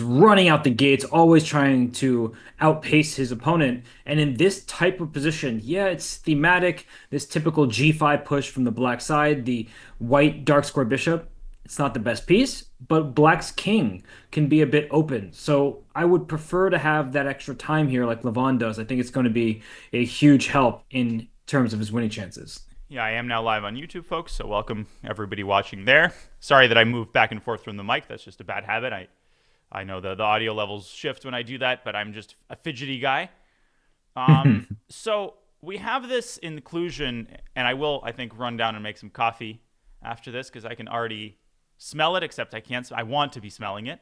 running out the gates, always trying to outpace his opponent. And in this type of position, yeah, it's thematic. This typical G5 push from the black side, the white dark square bishop. It's not the best piece, but black's king can be a bit open. So I would prefer to have that extra time here, like Levon does. I think it's going to be a huge help in terms of his winning chances. Yeah, I am now live on YouTube, folks, so welcome everybody watching there. Sorry that I moved back and forth from the mic. That's just a bad habit. I know the audio levels shift when I do that, but I'm just a fidgety guy. So we have this inclusion, and I think, run down and make some coffee after this because I can already smell it, except I can't. I want to be smelling it.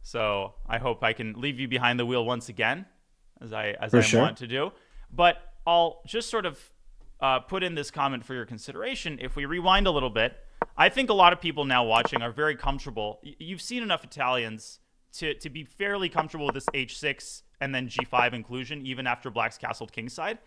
So I hope I can leave you behind the wheel once again, as For I sure. want to do. But I'll just sort of put in this comment for your consideration. If we rewind a little bit, I think a lot of people now watching are very comfortable. You've seen enough Italians to be fairly comfortable with this h6 and then g5 inclusion, even after black's castled kingside.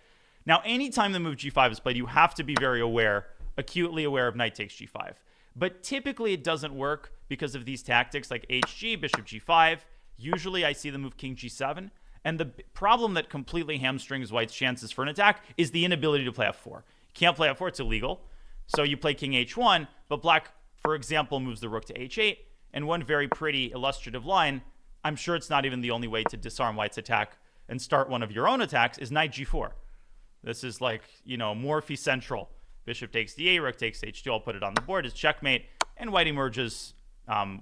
Now, anytime the move g5 is played, you have to be very aware, acutely aware of knight takes g5. But typically it doesn't work because of these tactics like hg, bishop g5. Usually I see the move king g7. And the problem that completely hamstrings white's chances for an attack is the inability to play f4. You can't play f4, it's illegal. So you play king h1, but black, for example, moves the rook to h8. And one very pretty illustrative line, I'm sure it's not even the only way to disarm white's attack and start one of your own attacks, is knight g4. This is like, Morphy central. Bishop takes d8, rook takes h2. I'll put it on the board as checkmate. And white emerges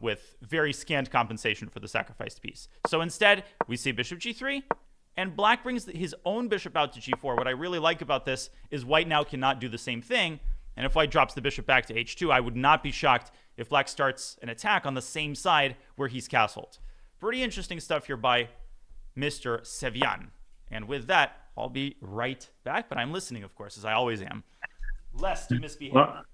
with very scant compensation for the sacrificed piece. So instead, we see bishop g3, and black brings his own bishop out to g4. What I really like about this is white now cannot do the same thing. And if white drops the bishop back to h2, I would not be shocked if black starts an attack on the same side where he's castled. Pretty interesting stuff here by Mr. Sevian. And with that, I'll be right back. But I'm listening, of course, as I always am, lest you misbehave. Well,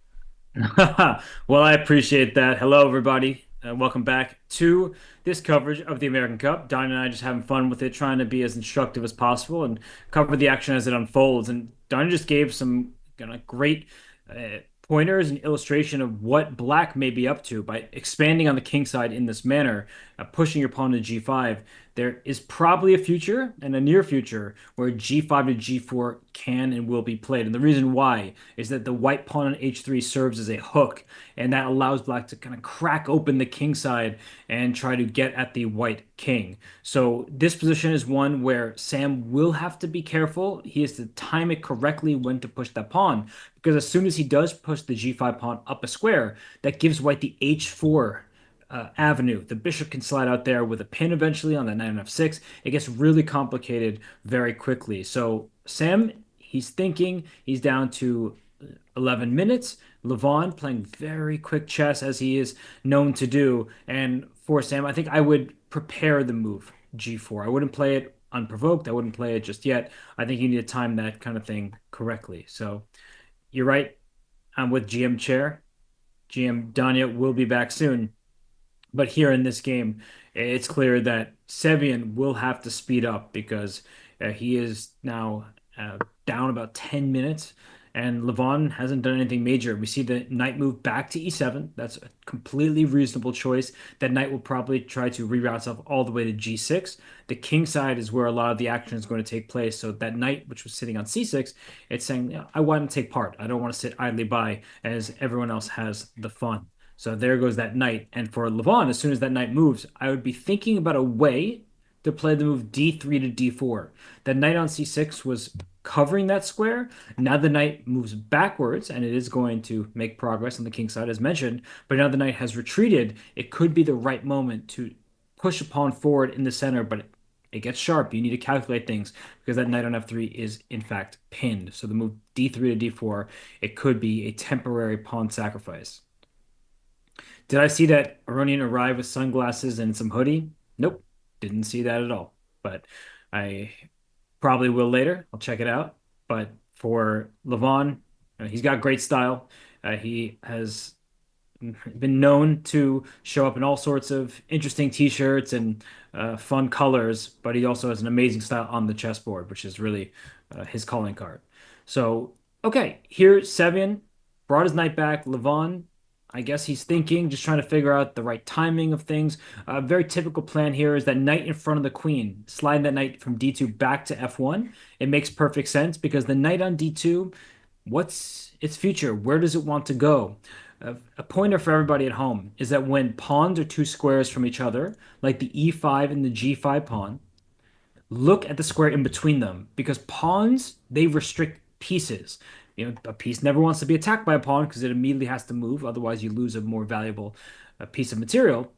well, I appreciate that. Hello, everybody. Welcome back to this coverage of the American Cup. Don and I just having fun with it, trying to be as instructive as possible and cover the action as it unfolds. And Don just gave some great pointers and illustration of what Black may be up to by expanding on the king side in this manner, pushing your pawn to g5. There is probably a future and a near future where g5 to g4 can and will be played. And the reason why is that the white pawn on h3 serves as a hook, and that allows black to kind of crack open the king side and try to get at the white king. So this position is one where Sam will have to be careful. He has to time it correctly when to push that pawn, because as soon as he does push the g5 pawn up a square, that gives white the h4 avenue. The bishop can slide out there with a pin eventually on the knight on f6. It gets really complicated very quickly. So Sam, he's thinking he's down to 11 minutes. Levon playing very quick chess as he is known to do. And for Sam, I think I would prepare the move g4. I wouldn't play it unprovoked. I wouldn't play it just yet. I think you need to time that kind of thing correctly. So you're right. I'm with GM Chair. GM Danya will be back soon. But here in this game, it's clear that Sevian will have to speed up because he is now down about 10 minutes, and Levon hasn't done anything major. We see the knight move back to e7. That's a completely reasonable choice. That knight will probably try to reroute itself all the way to g6. The king side is where a lot of the action is going to take place. So that knight, which was sitting on c6, it's saying, I want to take part. I don't want to sit idly by as everyone else has the fun. So there goes that knight. And for Levon, as soon as that knight moves, I would be thinking about a way to play the move d3 to d4. That knight on c6 was covering that square. Now the knight moves backwards, and it is going to make progress on the king side, as mentioned. But now the knight has retreated. It could be the right moment to push a pawn forward in the center, but it gets sharp. You need to calculate things because that knight on f3 is, in fact, pinned. So the move d3 to d4, it could be a temporary pawn sacrifice. Did I see that Aronian arrive with sunglasses and some hoodie? Nope, didn't see that at all. But I probably will later. I'll check it out. But for Levon, he's got great style. He has been known to show up in all sorts of interesting t-shirts and fun colors, but he also has an amazing style on the chessboard, which is really his calling card. So, okay, here Sevian brought his knight back. Levon, I guess he's thinking, just trying to figure out the right timing of things. A very typical plan here is that knight in front of the queen, slide that knight from D2 back to F1. It makes perfect sense because the knight on D2, what's its future? Where does it want to go? A pointer for everybody at home is that when pawns are two squares from each other, like the E5 and the G5 pawn, look at the square in between them because pawns, they restrict pieces. A piece never wants to be attacked by a pawn because it immediately has to move. Otherwise, you lose a more valuable piece of material.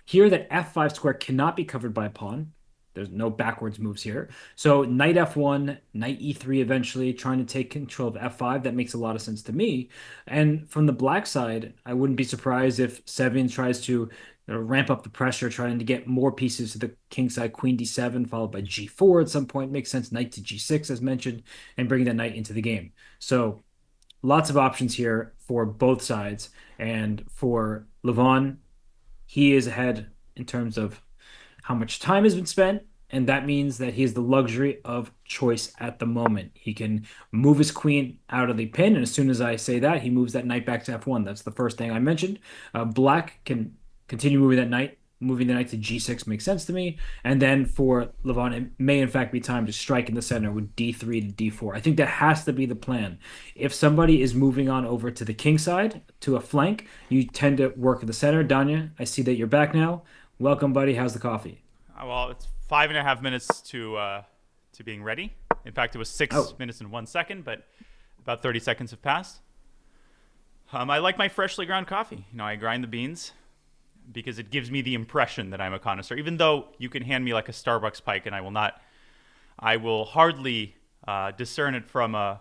Here, that F5 square cannot be covered by a pawn. There's no backwards moves here. So knight F1, knight E3 eventually, trying to take control of F5. That makes a lot of sense to me. And from the black side, I wouldn't be surprised if Sevian tries to ramp up the pressure, trying to get more pieces to the king side, queen D7, followed by G4 at some point. Makes sense. Knight to G6, as mentioned, and bringing that knight into the game. So lots of options here for both sides. And for Levon, he is ahead in terms of how much time has been spent, and that means that he has the luxury of choice at the moment. He can move his queen out of the pin, and as soon as I say that, he moves that knight back to F1. That's the first thing I mentioned. Black can continue moving that knight. Moving the knight to G6 makes sense to me. And then for Levon, it may in fact be time to strike in the center with D3 to D4. I think that has to be the plan. If somebody is moving on over to the king side, to a flank, you tend to work in the center. Danya, I see that you're back now. Welcome, buddy. How's the coffee? Well, it's 5.5 minutes to being ready. In fact, it was 6 minutes and 1 second, but about 30 seconds have passed. I like my freshly ground coffee. I grind the beans because it gives me the impression that I'm a connoisseur, even though you can hand me like a Starbucks pike and I will hardly discern it from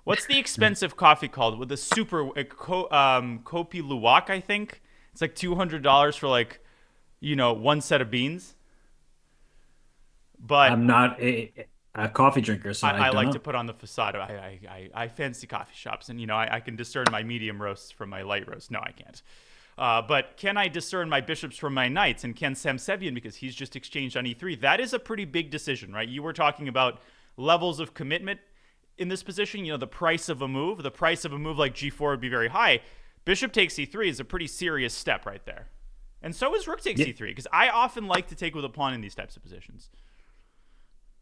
what's the expensive coffee called with a super Kopi Luwak, I think. It's like $200 for one set of beans. But I'm not a coffee drinker, so I I don't like know. to put on the facade. I fancy coffee shops, and I can discern my medium roasts from my light roast. No, I can't. But can I discern my bishops from my knights? And can Sam Sevian, because he's just exchanged on E3? That is a pretty big decision, right? You were talking about levels of commitment in this position. The price of a move. The price of a move like G4 would be very high. Bishop takes E3 is a pretty serious step right there. And so is rook takes E3, because I often like to take with a pawn in these types of positions.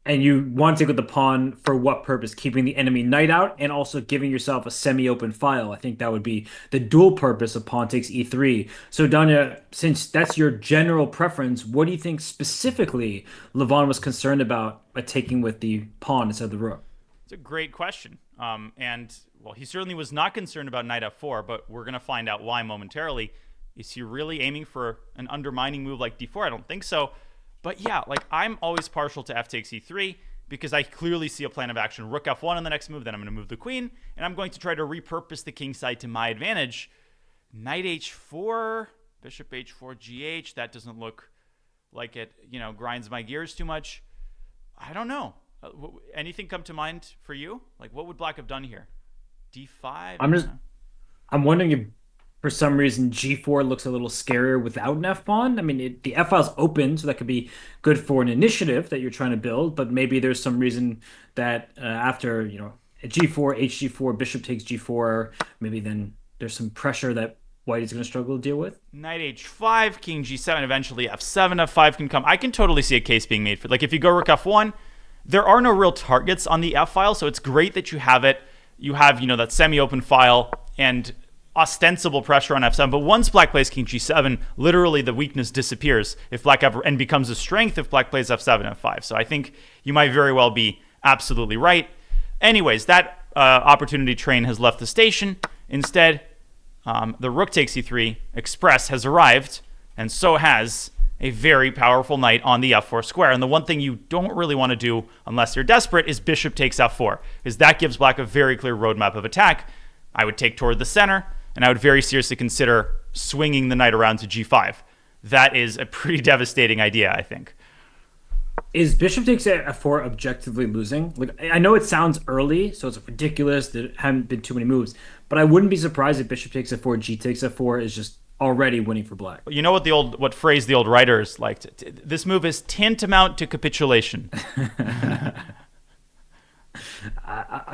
And you want to take with the pawn for what purpose? Keeping the enemy knight out and also giving yourself a semi-open file. I think that would be the dual purpose of pawn takes e3. So, Danya, since that's your general preference, what do you think specifically Levon was concerned about by taking with the pawn instead of the rook? It's a great question. Well, he certainly was not concerned about knight f4, but we're going to find out why momentarily. Is he really aiming for an undermining move like d4? I don't think so. But yeah, I'm always partial to f takes e3 because I clearly see a plan of action. Rook f1 on the next move, then I'm going to move the queen, and I'm going to try to repurpose the king side to my advantage. Knight h4, bishop h4, gh, that doesn't look like it, grinds my gears too much. I don't know. Anything come to mind for you? What would black have done here? d5? I'm wondering if for some reason G4 looks a little scarier without an F pawn. I mean, the F file's open, so that could be good for an initiative that you're trying to build, but maybe there's some reason that after, a G4, HG4, bishop takes G4, maybe then there's some pressure that white is going to struggle to deal with. Knight h5, king g7, eventually f7, f5 can come. I can totally see a case being made for, if you go rook f1, there are no real targets on the F file, so it's great that you have it. You have, that semi-open file and ostensible pressure on f7. But once black plays king g7, literally the weakness disappears if black ever and becomes a strength if black plays f7, f5. So I think you might very well be absolutely right. Anyways, that opportunity train has left the station. Instead, the rook takes e3 express has arrived, and so has a very powerful knight on the f4 square. And the one thing you don't really want to do unless you're desperate is bishop takes f4, because that gives black a very clear roadmap of attack. I would take toward the center, and I would very seriously consider swinging the knight around to g5. That is a pretty devastating idea, I think. Is bishop takes f4 objectively losing? I know it sounds early, so it's ridiculous. There haven't been too many moves, but I wouldn't be surprised if bishop takes f4, g takes f4 is just already winning for black. You know what phrase the old writers liked? This move is tantamount to capitulation.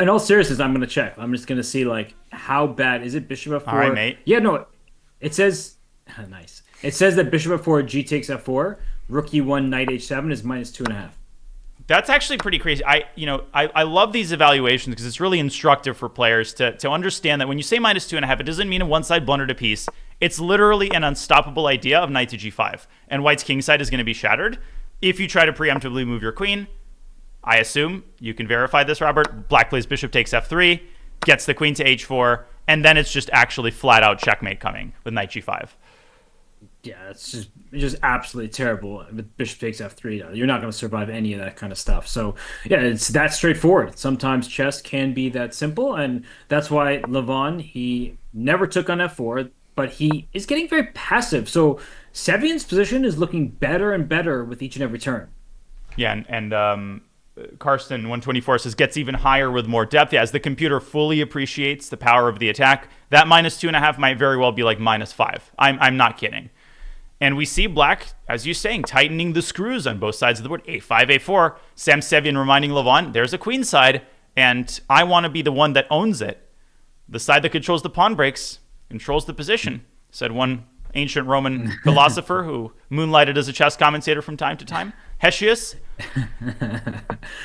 In all seriousness, I'm going to check. I'm just going to see how bad is it? Bishop f4. All right, mate. Yeah, no. It says, nice. It says that bishop f4, g takes f4, rook e1, knight h7 is -2.5. That's actually pretty crazy. I love these evaluations because it's really instructive for players to understand that when you say -2.5, it doesn't mean a one side blundered a piece. It's literally an unstoppable idea of knight to g5, and white's king side is going to be shattered if you try to preemptively move your queen. I assume you can verify this, Robert. Black plays bishop takes f3, gets the queen to h4, and then it's just actually flat out checkmate coming with knight g5. Yeah, it's just absolutely terrible. With bishop takes f3, you're not going to survive any of that kind of stuff. So yeah, it's that straightforward. Sometimes chess can be that simple, and that's why Levon, he never took on f4, but he is getting very passive. So Sevian's position is looking better and better with each and every turn. Yeah, and Karsten 124 says gets even higher with more depth. Yeah, as the computer fully appreciates the power of the attack, that -2.5 might very well be like -5. I'm not kidding. And we see Black, as you're saying, tightening the screws on both sides of the board. A5, A4. Sam Sevian reminding Levon, there's a queen side, and I want to be the one that owns it. The side that controls the pawn breaks controls the position, said one ancient Roman philosopher who moonlighted as a chess commentator from time to time. Hessius.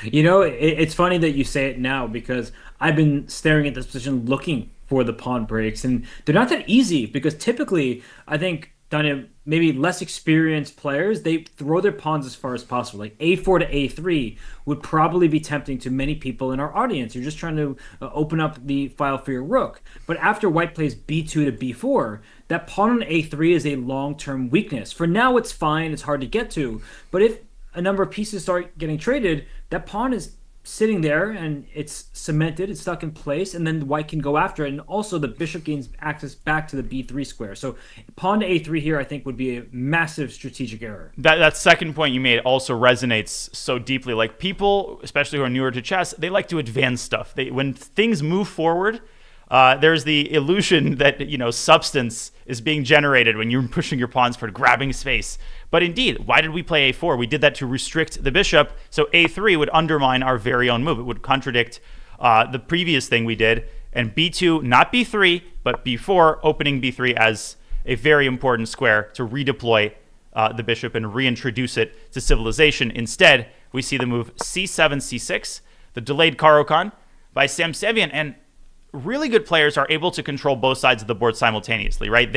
It's funny that you say it now because I've been staring at this position looking for the pawn breaks, and they're not that easy because typically, I think, Danya, maybe less experienced players, they throw their pawns as far as possible. Like a4 to a3 would probably be tempting to many people in our audience. You're just trying to open up the file for your rook. But after white plays b2 to b4, that pawn on a3 is a long-term weakness. For now, it's fine. It's hard to get to. But if a number of pieces start getting traded, that pawn is sitting there and it's cemented, it's stuck in place, and then the white can go after it. And also the bishop gains access back to the b3 square. So pawn to a3 here, I think, would be a massive strategic error. That second point you made also resonates so deeply. Like people, especially who are newer to chess, they like to advance stuff. When things move forward, there's the illusion that substance is being generated when you're pushing your pawns for grabbing space. But indeed, why did we play a4? We did that to restrict the bishop, so a3 would undermine our very own move. It would contradict the previous thing we did, and b2, not b3, but b4, opening b3 as a very important square to redeploy the bishop and reintroduce it to civilization. Instead, we see the move c7, c6, the delayed Caro-Kann by Sam Sevian, and really good players are able to control both sides of the board simultaneously, right?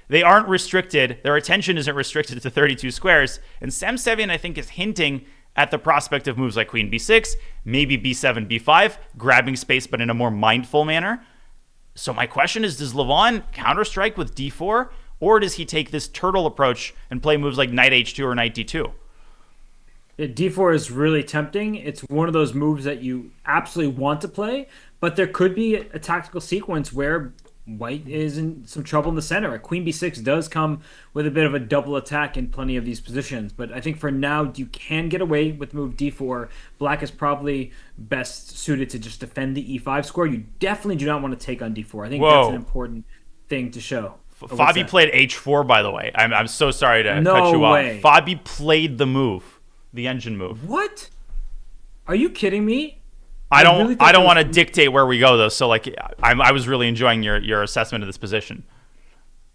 They aren't restricted. Their attention isn't restricted to 32 squares. And Sam Sevian, I think, is hinting at the prospect of moves like queen b6, maybe b7, b5, grabbing space, but in a more mindful manner. So my question is, does Levon counterstrike with d4, or does he take this turtle approach and play moves like knight h2 or knight d2? D4 is really tempting. It's one of those moves that you absolutely want to play, but there could be a tactical sequence where white is in some trouble in the center. A queen b6 does come with a bit of a double attack in plenty of these positions, but I think for now you can get away with move d4. Black is probably best suited to just defend the e5 square. You definitely do not want to take on d4. I think that's an important thing to show. Fabi played h4, by the way. I'm so sorry to cut you way. off. Fabi played the move, the engine move. What? Are you kidding me? I don't want to dictate where we go though. So I was really enjoying your assessment of this position.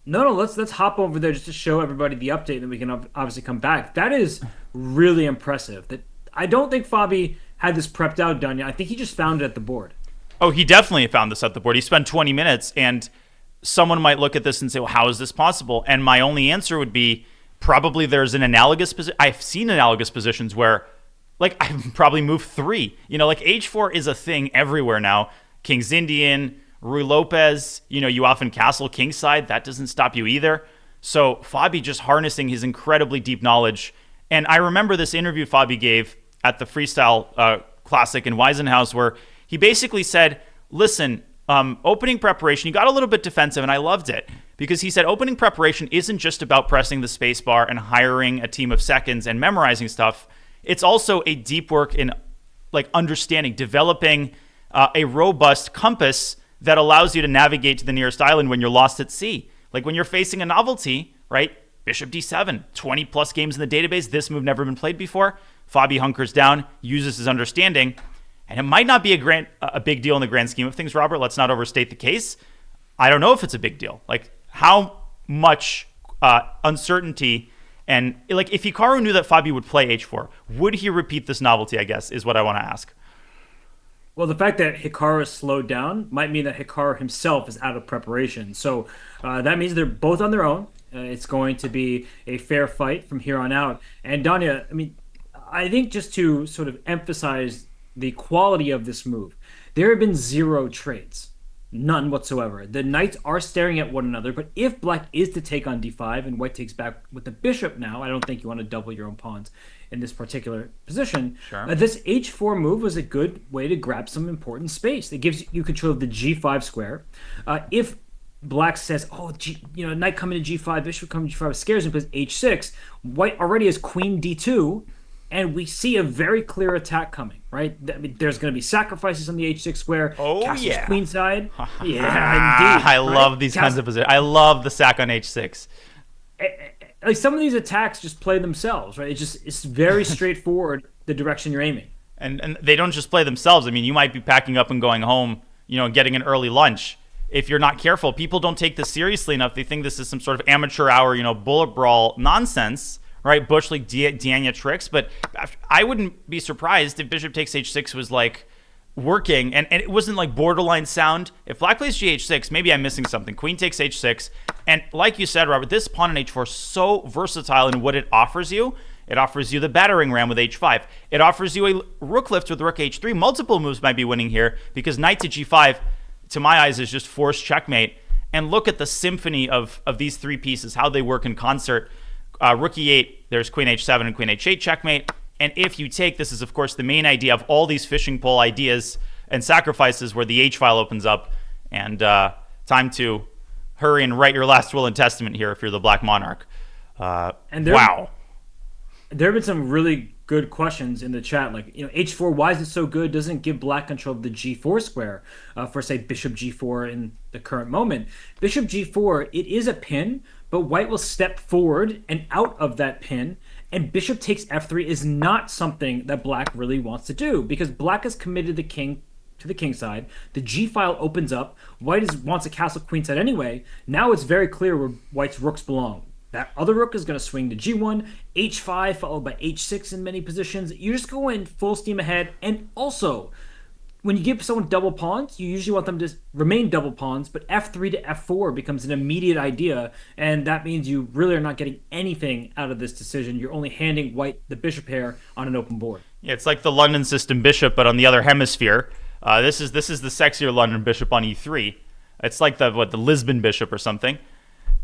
No, let's hop over there just to show everybody the update, and then we can obviously come back. That is really impressive. That I don't think Fabi had this prepped out done yet. I think he just found it at the board. Oh, he definitely found this at the board. He spent 20 minutes, and someone might look at this and say, well, how is this possible? And my only answer would be probably there's an analogous position. I've seen analogous positions where I've probably moved 3. H4 is a thing everywhere now. King's Indian, Rui Lopez, you often castle kingside. That doesn't stop you either. So Fabi just harnessing his incredibly deep knowledge. And I remember this interview Fabi gave at the Freestyle Classic in Weisenhaus where he basically said, listen, opening preparation, you got a little bit defensive, and I loved it. Because he said opening preparation isn't just about pressing the space bar and hiring a team of seconds and memorizing stuff. It's also a deep work in understanding, developing a robust compass that allows you to navigate to the nearest island when you're lost at sea. Like when you're facing a novelty, right? Bishop d7, 20 plus games in the database. This move never been played before. Fabi hunkers down, uses his understanding, and it might not be a big deal in the grand scheme of things, Robert. Let's not overstate the case. I don't know if it's a big deal. How much uncertainty. And like, if Hikaru knew that Fabi would play h4, would he repeat this novelty? I guess is what I want to ask. Well, the fact that Hikaru is slowed down might mean that Hikaru himself is out of preparation. So that means they're both on their own. It's going to be a fair fight from here on out. And Danya, I mean, I think just to sort of emphasize the quality of this move, there have been zero trades. None whatsoever. The knights are staring at one another, but if black is to take on d5 and white takes back with the bishop now, I don't think you want to double your own pawns in this particular position. Sure. This h4 move was a good way to grab some important space. It gives you control of the g5 square. If black says, "Oh, knight coming to g5, bishop coming to g5," scares him because h6. White already has queen d2, and we see a very clear attack coming. Right? I mean, there's going to be sacrifices on the h6 square. Oh, Castle's yeah. queenside. Yeah, indeed. I love these kinds of positions. I love the sack on h6. Like, some of these attacks just play themselves, right? It's very straightforward the direction you're aiming. And they don't just play themselves. I mean, you might be packing up and going home, and getting an early lunch. If you're not careful, people don't take this seriously enough. They think this is some sort of amateur hour, bullet brawl nonsense, right? Bush League Diana tricks. But I wouldn't be surprised if bishop takes h6 was like working, and it wasn't like borderline sound. If black plays gh6, maybe I'm missing something. Queen takes h6, and like you said, Robert, this pawn on h4 is so versatile in what it offers you. It offers you the battering ram with h5. It offers you a rook lift with rook h3. Multiple moves might be winning here because knight to g5, to my eyes, is just forced checkmate. And look at the symphony of these three pieces, how they work in concert. Rook e8, there's queen h7 and queen h8 checkmate. And if you take, this is, of course, the main idea of all these fishing pole ideas and sacrifices where the H file opens up. And time to hurry and write your last will and testament here if you're the Black Monarch. Wow. There have been some really good questions in the chat. Like, h4, why is it so good? Doesn't give black control of the g4 square for, say, bishop g4 in the current moment. Bishop g4, it is a pin, but white will step forward and out of that pin. And bishop takes f3 is not something that black really wants to do because black has committed the king to the king side. The g file opens up. White wants a castle queenside anyway. Now it's very clear where white's rooks belong. That other rook is going to swing to g1, h5, followed by h6 in many positions. You just go in full steam ahead. And also, when you give someone double pawns, you usually want them to remain double pawns, but f3 to f4 becomes an immediate idea, and that means you really are not getting anything out of this decision. You're only handing white the bishop pair on an open board. Yeah, it's like the London system bishop, but on the other hemisphere. This is the sexier London bishop on e3. It's like the Lisbon bishop or something.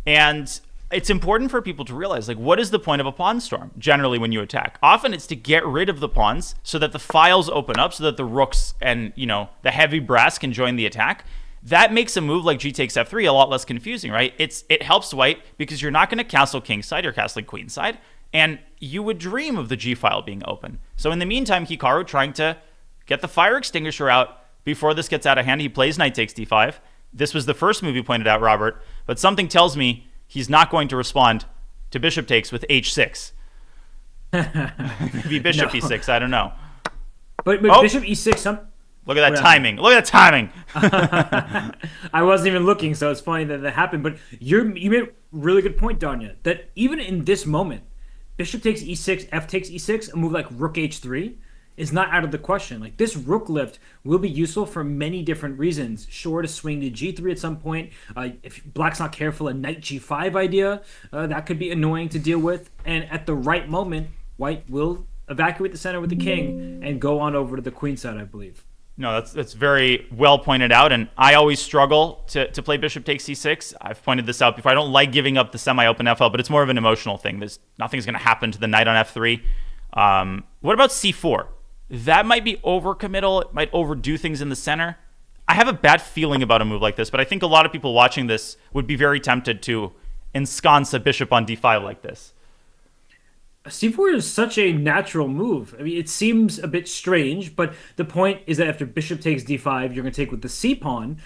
And it's important for people to realize, like, what is the point of a pawn storm generally when you attack? Often it's to get rid of the pawns so that the files open up so that the rooks and, the heavy brass can join the attack. That makes a move like g takes f3 a lot less confusing, right? It helps white because you're not going to castle kingside, you're castling queenside, and you would dream of the g file being open. So in the meantime, Hikaru trying to get the fire extinguisher out before this gets out of hand. He plays knight takes d5. This was the first move you pointed out, Robert, but something tells me he's not going to respond to bishop takes with h6. Maybe bishop e6, I don't know. But bishop e6... Look at that timing. Look at that timing. I wasn't even looking, so it's funny that happened. But you made a really good point, Danya, that even in this moment, bishop takes e6, f takes e6, a move like rook h3 is not out of the question. Like, this rook lift will be useful for many different reasons. Sure, to swing to g3 at some point. If black's not careful, a knight g5 idea, that could be annoying to deal with. And at the right moment, white will evacuate the center with the king and go on over to the queen side, I believe. No, that's very well pointed out, and I always struggle to play bishop takes c6. I've pointed this out before. I don't like giving up the semi-open FL, but it's more of an emotional thing. Nothing's going to happen to the knight on f3. What about c4? That might be overcommittal. It might overdo things in the center. I have a bad feeling about a move like this, but I think a lot of people watching this would be very tempted to ensconce a bishop on d5 like this. c4 is such a natural move. I mean, it seems a bit strange, but the point is that after bishop takes d5, you're going to take with the c pawn.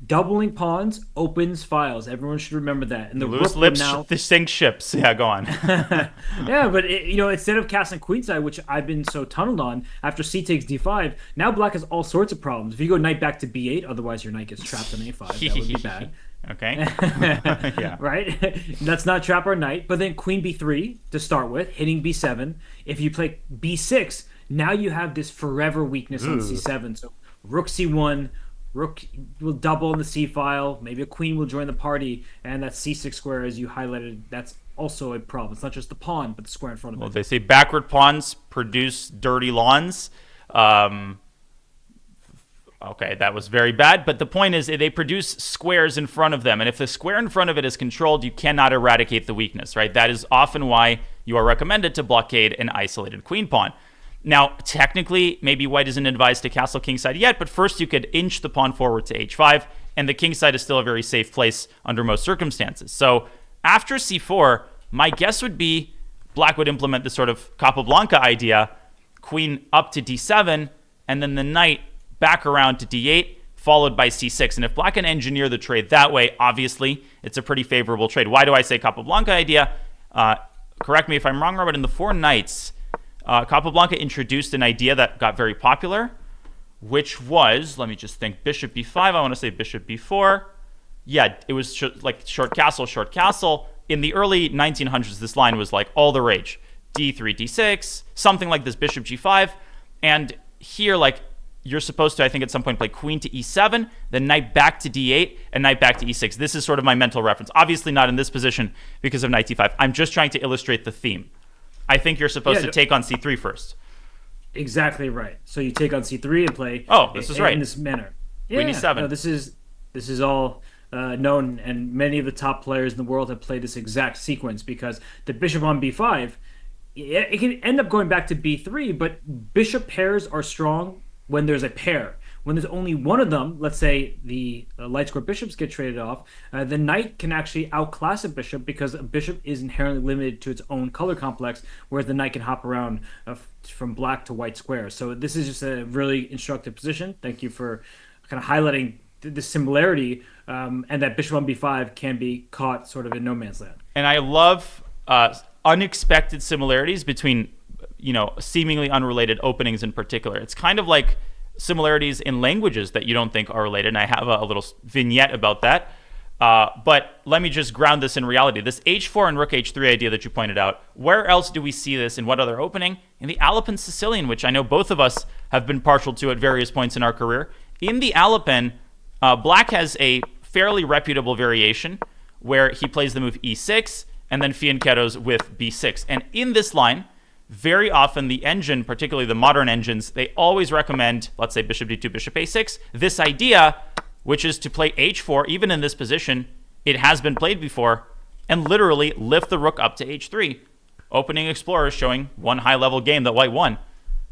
Doubling pawns opens files. Everyone should remember that. And the loose rook lips now sink ships. Yeah, go on. Yeah, but instead of castling queenside, which I've been so tunneled on, after c takes d5, now black has all sorts of problems. If you go knight back to b8, otherwise your knight gets trapped on a5. That would be bad. Okay. Yeah. Right? That's not trap or knight. But then queen b3 to start with, hitting b7. If you play b6, now you have this forever weakness on Ooh. c7. So rook c1, rook will double in the c file. Maybe a queen will join the party, and that c6 square, as you highlighted, that's also a problem. It's not just the pawn, but the square in front of Well, it. they say backward pawns produce dirty lawns. Um, okay, that was very bad. But the point is, they produce squares in front of them. And if the square in front of it is controlled, you cannot eradicate the weakness, right? That is often why you are recommended to blockade an isolated queen pawn. Now, technically, maybe white isn't advised to castle kingside yet, but first you could inch the pawn forward to h5, and the kingside is still a very safe place under most circumstances. So after c4, my guess would be black would implement this sort of Capablanca idea, queen up to d7, and then the knight back around to d8, followed by c6. And if black can engineer the trade that way, obviously, it's a pretty favorable trade. Why do I say Capablanca idea? Correct me if I'm wrong, Robert. In the four knights, Capablanca introduced an idea that got very popular, which was, let me just think, bishop b5. I want to say bishop b4. Yeah, it was like short castle, short castle. In the early 1900s, this line was like all the rage. d3, d6, something like this, bishop g5. And here, like, you're supposed to, I think, at some point play queen to e7, then knight back to d8, and knight back to e6. This is sort of my mental reference. Obviously not in this position because of knight d5. I'm just trying to illustrate the theme. I think you're supposed to take on c3 first. Exactly right. So you take on c3 and play. Oh, this is right. In this manner. Queen Yeah. e7. No, this is all known, and many of the top players in the world have played this exact sequence because the bishop on b5, it can end up going back to b3, but bishop pairs are strong when there's a pair. When there's only one of them, let's say the light square bishops get traded off, the knight can actually outclass a bishop because a bishop is inherently limited to its own color complex, whereas the knight can hop around from black to white squares. So this is just a really instructive position. Thank you for kind of highlighting the similarity, and that bishop on b5 can be caught sort of in no man's land. And I love unexpected similarities between, seemingly unrelated openings in particular. It's kind of like similarities in languages that you don't think are related, and I have a little vignette about that. But let me just ground this in reality. This h4 and rook h3 idea that you pointed out, where else do we see this? In what other opening? In the Alpen Sicilian, which I know both of us have been partial to at various points in our career. In the Alpen, black has a fairly reputable variation where he plays the move e6 and then fianchettos with b6. And in this line, very often the engine, particularly the modern engines, they always recommend, let's say bishop d2, bishop a6, this idea, which is to play h4, even in this position, it has been played before, and literally lift the rook up to h3. Opening Explorer showing one high-level game that white won.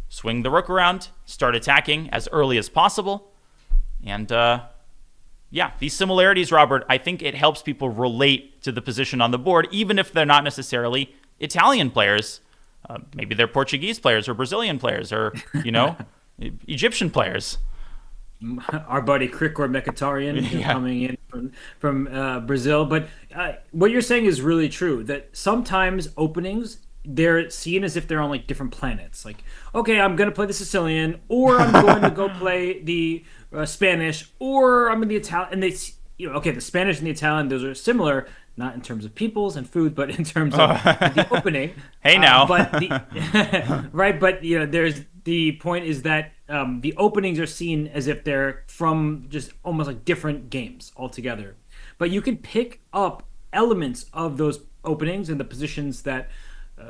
Swing the rook around, start attacking as early as possible, and yeah, these similarities, Robert, I think it helps people relate to the position on the board, even if they're not necessarily Italian players. Maybe they're Portuguese players or Brazilian players or, Egyptian players. Our buddy Krikor Mkhitaryan coming in from Brazil. But what you're saying is really true, that sometimes openings, they're seen as if they're on like different planets. Like, okay, I'm going to play the Sicilian, or I'm going to go play the Spanish, or I'm in the Italian. And they, okay, the Spanish and the Italian, those are similar, not in terms of peoples and food, but in terms of the opening. Hey, now. But right, but there's the point is that the openings are seen as if they're from just almost like different games altogether. But you can pick up elements of those openings and the positions that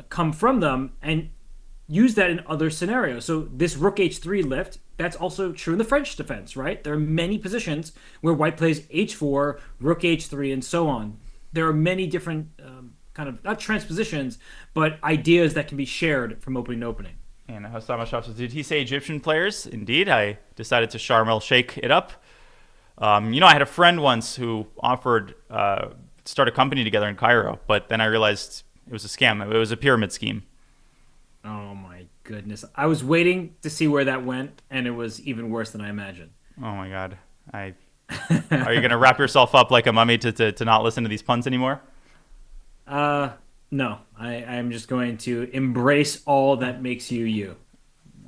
come from them and use that in other scenarios. So this rook h3 lift, that's also true in the French defense, right? There are many positions where white plays h4, rook h3, and so on. There are many different kind of, not transpositions, but ideas that can be shared from opening to opening. And Hassam Ashraf says, did he say Egyptian players? Indeed, I decided to Sharm el Sheikh it up. I had a friend once who offered to start a company together in Cairo, but then I realized it was a scam. It was a pyramid scheme. Oh my goodness. I was waiting to see where that went, and it was even worse than I imagined. Oh my God. Are you going to wrap yourself up like a mummy to not listen to these puns anymore? No. I'm just going to embrace all that makes you you.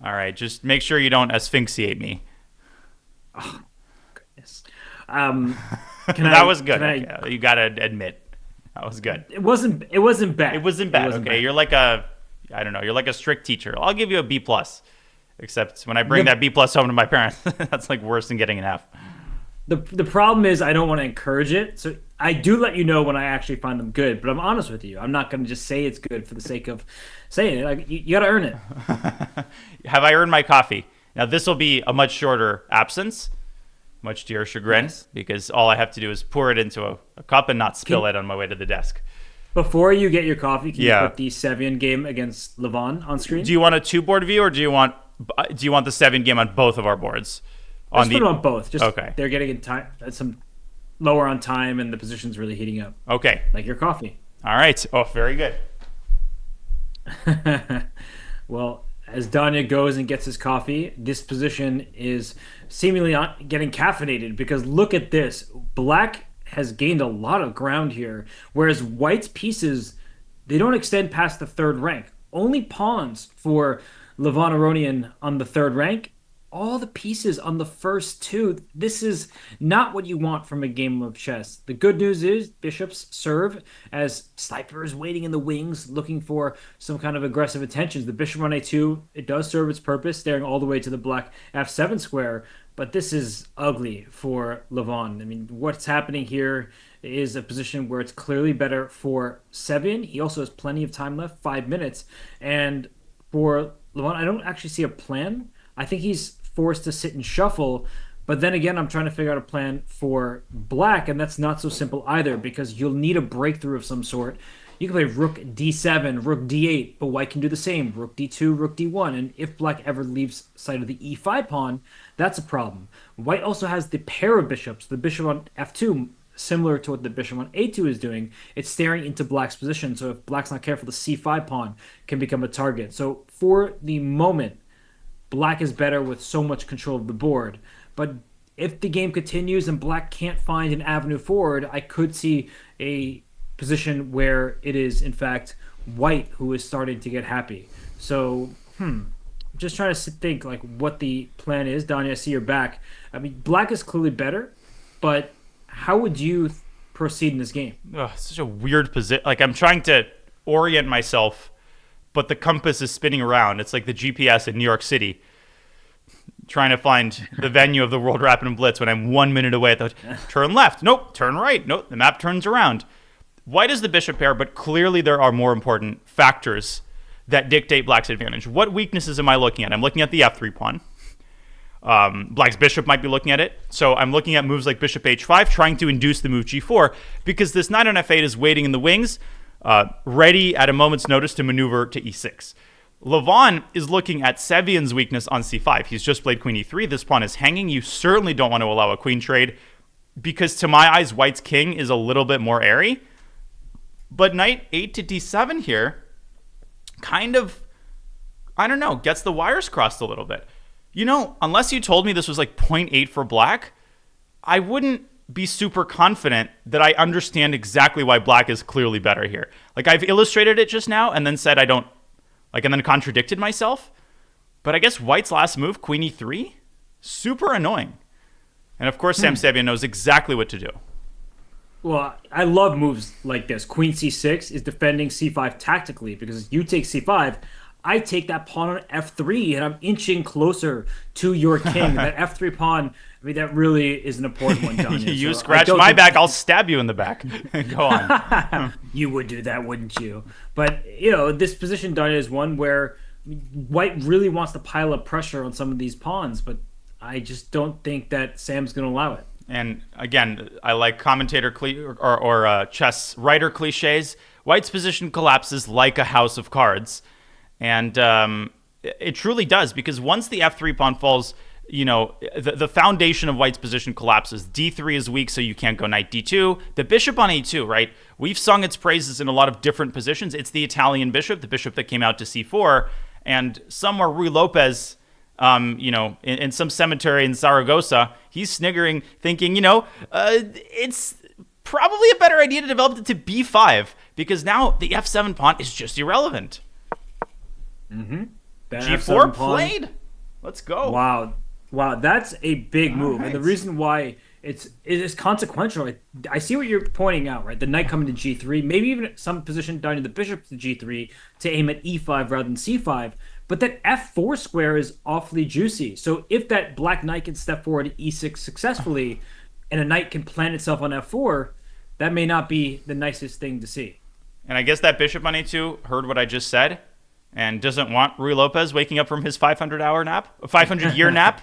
All right. Just make sure you don't asphyxiate me. Oh, goodness. Can That I was good. can I Okay, you gotta admit that was good. it wasn't bad. It wasn't It bad. wasn't Okay, bad. you're like a, I don't know, you're like a strict teacher. I'll give you a B plus. Except when I bring The that B plus home to my parents, that's like worse than getting an F. the problem is I don't want to encourage it. So I do let you know when I actually find them good, but I'm honest with you. I'm not going to just say it's good for the sake of saying it. Like you got to earn it. Have I earned my coffee? Now this will be a much shorter absence, much to your chagrin, Yes. because all I have to do is pour it into a cup and not spill Can, it on my way to the desk. before you get your coffee, can you Yeah. put the Sevian game against Levon on Do screen? you want a two board view, or do you want the 7 game on both of our boards? Let's put them on both. Just Okay. they're getting in time, some lower on time, and the position's really heating up, Okay. like your coffee. All right. Oh, very good. Well, as Danya goes and gets his coffee, this position is seemingly getting caffeinated because look at this. Black has gained a lot of ground here, whereas White's pieces, they don't extend past the third rank. Only pawns for Levon Aronian on the third rank. All the pieces on the first two. This is not what you want from a game of chess. The good news is bishops serve as snipers waiting in the wings, looking for some kind of aggressive intentions. The bishop on a2, it does serve its purpose, staring all the way to the black f7 square. But this is ugly for Levon. I mean, what's happening here is a position where it's clearly better for Sevian. He also has plenty of time left, 5 minutes. And for Levon, I don't actually see a plan. I think he's forced to sit and shuffle. But then again, I'm trying to figure out a plan for black, and that's not so simple either because you'll need a breakthrough of some sort. You can play rook d7, rook d8, but white can do the same. Rook d2, rook d1. And if black ever leaves sight of the e5 pawn, that's a problem. White also has the pair of bishops. The bishop on f2, similar to what the bishop on a2 is doing, it's staring into black's position. So if black's not careful, the c5 pawn can become a target. So for the moment, black is better with so much control of the board. But if the game continues and black can't find an avenue forward, I could see a position where it is, in fact, white who is starting to get happy. So, just trying to think like what the plan is. Danya, I see you're back. I mean, black is clearly better, but how would you proceed in this game? Ugh, such a weird position. Like I'm trying to orient myself, but the compass is spinning around. It's like the GPS in New York City, trying to find the venue of the World Rapid and Blitz when I'm 1 minute away. Turn left. Nope. Turn right. Nope. The map turns around. White is the bishop pair, but clearly there are more important factors that dictate black's advantage. What weaknesses am I looking at? I'm looking at the f3 pawn. Black's bishop might be looking at it. So I'm looking at moves like bishop h5, trying to induce the move g4, because this knight on f8 is waiting in the wings, ready at a moment's notice to maneuver to e6. Levon is looking at Sevian's weakness on c5. He's just played queen e3. This pawn is hanging. You certainly don't want to allow a queen trade, because to my eyes, white's king is a little bit more airy. But knight 8 to d7 here kind of, I don't know, gets the wires crossed a little bit. You know, unless you told me this was like 0.8 for black, I wouldn't be super confident that I understand exactly why black is clearly better here. Like I've illustrated it just now and then said I don't, like, and then contradicted myself. But I guess white's last move, queen e3, super annoying. And of course, Sam Sevian knows exactly what to do. Well, I love moves like this. Queen c6 is defending c5 tactically because you take c5, I take that pawn on f3, and I'm inching closer to your king. That f3 pawn, I mean, that really is an important one, Danya. You So scratch my back, I'll stab you in the back. Go on. You would do that, wouldn't you? But, this position, Danya, is one where white really wants to pile up pressure on some of these pawns, but I just don't think that Sam's going to allow it. And again, I like commentator or chess writer cliches. White's position collapses like a house of cards. And it truly does, because once the f3 pawn falls, the foundation of white's position collapses. d3 is weak, so you can't go knight d2. The bishop on a2, right? We've sung its praises in a lot of different positions. It's the Italian bishop, the bishop that came out to c4. And somewhere Ruy Lopez, in some cemetery in Zaragoza, he's sniggering, thinking, it's probably a better idea to develop it to b5, because now the f7 pawn is just irrelevant. G4 played. Let's go. Wow, that's a big move. Right. And the reason why it is consequential. I see what you're pointing out, right? The knight coming to G3, maybe even some position down to the bishop to G3 to aim at E5 rather than C5. But that F4 square is awfully juicy. So if that black knight can step forward to E6 successfully, and a knight can plant itself on F4, that may not be the nicest thing to see. And I guess that bishop on A2 heard what I just said and doesn't want Rui Lopez waking up from his 500-hour nap, 500-year nap.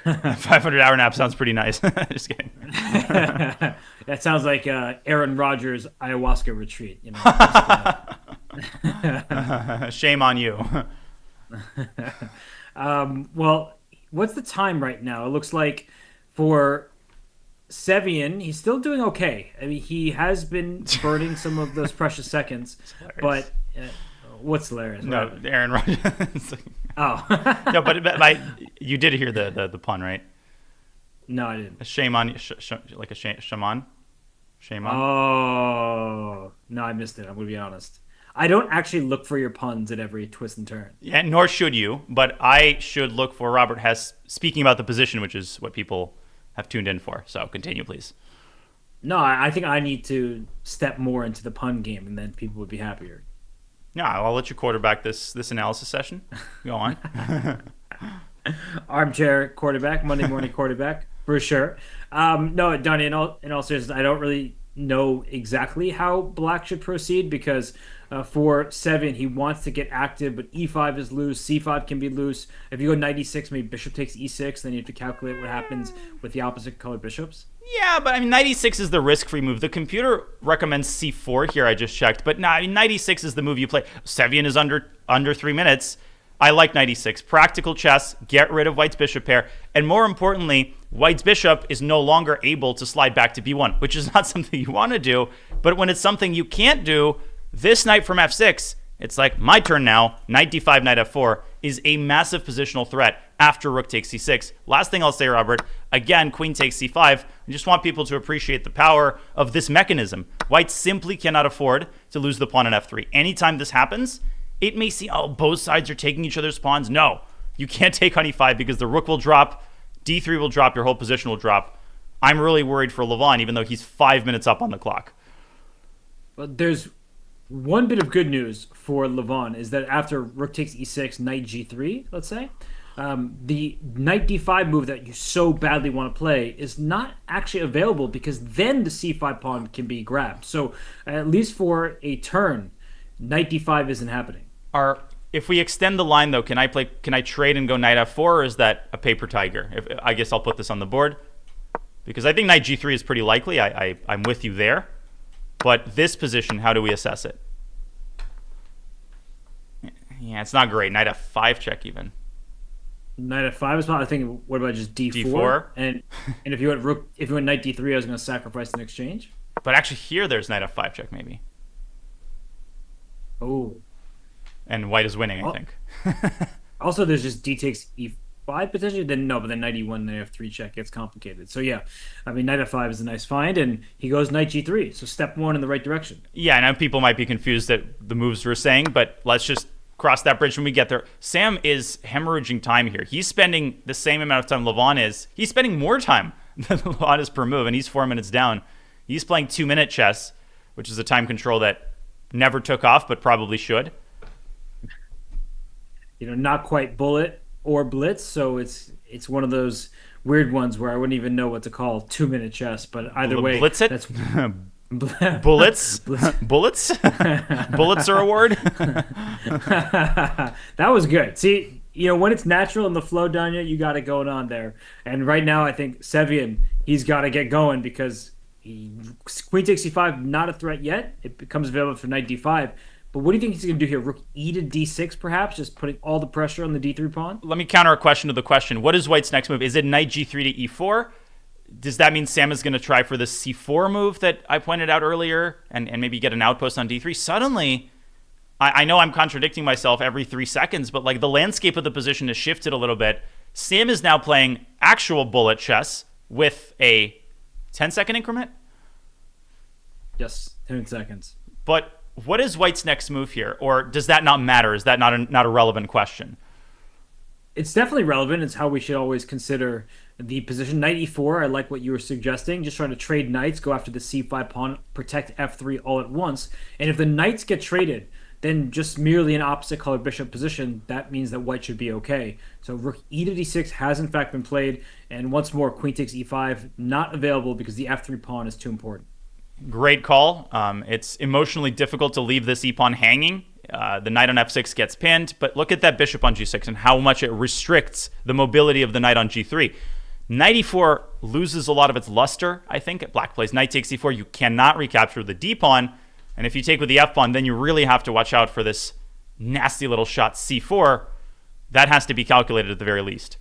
500-hour nap sounds pretty nice. Just kidding. That sounds like Aaron Rodgers' ayahuasca retreat. Shame on you. Well, what's the time right now? It looks like for Sevian, he's still doing okay. I mean, he has been burning some of those precious seconds, but what's hilarious? No, Right? Aaron Rodgers. Oh, No, but you did hear the pun, right? no, I didn't. Shame on like a shaman. Shame on. Oh, no, I missed it. I'm gonna be honest. I don't actually look for your puns at every twist and turn. Yeah, nor should you. But I should look for Robert Hess speaking about the position, which is what people have tuned in for. So continue, please. No, I think I need to step more into the pun game, and then people would be happier. Yeah, I'll let you quarterback this analysis session. Go on. Armchair quarterback, Monday morning quarterback, for sure. No, Donnie, in all seriousness, I don't really know exactly how Black should proceed because for Sevian, he wants to get active, but E5 is loose, C5 can be loose. If you go knight E6, maybe bishop takes E6, then you have to calculate what happens with the opposite colored bishops. Yeah, but I mean, knight e6 is the risk-free move. The computer recommends c4 here. I just checked, but nah, I mean, knight e6 is the move you play. Sevian is under 3 minutes. I like knight e6. Practical chess. Get rid of White's bishop pair, and more importantly, White's bishop is no longer able to slide back to b1, which is not something you want to do. But when it's something you can't do, this knight from f6, it's like my turn now. Knight d5, knight f4 is a massive positional threat after rook takes c6. Last thing I'll say, Robert, again, queen takes c5. I just want people to appreciate the power of this mechanism. White simply cannot afford to lose the pawn on f3. Anytime this happens, it may seem, oh, both sides are taking each other's pawns. No, you can't take on e5 because the rook will drop, d3 will drop, your whole position will drop. I'm really worried for Levon, even though he's 5 minutes up on the clock. But there's one bit of good news for Levon is that after rook takes e6, knight g3, let's say, the knight d5 move that you so badly want to play is not actually available because then the c5 pawn can be grabbed. So at least for a turn, knight d5 isn't happening. If we extend the line though, can I trade and go knight f4, or is that a paper tiger? I guess I'll put this on the board because I think knight g3 is pretty likely. I'm with you there. But this position, how do we assess it? Yeah, it's not great. Knight f5 check even. Knight f5 is probably thinking, what about just d4? d4? And if you went knight d3, I was going to sacrifice an exchange. But actually here there's knight f5 check maybe. Oh. And white is winning, I think. Also, there's just d takes e5 potentially. Then no, but then knight e1, knight f3 check gets complicated. So yeah, I mean knight f5 is a nice find, and he goes knight g3. So step one in the right direction. Yeah, I know people might be confused at the moves we're saying, but let's just cross that bridge when we get there. Sam is hemorrhaging time here. He's spending the same amount of time Levon is. He's spending more time than Levon is per move, and he's 4 minutes down. He's playing 2-minute chess, which is a time control that never took off, but probably should. Not quite bullet or blitz, so it's one of those weird ones where I wouldn't even know what to call 2-minute chess. But either way, blitz it. That's bullets. Bullets. Bullets are a word. That was good. See, when it's natural in the flow, Danya, you got it going on there. And right now, I think Sevian, he's got to get going because queen takes c5, not a threat yet. It becomes available for knight d5. But what do you think he's going to do here? Rook e to d6, perhaps, just putting all the pressure on the d3 pawn? Let me counter a question to the question. What is White's next move? Is it knight g3 to e4? Does that mean Sam is going to try for the c4 move that I pointed out earlier and maybe get an outpost on d3? Suddenly, I know I'm contradicting myself every 3 seconds, but like the landscape of the position has shifted a little bit. Sam is now playing actual bullet chess with a 10-second increment? Yes, 10 seconds. But what is White's next move here? Or does that not matter? Is that not a relevant question? It's definitely relevant. It's how we should always consider the position. Knight e4, I like what you were suggesting. Just trying to trade knights, go after the c5 pawn, protect f3 all at once. And if the knights get traded, then just merely an opposite color bishop position, that means that white should be okay. So rook e to d6 has in fact been played. And once more, queen takes e5, not available because the f3 pawn is too important. Great call. It's emotionally difficult to leave this e-pawn hanging. The knight on f6 gets pinned, but look at that bishop on g6 and how much it restricts the mobility of the knight on g3. Knight e4 loses a lot of its luster, I think. Black plays knight takes e4. You cannot recapture the d-pawn, and if you take with the f-pawn, then you really have to watch out for this nasty little shot c4. That has to be calculated at the very least.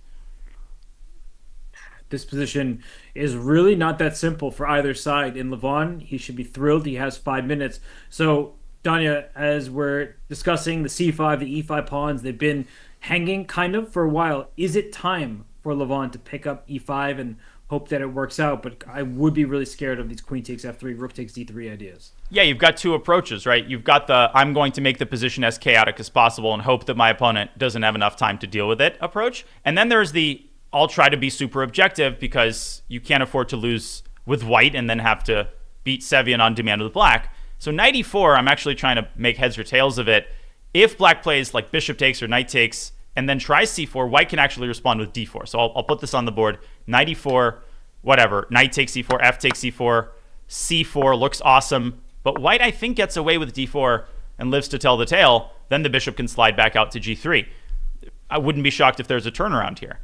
This position is really not that simple for either side. In Levon, he should be thrilled. He has 5 minutes. So, Danya, as we're discussing the c5, the e5 pawns, they've been hanging kind of for a while. Is it time for Levon to pick up e5 and hope that it works out? But I would be really scared of these queen takes f3, rook takes d3 ideas. Yeah, you've got two approaches, right? You've got the I'm going to make the position as chaotic as possible and hope that my opponent doesn't have enough time to deal with it approach. And then there's the I'll try to be super objective because you can't afford to lose with white and then have to beat Sevian on demand with black. So knight e4, I'm actually trying to make heads or tails of it. If black plays like bishop takes or knight takes and then tries c4, white can actually respond with d4. So I'll put this on the board. Knight e4, whatever. Knight takes c4, f takes c4, c4 looks awesome. But white, I think, gets away with d4 and lives to tell the tale. Then the bishop can slide back out to g3. I wouldn't be shocked if there's a turnaround here.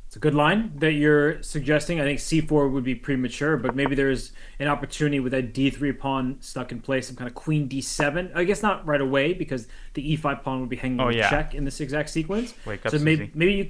It's a good line that you're suggesting. I think c4 would be premature, but maybe there's an opportunity with that d3 pawn stuck in place, some kind of queen d7. I guess not right away because the e5 pawn would be hanging on check in this exact sequence. Wake up, so Susie. maybe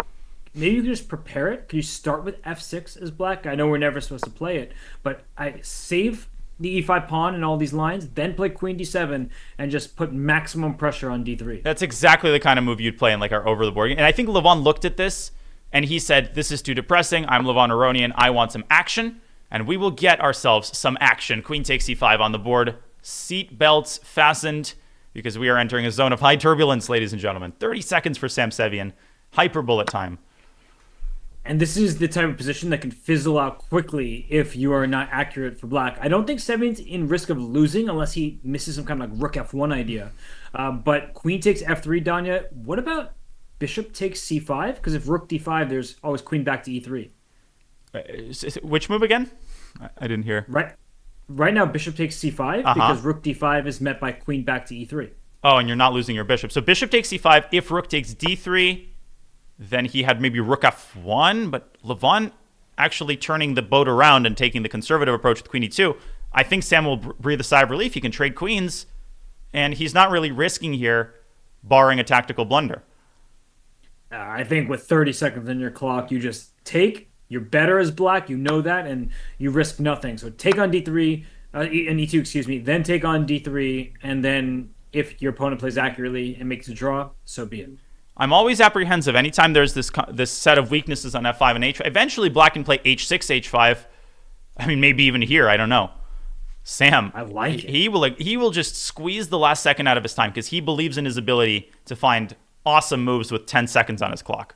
you can just prepare it. Could you start with f6 as black? I know we're never supposed to play it, but I save the e5 pawn and all these lines, then play queen d7 and just put maximum pressure on d3. That's exactly the kind of move you'd play in like our over the board. And I think Levon looked at this and he said, this is too depressing. I'm Levon Aronian. I want some action. And we will get ourselves some action. Queen takes e5 on the board. Seat belts fastened because we are entering a zone of high turbulence, ladies and gentlemen. 30 seconds for Sam Sevian. Hyper bullet time. And this is the type of position that can fizzle out quickly if you are not accurate for black. I don't think Sevian's in risk of losing unless he misses some kind of like rook f1 idea. But queen takes f3, Danya. What about bishop takes c5? Because if rook d5, there's always queen back to e3. Which move again? I didn't hear. Right now, bishop takes c5 because rook d5 is met by queen back to e3. Oh, and you're not losing your bishop. So bishop takes c5. If rook takes d3, then he had maybe rook f1. But Levon actually turning the boat around and taking the conservative approach with queen e2. I think Sam will breathe a sigh of relief. He can trade queens, and he's not really risking here, barring a tactical blunder. I think with 30 seconds on your clock, you just take. You're better as black, you know that, and you risk nothing. So take on d3, and e2, excuse me, then take on d3, and then if your opponent plays accurately and makes a draw, so be it. I'm always apprehensive. Anytime there's this set of weaknesses on f5 and h5, eventually black can play h6, h5. I mean, maybe even here, I don't know. Sam, I like it. He will just squeeze the last second out of his time because he believes in his ability to find awesome moves with 10 seconds on his clock.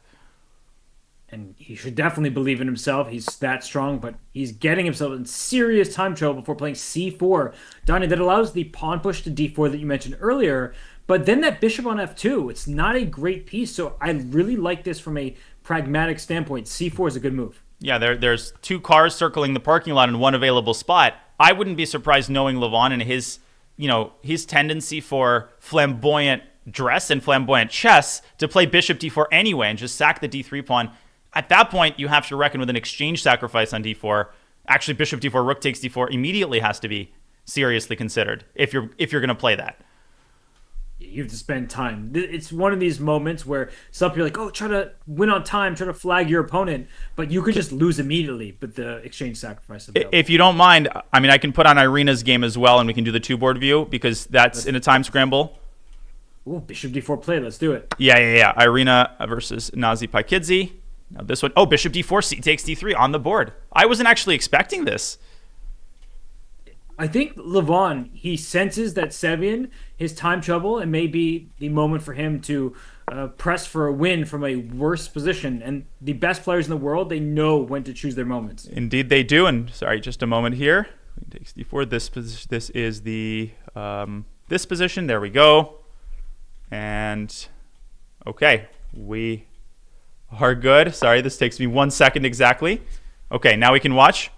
And he should definitely believe in himself. He's that strong, but he's getting himself in serious time trouble before playing c4. Donnie, that allows the pawn push to d4 that you mentioned earlier, but then that bishop on f2, it's not a great piece, so I really like this from a pragmatic standpoint. c4 is a good move. Yeah, there's two cars circling the parking lot in one available spot. I wouldn't be surprised knowing Levon and his tendency for flamboyant dress and flamboyant chess to play bishop d4 anyway and just sack the d3 pawn. At that point, you have to reckon with an exchange sacrifice on d4. Actually, bishop d4, rook takes d4 immediately has to be seriously considered if you're going to play that. You have to spend time. It's one of these moments where some people are like, oh, try to win on time, try to flag your opponent, but you could just lose immediately with the exchange sacrifice available. If you don't mind, I mean, I can put on Irina's game as well, and we can do the two-board view because that's in a time scramble. Ooh, bishop d4 play. Let's do it. Yeah. Irina versus Nazi Paikidze. Now this one, bishop d4, c takes d3 on the board. I wasn't actually expecting this. I think Levon, he senses that Sevian, his time trouble, and maybe the moment for him to press for a win from a worse position. And the best players in the world, they know when to choose their moments. Indeed, they do. And sorry, just a moment here. Takes d4. This is the this position. There we go. And okay, we are good. Sorry, this takes me 1 second exactly. Okay, now we can watch.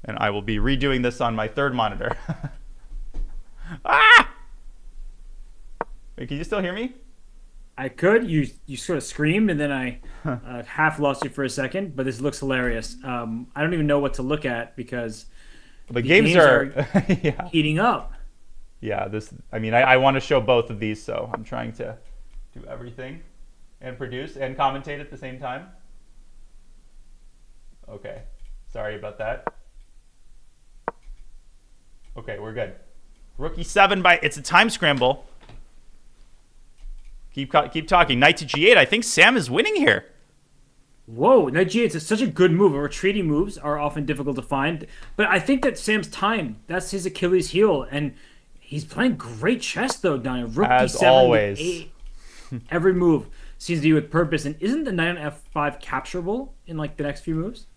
And I will be redoing this on my third monitor. Ah! Wait, can you still hear me? I could. You sort of screamed, and then I half lost you for a second. But this looks hilarious. I don't even know what to look at because The the games games are are yeah. heating up. Yeah, I want to show both of these, so I'm trying to do everything and produce and commentate at the same time. Okay. Sorry about that. Okay, we're good. Rook e7 it's a time scramble. Keep talking. Knight to g8. I think Sam is winning here. Whoa, knight g8 is such a good move. Retreating moves are often difficult to find, but I think that Sam's time, that's his Achilles heel, and he's playing great chess though, Donnie. Rook As d7, always. d8. Every move seems to be with purpose, and isn't the knight on f5 capturable in like the next few moves?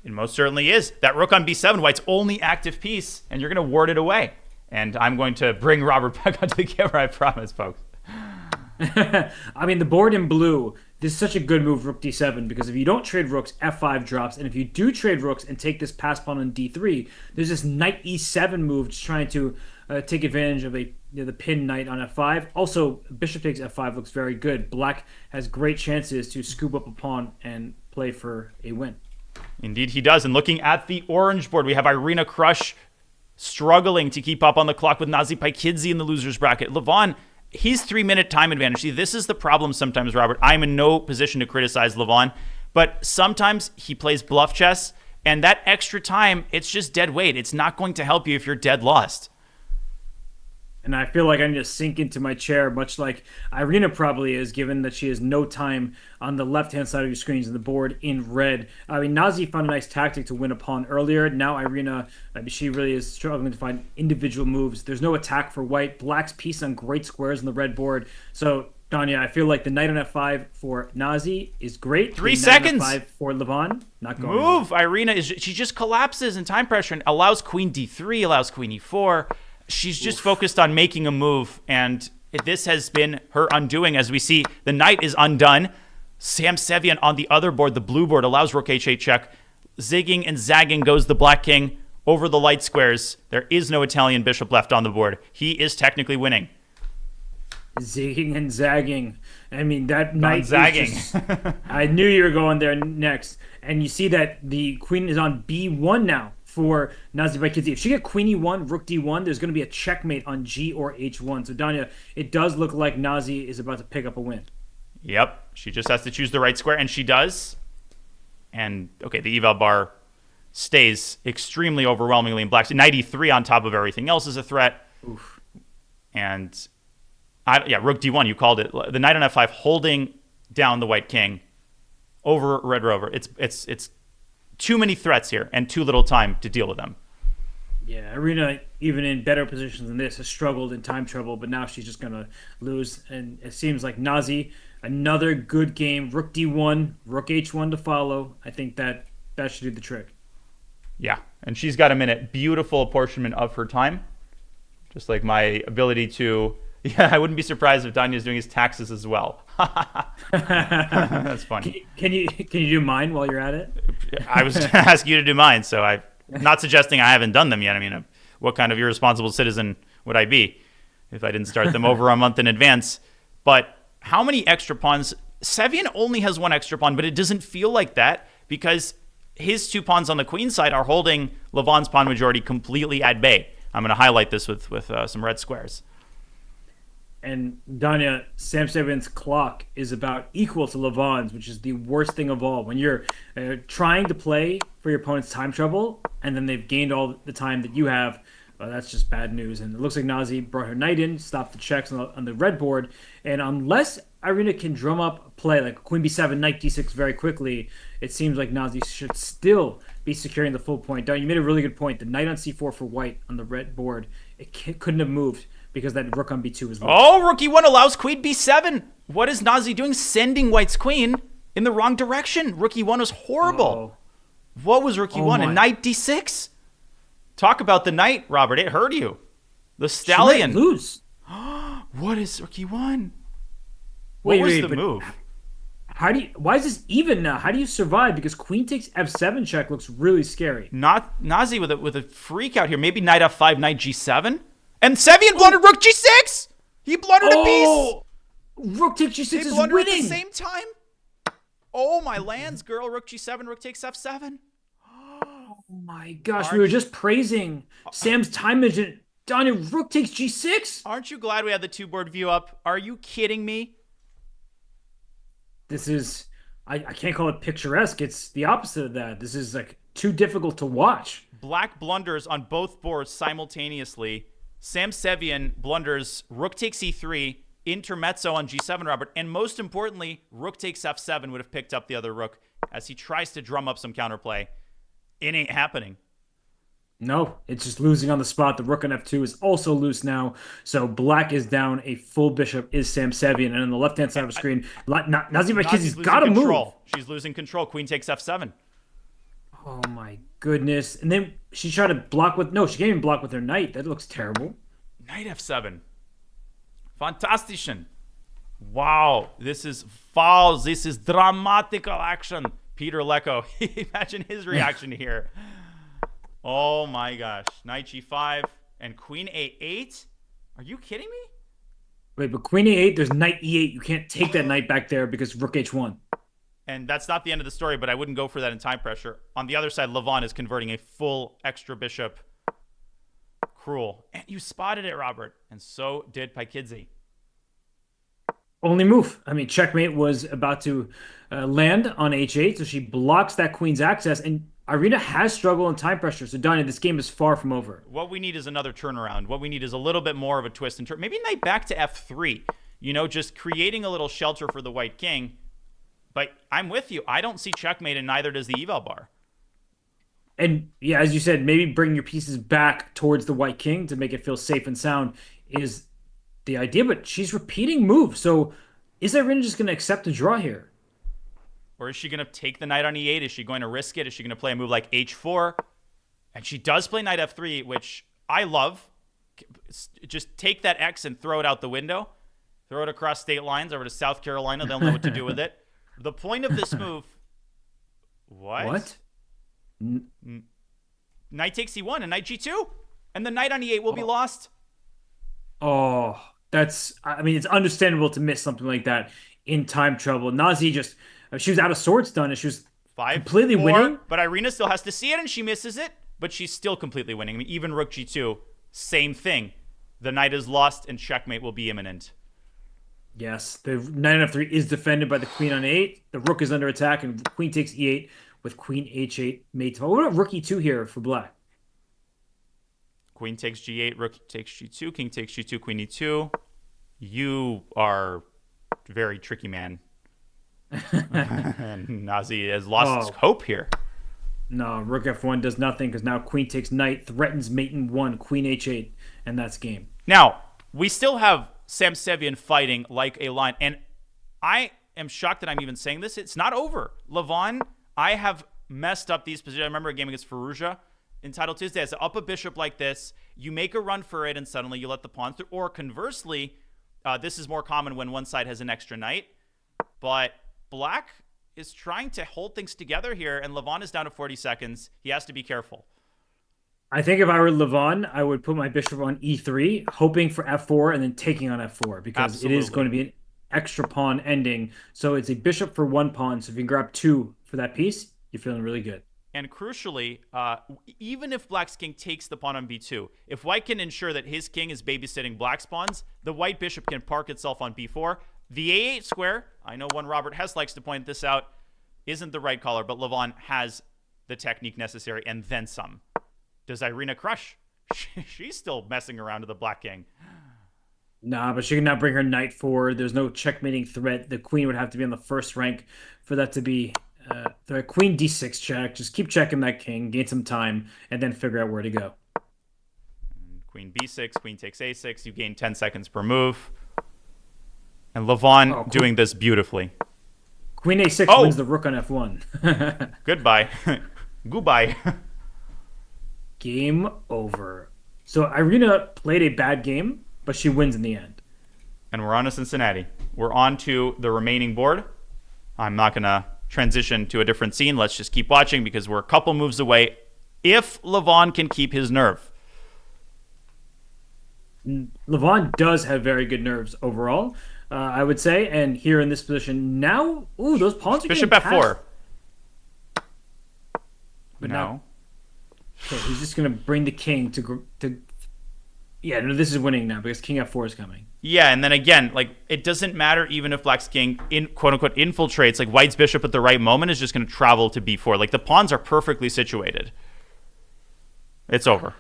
It most certainly is. That rook on b7, white's only active piece, and you're going to ward it away. And I'm going to bring Robert back onto the camera, I promise, folks. I mean, the board in blue, this is such a good move, rook d7, because if you don't trade rooks, f5 drops, and if you do trade rooks and take this pass pawn on d3, there's this knight e7 move just trying to take advantage of the pin knight on f5. Also, bishop takes f5 looks very good. Black has great chances to scoop up a pawn and play for a win. Indeed, he does. And looking at the orange board, we have Irina Krush struggling to keep up on the clock with Nazi Paikidze in the loser's bracket. Levon, he's 3-minute time advantage. See, this is the problem sometimes, Robert. I'm in no position to criticize Levon, but sometimes he plays bluff chess, and that extra time, it's just dead weight. It's not going to help you if you're dead lost. And I feel like I need to sink into my chair, much like Irina probably is, given that she has no time on the left-hand side of your screens and the board in red. I mean, Nazi found a nice tactic to win a pawn earlier. Now Irina, she really is struggling to find individual moves. There's no attack for white. Black's piece on great squares on the red board. So, Danya, I feel like the knight on f5 for Nazi is great. 3 seconds. Knight on f5 for Levon, not going Move. Irina, she just collapses in time pressure and allows queen d3, allows queen e4. She's just focused on making a move, and this has been her undoing. As we see, the knight is undone. Sam Sevian on the other board, the blue board, allows rook h8 check. Zigging and zagging goes the black king over the light squares. There is no Italian bishop left on the board. He is technically winning. Zigging and zagging. I mean, that knight zagging. is just, I knew you were going there next. And you see that the queen is on b1 now for Nazi Paikidze. If she get queen e1, rook d1, there's going to be a checkmate on g or h1. So, Danya, it does look like Nazi is about to pick up a win. Yep. She just has to choose the right square, and she does. And, okay, the eval bar stays extremely overwhelmingly in black. So knight e3 on top of everything else is a threat. Oof. And, rook d1, you called it. The knight on f5 holding down the white king over red rover. It's too many threats here and too little time to deal with them. Yeah, Irina, even in better positions than this, has struggled in time trouble, but now she's just going to lose. And it seems like Nazi, another good game. Rook d1, rook h1 to follow. I think that should do the trick. Yeah, and she's got a minute. Beautiful apportionment of her time. Just like my ability to... Yeah, I wouldn't be surprised if Danya's doing his taxes as well. That's funny. Can you do mine while you're at it? I was going to ask you to do mine, so I'm not suggesting I haven't done them yet. I mean, what kind of irresponsible citizen would I be if I didn't start them over a month in advance? But how many extra pawns? Sevian only has one extra pawn, but it doesn't feel like that because his 2 pawns on the queen side are holding Levon's pawn majority completely at bay. I'm going to highlight this with some red squares. And Danya, Sam Sevian's clock is about equal to Levon's, which is the worst thing of all. When you're trying to play for your opponent's time trouble, and then they've gained all the time that you have, that's just bad news. And it looks like Nazi brought her knight in, stopped the checks on the red board, and unless Irina can drum up a play like queen b7, knight d6 very quickly, it seems like Nazi should still be securing the full point. Danya, you made a really good point. The knight on c4 for white on the red board, it couldn't have moved because that rook on b2 is loose. Oh, rook e1 allows queen b7. What is Nazi doing? Sending white's queen in the wrong direction. Rook e1 was horrible. Oh, What was rook oh e1? And my. knight d6? Talk about the knight, Robert. It hurt you. The She might stallion. lose. What is rook e1? What Wait, was wait, the but move? how do you? Why is this even now? How do you survive? Because queen takes f7 check looks really scary. Not Nazi with a freak out here. Maybe knight f5, knight g7. And Sevian blundered rook g6. He blundered a piece. Oh, rook takes g6 They is blundered at the winning. same time. Oh, my lands, girl. Rook g7, rook takes f7. Oh my gosh, we were Aren't just praising Sam's time management. Danya, rook takes g6. Aren't you glad we had the two-board view up? Are you kidding me? This is, I can't call it picturesque. It's the opposite of that. This is like too difficult to watch. Black blunders on both boards simultaneously. Sam Sevian blunders rook takes e3, intermezzo on g7, Robert, and most importantly, rook takes f7 would have picked up the other rook as he tries to drum up some counterplay. It ain't happening. No, it's just losing on the spot. The rook on f2 is also loose now. So black is down a full bishop is Sam Sevian. And on the left-hand side of the screen, Nazim Nazi's Marquez's got to move. control. She's losing control. Queen takes f7. Oh my goodness. And then she tried to block with, no, she can't even block with her knight. That looks terrible. Knight f7. Fantastischen. Wow, this is foul. This is dramatical action. Peter Lecco, imagine his reaction here. Oh my gosh. Knight g5 and queen a8? Are you kidding me? Wait, but queen a8, there's knight e8. You can't take that knight back there because rook h1. And that's not the end of the story, but I wouldn't go for that in time pressure. On the other side, Levon is converting a full extra bishop. Cruel. And you spotted it, Robert. And so did Paikidze. Only move. I mean, checkmate was about to land on h8, so she blocks that queen's access. And Irina has struggled in time pressure. So, Danya, this game is far from over. What we need is another turnaround. What we need is a little bit more of a twist and turn. Maybe knight back to f3. You know, just creating a little shelter for the white king. But I'm with you. I don't see checkmate, and neither does the eval bar. And yeah, as you said, maybe bring your pieces back towards the white king to make it feel safe and sound is the idea. But she's repeating moves. So is Irina just going to accept a draw here? Or is she going to take the knight on e8? Is she going to risk it? Is she going to play a move like h4? And she does play knight f3, which I love. Just take that x and throw it out the window. Throw it across state lines over to South Carolina. They'll know what to do with it. The point of this move... What? What? Knight takes e1 and knight g2. And the knight on e8 will be lost. Oh, that's, I mean, it's understandable to miss something like that in time trouble. Nazi just, she was out of sorts done, and she was completely winning. But Irina still has to see it, and she misses it. But she's still completely winning. I mean, even rook g2, same thing. The knight is lost, and checkmate will be imminent. Yes, the knight on f3 is defended by the queen on a8. The rook is under attack, and queen takes e8 with queen h8 mate. What about rook e2 here for black? Queen takes g8, rook takes g2, king takes g2, queen e2. You are a very tricky man. And Nazi has lost his hope here. No, rook f1 does nothing because now queen takes knight, threatens mate in 1, queen h8, and that's game. Now, we still have Sam Sevian fighting like a lion. And I am shocked that I'm even saying this. It's not over. Levon, I have messed up these positions. I remember a game against Faruja in Title Tuesday. As up a bishop like this, you make a run for it, and suddenly you let the pawns through. Or conversely, this is more common when one side has an extra knight. But black is trying to hold things together here, and Levon is down to 40 seconds. He has to be careful. I think if I were Levon, I would put my bishop on e3, hoping for f4, and then taking on f4, because Absolutely. it is going to be an extra pawn ending. So it's a bishop for 1 pawn. So if you can grab 2 for that piece, you're feeling really good. And crucially, even if black's king takes the pawn on b2, if white can ensure that his king is babysitting black's pawns, the white bishop can park itself on b4. The a8 square, I know one Robert Hess likes to point this out, isn't the right color, but Levon has the technique necessary and then some. Does Irina crush? She's still messing around with the black king. Nah, but she can now bring her knight forward. There's no checkmating threat. The queen would have to be on the first rank for that to be the queen d6 check. Just keep checking that king, gain some time, and then figure out where to go. Queen b6, queen takes a6. You gain 10 seconds per move. And Levon Oh, doing this beautifully. Queen a6 Oh! wins the rook on f1. Goodbye. Goodbye. Game over. So Irina played a bad game, but she wins in the end. And we're on to Cincinnati. We're on to the remaining board. I'm not going to transition to a different scene. Let's just keep watching because we're a couple moves away if Levon can keep his nerve. Levon does have very good nerves overall, I would say. And here in this position now, ooh, those pawns are Bishop getting f4. But No. now, okay, he's just gonna bring the king to. Yeah, no, this is winning now because king f4 is coming. Yeah, and then again, like it doesn't matter even if Black's king quote unquote infiltrates. Like White's bishop at the right moment is just going to travel to b4. Like the pawns are perfectly situated. It's over.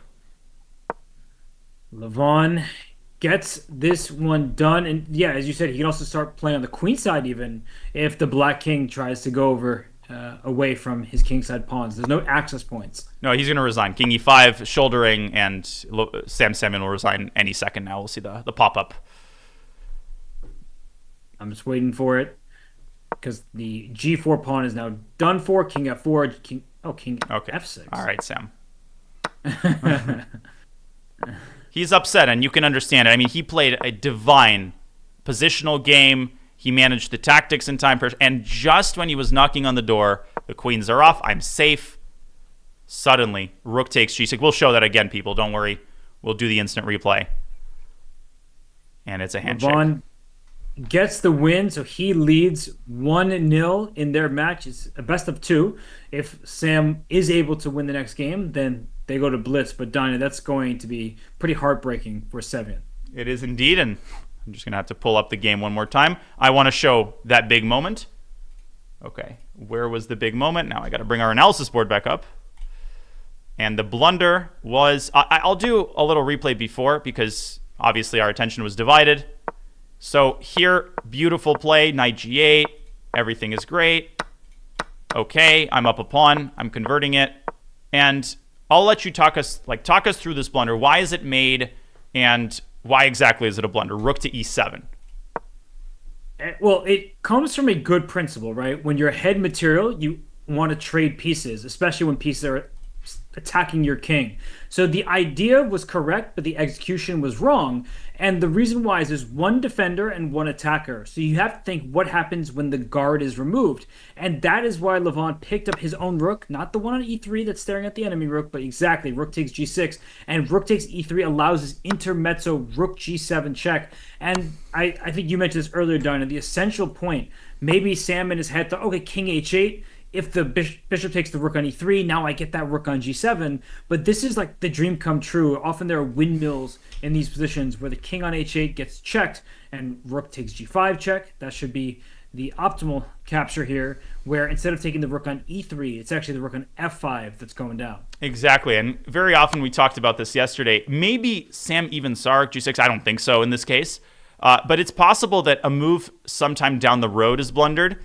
Levon gets this one done, and yeah, as you said, he can also start playing on the queen side even if the black king tries to go over away from his king side pawns. There's no access points. No, he's going to resign. King e5, shouldering, and Sam Semyon will resign any second now. We'll see the pop-up. I'm just waiting for it because the g4 pawn is now done for. King f4, king Okay. f6. All right, Sam. He's upset, and you can understand it. I mean, he played a divine positional game. He managed the tactics in time, and just when he was knocking on the door, the queens are off. I'm safe. Suddenly, rook takes g6. We'll show that again, people. Don't worry. We'll do the instant replay. And it's a handshake. Levon gets the win, so he leads 1-0 in their match. It's a best of two. If Sam is able to win the next game, then they go to blitz. But Dinah, that's going to be pretty heartbreaking for Semyon. It is indeed, and I'm just going to have to pull up the game one more time. I want to show that big moment. Okay, where was the big moment? Now I got to bring our analysis board back up. And the blunder was... I'll do a little replay before because obviously our attention was divided. So here, beautiful play, knight g8. Everything is great. Okay, I'm up a pawn. I'm converting it. And I'll let you talk us through this blunder. Why is it made, and why exactly is it a blunder? Rook to e7. Well, it comes from a good principle, right? When you're ahead material, you want to trade pieces, especially when pieces are attacking your king. So the idea was correct, but the execution was wrong. And the reason why is there's one defender and one attacker. So you have to think what happens when the guard is removed. And that is why Levon picked up his own rook, not the one on e3 that's staring at the enemy rook, but exactly, rook takes g6. And rook takes e3 allows this intermezzo rook g7 check. And I think you mentioned this earlier, Dinah, the essential point. Maybe Sam in his head thought, okay, king h8. If the bishop takes the rook on e3, now I get that rook on g7. But this is like the dream come true. Often there are windmills in these positions where the king on h8 gets checked and rook takes g5 check. That should be the optimal capture here, where instead of taking the rook on e3, it's actually the rook on f5 that's going down. Exactly, and very often we talked about this yesterday. Maybe Sam even saw rook g6. I don't think so in this case. But it's possible that a move sometime down the road is blundered.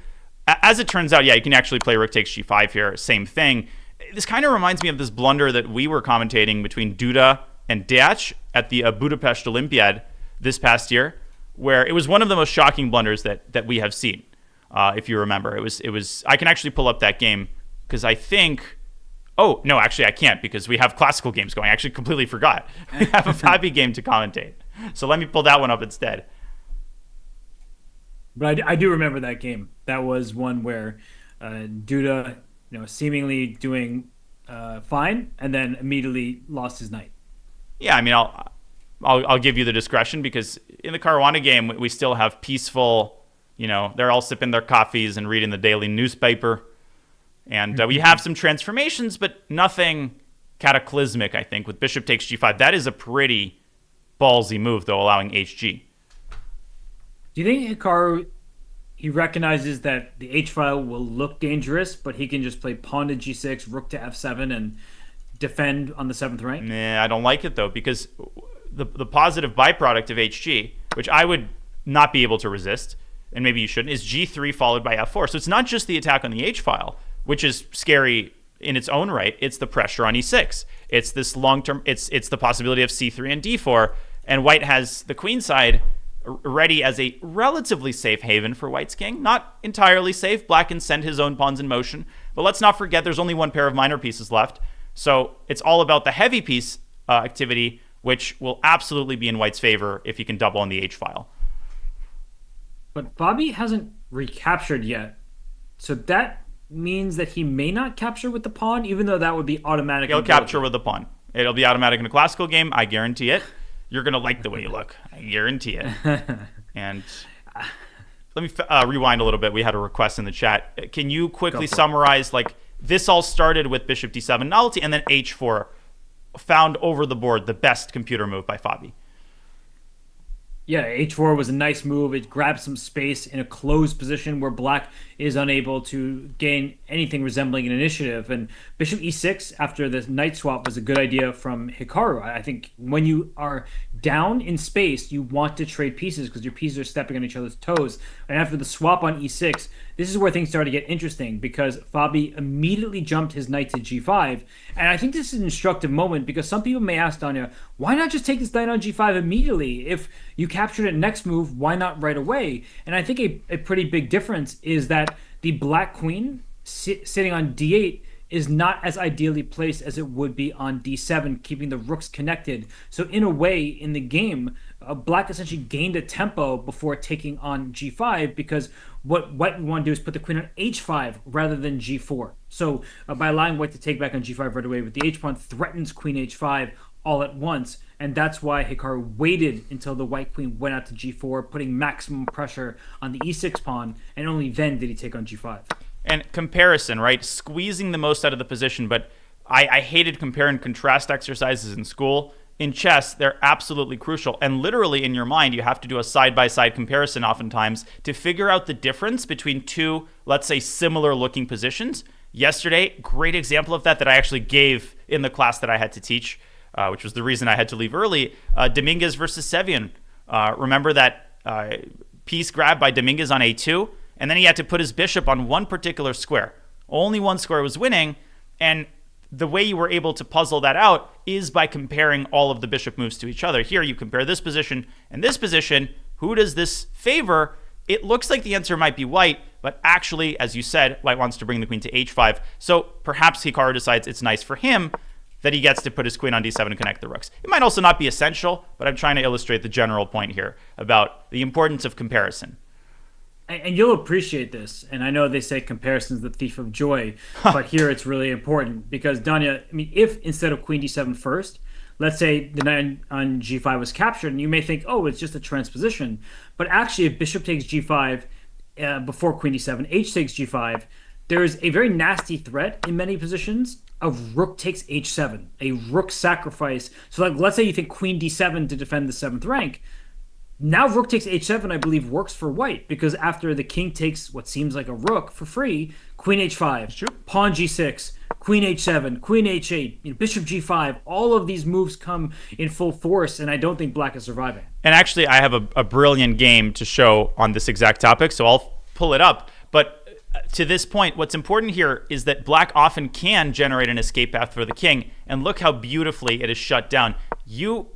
As it turns out, yeah, you can actually play rook takes g5 here. Same thing. This kind of reminds me of this blunder that we were commentating between Duda and Deac at the Budapest Olympiad this past year, where it was one of the most shocking blunders that we have seen. If you remember, it was. I can actually pull up that game because I think. Oh no, actually I can't because we have classical games going. I actually completely forgot. We have a Fabi game to commentate, so let me pull that one up instead. But I do remember that game. That was one where Duda, seemingly doing fine, and then immediately lost his knight. Yeah, I mean, I'll give you the discretion because in the Caruana game we still have peaceful. They're all sipping their coffees and reading the daily newspaper, and we have some transformations, but nothing cataclysmic. I think with bishop takes g5, that is a pretty ballsy move, though, allowing hg. Do you think Hikaru, he recognizes that the H file will look dangerous, but he can just play pawn to g6, rook to f7, and defend on the 7th rank? Nah, I don't like it, though, because the positive byproduct of hg, which I would not be able to resist, and maybe you shouldn't, is g3 followed by f4. So it's not just the attack on the H file, which is scary in its own right. It's the pressure on e6. It's this long term. It's the possibility of c3 and d4, and white has the queen side ready as a relatively safe haven for white's king. Not entirely safe. Black can send his own pawns in motion, but let's not forget there's only one pair of minor pieces left. So it's all about the heavy piece activity, which will absolutely be in white's favor if he can double on the h file. But Bobby hasn't recaptured yet. So that means that he may not capture with the pawn, even though that would be automatic. He'll capture with the pawn. It'll be automatic in a classical game. I guarantee it. You're going to like the way you look. I guarantee it. And let me rewind a little bit. We had a request in the chat. Can you quickly summarize, like, this all started with bishop d7 novelty, and then h4 found over the board the best computer move by Fabi. Yeah, h4 was a nice move. It grabbed some space in a closed position where black is unable to gain anything resembling an initiative. And bishop e6 after the knight swap was a good idea from Hikaru. I think when you are down in space, you want to trade pieces because your pieces are stepping on each other's toes. And after the swap on e6, this is where things started to get interesting because Fabi immediately jumped his knight to g5. And I think this is an instructive moment because some people may ask Danya, why not just take this knight on g5 immediately? If you captured it next move, why not right away? And I think a pretty big difference is that the black queen sitting on d8 is not as ideally placed as it would be on d7, keeping the rooks connected. So in a way, in the game, black essentially gained a tempo before taking on g5 because what white would want to do is put the queen on h5 rather than g4. So by allowing white to take back on g5 right away with the h pawn threatens queen h5 all at once, and that's why Hikaru waited until the white queen went out to g4, putting maximum pressure on the e6 pawn, and only then did he take on g5. And comparison, right? Squeezing the most out of the position, but I hated compare and contrast exercises in school. In chess, they're absolutely crucial. And literally in your mind, you have to do a side-by-side comparison oftentimes to figure out the difference between two, let's say, similar-looking positions. Yesterday, great example of that I actually gave in the class that I had to teach, which was the reason I had to leave early, Dominguez versus Sevian. Remember that piece grab by Dominguez on a2? And then he had to put his bishop on one particular square. Only one square was winning, and the way you were able to puzzle that out is by comparing all of the bishop moves to each other. Here you compare this position and this position. Who does this favor? It looks like the answer might be white, but actually, as you said, white wants to bring the queen to h5. So perhaps Hikaru decides it's nice for him that he gets to put his queen on d7 and connect the rooks. It might also not be essential, but I'm trying to illustrate the general point here about the importance of comparison. And you'll appreciate this. And I know they say comparison is the thief of joy, but here it's really important because Danya, I mean, if instead of queen d7 first, let's say the knight on g5 was captured, and you may think, oh, it's just a transposition. But actually, if bishop takes g5 before queen d7, h takes g5, there is a very nasty threat in many positions of rook takes h7, a rook sacrifice. So like, let's say you think queen d7 to defend the 7th rank. Now rook takes h7, I believe, works for white because after the king takes what seems like a rook for free, queen h5, pawn g6, queen h7, queen h8, bishop g5, all of these moves come in full force, and I don't think black is surviving. And actually, I have a brilliant game to show on this exact topic, so I'll pull it up. But to this point, what's important here is that black often can generate an escape path for the king, and look how beautifully it is shut down. You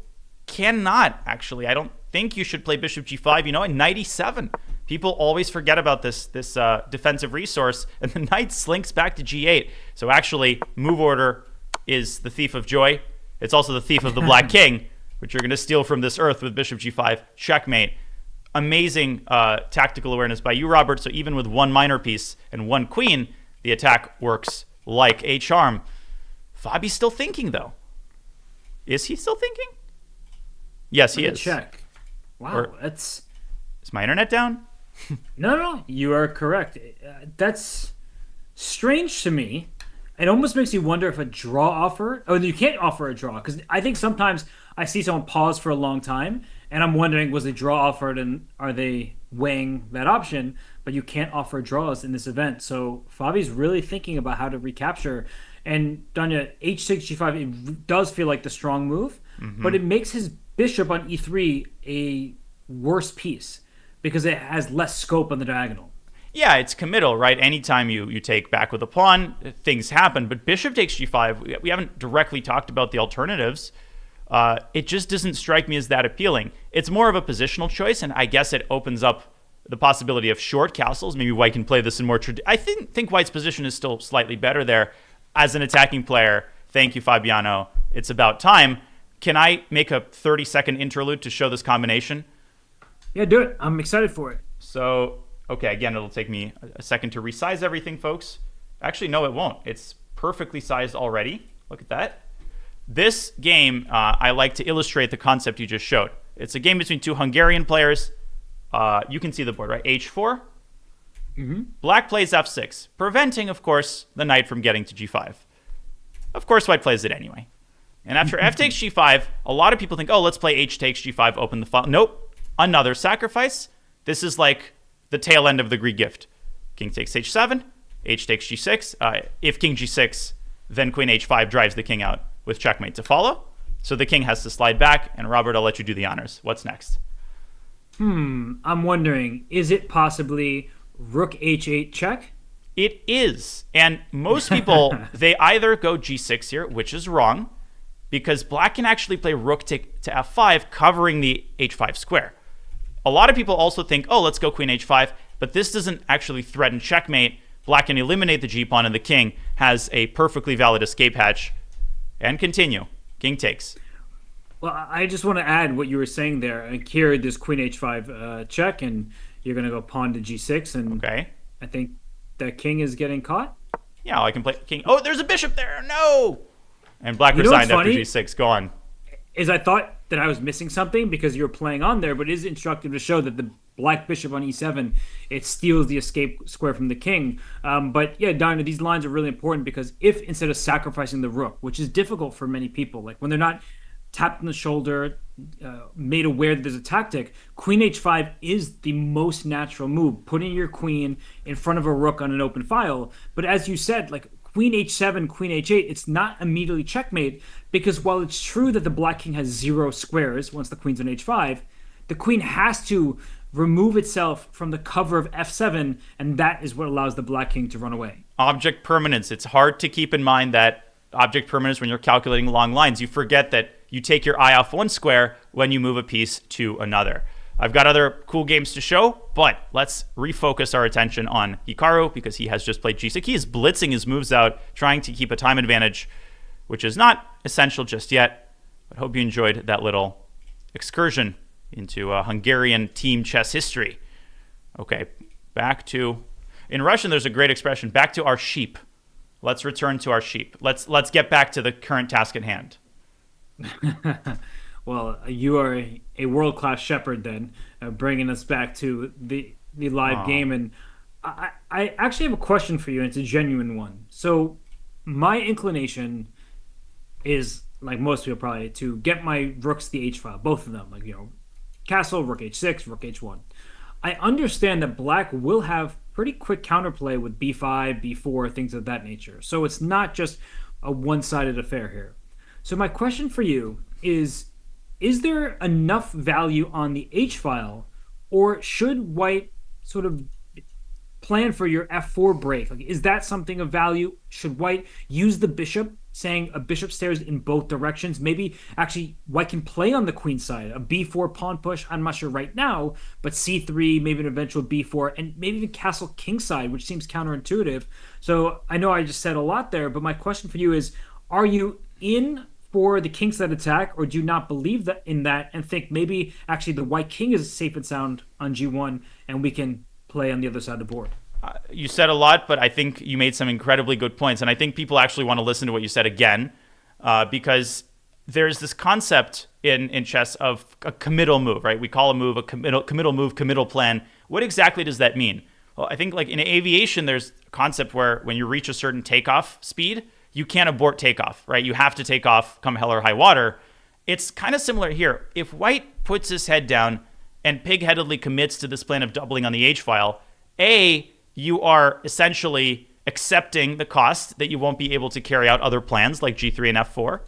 cannot, actually. I don't think you should play bishop g5. You know, at knight e7. People always forget about this defensive resource, and the knight slinks back to g8. So actually, move order is the thief of joy. It's also the thief of the black king, which you're going to steal from this earth with bishop g5. Checkmate. Amazing tactical awareness by you, Robert. So even with one minor piece and one queen, the attack works like a charm. Fabi's still thinking, though. Is he still thinking? Yes, he is. Check. Wow, is my internet down? No, you are correct. That's strange to me. It almost makes you wonder if a draw offer. Oh, you can't offer a draw because I think sometimes I see someone pause for a long time, and I'm wondering, was a draw offered, and are they weighing that option? But you can't offer draws in this event, so Fabi's really thinking about how to recapture. And Danya, h6 g5, it does feel like the strong move, but it makes his bishop on e3 a worse piece because it has less scope on the diagonal. Yeah, it's committal, right? Anytime you take back with a pawn, things happen. But bishop takes g5, we haven't directly talked about the alternatives. It just doesn't strike me as that appealing. It's more of a positional choice, and I guess it opens up the possibility of short castles. Maybe white can play this in more I think white's position is still slightly better there. As an attacking player, thank you, Fabiano. It's about time. Can I make a 30-second interlude to show this combination? Yeah, do it. I'm excited for it. So, okay, again, it'll take me a second to resize everything, folks. Actually, no, it won't. It's perfectly sized already. Look at that. This game, I like to illustrate the concept you just showed. It's a game between two Hungarian players. You can see the board, right? H4. Black plays f6, preventing, of course, the knight from getting to g5. Of course, white plays it anyway. And after f takes g5, a lot of people think, oh, let's play h takes g5, open the file. Nope. Another sacrifice. This is like the tail end of the Greek gift. King takes h7, h takes g6. If king g6, then queen h5 drives the king out with checkmate to follow. So the king has to slide back, and Robert, I'll let you do the honors. What's next? I'm wondering, is it possibly rook h8 check? It is. And most people, they either go g6 here, which is wrong, because black can actually play rook to f5, covering the h5 square. A lot of people also think, oh, let's go queen h5, but this doesn't actually threaten checkmate. Black can eliminate the g-pawn, and the king has a perfectly valid escape hatch. And continue. King takes. Well, I just want to add what you were saying there. And here, this queen h5 check, and you're going to go pawn to g6, and okay. I think that king is getting caught. Yeah, I can play king. Oh, there's a bishop there. No! And black resigned after g6. Go on. Is I thought that I was missing something because you were playing on there, but it is instructive to show that the black bishop on e7, it steals the escape square from the king. But yeah, Dino, these lines are really important because if instead of sacrificing the rook, which is difficult for many people, like when they're not tapped on the shoulder, made aware that there's a tactic, queen h5 is the most natural move, putting your queen in front of a rook on an open file. But as you said, like queen h7, queen h8, it's not immediately checkmate because while it's true that the black king has 0 squares once the queen's on h5, the queen has to remove itself from the cover of f7, and that is what allows the black king to run away. Object permanence. It's hard to keep in mind that object permanence when you're calculating long lines. You forget that you take your eye off one square when you move a piece to another. I've got other cool games to show, but let's refocus our attention on Hikaru because he has just played g6. He is blitzing his moves out, trying to keep a time advantage, which is not essential just yet. But hope you enjoyed that little excursion into Hungarian team chess history. Okay, back to... In Russian, there's a great expression, back to our sheep. Let's return to our sheep. Let's get back to the current task at hand. Well, you are a world-class shepherd then, bringing us back to the live game. And I actually have a question for you, and it's a genuine one. So my inclination is, like most people probably, to get my rooks the h file, both of them, like, you know, castle, rook h6, rook h1. I understand that black will have pretty quick counterplay with b5, b4, things of that nature. So it's not just a one-sided affair here. So my question for you is there enough value on the h-file, or should white sort of plan for your f4 break? Like, is that something of value? Should white use the bishop, saying a bishop stairs in both directions? Maybe actually white can play on the queen side, a b4 pawn push, I'm not sure right now, but c3, maybe an eventual b4, and maybe even castle kingside, which seems counterintuitive. So I know I just said a lot there, but my question for you is, are you in for the kingside attack, or do you not believe that in that and think maybe actually the white king is safe and sound on g1 and we can play on the other side of the board? You said a lot, but I think you made some incredibly good points, and I think people actually want to listen to what you said again, because there's this concept in chess of a committal move, right? We call a move a committal move, committal plan. What exactly does that mean? Well, I think like in aviation, there's a concept where when you reach a certain takeoff speed, you can't abort takeoff, right? You have to take off come hell or high water. It's kind of similar here. If white puts his head down and pig-headedly commits to this plan of doubling on the h-file, A, you are essentially accepting the cost that you won't be able to carry out other plans like g3 and f4.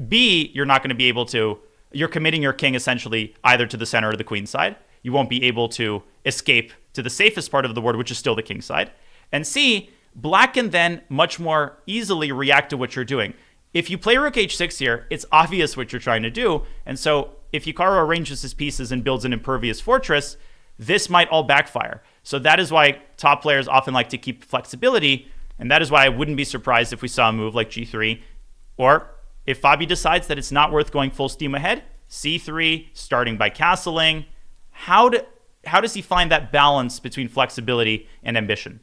B, you're not going to be able to, you're committing your king essentially either to the center or the queen side. You won't be able to escape to the safest part of the board, which is still the king side. And C, black can then much more easily react to what you're doing. If you play rook h6 here, it's obvious what you're trying to do. And so if Hikaru arranges his pieces and builds an impervious fortress, this might all backfire. So that is why top players often like to keep flexibility. And that is why I wouldn't be surprised if we saw a move like g3. Or if Fabi decides that it's not worth going full steam ahead, c3, starting by castling. How does he find that balance between flexibility and ambition?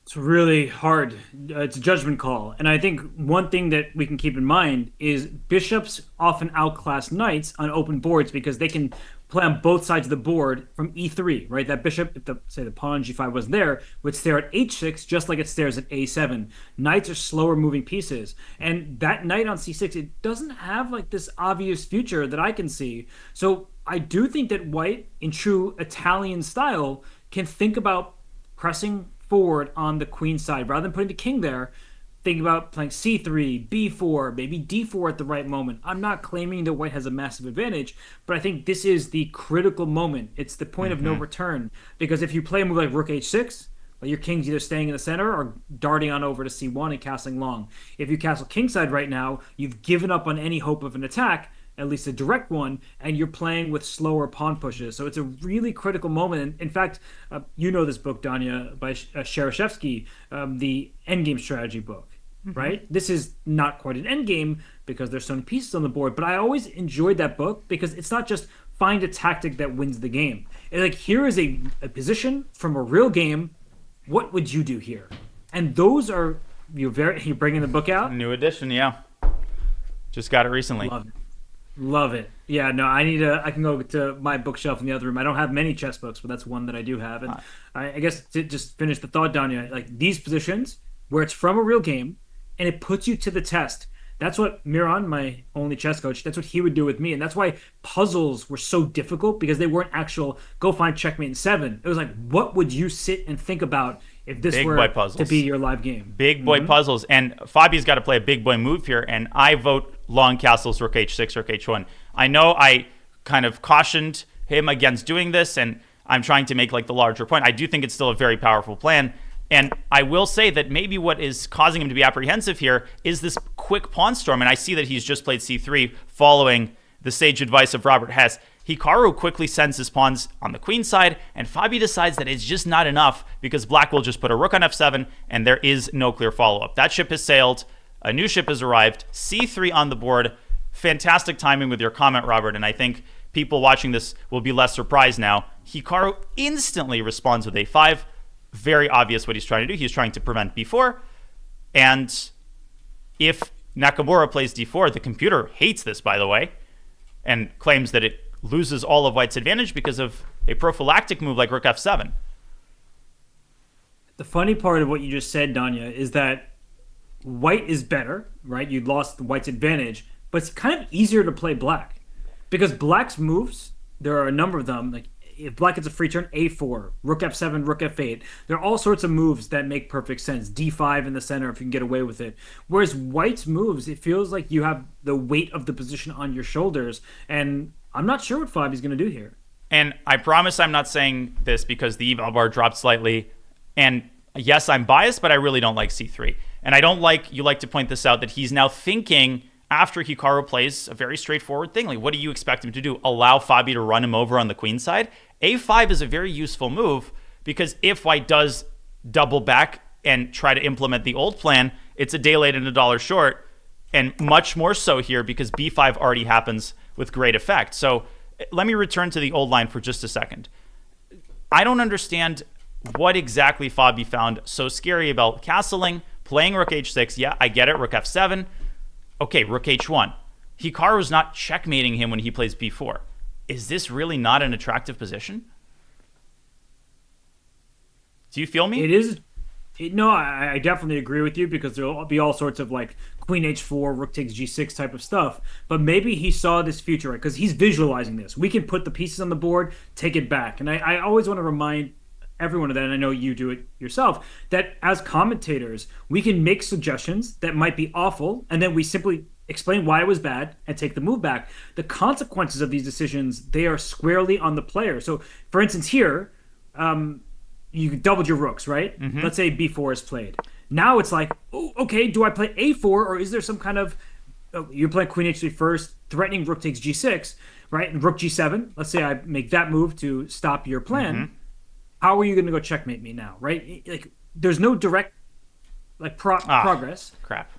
It's really hard. It's a judgment call. And I think one thing that we can keep in mind is bishops often outclass knights on open boards because they can play on both sides of the board from e3, right? That bishop, if say the pawn g5 was there, would stare at h6 just like it stares at a7. Knights are slower moving pieces. And that knight on c6, it doesn't have like this obvious future that I can see. So I do think that white, in true Italian style, can think about pressing forward on the queen side rather than putting the king there. Think about playing c3, b4, maybe d4 at the right moment. I'm not claiming that white has a massive advantage, but I think this is the critical moment. It's the point of no return, because if you play a move like rook h6, well, your king's either staying in the center or darting on over to c1 and castling long. If you castle kingside right now, you've given up on any hope of an attack, at least a direct one, and you're playing with slower pawn pushes. So it's a really critical moment. In fact, you know this book, Danya, by Shereshevsky, the Endgame strategy book, right? This is not quite an endgame because there's so many pieces on the board, but I always enjoyed that book because it's not just find a tactic that wins the game. It's like, here is a position from a real game. What would you do here? And those are, you're bringing the book out? New edition, yeah. Just got it recently. Love it. Love it. Yeah, no, I can go to my bookshelf in the other room. I don't have many chess books, but that's one that I do have. And I guess to just finish the thought, Danya, like these positions where it's from a real game and it puts you to the test. That's what Miran, my only chess coach, that's what he would do with me. And that's why puzzles were so difficult, because they weren't actual go find checkmate in 7. It was like, what would you sit and think about if this Big were boy puzzles. to be your live game? Big boy puzzles. And Fabi's got to play a big boy move here, and I vote long castles, rook h6, rook h1. I know I kind of cautioned him against doing this, and I'm trying to make like the larger point. I do think it's still a very powerful plan. And I will say that maybe what is causing him to be apprehensive here is this quick pawn storm. And I see that he's just played c3 following the sage advice of Robert Hess. Hikaru quickly sends his pawns on the queen side, and Fabi decides that it's just not enough because black will just put a rook on f7, and there is no clear follow-up. That ship has sailed. A new ship has arrived. c3 on the board. Fantastic timing with your comment, Robert, and I think people watching this will be less surprised now. Hikaru instantly responds with a5. Very obvious what he's trying to do. He's trying to prevent b4. And if Nakamura plays d4, the computer hates this, by the way, and claims that it loses all of white's advantage because of a prophylactic move like rook f7. The funny part of what you just said, Danya, is that white is better, right? You lost white's advantage, but it's kind of easier to play black because black's moves, there are a number of them, like if black gets a free turn, a4, rook f7, rook f8. There are all sorts of moves that make perfect sense. d5 in the center if you can get away with it. Whereas white's moves, it feels like you have the weight of the position on your shoulders. And I'm not sure what Fabi's going to do here. And I promise I'm not saying this because the eval bar dropped slightly. And yes, I'm biased, but I really don't like c3. And I don't like, you like to point this out, that he's now thinking after Hikaru plays a very straightforward thing. Like, what do you expect him to do? Allow Fabi to run him over on the queen side? a5 is a very useful move because if white does double back and try to implement the old plan, it's a day late and a dollar short, and much more so here because b5 already happens with great effect. So let me return to the old line for just a second. I don't understand what exactly Fabi found so scary about castling, playing rook h6. Yeah, I get it, rook f7. Okay, rook h1. Hikaru's not checkmating him when he plays b4. Is this really not an attractive position? Do you feel me? It is. No, I definitely agree with you because there'll be all sorts of like queen h4, rook takes g6 type of stuff. But maybe he saw this future, right? Because he's visualizing this. We can put the pieces on the board, take it back. And I always want to remind everyone of that, and I know you do it yourself, that as commentators, we can make suggestions that might be awful, and then we simply explain why it was bad, and take the move back. The consequences of these decisions, they are squarely on the player. So, for instance, here, you doubled your rooks, right? Mm-hmm. Let's say b4 is played. Now it's like, oh, okay, do I play a4 or is there some kind of you're playing queen h3 first, threatening rook takes g6, right? And rook g7. Let's say I make that move to stop your plan. Mm-hmm. How are you going to go checkmate me now, right? Like, there's no direct like progress. Crap.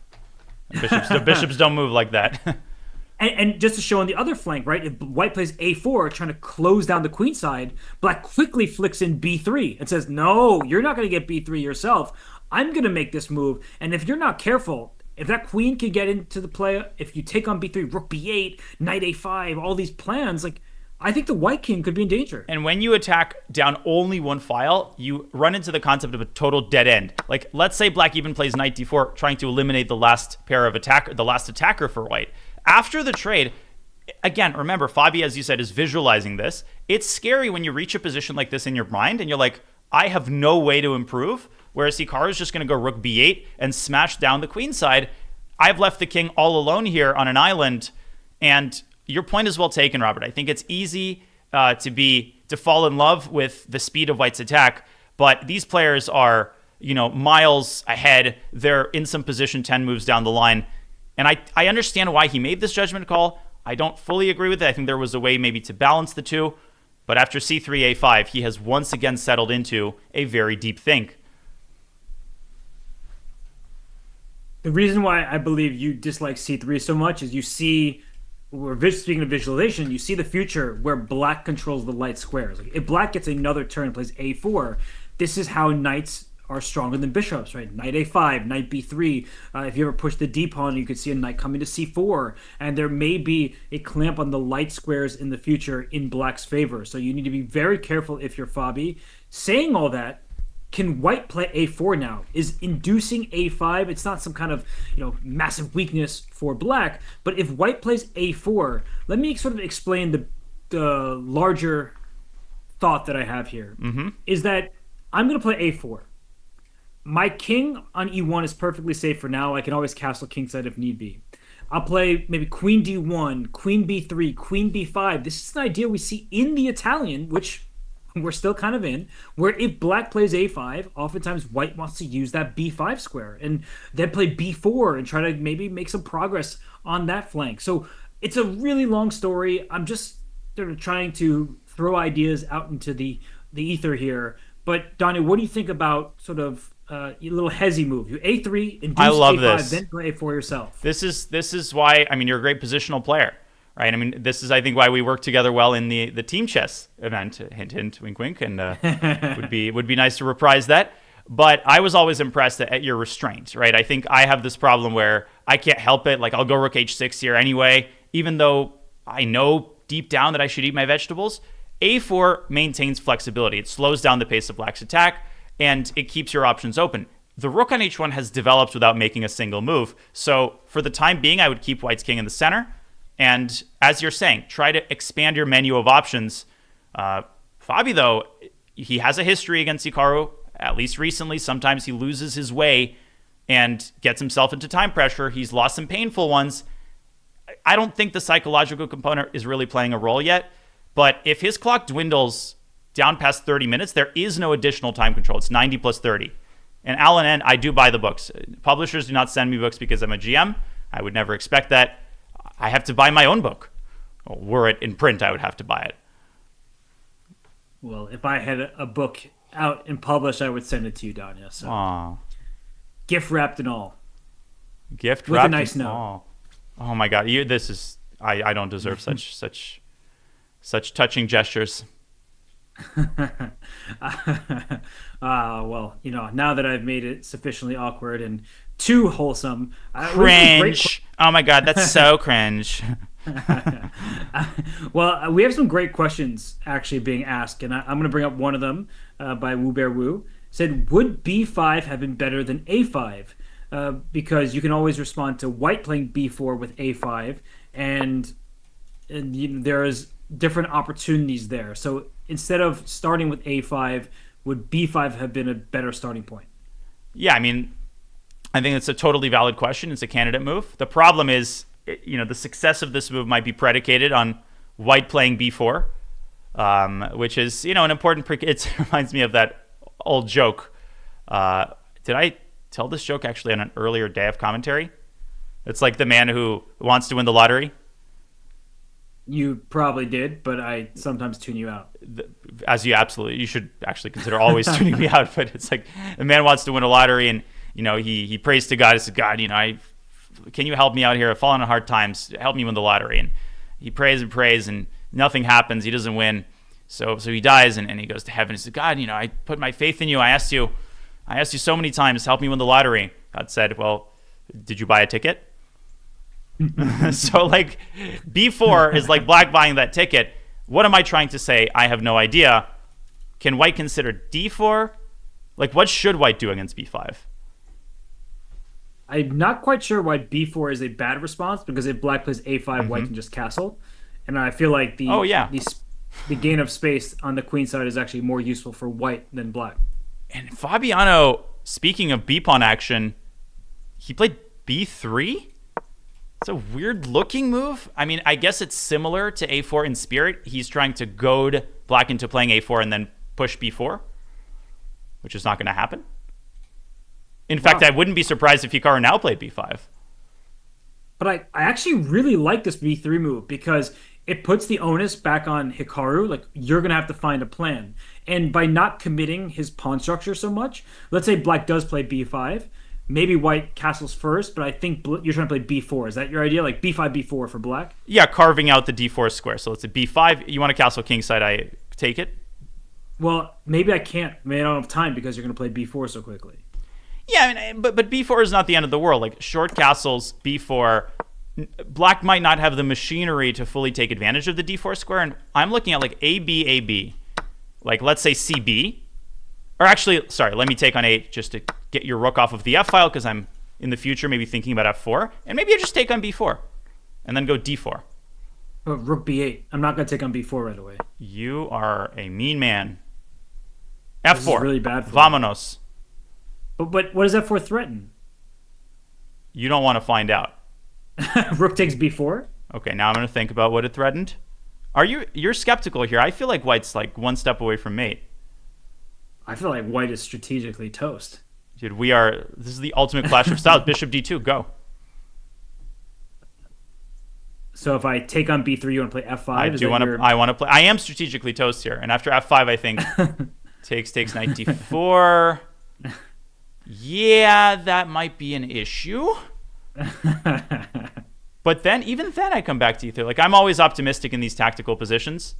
The bishops don't move like that. And just to show on the other flank, right? If white plays a4, trying to close down the queen side, black quickly flicks in b3 and says, no, you're not going to get b3 yourself. I'm going to make this move. And if you're not careful, if that queen can get into the play, if you take on b3, rook b8, knight a5, all these plans, like, I think the white king could be in danger. And when you attack down only one file, you run into the concept of a total dead end. Like, let's say black even plays knight d4, trying to eliminate the last pair of attacker, the last attacker for white. After the trade, again, remember, Fabi, as you said, is visualizing this. It's scary when you reach a position like this in your mind and you're like, I have no way to improve. Whereas Hikaru is just going to go rook b8 and smash down the queen side. I've left the king all alone here on an island. And your point is well taken, Robert. I think it's easy to fall in love with the speed of white's attack. But these players are, miles ahead. They're in some position 10 moves down the line. And I understand why he made this judgment call. I don't fully agree with it. I think there was a way maybe to balance the two. But after c3, a5, he has once again settled into a very deep think. The reason why I believe you dislike c3 so much is you see, speaking of visualization, you see the future where black controls the light squares. Like if black gets another turn and plays a4, this is how knights are stronger than bishops, right? Knight a5, knight b3. If you ever push the d pawn, you could see a knight coming to c4, and there may be a clamp on the light squares in the future in black's favor. So you need to be very careful if you're Fabi. Saying all that, can white play a4 now? Is inducing a5? It's not some kind of massive weakness for black, but if white plays a4, let me sort of explain the larger thought that I have here. Is that I'm going to play a4. My king on e1 is perfectly safe for now. I can always castle kingside if need be. I'll play maybe queen d1, queen b3, queen b5. This is an idea we see in the Italian, which we're still kind of in, where if black plays a5, oftentimes white wants to use that b5 square and then play b4 and try to maybe make some progress on that flank. So it's a really long story. I'm just sort of trying to throw ideas out into the ether here. But Donnie, what do you think about sort of your little hezzy move? You a3, induce I love a5, this. then play a4 yourself. This is why, you're a great positional player, right? This is, I think, why we work together well in the team chess event. Hint, hint, wink, wink, and would be nice to reprise that. But I was always impressed at your restraint, right? I think I have this problem where I can't help it. Like, I'll go rook h6 here anyway, even though I know deep down that I should eat my vegetables. a4 maintains flexibility. It slows down the pace of black's attack, and it keeps your options open. The rook on h1 has developed without making a single move. So for the time being, I would keep white's king in the center. And as you're saying, try to expand your menu of options. Fabi, though, he has a history against Hikaru, at least recently. Sometimes he loses his way and gets himself into time pressure. He's lost some painful ones. I don't think the psychological component is really playing a role yet. But if his clock dwindles down past 30 minutes, there is no additional time control. It's 90 plus 30. And Alan N, I do buy the books. Publishers do not send me books because I'm a GM. I would never expect that. I have to buy my own book. Were it in print, I would have to buy it. Well, if I had a book out and published, I would send it to you, Danya. So, Aww. gift wrapped and all. Gift with wrapped a nice note. Oh my God! This is I don't deserve such touching gestures. Well, now that I've made it sufficiently awkward and too wholesome, cringe. Oh my God, that's so cringe. Well, we have some great questions actually being asked, and I'm going to bring up one of them by Woo Bear Woo. Said, would b5 have been better than a5? Because you can always respond to white playing b4 with a5, and there is different opportunities there. So instead of starting with a5, would b5 have been a better starting point? Yeah, I think it's a totally valid question. It's a candidate move. The problem is the success of this move might be predicated on white playing b4, which is an important. It reminds me of that old joke. Did I tell this joke actually on an earlier day of commentary? It's like the man who wants to win the lottery. You probably did, but I sometimes tune you out. As you should actually consider always tuning me out. But it's like the man wants to win a lottery, and he prays to God. He says, God, can you help me out here? I've fallen on hard times. Help me win the lottery. And he prays and prays, and nothing happens. He doesn't win. So he dies, and he goes to heaven. He says, God, I put my faith in you. I asked you so many times, help me win the lottery. God said, well, did you buy a ticket? So like b4 is like black buying that ticket. What am I trying to say? I have no idea. Can white consider d4? Like, what should white do against b5? I'm not quite sure why b4 is a bad response, because if black plays a5, white can just castle, and I feel like the gain of space on the queen side is actually more useful for white than black. And Fabiano, speaking of b-pawn action, he played b3. It's a weird looking move. I mean, I guess it's similar to a4 in spirit. He's trying to goad black into playing a4 and then push b4, which is not going to happen. In fact, I wouldn't be surprised if Hikaru now played b5. But I actually really like this b3 move, because it puts the onus back on Hikaru. Like, you're going to have to find a plan. And by not committing his pawn structure so much, let's say black does play b5, maybe white castles first, but I think you're trying to play b4. Is that your idea? Like b5, b4 for black? Yeah, carving out the d4 square. So let's say b5. You want to castle kingside, I take it? Well, maybe I can't. Maybe I don't have time because you're going to play b4 so quickly. Yeah, I mean, but b4 is not the end of the world. Like, short castles, b4, black might not have the machinery to fully take advantage of the d4 square, and I'm looking at like AB. Like, let's say CB. Or actually, sorry, let me take on A just to get your rook off of the F file, because I'm in the future maybe thinking about F4. And maybe I just take on B4 and then go D4. Oh, rook B8. I'm not going to take on B4 right away. You are a mean man. F4. This is really bad for Vamonos. But what does F4 threaten? You don't want to find out. Rook takes B4? Okay, now I'm going to think about what it threatened. You're skeptical here. I feel like white's like one step away from mate. I feel like white is strategically toast. Dude, this is the ultimate clash of styles. Bishop D2, go. So if I take on B3, you want to play F5? I want to play. I am strategically toast here. And after F5, I think takes knight D4. Yeah, that might be an issue. But even then, I come back to E3. Like, I'm always optimistic in these tactical positions.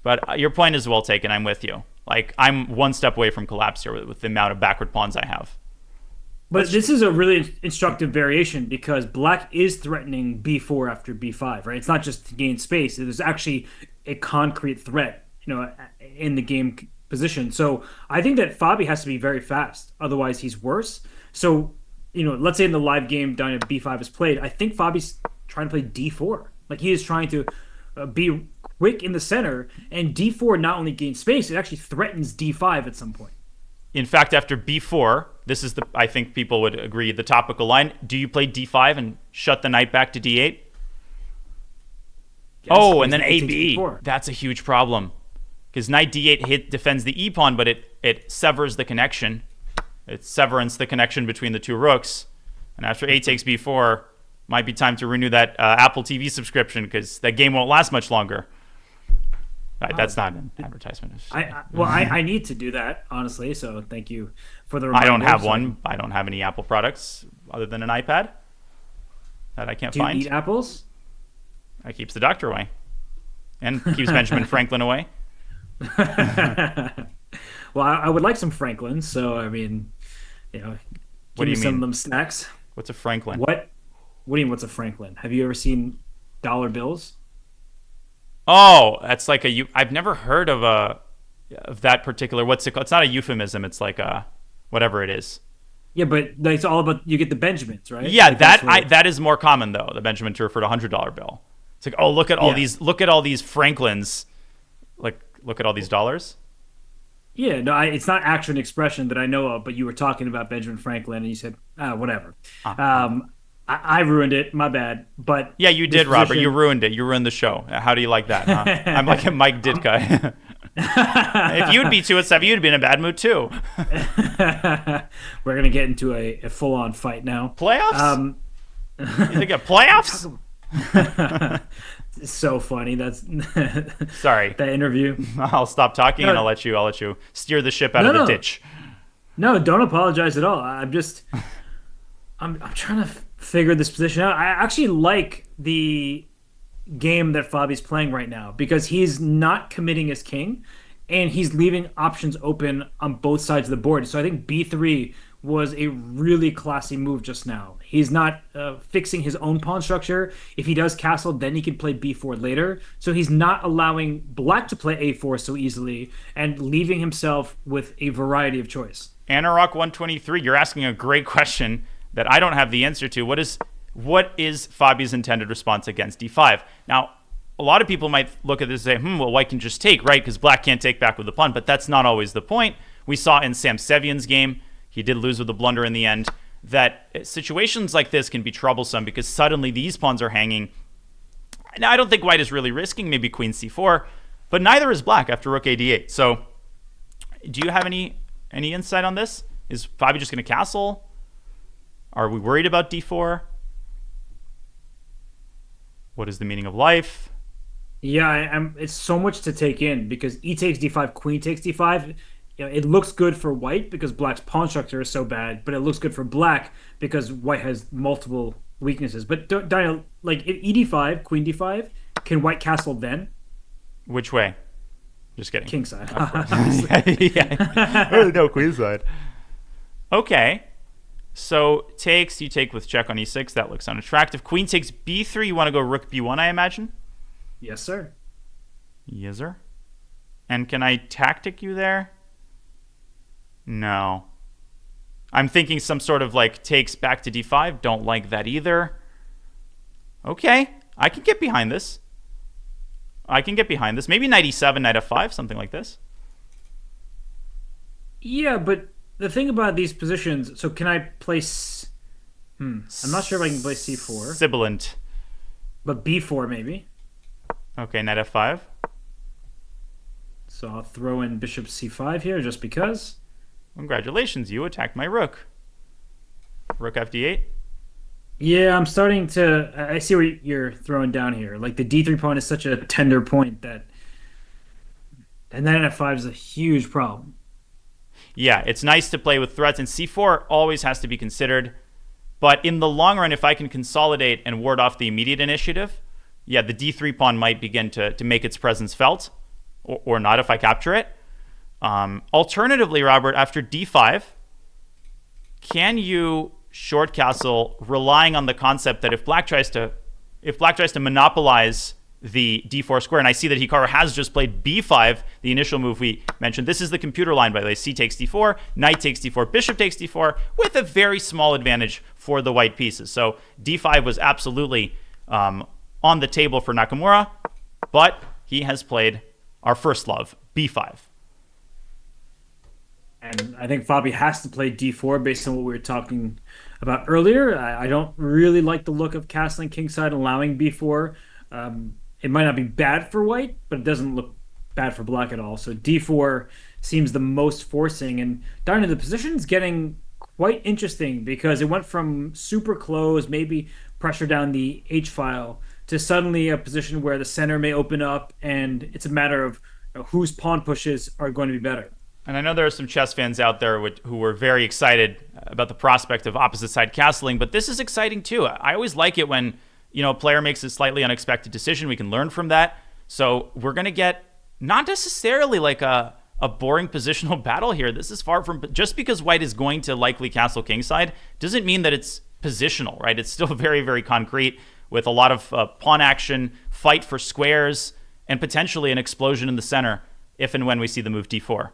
But your point is well taken. I'm with you. Like, I'm one step away from collapse here with the amount of backward pawns I have. But this is a really instructive variation, because black is threatening b4 after b5, right? It's not just to gain space. There's actually a concrete threat, in the game position. So I think that Fabi has to be very fast. Otherwise, he's worse. So, let's say in the live game down at b5 is played, I think Fabi's trying to play d4. Like, he is trying to be quick in the center, and d4 not only gains space, it actually threatens d5 at some point. In fact, after b4, this is I think people would agree, the topical line. Do you play d5 and shut the knight back to d8? Yes, and then ab. That's a huge problem, because knight d8 defends the e pawn, but it severs the connection. It severance the connection between the two rooks. And after a takes b4, might be time to renew that Apple TV subscription, because that game won't last much longer. Right, that's not an advertisement. I need to do that, honestly, so thank you for the reminder. I don't have one. I don't have any Apple products other than an iPad that I can't find. Do you eat apples? It keeps the doctor away and keeps Benjamin Franklin away. Well, I would like some Franklin, so, I mean, give me some of them snacks. What's a Franklin? What do you mean, what's a Franklin? Have you ever seen dollar bills? Oh, that's like I've never heard of that particular, what's it called? It's not a euphemism. It's like whatever it is. Yeah, but it's all about, you get the Benjamins, right? Yeah, like that is more common though. The Benjamin to refer to $100 bill. It's like, oh, look at all these Franklins. Like, look at all these dollars. Yeah, no, it's not actually an expression that I know of, but you were talking about Benjamin Franklin, and you said, whatever. I ruined it. My bad. But Yeah, you this did, Robert. You position. ruined it. You ruined the show. How do you like that, huh? I'm like a Mike Ditka. If you'd be 2-7, you'd be in a bad mood too. We're gonna get into a full-on fight now. Playoffs? Um, You think of playoffs? it's so funny. That's Sorry. that interview. I'll stop talking and No, I'll let you steer the ship out no, of the no, ditch. no. Don't apologize at all. I'm trying to figure this position out. I actually like the game that Fabi's playing right now because he's not committing his king and he's leaving options open on both sides of the board. So I think B3 was a really classy move just now. He's not fixing his own pawn structure. If he does castle, then he can play B4 later. So he's not allowing black to play A4 so easily and leaving himself with a variety of choice. Anarok 123, you're asking a great question that I don't have the answer to. What is Fabi's intended response against D5? Now, a lot of people might look at this and say, well, white can just take, right? Because black can't take back with the pawn, but that's not always the point. We saw in Sam Sevian's game, he did lose with a blunder in the end, that situations like this can be troublesome because suddenly these pawns are hanging. Now, I don't think white is really risking maybe queen c4, but neither is black after rook ad8. So do you have any insight on this? Is Fabi just going to castle? Are we worried about d4? What is the meaning of life? Yeah, it's so much to take in because e takes d5, queen takes d5. You know, it looks good for white because black's pawn structure is so bad, but it looks good for black because white has multiple weaknesses. But Daniel, like if e d5, queen d5, can white castle then? Which way? Just kidding. King side. Of course. Yeah. No, queen side. Okay. So takes, you take with check on e6. That looks unattractive. Queen takes b3. You want to go rook b1, I imagine? Yes, sir. Yes, sir. And can I tactic you there? No. I'm thinking some sort of like takes back to d5. Don't like that either. Okay. I can get behind this. Maybe knight e7, knight f5, something like this. Yeah, but the thing about these positions, so can I place? I'm not sure if I can play c4, Sibilant. but b4 maybe. Okay, knight f5. So I'll throw in bishop c5 here just because. Congratulations, you attacked my rook. Rook fd8. Yeah, I'm starting to. I see what you're throwing down here. Like the d3 pawn is such a tender point that, and then f5 is a huge problem. Yeah, it's nice to play with threats, and c4 always has to be considered. But in the long run, if I can consolidate and ward off the immediate initiative, yeah, the d3 pawn might begin to make its presence felt, or not if I capture it. Alternatively, Robert, after d5, can you short castle relying on the concept that if black tries to monopolize the d4 square, and I see that Hikaru has just played b5, the initial move we mentioned. This is the computer line, by the way. C takes d4, knight takes d4, bishop takes d4, with a very small advantage for the white pieces. So d5 was absolutely on the table for Nakamura, but he has played our first love, b5. And I think Fabi has to play d4 based on what we were talking about earlier. I don't really like the look of castling kingside, allowing b4. It might not be bad for white, but it doesn't look bad for black at all. So d4 seems the most forcing. And down in the position is getting quite interesting because it went from super close, maybe pressure down the H file, to suddenly a position where the center may open up, and it's a matter of whose pawn pushes are going to be better. And I know there are some chess fans out there who were very excited about the prospect of opposite side castling, but this is exciting too. I always like it when a player makes a slightly unexpected decision. We can learn from that. So we're going to get not necessarily like a boring positional battle here. This is far from, just because white is going to likely castle kingside doesn't mean that it's positional, right? It's still very, very concrete with a lot of pawn action, fight for squares, and potentially an explosion in the center if and when we see the move d4.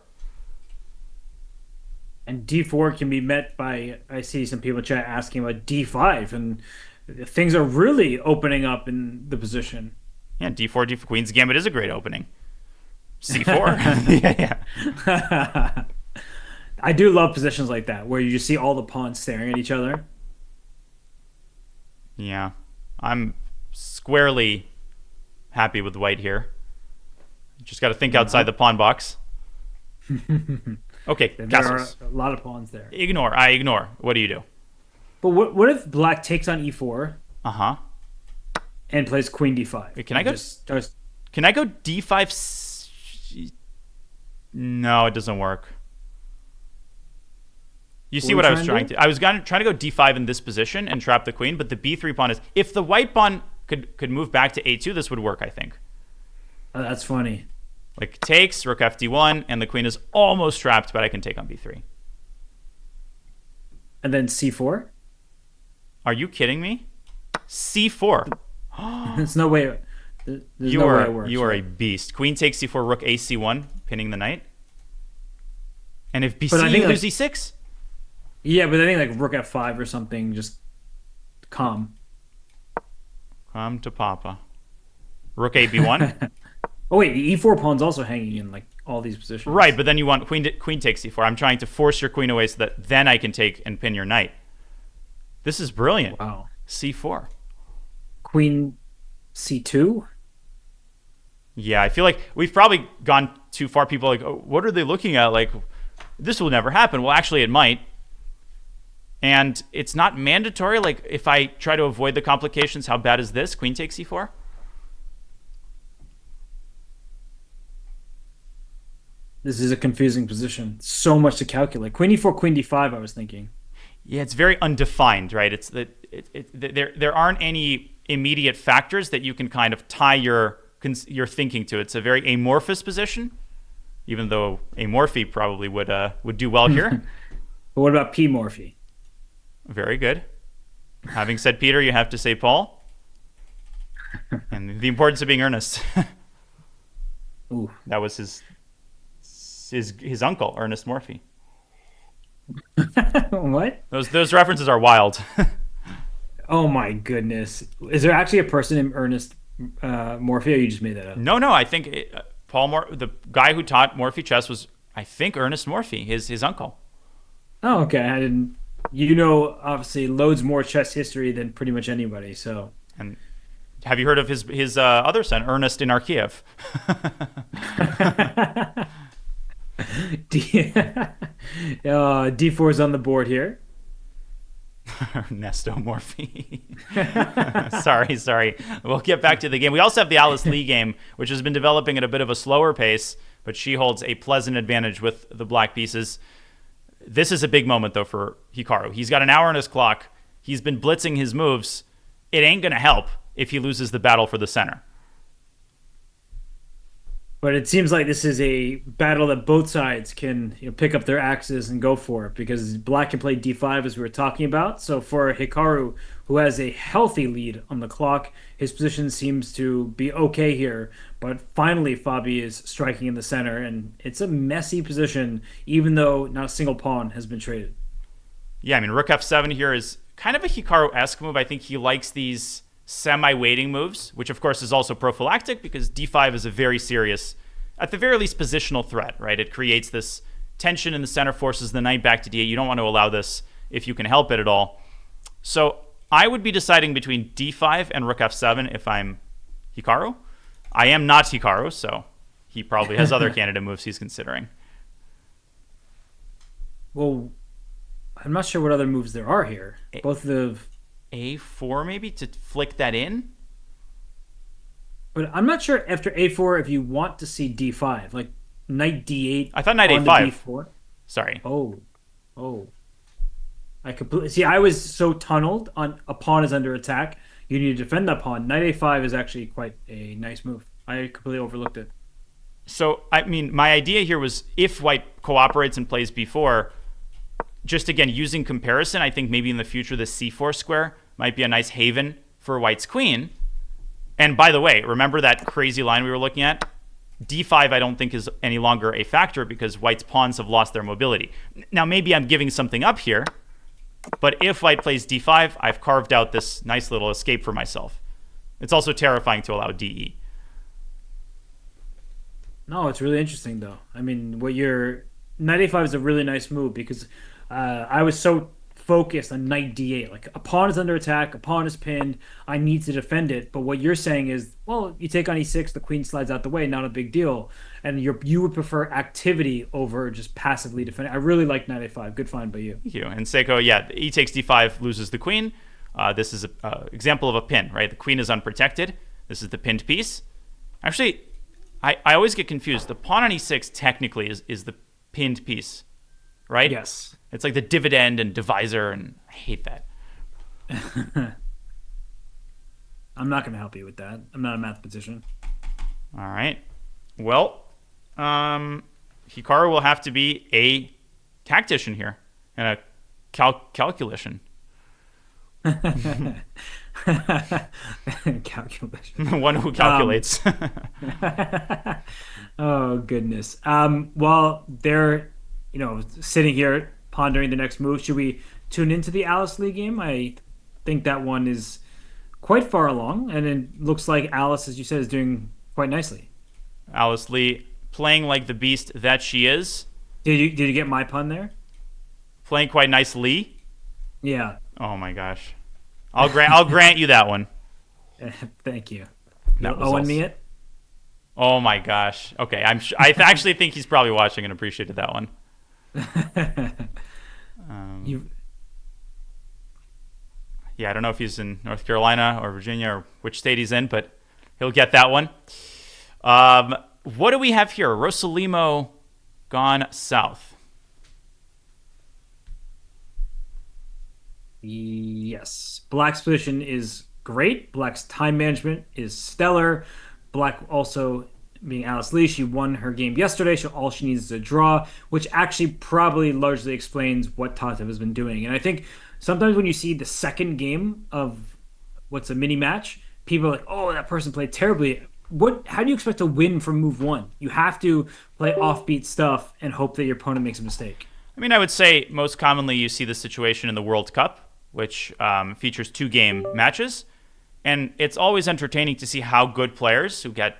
And d4 can be met by, I see some people in chat asking about d5, and things are really opening up in the position. Yeah, d4, Queen's Gambit is a great opening. c4. Yeah. I do love positions like that, where you just see all the pawns staring at each other. Yeah. I'm squarely happy with white here. Just got to think outside Uh-huh. the pawn box. Okay, There are castles. a lot of pawns there. Ignore. I ignore. What do you do? But what if black takes on e4 Uh huh. and plays queen d5 Can I and go? just starts? Can I go d5? No, it doesn't work. You What see are we what I was trying to trying do? to? I was trying to go d5 in this position and trap the queen, but the b3 pawn is. If the white pawn could move back to a2, this would work. I think. Oh, that's funny. Like takes rook fd1, and the queen is almost trapped, but I can take on b3. And then c4. Are you kidding me? c4. There's no way. There's You no way it are works. you are a Right? beast. Queen takes c4, rook a c1, pinning the knight. And if But bc, I you think lose like e6. yeah, but I think like rook f5 or something just calm. Come to papa. Rook a b1. Oh wait, the e4 pawn's also hanging in like all these Right, positions. but then you want queen takes c4. I'm trying to force your queen away so that then I can take and pin your knight. This is brilliant. Wow. c4. Queen c2. Yeah, I feel like we've probably gone too far. People are like, oh, what are they looking at? Like, this will never happen. Well, actually, it might. And it's not mandatory. Like, if I try to avoid the complications, how bad is this? Queen takes c4? This is a confusing position. So much to calculate. Queen e4, queen d5. I was thinking. Yeah, it's very undefined, right? It's that there aren't any immediate factors that you can kind of tie your thinking to. It's a very amorphous position, even though amorphy probably would do well here. But what about p morphe? Very good. Having said Peter, you have to say Paul, and the importance of being earnest. Ooh. That was his uncle, Ernest Morphy. What? Those references are wild. Oh my goodness. Is there actually a person named Ernest Morphe, or you just made that up? No, I think the guy who taught Morphy chess was, I think, Ernest Morphy, his uncle. Oh, okay. I didn't. You know, obviously, loads more chess history than pretty much anybody. So, And have you heard of his other son, Ernest in Archiev? D4 is on the board here. Ernesto Morphy. Sorry. We'll get back to the game. We also have the Alice Lee game, which has been developing at a bit of a slower pace, but she holds a pleasant advantage with the black pieces. This is a big moment, though, for Hikaru. He's got an hour on his clock. He's been blitzing his moves. It ain't going to help if he loses the battle for the center. But it seems like this is a battle that both sides can, pick up their axes and go for it because Black can play d5 as we were talking about. So for Hikaru, who has a healthy lead on the clock, his position seems to be okay here. But finally, Fabi is striking in the center, and it's a messy position, even though not a single pawn has been traded. Yeah, I mean, rook f7 here is kind of a Hikaru-esque move. I think he likes these semi-waiting moves, which of course is also prophylactic because d5 is a very serious, at the very least, positional threat, right? It creates this tension in the center, forces the knight back to d8. You don't want to allow this if you can help it at all. So I would be deciding between d5 and rook f7 if I'm Hikaru. I am not Hikaru, so he probably has other candidate moves he's considering. Well, I'm not sure what other moves there are here. Both the A4 maybe to flick that in? But I'm not sure after a4 if you want to see d5, like knight d8 I thought knight on to a5. d4. Sorry. Oh. I completely see. I was so tunneled on a pawn is under attack. You need to defend that pawn. Knight a5 is actually quite a nice move. I completely overlooked it. So, I mean, my idea here was if white cooperates and plays b4, just again, using comparison, I think maybe in the future the c4 square might be a nice haven for white's queen. And by the way, remember that crazy line we were looking at? d5 I don't think is any longer a factor because white's pawns have lost their mobility. Now, maybe I'm giving something up here, but if white plays d5, I've carved out this nice little escape for myself. It's also terrifying to allow de. No, it's really interesting though. I mean, what you're knight a5 is a really nice move because I was so focused on knight d8. Like a pawn is under attack, a pawn is pinned. I need to defend it. But what you're saying is, well, you take on e6, the queen slides out the way, not a big deal. And you would prefer activity over just passively defending. I really like knight a5. Good find by you. Thank you. And Seiko, yeah, e takes d5 loses the queen. This is an example of a pin, right? The queen is unprotected. This is the pinned piece. Actually, I always get confused. The pawn on e6 technically is the pinned piece, right? Yes. It's like the dividend and divisor, and I hate that. I'm not going to help you with that. I'm not a mathematician. All right. Well, Hikaru will have to be a tactician here and a calculation. Calculation. One who calculates. Oh goodness. While they're, sitting here pondering the next move, should we tune into the Alice Lee game? I think that one is quite far along, and it looks like Alice, as you said, is doing quite nicely. Alice Lee playing like the beast that she is. Did you get my pun there? Playing quite nicely. Yeah. Oh my gosh. I'll grant you that one. Thank you. That was Owen me it. Oh my gosh. Okay, I actually think he's probably watching and appreciated that one. Yeah, I don't know if he's in North Carolina or Virginia or which state he's in, but he'll get that one. What do we have here? Rosalimo gone south. Yes. Black's position is great. Black's time management is stellar. Black also, being Alice Lee, she won her game yesterday, so all she needs is a draw, which actually probably largely explains what Tatev has been doing. And I think sometimes when you see the second game of what's a mini match, people are like, oh, that person played terribly. How do you expect to win from move one? You have to play offbeat stuff and hope that your opponent makes a mistake. I mean, I would say most commonly you see this situation in the World Cup, which features 2-game matches. And it's always entertaining to see how good players who get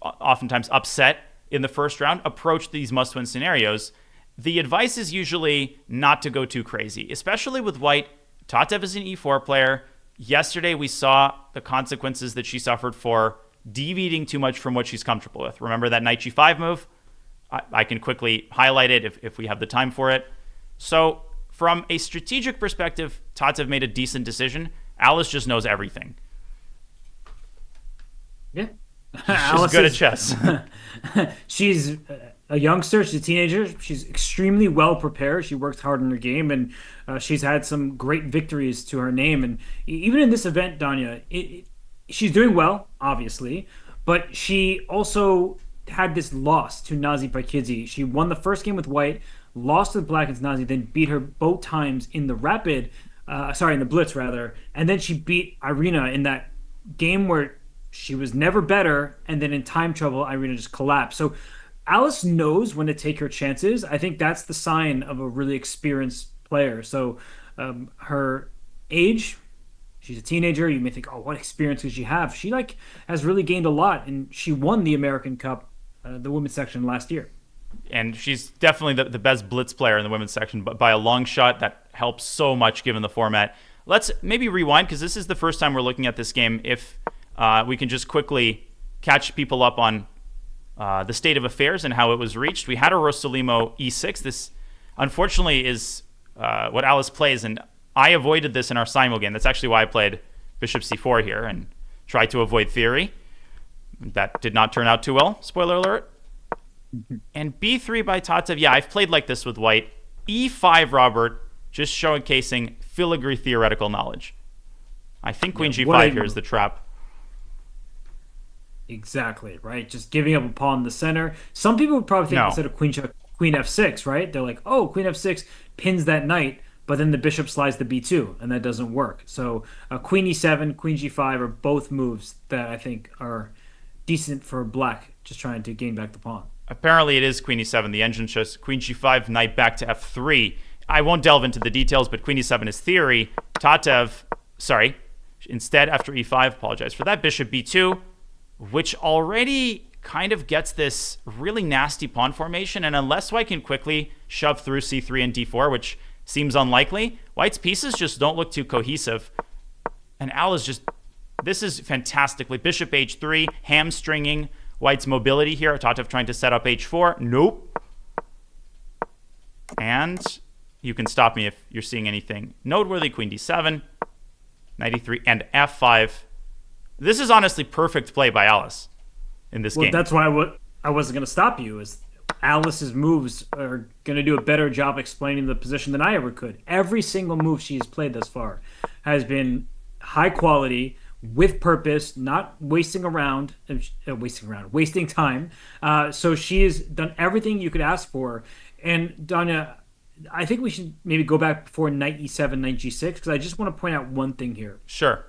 oftentimes upset in the first round approach these must-win scenarios. The advice is usually not to go too crazy, especially with white. Tatev is an e4 player. Yesterday we saw the consequences that she suffered for deviating too much from what she's comfortable with. Remember that knight g5 move? I can quickly highlight it if we have the time for it. So from a strategic perspective, Tatev made a decent decision. Alice just knows everything. Yeah. She's good at chess. She's a youngster. She's a teenager. She's extremely well prepared. She works hard on her game, and she's had some great victories to her name. And even in this event, Danya, she's doing well, obviously, but she also had this loss to Nazi Paikidze. She won the first game with white, lost with black against Nazi, then beat her both times in the in the blitz rather, and then she beat Irina in that game where she was never better, and then in time trouble, Irina just collapsed. So Alice knows when to take her chances. I think that's the sign of a really experienced player. So her age, she's a teenager. You may think, oh, what experience does she have? She has really gained a lot, and she won the American Cup, the women's section last year. And she's definitely the best blitz player in the women's section, but by a long shot. That helps so much given the format. Let's maybe rewind, because this is the first time we're looking at this game. If we can just quickly catch people up on the state of affairs and how it was reached. We had a Rosalimo e6. This, unfortunately, is what Alice plays, and I avoided this in our simul game. That's actually why I played bishop c4 here and tried to avoid theory. That did not turn out too well. Spoiler alert. And b3 by Tatev. Yeah, I've played like this with white. e5, Robert, just showcasing filigree theoretical knowledge. I think queen g5 here is the trap. Exactly, right? Just giving up a pawn in the center. Some people would probably think instead of queen f6, right? They're like, oh, queen f6 pins that knight, but then the bishop slides to b2, and that doesn't work. So queen e7, queen g5 are both moves that I think are decent for black, just trying to gain back the pawn. Apparently it is queen e7. The engine shows queen g5, knight back to f3. I won't delve into the details, but queen e7 is theory. Instead, after e5, apologize for that, bishop b2, which already kind of gets this really nasty pawn formation. And unless white can quickly shove through c3 and d4, which seems unlikely. White's pieces just don't look too cohesive. And Al is just, this is fantastically. Bishop h3, hamstringing White's mobility here. Tatev trying to set up h4. Nope. And you can stop me if you're seeing anything noteworthy. Queen d7, knight e3, and f5. This is honestly perfect play by Alice in this game. That's why I wasn't going to stop you. Is Alice's moves are going to do a better job explaining the position than I ever could. Every single move she's played thus far has been high quality, with purpose, not wasting time. So she has done everything you could ask for. And Danya, I think we should maybe go back before knight e7, knight g6, because I just want to point out one thing here. Sure.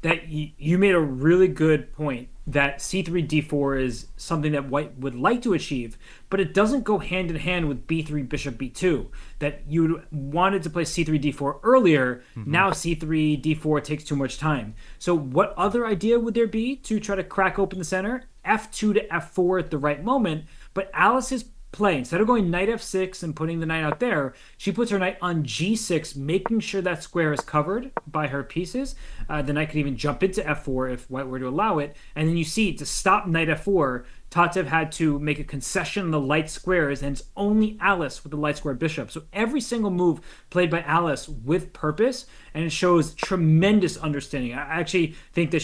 That you made a really good point that c3 d4 is something that White would like to achieve, but it doesn't go hand in hand with b3 bishop b2. That you wanted to play c3 d4 earlier. Now c3 d4 takes too much time. So what other idea would there be to try to crack open the center? f2 to f4 at the right moment. But Alice's play, instead of going knight f6 and putting the knight out there, she puts her knight on g6, making sure that square is covered by her pieces. The knight could even jump into f4 if White were to allow it. And then you see, to stop knight f4, Tatev had to make a concession in the light squares, and it's only Alice with the light square bishop. So every single move played by Alice with purpose, and it shows tremendous understanding. I actually think that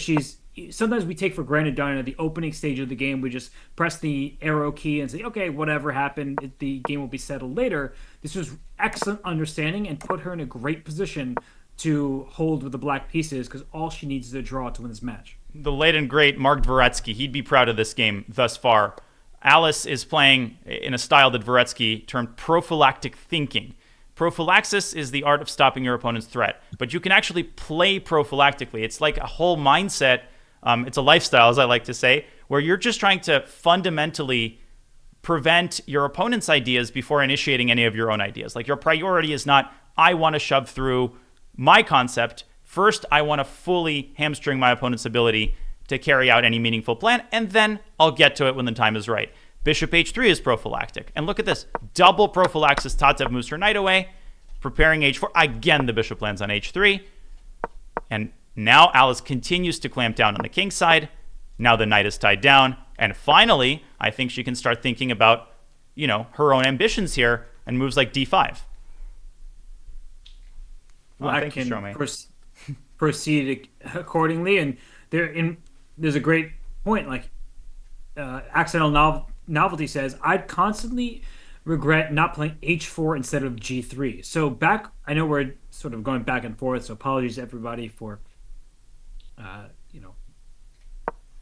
sometimes we take for granted, Donna, the opening stage of the game, we just press the arrow key and say, okay, whatever happened, the game will be settled later. This was excellent understanding and put her in a great position to hold with the black pieces, because all she needs is a draw to win this match. The late and great Mark Dvoretsky, he'd be proud of this game thus far. Alice is playing in a style that Dvoretsky termed prophylactic thinking. Prophylaxis is the art of stopping your opponent's threat, but you can actually play prophylactically. It's like a whole mindset. It's a lifestyle, as I like to say, where you're just trying to fundamentally prevent your opponent's ideas before initiating any of your own ideas. Like, your priority is not, I want to shove through my concept. First, I want to fully hamstring my opponent's ability to carry out any meaningful plan, and then I'll get to it when the time is right. Bishop h3 is prophylactic. And look at this. Double prophylaxis. Tatev moves her knight away, preparing h4. Again, the bishop lands on h3. And now Alice continues to clamp down on the king side. Now the knight is tied down. And finally, I think she can start thinking about, her own ambitions here and moves like d5. Black can proceed accordingly. And there's a great point. Like, Accidental Novelty says, I'd constantly regret not playing h4 instead of g3. So I know we're sort of going back and forth, so apologies to everybody for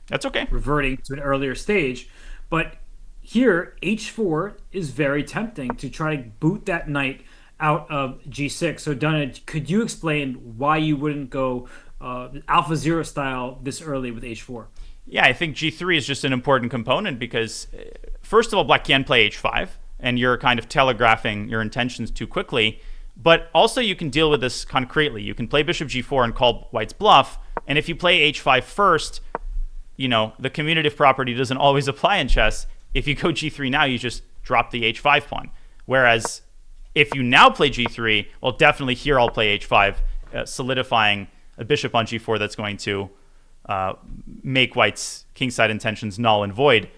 that's okay, reverting to an earlier stage. But here, h4 is very tempting to try to boot that knight out of g6. So Donna, could you explain why you wouldn't go Alpha Zero style this early with h4? Yeah, I think g3 is just an important component because, first of all, Black can play h5, and you're kind of telegraphing your intentions too quickly. But also you can deal with this concretely. You can play bishop g4 and call White's bluff, and if you play h5 first, the commutative property doesn't always apply in chess. If you go g3 now, you just drop the h5 pawn. Whereas if you now play g3, well, definitely here I'll play h5, solidifying a bishop on g4 that's going to make White's kingside intentions null and void.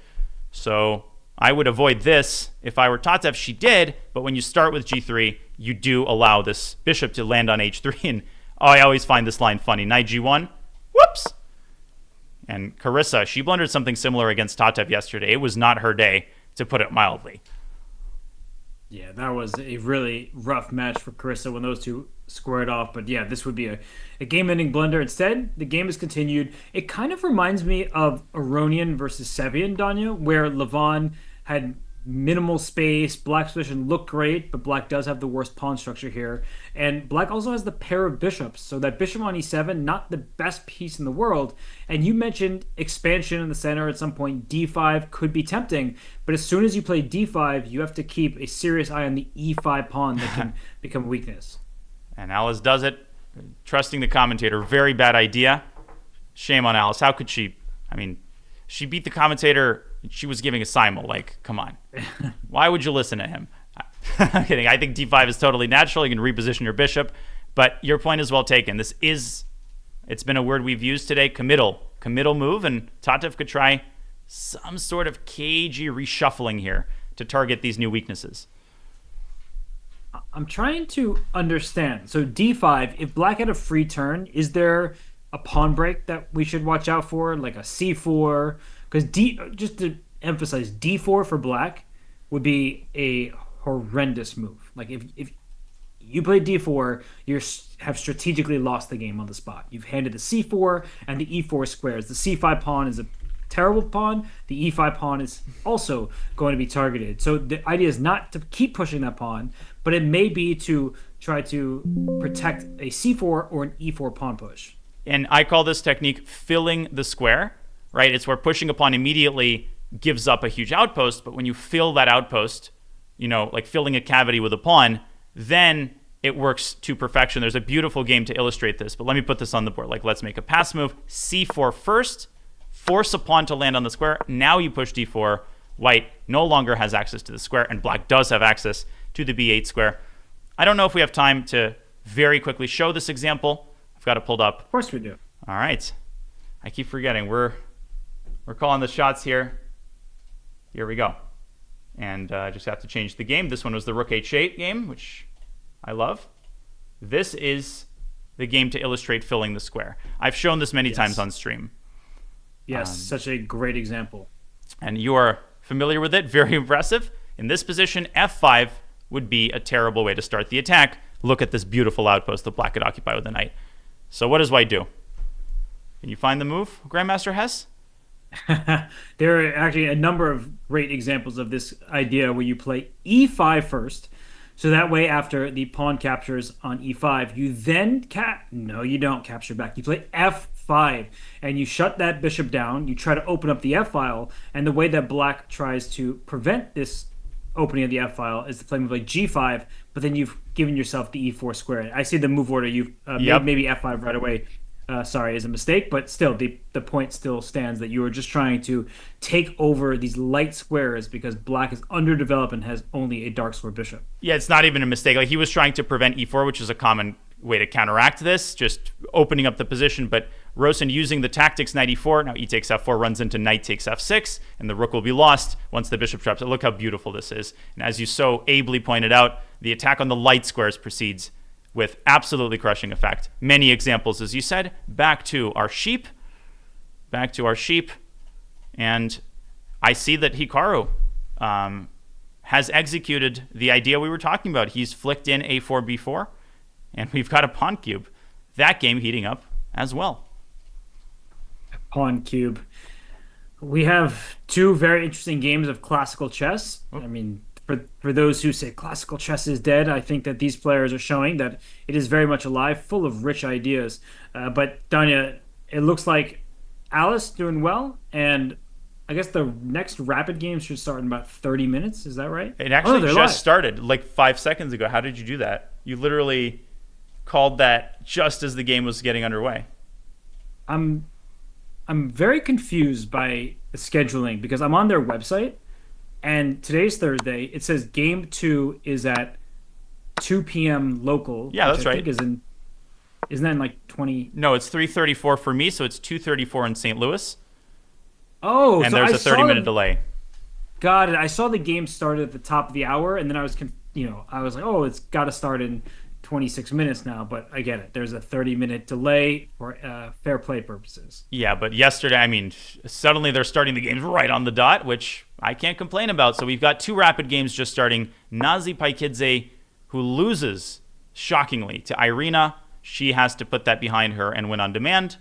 So I would avoid this if I were Tatev. She did, but when you start with g3, you do allow this bishop to land on h3. And I always find this line funny. Knight g1, whoops. And Carissa, she blundered something similar against Tatev yesterday. It was not her day, to put it mildly. Yeah, that was a really rough match for Carissa when those two squared off. But yeah, this would be a game-ending blunder. Instead, the game is continued. It kind of reminds me of Aronian versus Sevian, Danya, where Levon had minimal space. Black's position looked great, but Black does have the worst pawn structure here. And Black also has the pair of bishops. So that bishop on e7, not the best piece in the world. And you mentioned expansion in the center at some point. d5 could be tempting, but as soon as you play d5, you have to keep a serious eye on the e5 pawn that can become a weakness. And Alice does it, trusting the commentator. Very bad idea. Shame on Alice. How could she? She beat the commentator. She was giving a simul. Like, come on. Why would you listen to him? I'm kidding. I think d5 is totally natural. You can reposition your bishop. But your point is well taken. It's been a word we've used today, committal move, and Tatev could try some sort of cagey reshuffling here to target these new weaknesses. I'm trying to understand. So D5, if black had a free turn, is there a pawn break that we should watch out for, like a C4? Because just to emphasize, D4 for black would be a horrendous move. Like if you play D4, have strategically lost the game on the spot. You've handed the C4 and the E4 squares. The C5 pawn is a terrible pawn. The E5 pawn is also going to be targeted. So the idea is not to keep pushing that pawn, but it may be to try to protect a C4 or an E4 pawn push. And I call this technique filling the square, right? It's where pushing a pawn immediately gives up a huge outpost, but when you fill that outpost, like filling a cavity with a pawn, then it works to perfection. There's a beautiful game to illustrate this, but let me put this on the board. Like, let's make a pass move. C4 first, force a pawn to land on the square. Now you push D4. White no longer has access to the square, and black does have access to the B8 square. I don't know if we have time to very quickly show this example. I've got it pulled up. Of course we do. All right. I keep forgetting. We're calling the shots here. Here we go. And I just have to change the game. This one was the Rook H8 game, which I love. This is the game to illustrate filling the square. I've shown this many times on stream. Yes, such a great example. And you are familiar with it. Very impressive. In this position, F5 would be a terrible way to start the attack. Look at this beautiful outpost that black could occupy with the knight. So what does white do? Can you find the move, Grandmaster Hess? There are actually a number of great examples of this idea where you play E5 first. So that way, after the pawn captures on E5, you then No, you don't capture back. You play F5, and you shut that bishop down. You try to open up the F file, and the way that black tries to prevent this opening of the F file is to play move like G5, but then you've given yourself the E4 square. I see the move order. You've maybe F5 right away. Sorry, is a mistake, but still, the point still stands that you are just trying to take over these light squares because black is underdeveloped and has only a dark square bishop. Yeah, it's not even a mistake. Like, he was trying to prevent E4, which is a common way to counteract this, just opening up the position. But Rosen using the tactics knight E4, now E takes F4 runs into knight takes F6, and the rook will be lost once the bishop traps it. Look how beautiful this is. And as you so ably pointed out, the attack on the light squares proceeds with absolutely crushing effect. Many examples, as you said. Back to our sheep. And I see that Hikaru has executed the idea we were talking about. He's flicked in A4, B4, and we've got a pawn cube. That game heating up as well. Pawn cube. We have two very interesting games of classical chess. I mean, for those who say classical chess is dead, I think that these players are showing that it is very much alive, full of rich ideas. But Danya, it looks like Alice doing well, and I guess the next rapid game should start in about 30 minutes. Is that right? It actually just started like 5 seconds ago. How did you do that? You literally called that just as the game was getting underway. I'm very confused by the scheduling because I'm on their website. And today's Thursday. It says game 2 is at 2 p.m. local. Yeah, that's right. Isn't that in like 20? No, it's 3:34 for me, so it's 2:34 in St. Louis. Oh, and so there's a 30-minute delay. Got it. I saw the game started at the top of the hour, and then I was like, oh, it's got to start in 26 minutes now. But I get it. There's a 30-minute delay for fair play purposes. Yeah, but yesterday, I mean, suddenly they're starting the games right on the dot, which I can't complain about. So we've got two rapid games just starting. Nazi Paikidze, who loses shockingly to Irina. She has to put that behind her and win on demand.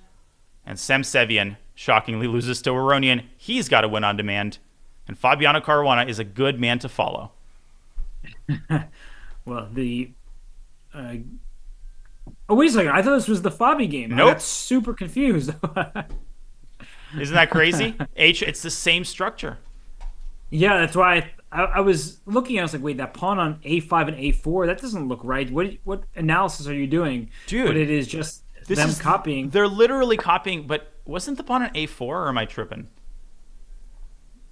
And Sem Sevian shockingly loses to Aronian. He's got to win on demand. And Fabiano Caruana is a good man to follow. Well, oh, wait a second. I thought this was the Fabi game. Nope. I got super confused. Isn't that crazy? It's the same structure. Yeah, that's why I was looking. I was like, wait, that pawn on A5 and A4, that doesn't look right. What analysis are you doing? Dude. But it is just them copying. They're literally copying, but wasn't the pawn on A4, or am I tripping?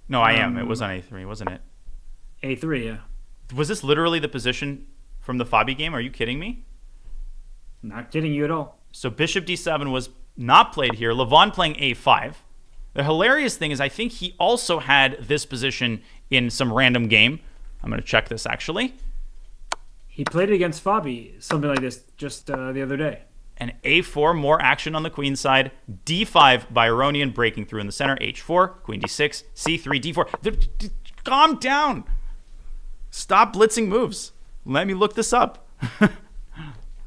No, I am. It was on A3, wasn't it? A3, yeah. Was this literally the position from the Fabi game? Are you kidding me? Not kidding you at all. So bishop d7 was not played here. Levon playing a5. The hilarious thing is I think he also had this position in some random game. I'm going to check this actually. He played it against Fabi, something like this, just the other day. And a4, more action on the queen side. d5, Byronian breaking through in the center. h4, queen d6, c3, d4. Calm down. Stop blitzing moves. Let me look this up.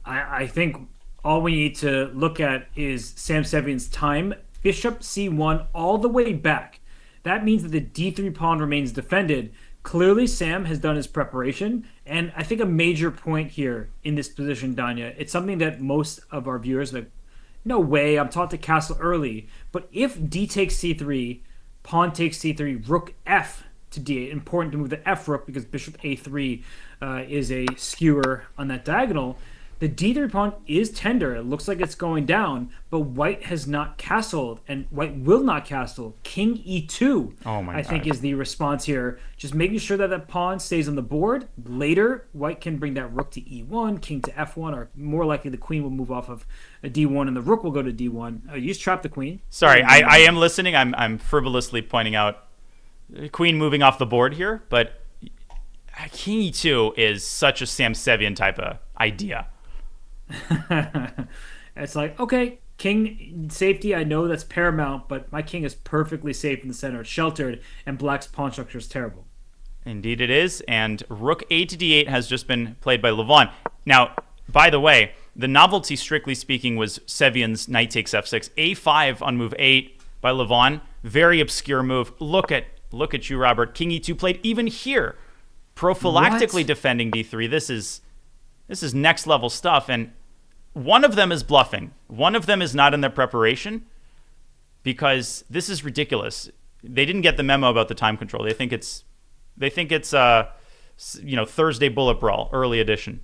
I think all we need to look at is Sam Sevian's time. Bishop c1 all the way back. That means that the d3 pawn remains defended. Clearly, Sam has done his preparation. And I think a major point here in this position, Danya, it's something that most of our viewers are like, no way, I'm taught to castle early. But if d takes c3, pawn takes c3, rook f to d8, important to move the f rook because bishop a3 is a skewer on that diagonal. The d3 pawn is tender. It looks like it's going down, but white has not castled, and white will not castle. King e2, I think, is the response here. Just making sure that that pawn stays on the board. Later, white can bring that rook to e1, king to f1, or more likely the queen will move off of a d1 and the rook will go to d1. You just trap the queen. Sorry, I am listening. I'm frivolously pointing out queen moving off the board here, but king e2 is such a Sam Sevian type of idea. It's like, okay, king safety, I know that's paramount, but my king is perfectly safe in the center. It's sheltered, and black's pawn structure is terrible. Indeed it is, and rook a to d8 has just been played by Levon. Now, by the way, the novelty, strictly speaking, was Sevian's knight takes f6. a5 on move 8 by Levon. Very obscure move. Look at you, Robert. King e2 played even here. Prophylactically defending d3. This is next level stuff, and one of them is bluffing. One of them is not in their preparation because this is ridiculous. They didn't get the memo about the time control. They think it's Thursday bullet brawl, early edition.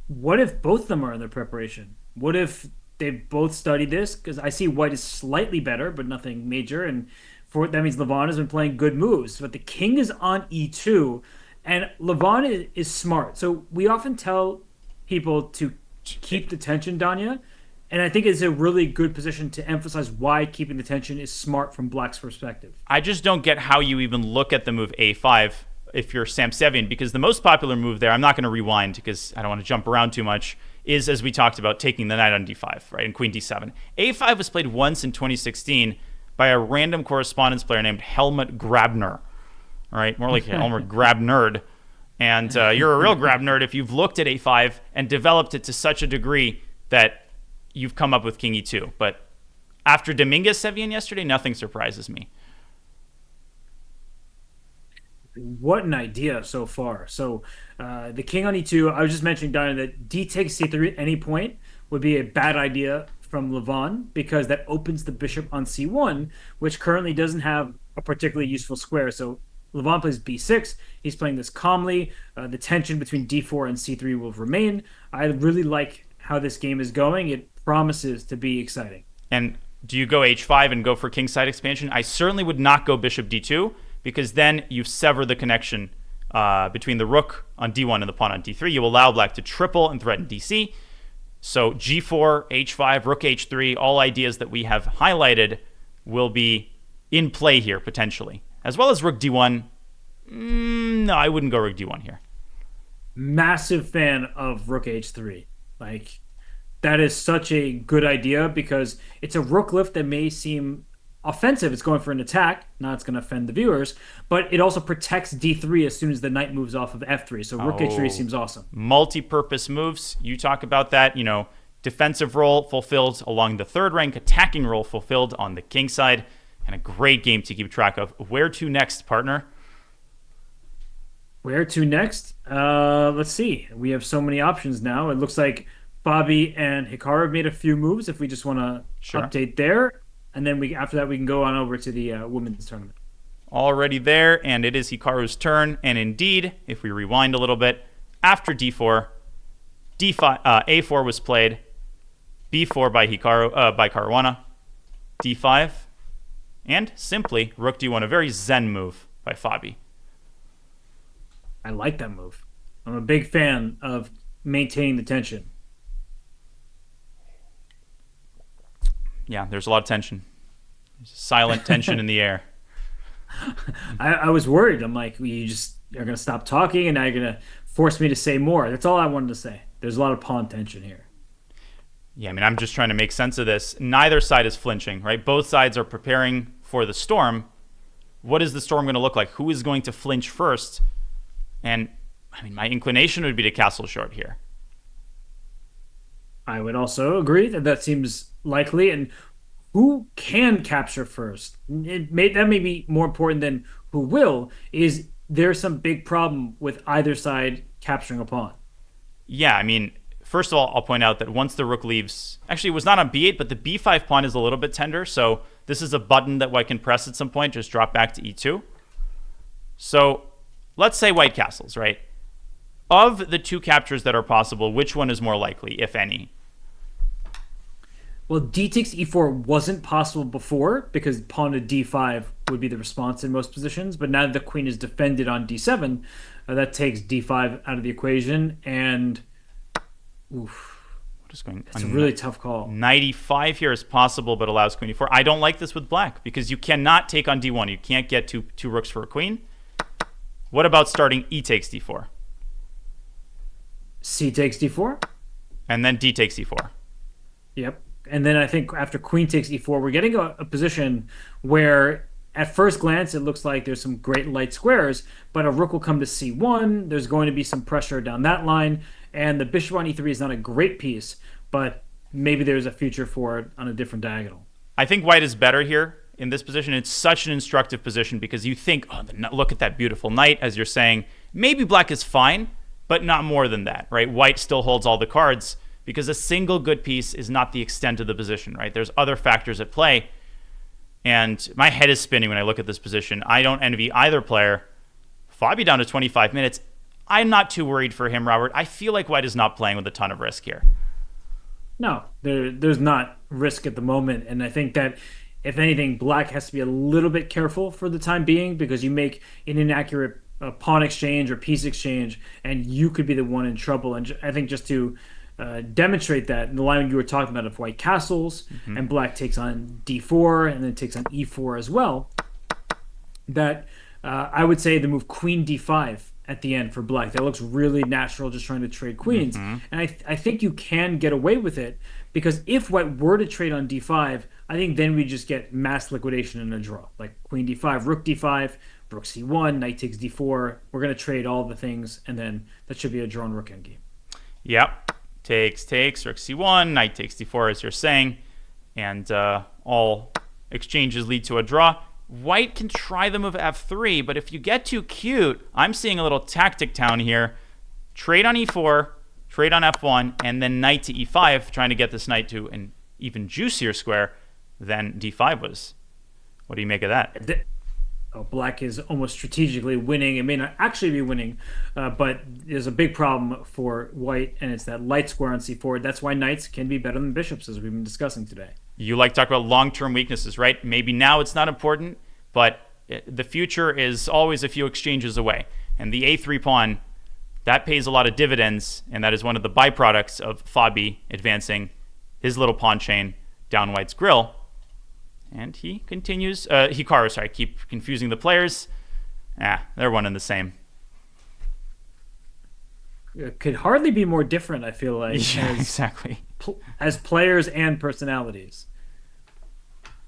What if both of them are in their preparation? What if they both studied this? Because I see white is slightly better, but nothing major, and that means Levon has been playing good moves. But the king is on e2. And Levon is smart. So we often tell people to keep the tension, Danya. And I think it's a really good position to emphasize why keeping the tension is smart from black's perspective. I just don't get how you even look at the move a5 if you're Sam Sevian, because the most popular move there, I'm not going to rewind because I don't want to jump around too much, is, as we talked about, taking the knight on d5, right, and queen d7. a5 was played once in 2016 by a random correspondence player named Helmut Grabner. All right, more like Elmer grab nerd. And you're a real grab nerd if you've looked at a5 and developed it to such a degree that you've come up with king e2. But after Dominguez Sevian yesterday, nothing surprises me. What an idea so far. So the king on e2, I was just mentioning, Diana, that d takes c3 at any point would be a bad idea from Levon because that opens the bishop on c1, which currently doesn't have a particularly useful square. So Levon plays b6. He's playing this calmly. The tension between d4 and c3 will remain. I really like how this game is going. It promises to be exciting. And do you go h5 and go for kingside expansion? I certainly would not go bishop d2 because then you sever the connection between the rook on d1 and the pawn on d3. You allow black to triple and threaten dc. So g4, h5, rook h3, all ideas that we have highlighted will be in play here potentially. As well as rook d1. No, I wouldn't go rook d1 here. Massive fan of rook h3. Like, that is such a good idea because it's a rook lift that may seem offensive. It's going for an attack. Not it's going to offend the viewers. But it also protects d3 as soon as the knight moves off of f3. So rook h3 seems awesome. Multi-purpose moves. You talk about that. Defensive role fulfilled along the third rank. Attacking role fulfilled on the king side. And a great game to keep track of. Where to next, partner? Where to next? Let's see. We have so many options now. It looks like Bobby and Hikaru have made a few moves if we just want to update there. And then after that, we can go on over to the women's tournament. Already there, and it is Hikaru's turn. And indeed, if we rewind a little bit, after d4, d5, a4 was played, b4 by Caruana, d5, and simply rook d1, a very zen move by Fabi. I like that move. I'm a big fan of maintaining the tension. Yeah, there's a lot of tension. There's silent tension in the air. I was worried. I'm like, you just are gonna stop talking, and now you're gonna force me to say more. That's all I wanted to say. There's a lot of pawn tension here. Yeah, I mean, I'm just trying to make sense of this. Neither side is flinching, right? Both sides are preparing for the storm. What is the storm going to look like? Who is going to flinch first? And I mean, my inclination would be to castle short here. I would also agree that that seems likely. And who can capture first? That may be more important than who will. Is there some big problem with either side capturing a pawn? Yeah, I mean, first of all, I'll point out that once the rook leaves, actually, it was not on b8, but the b5 pawn is a little bit tender. So this is a button that white can press at some point, just drop back to e2. So let's say white castles, right? Of the two captures that are possible, which one is more likely, if any? Well, d takes e4 wasn't possible before because pawn to d5 would be the response in most positions. But now that the queen is defended on d7, that takes d5 out of the equation. And oof, What is going it's a on? really tough call. Knight e5 here is possible, but allows queen e4. I don't like this with black because you cannot take on d1. You can't get two rooks for a queen. What about starting e takes d4? C takes d4. And then d takes e4. Yep. And then I think after queen takes e4, we're getting a position where at first glance it looks like there's some great light squares, but a rook will come to c1. There's going to be some pressure down that line, and the bishop on e3 is not a great piece, but maybe there's a future for it on a different diagonal. I think white is better here in this position. It's such an instructive position because you think, oh, look at that beautiful knight, as you're saying. Maybe black is fine, but not more than that, right? White still holds all the cards because a single good piece is not the extent of the position, right? There's other factors at play. And my head is spinning when I look at this position. I don't envy either player. Fabi down to 25 minutes. I'm not too worried for him, Robert. I feel like white is not playing with a ton of risk here. No, there's not risk at the moment, and I think that if anything, black has to be a little bit careful for the time being because you make an inaccurate pawn exchange or piece exchange, and you could be the one in trouble. And I think just to demonstrate that, in the line you were talking about of white castles and black takes on d4 and then takes on e4 as well, that I would say the move queen d5 at the end for black. That looks really natural, just trying to trade queens. And I think you can get away with it because if white were to trade on d5, I think then we just get mass liquidation in a draw. Like queen d5, rook d5, rook c1, knight takes d4. We're going to trade all the things, and then that should be a drawn rook endgame. Yep. Takes, rook c1, knight takes d4, as you're saying. And all exchanges lead to a draw. White can try the move f3, but if you get too cute, I'm seeing a little tactic town here. Trade on e4, trade on f1, and then knight to e5, trying to get this knight to an even juicier square than d5 was. What do you make of that? Black is almost strategically winning. It may not actually be winning, but there's a big problem for white, and it's that light square on c4. That's why knights can be better than bishops, as we've been discussing today. You like to talk about long-term weaknesses, right? Maybe now it's not important, but the future is always a few exchanges away. And the a3 pawn, that pays a lot of dividends, and that is one of the byproducts of Fabi advancing his little pawn chain down white's grill. And he continues, Hikaru, sorry, I keep confusing the players. They're one and the same. It could hardly be more different, I feel like. Yeah, exactly. As players and personalities.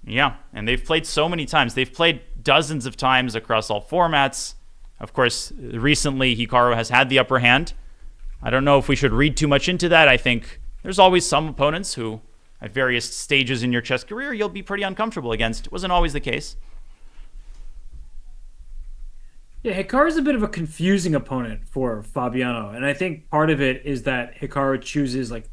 Yeah, and they've played so many times. They've played dozens of times across all formats. Of course, recently Hikaru has had the upper hand. I don't know if we should read too much into that. I think there's always some opponents who, at various stages in your chess career, you'll be pretty uncomfortable against. It wasn't always the case. Yeah, Hikaru's a bit of a confusing opponent for Fabiano, and I think part of it is that Hikaru chooses like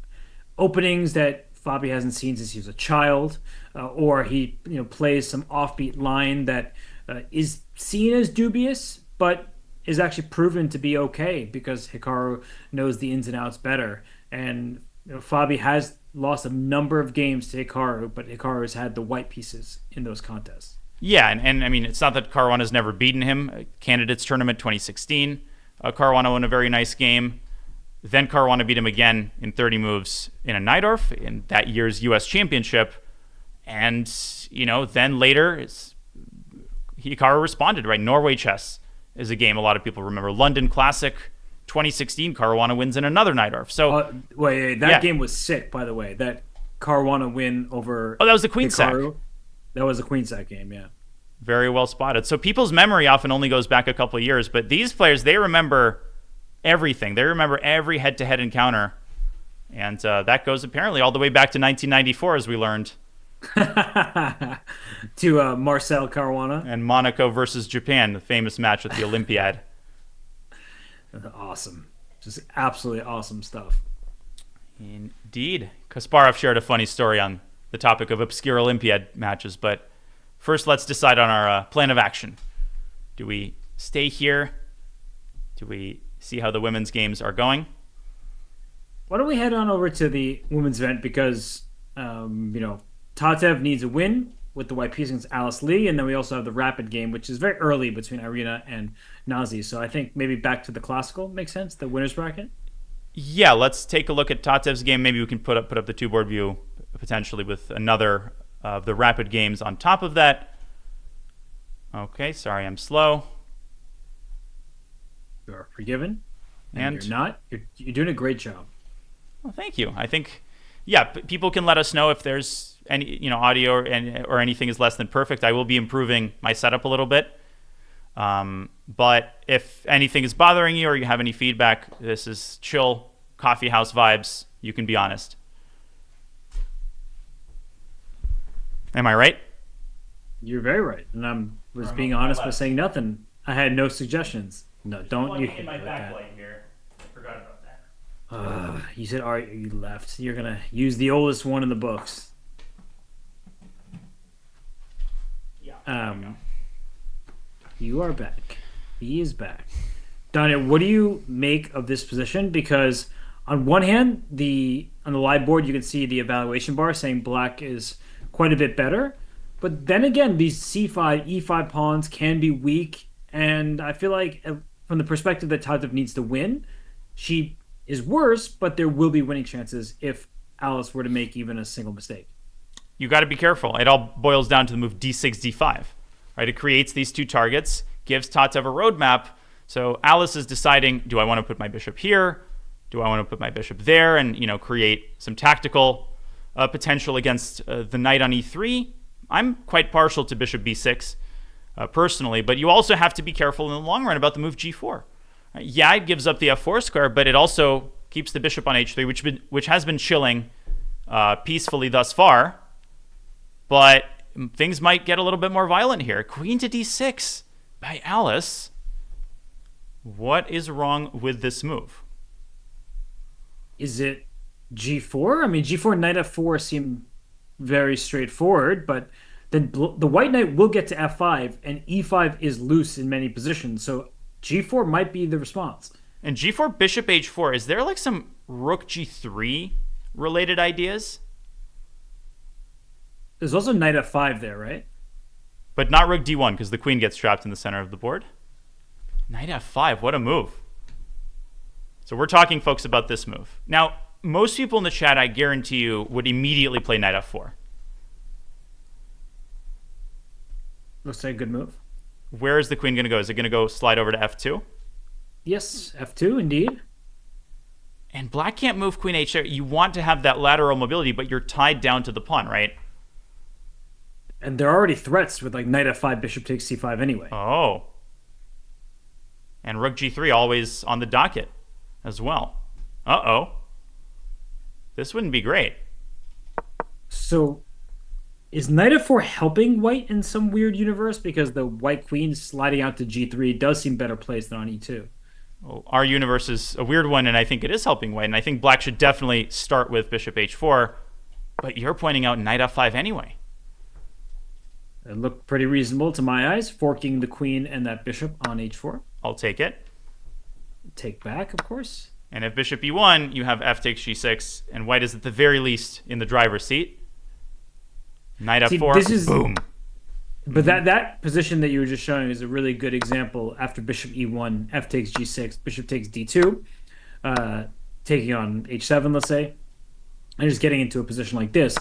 openings that Fabi hasn't seen since he was a child, or he plays some offbeat line that is seen as dubious, but is actually proven to be okay because Hikaru knows the ins and outs better. And Fabi has lost a number of games to Hikaru, but Hikaru has had the white pieces in those contests. Yeah, and I mean, it's not that Caruana has never beaten him. Candidates Tournament 2016, Caruana won a very nice game. Then Caruana beat him again in 30 moves in a Najdorf in that year's U.S. Championship. And, then later, Hikaru responded, right? Norway chess is a game a lot of people remember. London Classic 2016, Caruana wins in another Najdorf. So, wait, that game was sick, by the way. That Caruana win over. Oh, that was the Queen sack. That was a Queen sack game, yeah. Very well spotted. So people's memory often only goes back a couple of years, but these players, they remember everything. They remember every head-to-head encounter. And that goes apparently all the way back to 1994, as we learned. To Marcel Caruana. And Monaco versus Japan, the famous match at the Olympiad. Awesome. Just absolutely awesome stuff. Indeed. Kasparov shared a funny story on the topic of obscure Olympiad matches, but first let's decide on our plan of action. Do we stay here? Do we see how the women's games are going? Why don't we head on over to the women's event because, Tatev needs a win with the white piece against Alice Lee, and then we also have the rapid game, which is very early between Irina and Nazi. So I think maybe back to the classical makes sense, the winner's bracket. Yeah, let's take a look at Tatev's game. Maybe we can put up the two-board view potentially with another of the rapid games on top of that. Okay, sorry, I'm slow. You're forgiven, and you're And not. You're doing a great job. well, thank you. I think, people can let us know if there's any, audio or anything is less than perfect. I will be improving my setup a little bit. But if anything is bothering you or you have any feedback, this is chill coffee house vibes. You can be honest. Am I right? You're very right, and was being honest by saying nothing. I had no suggestions. No, don't you hit me with that. Here. I forgot about that. You said, "All right, you left." You're gonna use the oldest one in the books. Yeah. You are back. He is back. Danya, what do you make of this position? Because on one hand, on the live board, you can see the evaluation bar saying black is quite a bit better. But then again, these c5, e5 pawns can be weak. And I feel like from the perspective that Tatev needs to win, she is worse, but there will be winning chances if Alice were to make even a single mistake. You got to be careful. It all boils down to the move d6, d5. Right? It creates these two targets, gives Tatev a roadmap. So Alice is deciding, do I want to put my bishop here? Do I want to put my bishop there and, create some tactical potential against the knight on e3? I'm quite partial to bishop b6 personally, but you also have to be careful in the long run about the move g4. Yeah, it gives up the f4 square, but it also keeps the bishop on h3, which has been chilling peacefully thus far. But things might get a little bit more violent here. Queen to d6 by Alice. What is wrong with this move? Is it g4? I mean, g4, knight f4 seem very straightforward, but then the white knight will get to f5, and e5 is loose in many positions, so g4 might be the response. And g4, bishop h4, is there like some rook g3 related ideas? There's also knight f5 there, right? But not rook d1 because the queen gets trapped in the center of the board. Knight f5, what a move. So we're talking, folks, about this move. Now, most people in the chat, I guarantee you, would immediately play knight f4. Looks like a good move. Where is the queen going to go? Is it going to go slide over to f2? Yes, f2, indeed. And black can't move queen h there. You want to have that lateral mobility, but you're tied down to the pawn, right? And there are already threats with like knight f5, bishop takes c5 anyway. Oh. And rook g3 always on the docket as well. Uh-oh. This wouldn't be great. So is knight f4 helping white in some weird universe? Because the white queen sliding out to g3 does seem better placed than on e2. Well, our universe is a weird one, and I think it is helping white. And I think black should definitely start with bishop h4. But you're pointing out knight f5 anyway. It looked pretty reasonable to my eyes, forking the queen and that bishop on h4. I'll take it. Take back, of course. And if bishop e1, you have f takes g6, and white is at the very least in the driver's seat. Knight f4, this is, boom. But Hmm. that position that you were just showing is a really good example. After bishop e1, f takes g6, bishop takes d2, uh, taking on h7, let's say, and just getting into a position like this.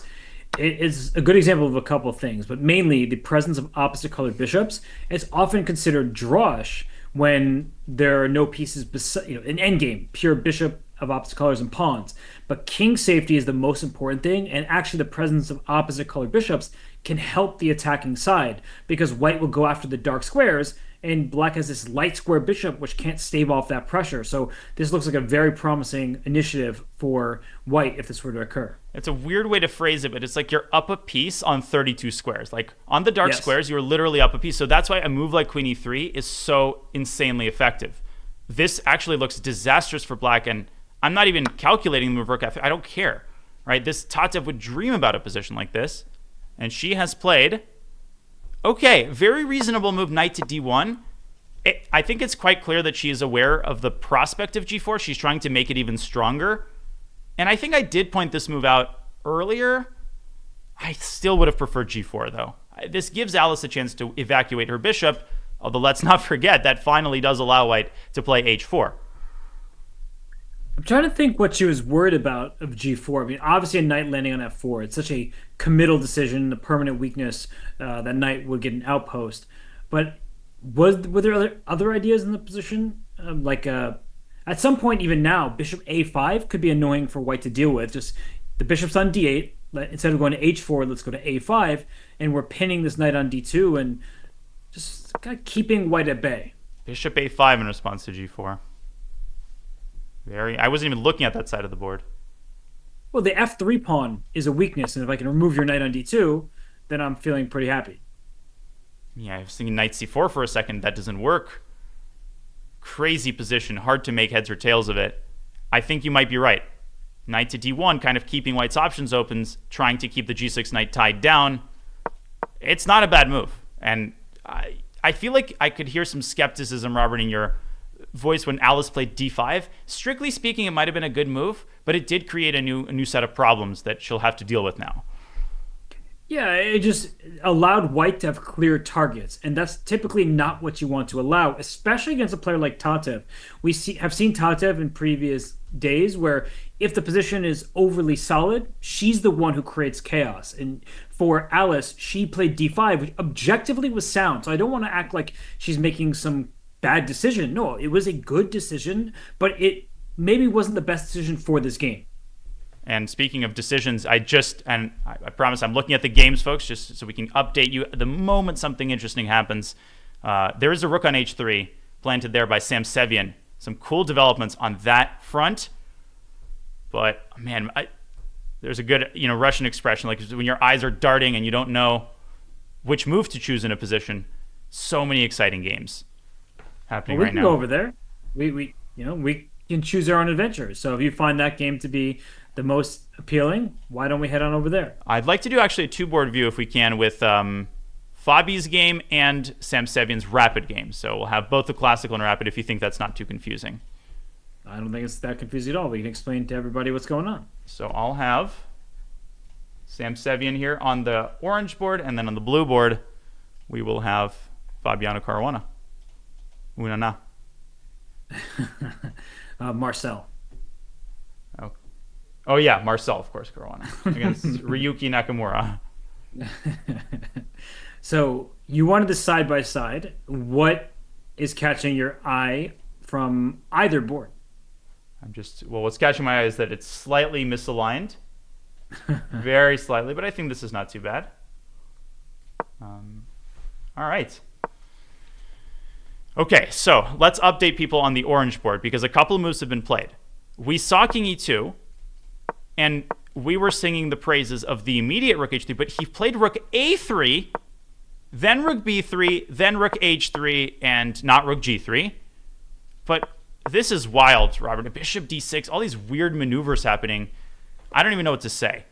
It is a good example of a couple of things, but mainly the presence of opposite colored bishops. It's often considered drawish when there are no pieces beside, an endgame, pure bishop of opposite colors and pawns. But king safety is the most important thing, and actually the presence of opposite colored bishops can help the attacking side because white will go after the dark squares and black has this light square bishop which can't stave off that pressure. So this looks like a very promising initiative for white if this were to occur. It's a weird way to phrase it, but it's like you're up a piece on 32 squares. Like on the dark Yes. squares, you're literally up a piece. So that's why a move like queen e3 is so insanely effective. This actually looks disastrous for black, and I'm not even calculating the move rook f3. I don't care, right? This Tatev would dream about a position like this, and she has played. Okay, very reasonable move, knight to d1. I think it's quite clear that she is aware of the prospect of g4. She's trying to make it even stronger. And I think I did point this move out earlier. I still would have preferred g4, though. This gives Alice a chance to evacuate her bishop, although let's not forget that finally does allow white to play h4. I'm trying to think what she was worried about of G4. I mean, obviously a knight landing on F4. It's such a committal decision, a permanent weakness. That knight would get an outpost. But were there other ideas in the position? At some point, even now, Bishop A5 could be annoying for White to deal with. Just the bishop's on D8. Instead of going to H4, let's go to A5, and we're pinning this knight on D2 and just kind of keeping White at bay. Bishop a5 in response to g4. I wasn't even looking at that side of the board. Well, the F3 pawn is a weakness, and if I can remove your knight on D2, then I'm feeling pretty happy. Yeah, I was thinking knight c4 for a second. That doesn't work. Crazy position. Hard to make heads or tails of it. I think you might be right. Knight to d1, kind of keeping white's options open, trying to keep the g6 knight tied down. It's not a bad move. And I feel like I could hear some skepticism, Robert, in your voice when Alice played d5. Strictly speaking, it might have been a good move, but it did create a new set of problems that she'll have to deal with now. Yeah, it just allowed White to have clear targets, and that's typically not what you want to allow, especially against a player like Tatev. Have seen Tatev in previous days where if the position is overly solid, she's the one who creates chaos. And for Alice, she played d5, which objectively was sound. So I don't want to act like she's making some bad decision. No, it was a good decision, but it maybe wasn't the best decision for this game. And speaking of decisions, I promise I'm looking at the games, folks, just so we can update you the moment something interesting happens. There is a rook on h3 planted there by Sam Sevian. Some cool developments on that front. But, man, there's a good Russian expression, like when your eyes are darting and you don't know which move to choose in a position. So many exciting games happening Well, we right can go now. over there. We can choose our own adventure. So if you find that game to be the most appealing, why don't we head on over there? I'd like to do actually a two-board view if we can with Fabi's game and Sam Sevian's rapid game. So we'll have both the classical and rapid if you think that's not too confusing. I don't think it's that confusing at all. We can explain to everybody what's going on. So I'll have Sam Sevian here on the orange board, and then on the blue board, we will have Fabiano Caruana. Unana. Marcel. Oh. Oh, yeah, Marcel, of course, Caruana. Against Ryuki Nakamura. So you wanted the side by side. What is catching your eye from either board? What's catching my eye is that it's slightly misaligned. Very slightly, but I think this is not too bad. All right. Okay, so let's update people on the orange board because a couple of moves have been played. We saw King E2, and we were singing the praises of the immediate Rook H3, but he played Rook A3, then Rook B3, then Rook H3, and not Rook G3. But this is wild, Robert. Bishop D6, all these weird maneuvers happening. I don't even know what to say.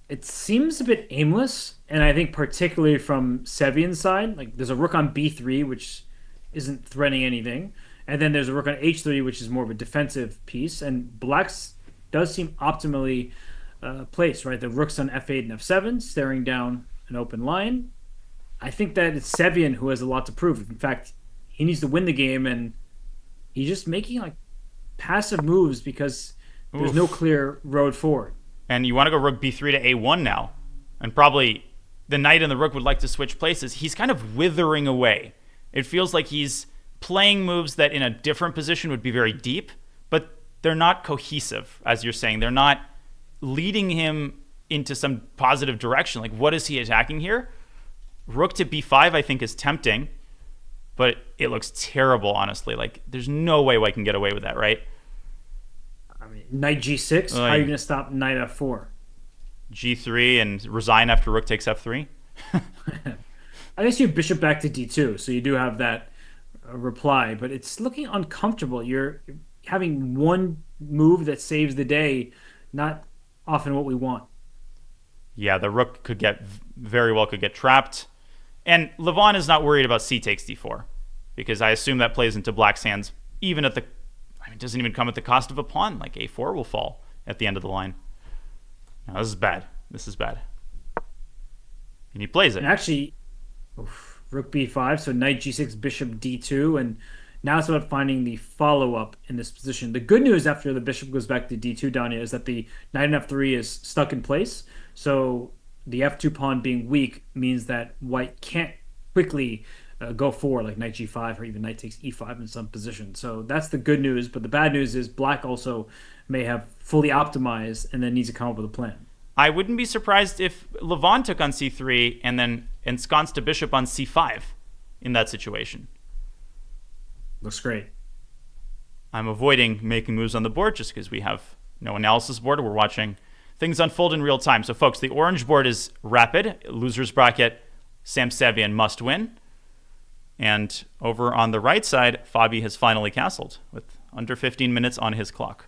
It seems a bit aimless, and I think particularly from Sevian's side, like there's a rook on b3, which isn't threatening anything, and then there's a rook on h3, which is more of a defensive piece, and black's does seem optimally placed, right? The rook's on f8 and f7, staring down an open line. I think that it's Sevian who has a lot to prove. In fact, he needs to win the game, and he's just making like passive moves because there's no Oof. clear road forward. And you want to go rook b3 to a1 now. And probably the knight and the rook would like to switch places. He's kind of withering away. It feels like he's playing moves that in a different position would be very deep, but they're not cohesive, as you're saying. They're not leading him into some positive direction. Like, what is he attacking here? Rook to b5, I think, is tempting, but it looks terrible, honestly. Like, there's no way I can get away with that, right? I mean, knight g6. How are you going to stop knight f4? G3 and resign after rook takes f3. I guess you have bishop back to d2, so you do have that reply, but it's looking uncomfortable. You're having one move that saves the day, not often what we want. Yeah, the rook could get very well could get trapped. And Levon is not worried about c takes d4 because I assume that plays into black's hands even at the I mean, it doesn't even come at the cost of a pawn. Like a4 will fall at the end of the line. No, this is bad. This is bad. And he plays it. And actually, oof, rook b5, so knight g6, bishop d2, and now it's about finding the follow-up in this position. The good news after the bishop goes back to d2, Danya, is that the knight in f3 is stuck in place. So the f2 pawn being weak means that white can't quickly go forward like knight g5 or even knight takes e5 in some position. So that's the good news. But the bad news is black also may have fully optimized and then needs to come up with a plan. I wouldn't be surprised if Levon took on c3 and then ensconced a bishop on c5 in that situation. Looks great. I'm avoiding making moves on the board just because we have no analysis board. We're watching things unfold in real time. So, folks, the orange board is rapid. Loser's bracket, Sam Sevian must win. And over on the right side, Fabi has finally castled with under 15 minutes on his clock.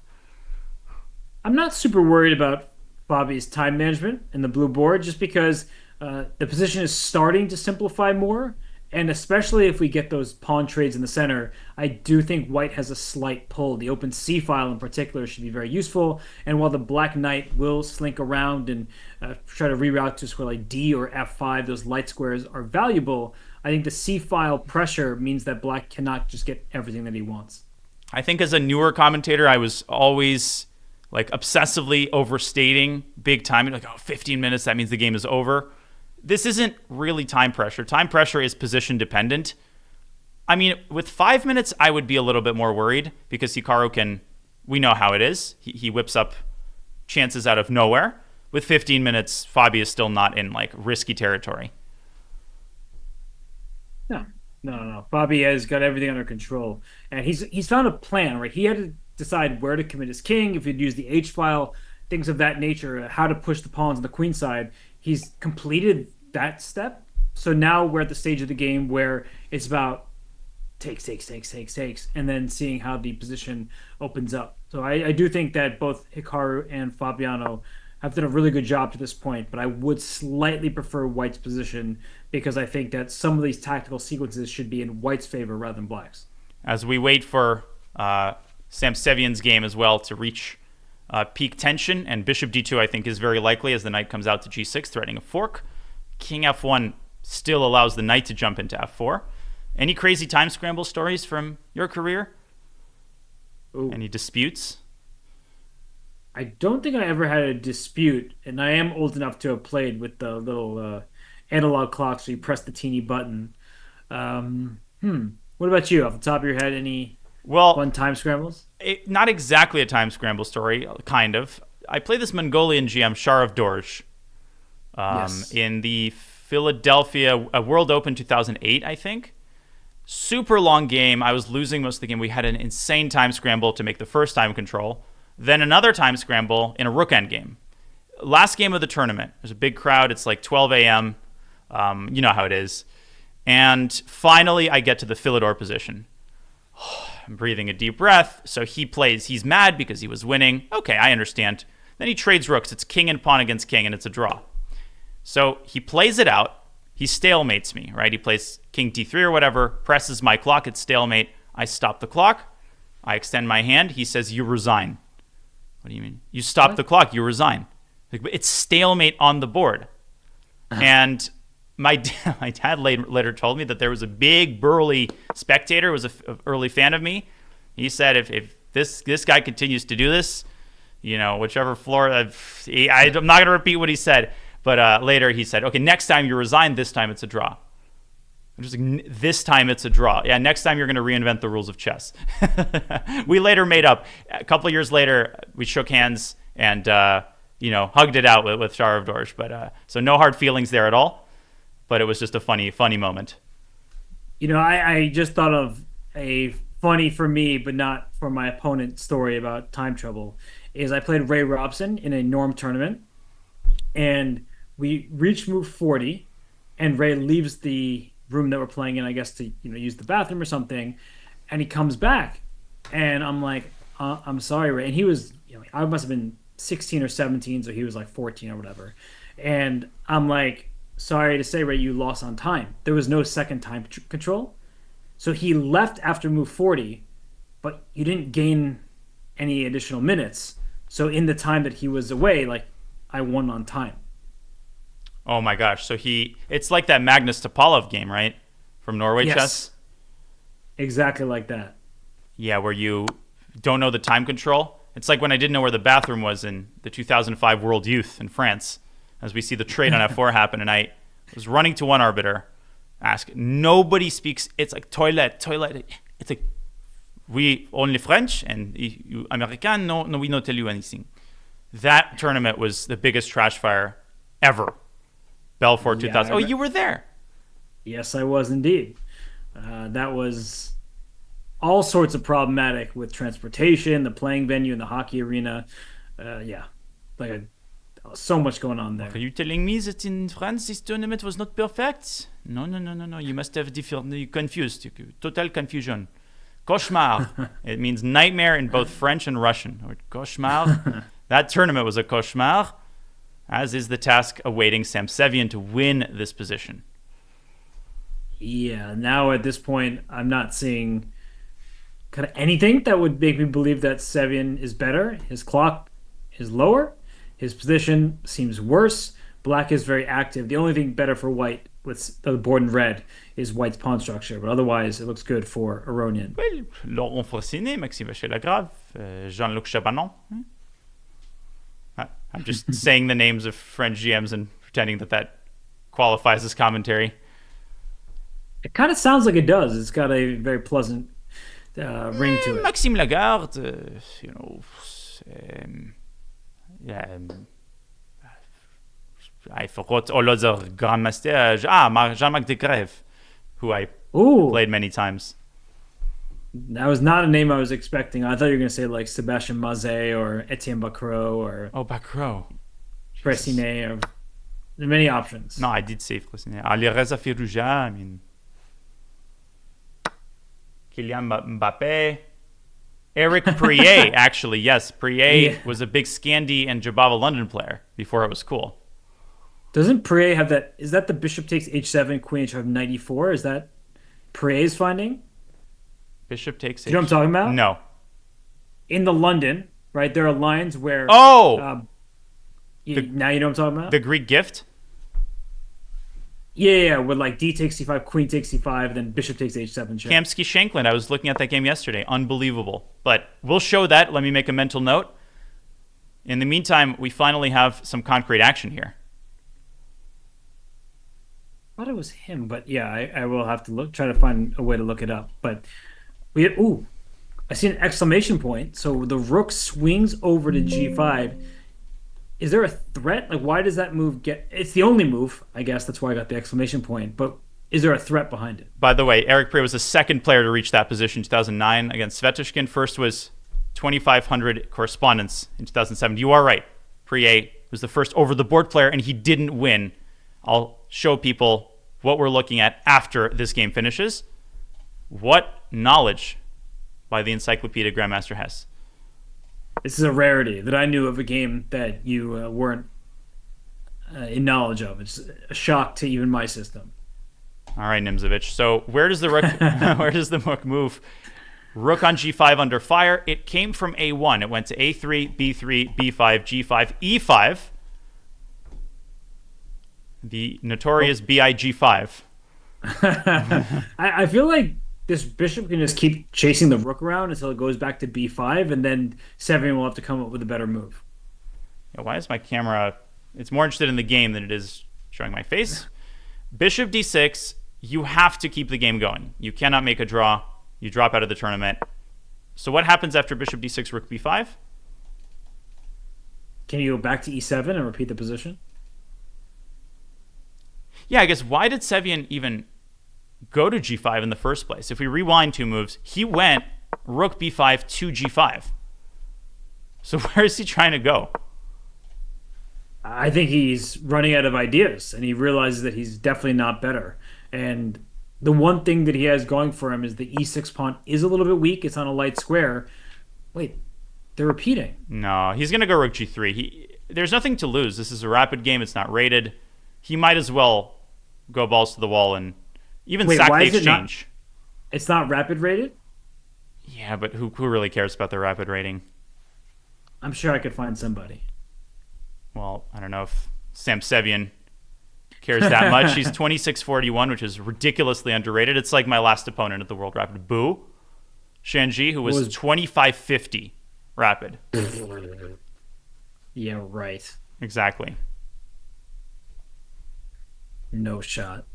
I'm not super worried about Bobby's time management in the blue board just because the position is starting to simplify more. And especially if we get those pawn trades in the center, I do think white has a slight pull. The open C file in particular should be very useful. And while the black knight will slink around and try to reroute to a square like D or F5, those light squares are valuable. I think the C file pressure means that black cannot just get everything that he wants. I think as a newer commentator, I was always like obsessively overstating big time. Like, oh, 15 minutes, that means the game is over. This isn't really time pressure. Time pressure is position dependent. I mean, with 5 minutes, I would be a little bit more worried because Hikaru can, we know how it is. He whips up chances out of nowhere. With 15 minutes, Fabi is still not in like risky territory. No. Bobby has got everything under control, and he's found a plan. Right, he had to decide where to commit his king, if he'd use the H file, things of that nature, how to push the pawns on the queen side. He's completed that step. So now we're at the stage of the game where it's about takes, and then seeing how the position opens up. So I do think that both Hikaru and Fabiano have done a really good job to this point, but I would slightly prefer White's position because I think that some of these tactical sequences should be in White's favor rather than Black's. As we wait for Sam Sevian's game as well to reach peak tension, and bishop d2 I think is very likely as the knight comes out to g6, threatening a fork. King f1 still allows the knight to jump into f4. Any crazy time scramble stories from your career? Ooh. Any disputes? I don't think I ever had a dispute, and I am old enough to have played with the little analog clocks where you press the teeny button. What about you? Off the top of your head, any fun time scrambles? Not exactly a time scramble story, kind of. I played this Mongolian GM, Shar of Dorj, Yes. in the Philadelphia World Open 2008, I think. Super long game. I was losing most of the game. We had an insane time scramble to make the first time control. Then another time scramble in a rook end game. Last game of the tournament. There's a big crowd. It's like 12 a.m. You know how it is. And finally, I get to the Philidor position. I'm breathing a deep breath. So he plays. He's mad because he was winning. Okay, I understand. Then he trades rooks. It's king and pawn against king, and it's a draw. So he plays it out. He stalemates me, right? He plays king d3 or whatever, presses my clock. It's stalemate. I stop the clock. I extend my hand. He says, you resign. What do you mean? You stop the clock. You resign. Like, it's stalemate on the board. And my dad later told me that there was a big burly spectator, was an early fan of me. He said if this guy continues to do this, whichever floor, I'm not going to repeat what he said, but later he said, okay, next time you resign, this time it's a draw. I'm just like, this time it's a draw. Yeah, next time you're going to reinvent the rules of chess. We later made up. A couple of years later, we shook hands and hugged it out with Shar of Dorj. But so no hard feelings there at all. But it was just a funny moment. I just thought of a funny for me, but not for my opponent story about time trouble. Is I played Ray Robson in a norm tournament, and we reached move 40, and Ray leaves the room that we're playing in, I guess, to use the bathroom or something, and he comes back, and I'm like, I'm sorry, Ray. And he was, I must have been 16 or 17, so he was like 14 or whatever, and I'm like, sorry to say, Ray, you lost on time. There was no second time control, so he left after move 40, but you didn't gain any additional minutes. So in the time that he was away, like, I won on time. Oh my gosh! So it's like that Magnus Topalov game, right, from Norway Yes. Chess. Exactly like that. Yeah, where you don't know the time control. It's like when I didn't know where the bathroom was in the 2005 World Youth in France, as we see the trade on F4 happen, and I was running to one arbiter, ask. Nobody speaks. It's like toilet. It's like, we only French, and you American, no, we don't tell you anything. That tournament was the biggest trash fire ever. Belfort 2000. Oh, you were there. Yes, I was indeed. That was all sorts of problematic with transportation, the playing venue, and the hockey arena. Yeah, like so much going on there. Are you telling me that in France this tournament was not perfect? No. You must have different. You confused. Total confusion. Cauchemar. It means nightmare in both French and Russian. Or cauchemar. That tournament was a cauchemar, as is the task awaiting Sam Sevian to win this position. Yeah, now at this point, I'm not seeing kind of anything that would make me believe that Sevian is better. His clock is lower. His position seems worse. Black is very active. The only thing better for white with the board in red is white's pawn structure, but otherwise it looks good for Aronian. Well, Laurent Fressinet, Maxime Vacher-Lagrave, Jean-Luc Chabanon. I'm just saying the names of French GMs and pretending that qualifies as commentary. It kind of sounds like it does. It's got a very pleasant ring to it. Maxime Lagarde, I forgot all other grandmasters. Jean-Marc Desgrèves, who I played many times. That was not a name I was expecting. I thought you were going to say like Sébastien Mazet or Etienne Bacrot or Bacrot. Fressinet. Or there are many options. No, I did say Fressinet. Alireza Firouzja, I mean, Kylian Mbappé. Eric Prier, actually, yes. Prier was a big Scandi and Jabava London player before it was cool. Doesn't Prier have that? Is that the bishop takes h7, queen h5, knight e4? Is that Prier's finding? Bishop takes You know what I'm talking about? No. In the London, right, there are lines where... now you know what I'm talking about? The Greek gift? Yeah, with like d takes c5, queen takes c5, then bishop takes h7. Kamsky Shankland. I was looking at that game yesterday. Unbelievable. But we'll show that. Let me make a mental note. In the meantime, we finally have some concrete action here. I thought it was him, but yeah, I will have to try to find a way to look it up. But we had, I see an exclamation point. So the rook swings over to g5. Is there a threat? Like, why does that move get... It's the only move, I guess. That's why I got the exclamation point. But is there a threat behind it? By the way, Eric Prier was the second player to reach that position in 2009 against Svetushkin. First was 2,500 correspondence in 2007. You are right. Prier was the first over-the-board player, and he didn't win. I'll show people what we're looking at after this game finishes. What knowledge by the Encyclopedia Grandmaster Hess. This is a rarity that I knew of a game that you weren't in knowledge of. It's a shock to even my system. All right, Nimzovich. So where does the rook move? Rook on g5 under fire. It came from a1. It went to a3, b3, b5, g5, e5. The Oh. notorious BIG5. I feel like this bishop can just keep chasing the rook around until it goes back to b5, and then Sevian will have to come up with a better move. Yeah, why is my camera? It's more interested in the game than it is showing my face. Bishop d6. You have to keep the game going. You cannot make a draw. You drop out of the tournament. So what happens after bishop d6, rook b5? Can you go back to e7 and repeat the position? Yeah, I guess why did Sevian even go to g5 in the first place? If we rewind 2 moves, he went rook b5 to g5. So where is he trying to go? I think he's running out of ideas, and he realizes that he's definitely not better. And the one thing that he has going for him is the e6 pawn is a little bit weak. It's on a light square. Wait, they're repeating. No, he's going to go rook g3. There's nothing to lose. This is a rapid game. It's not rated. He might as well go balls to the wall and even Wait, sack why the is it not? exchange. It's not rapid rated. Yeah, but who really cares about the rapid rating? I'm sure I could find somebody. Well, I don't know if Sam Sevian cares that much. He's 2641, which is ridiculously underrated. It's like my last opponent at the World Rapid, Boo Shanji, who was 2550 rapid. Yeah, right. Exactly. No shot.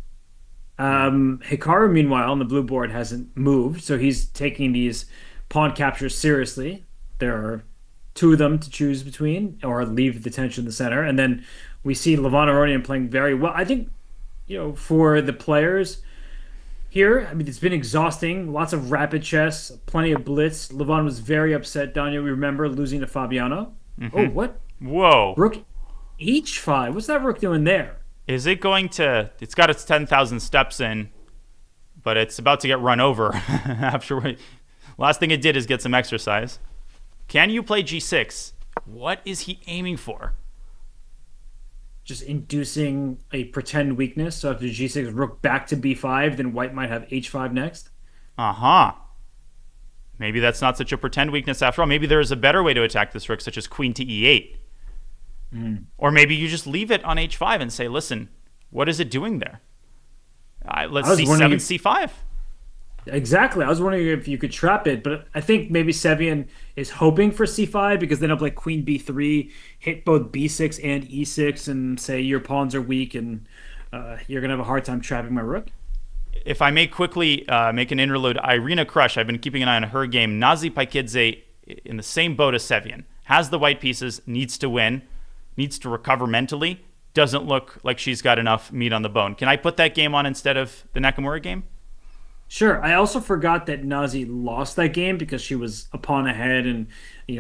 Hikaru, meanwhile, on the blue board hasn't moved, so he's taking these pawn captures seriously. There are two of them to choose between, or leave the tension in the center. And then we see Levon Aronian playing very well. I think, for the players here, I mean, it's been exhausting. Lots of rapid chess, plenty of blitz. Levon was very upset, Daniel. We remember losing to Fabiano. Oh, what? Whoa. Rook h5. What's that rook doing there? Is it going to... It's got its 10,000 steps in, but it's about to get run over. Last thing it did is get some exercise. Can you play g6? What is he aiming for? Just inducing a pretend weakness. So after g6, rook back to b5, then white might have h5 next. Uh-huh. Maybe that's not such a pretend weakness after all. Maybe there is a better way to attack this rook, such as queen to e8. Or maybe you just leave it on h5 and say, listen, what is it doing there? Let's c7, c5. Exactly. I was wondering if you could trap it, but I think maybe Sevian is hoping for c5 because then up like queen b3, hit both b6 and e6 and say your pawns are weak and you're going to have a hard time trapping my rook. If I may quickly make an interlude, Irina Krush, I've been keeping an eye on her game. Nazi Paikidze in the same boat as Sevian. Has the white pieces, needs to win, needs to recover mentally. Doesn't look like she's got enough meat on the bone. Can I put that game on instead of the Nakamura game? Sure. I also forgot that Nazi lost that game because she was a pawn ahead and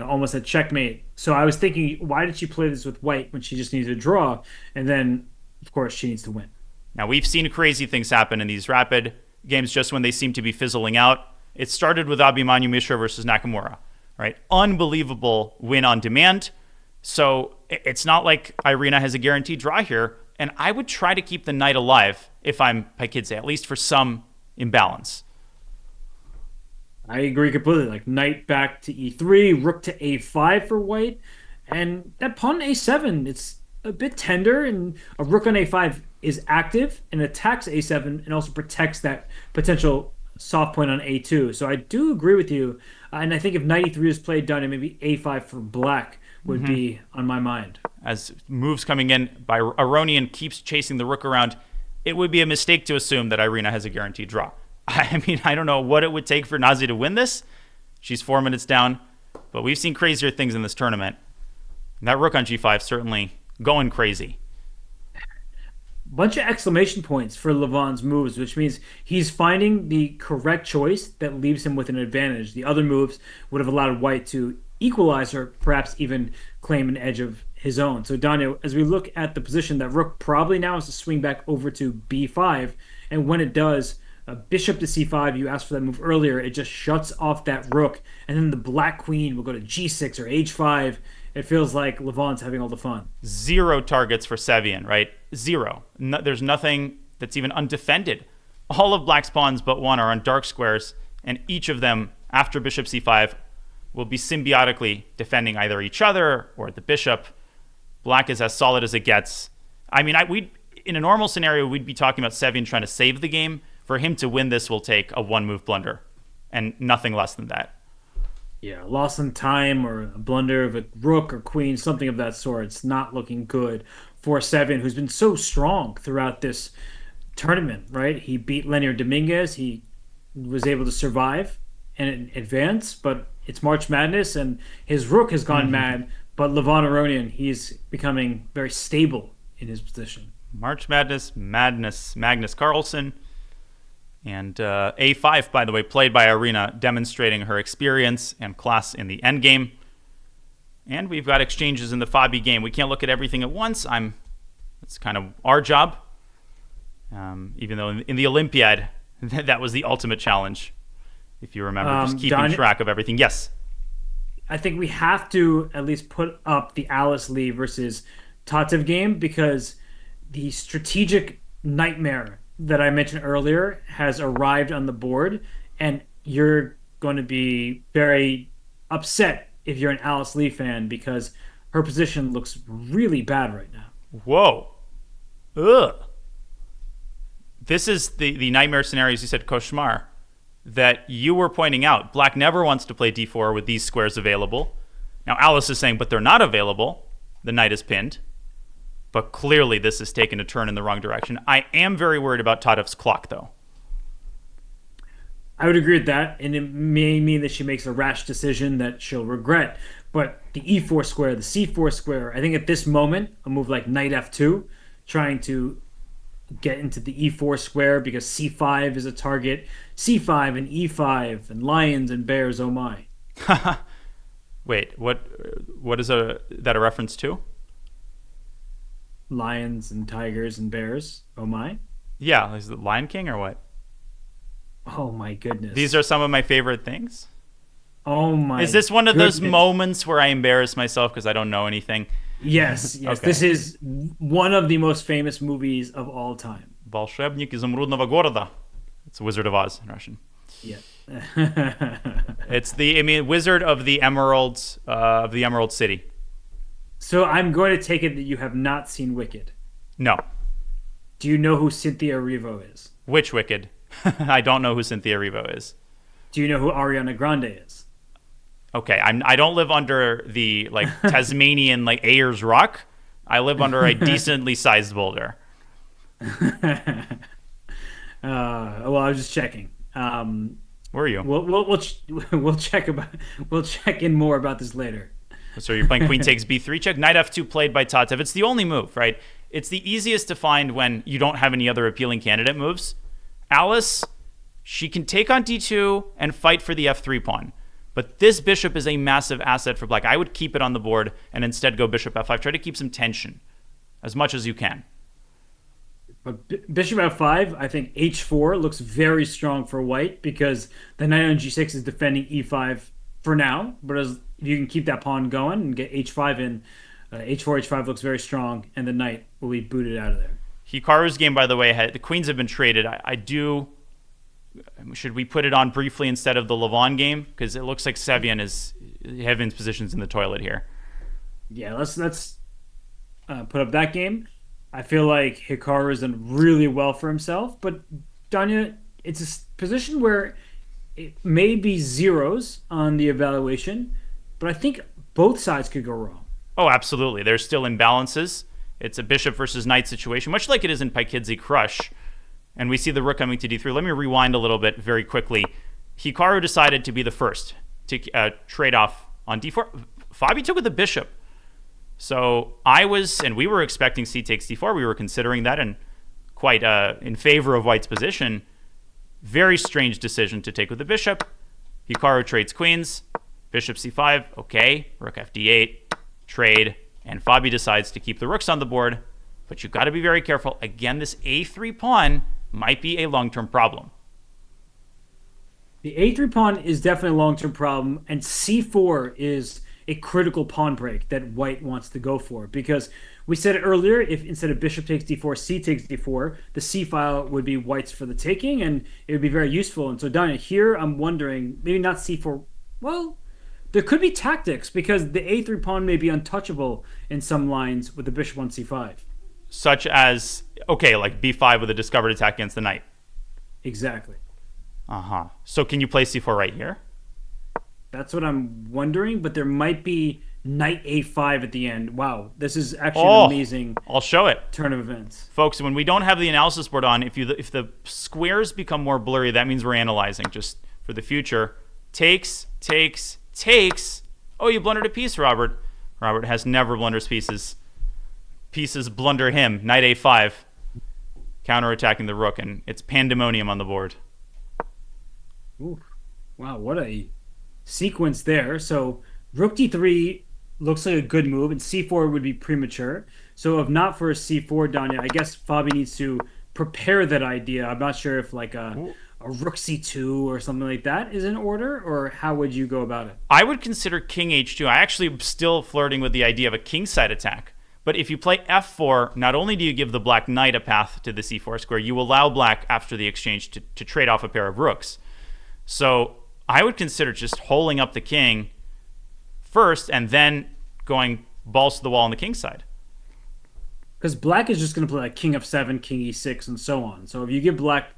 almost at checkmate. So I was thinking, why did she play this with white when she just needed to draw? And then, of course, she needs to win. Now, we've seen crazy things happen in these rapid games just when they seem to be fizzling out. It started with Abhimanyu Mishra versus Nakamura, right? Unbelievable win on demand. So it's not like Irina has a guaranteed draw here. And I would try to keep the knight alive if I'm Paikidze, at least for some imbalance. I agree completely. Like knight back to e3, rook to a5 for white. And that pawn a7, it's a bit tender, and a rook on a5 is active and attacks a7 and also protects that potential soft point on a2. So I do agree with you. And I think if knight e3 is played down, and maybe a5 for black would be on my mind. As moves coming in by Aronian keeps chasing the rook around, it would be a mistake to assume that Irina has a guaranteed draw. I mean, I don't know what it would take for Nazi to win this. She's 4 minutes down, but we've seen crazier things in this tournament. And that rook on g5 certainly going crazy. Bunch of exclamation points for Levon's moves, which means he's finding the correct choice that leaves him with an advantage. The other moves would have allowed white to equalize or perhaps even claim an edge of his own. So Daniel, as we look at the position, that rook probably now has to swing back over to b5, and when it does, bishop to c5, you asked for that move earlier, it just shuts off that rook, and then the black queen will go to g6 or h5. It feels like Levon's having all the fun. 0 targets for Sevian, right? 0. No, there's nothing that's even undefended. All of black's pawns but one are on dark squares, and each of them, after bishop c5, will be symbiotically defending either each other or the bishop. Black is as solid as it gets. I mean, in a normal scenario, we'd be talking about Sevian trying to save the game. For him to win this will take a one-move blunder and nothing less than that. Yeah, loss in time or a blunder of a rook or queen, something of that sort. It's not looking good for Seven, who's been so strong throughout this tournament, right? He beat Lenier Dominguez. He was able to survive and advance, but it's March Madness, and his rook has gone mad. But Levon Aronian, he's becoming very stable in his position. March Madness, Magnus Carlsen. And A5, by the way, played by Irina, demonstrating her experience and class in the endgame. And we've got exchanges in the Fabi game. We can't look at everything at once. It's kind of our job. Even though in the Olympiad, that was the ultimate challenge. If you remember, just keeping track of everything. Yes. I think we have to at least put up the Alice Lee versus Tatev game, because the strategic nightmare that I mentioned earlier has arrived on the board, and you're going to be very upset if you're an Alice Lee fan, because her position looks really bad right now. Whoa. Ugh. This is the nightmare scenario, as you said, Koshmar, that you were pointing out. Black never wants to play d4 with these squares available. Now Alice is saying, but they're not available. The knight is pinned. But clearly this has taken a turn in the wrong direction. I am very worried about Tadev's clock, though. I would agree with that, and it may mean that she makes a rash decision that she'll regret. But the e4 square, the c4 square, I think at this moment, a move like knight f2, trying to get into the e4 square because c5 is a target, c5 and e5 and lions and bears, oh my. Wait, what is that a reference to? Lions and tigers and bears, oh my. Yeah, is it Lion King or what? Oh my goodness. These are some of my favorite things. Oh my. Is this one of goodness. those moments where I embarrass myself because I don't know anything? Yes. Okay. This is one of the most famous movies of all time. Волшебник изумрудного города. It's Wizard of Oz in Russian. Yeah. It's Wizard of the Emerald City. So I'm going to take it that you have not seen Wicked. No. Do you know who Cynthia Erivo is? Which Wicked? I don't know who Cynthia Erivo is. Do you know who Ariana Grande is? Okay, I don't live under the Tasmanian Ayers Rock. I live under a decently sized boulder. Well, I was just checking. Where are you? We'll check in more about this later. So you're playing queen takes b3 check, knight f2 played by Tatev. It's the only move, right? It's the easiest to find when you don't have any other appealing candidate moves. Alice, she can take on d2 and fight for the f3 pawn. But this bishop is a massive asset for black. I would keep it on the board and instead go bishop f5. Try to keep some tension as much as you can. But bishop f5, I think h4 looks very strong for white, because the knight on g6 is defending e5 for now. But as you can keep that pawn going and get h5 in, h4, h5 looks very strong, and the knight will be booted out of there. Hikaru's game, by the way, the queens have been traded. Should we put it on briefly instead of the Levon game? Because it looks like Sevian is having positions in the toilet here. Yeah, let's put up that game. I feel like Hikaru has done really well for himself, but Danya, it's a position where it may be zeros on the evaluation, but I think both sides could go wrong. Oh, absolutely. There's still imbalances. It's a bishop versus knight situation, much like it is in Paikidze Crush. And we see the rook coming to d3. Let me rewind a little bit very quickly. Hikaru decided to be the first to trade off on d4. Fabi took with the bishop. So we were expecting c takes d4. We were considering that and quite in favor of white's position. Very strange decision to take with the bishop. Hikaru trades queens. Bishop c5. Okay. Rook fd8. Trade. And Fabi decides to keep the rooks on the board. But you've got to be very careful. Again, this a3 pawn might be a long-term problem. The a3 pawn is definitely a long-term problem, and c4 is a critical pawn break that white wants to go for, because we said earlier, if instead of bishop takes d4, c takes d4, the c file would be white's for the taking, and it would be very useful. And so Danya, here I'm wondering, maybe not c4. Well, there could be tactics, because the a3 pawn may be untouchable in some lines with the bishop on c5. such as, okay, like b5 with a discovered attack against the knight. Exactly. Uh-huh. So can you play c4 right here? That's what I'm wondering, but there might be knight a5 at the end. Wow, this is actually an Oh, amazing I'll show it. turn of events. Folks, when we don't have the analysis board on, if the squares become more blurry, that means we're analyzing just for the future. Takes, takes, takes. Oh, you blundered a piece, Robert. Robert has never blunders pieces. Pieces blunder him. Knight a5. Counterattacking the rook, and it's pandemonium on the board. Ooh, wow, what a sequence there. So rook d3 looks like a good move, and c4 would be premature. So if not for a c4, Danya, I guess Fabi needs to prepare that idea. I'm not sure if like a rook c2 or something like that is in order, or how would you go about it? I would consider king h2. I actually am still flirting with the idea of a kingside attack. But if you play f4, not only do you give the black knight a path to the c4 square, you allow black, after the exchange, to trade off a pair of rooks. So I would consider just holding up the king first and then going balls to the wall on the king side. Because black is just going to play like king f7, king e6, and so on. So if you give black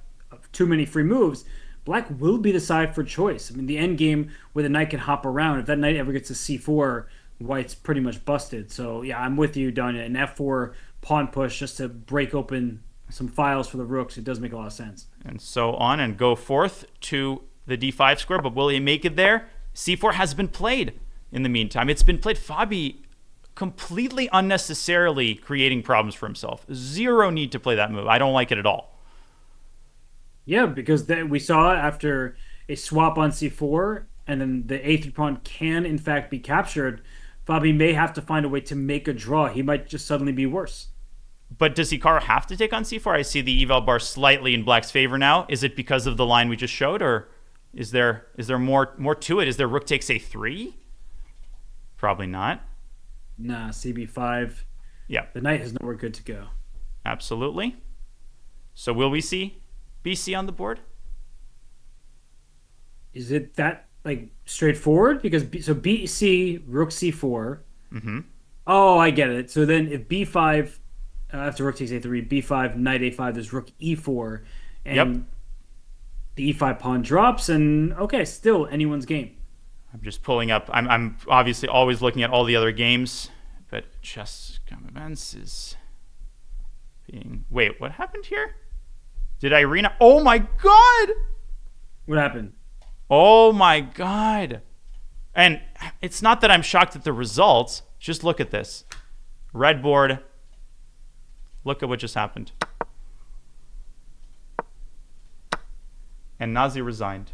too many free moves, black will be the side for choice. I mean, the end game where the knight can hop around, if that knight ever gets to c4, white's pretty much busted. So yeah, I'm with you, Danya. An f4 pawn push just to break open some files for the rooks, it does make a lot of sense. And so on, and go forth to the d5 square, but will he make it there? c4 has been played in the meantime. It's been played. Fabi completely unnecessarily creating problems for himself. Zero need to play that move. I don't like it at all. Yeah, because then we saw after a swap on c4, and then the a3 pawn can in fact be captured, Fabi may have to find a way to make a draw. He might just suddenly be worse. But does Hikaru have to take on c4? I see the eval bar slightly in black's favor now. Is it because of the line we just showed, or is there more to it? Is there rook takes a3? Probably not. Nah, cb5. Yeah, The knight has nowhere good to go. absolutely. So will we see BC on the board? Is it that like straightforward? Because so bc rook c4. Mm-hmm. Oh, I get it. So then if b5 after rook takes a3, b5 knight a5, there's rook e4, and Yep. the e5 pawn drops, and okay, still anyone's game. I'm just pulling up. I'm obviously always looking at all the other games, but chess events is being. Wait, what happened here? Did Irina? Oh my god! What happened? Oh my god! And it's not that I'm shocked at the results. Just look at this. Red board. Look at what just happened. And Nazi resigned.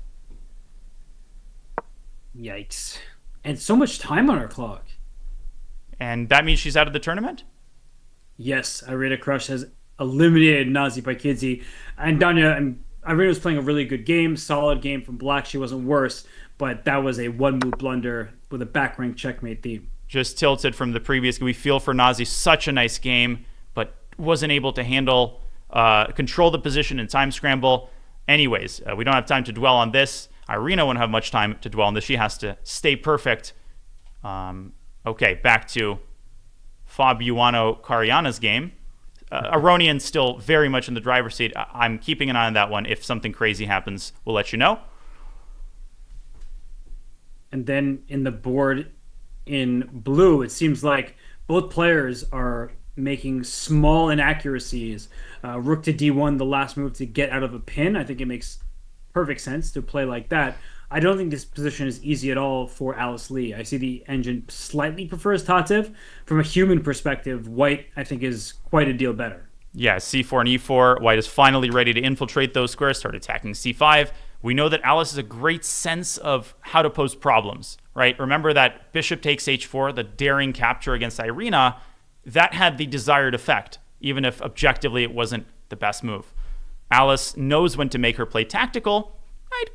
Yikes. And so much time on our clock. And that means she's out of the tournament? Yes, Irina Crush has eliminated Nazi Paikidze. And Danya, Irina was playing a really good game, solid game from black. She wasn't worse, but that was a one-move blunder with a back rank checkmate theme. Just tilted from the previous. We feel for Nazi, such a nice game, but wasn't able to control the position in time scramble. Anyways, we don't have time to dwell on this. Irina won't have much time to dwell on this. She has to stay perfect. Okay, back to Fabiano Cariana's game. Aronian still very much in the driver's seat. I'm keeping an eye on that one. If something crazy happens, we'll let you know. And then in the board in blue, it seems like both players are making small inaccuracies. Rook to d1, the last move to get out of a pin. I think it makes perfect sense to play like that. I don't think this position is easy at all for Alice Lee. I see the engine slightly prefers Tatev. From a human perspective, white, I think, is quite a deal better. Yeah, c4 and e4. White is finally ready to infiltrate those squares, start attacking c5. We know that Alice has a great sense of how to pose problems, right? Remember that bishop takes h4, the daring capture against Irina, that had the desired effect, even if objectively it wasn't the best move. Alice knows when to make her play tactical.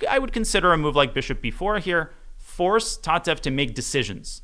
I would consider a move like bishop b4 here. Force Tatev to make decisions.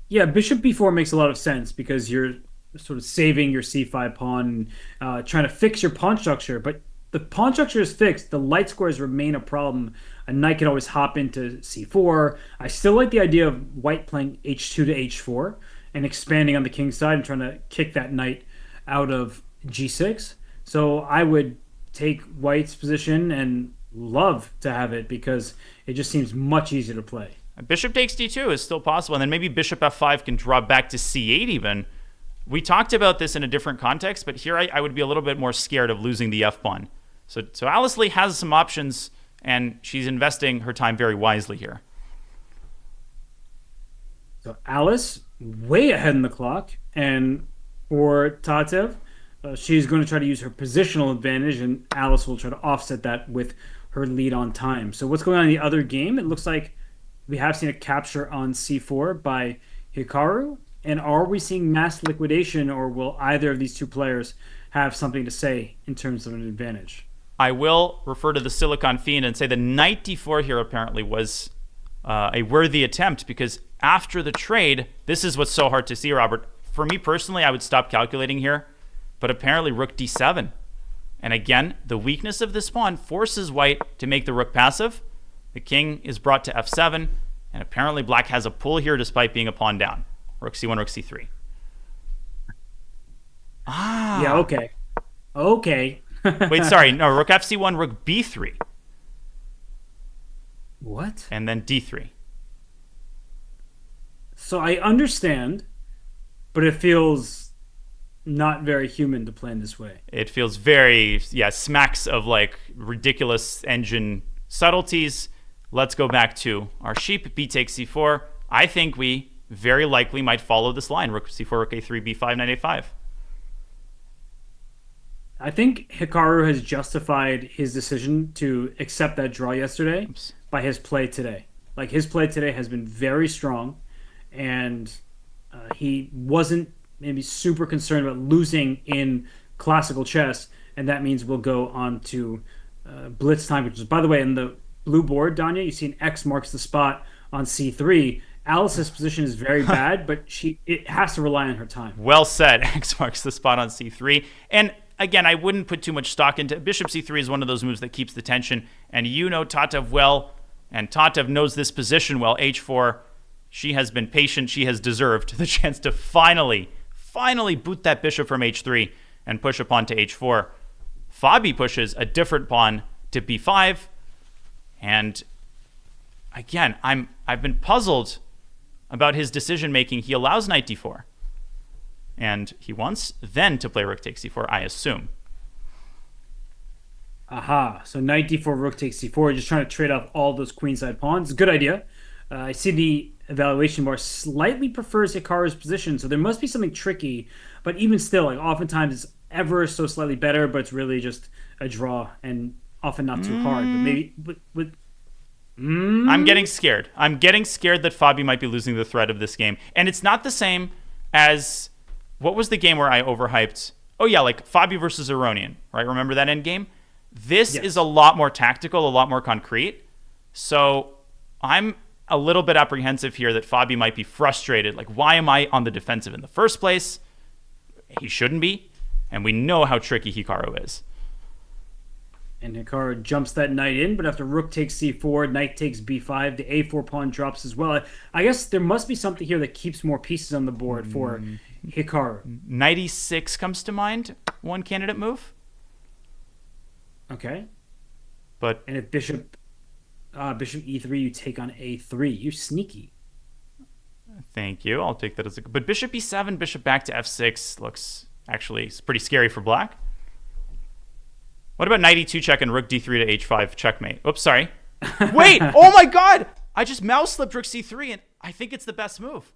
Yeah, bishop b4 makes a lot of sense because you're sort of saving your c5 pawn and trying to fix your pawn structure. But the pawn structure is fixed. The light squares remain a problem. A knight can always hop into c4. I still like the idea of white playing h2 to h4 and expanding on the king side and trying to kick that knight out of g6. So I would take white's position and love to have it because it just seems much easier to play. Bishop takes d2 is still possible, and then maybe bishop f5 can drop back to c8 even. We talked about this in a different context, but here I would be a little bit more scared of losing the f-pawn. So Alice Lee has some options, and she's investing her time very wisely here. So Alice, way ahead in the clock, and for Tatev, she's going to try to use her positional advantage, and Alice will try to offset that with her lead on time. So what's going on in the other game? It looks like we have seen a capture on c4 by Hikaru. And are we seeing mass liquidation, or will either of these two players have something to say in terms of an advantage? I will refer to the Silicon Fiend and say the knight d4 here apparently was a worthy attempt, because after the trade, this is what's so hard to see, Robert. For me personally, I would stop calculating here, but apparently rook d7. And again, the weakness of this pawn forces white to make the rook passive. The king is brought to f7, and apparently black has a pull here despite being a pawn down. Rook c1, rook c3. Ah. Yeah, okay. Okay. Wait, sorry. No, rook fc1, rook b3. What? And then d3. So I understand, but it feels not very human to play in this way. It feels very, smacks of like ridiculous engine subtleties. Let's go back to our sheep. B takes c4. I think we very likely might follow this line. Rook c4, rook a3, b5, knight a5. I think Hikaru has justified his decision to accept that draw yesterday by his play today. Like, his play today has been very strong, and he wasn't maybe super concerned about losing in classical chess, and that means we'll go on to blitz time, which is, by the way, in the blue board, Danya, you see an X marks the spot on c3. Alice's position is very bad, but it has to rely on her time. Well said. X marks the spot on c3. And again, I wouldn't put too much stock into bishop c3 is one of those moves that keeps the tension. And you know Tatev well, and Tatev knows this position well. h4, she has been patient. She has deserved the chance to finally boot that bishop from h3 and push a pawn to h4. Fabi pushes a different pawn to b5. And again, I've been puzzled about his decision making. He allows knight d4, and he wants then to play rook takes c4, I assume. Aha, so knight d4, rook takes c4, just trying to trade off all those queenside pawns. Good idea. I see the evaluation bar slightly prefers Hikaru's position, so there must be something tricky, but even still, like, oftentimes it's ever so slightly better, but it's really just a draw, and often not too hard. But maybe with I'm getting scared. I'm getting scared that Fabi might be losing the thread of this game. And it's not the same as, what was the game where I overhyped? Oh yeah, like Fabi versus Aronian, right? Remember that end game? This is a lot more tactical, a lot more concrete. So I'm a little bit apprehensive here that Fabi might be frustrated. Like, why am I on the defensive in the first place? He shouldn't be. And we know how tricky Hikaru is. And Hikaru jumps that knight in, but after rook takes c4, knight takes b5, the a4 pawn drops as well. I guess there must be something here that keeps more pieces on the board for Hikaru. Knight e6 comes to mind, one candidate move. Okay. But and if bishop e3, you take on a3. You're sneaky. Thank you. I'll take that as a... But bishop e7, bishop back to f6 looks actually pretty scary for black. What about knight e2 check and rook d3 to h5 checkmate? Oops, sorry. Wait! Oh my god! I just mouse slipped rook c3, and I think it's the best move.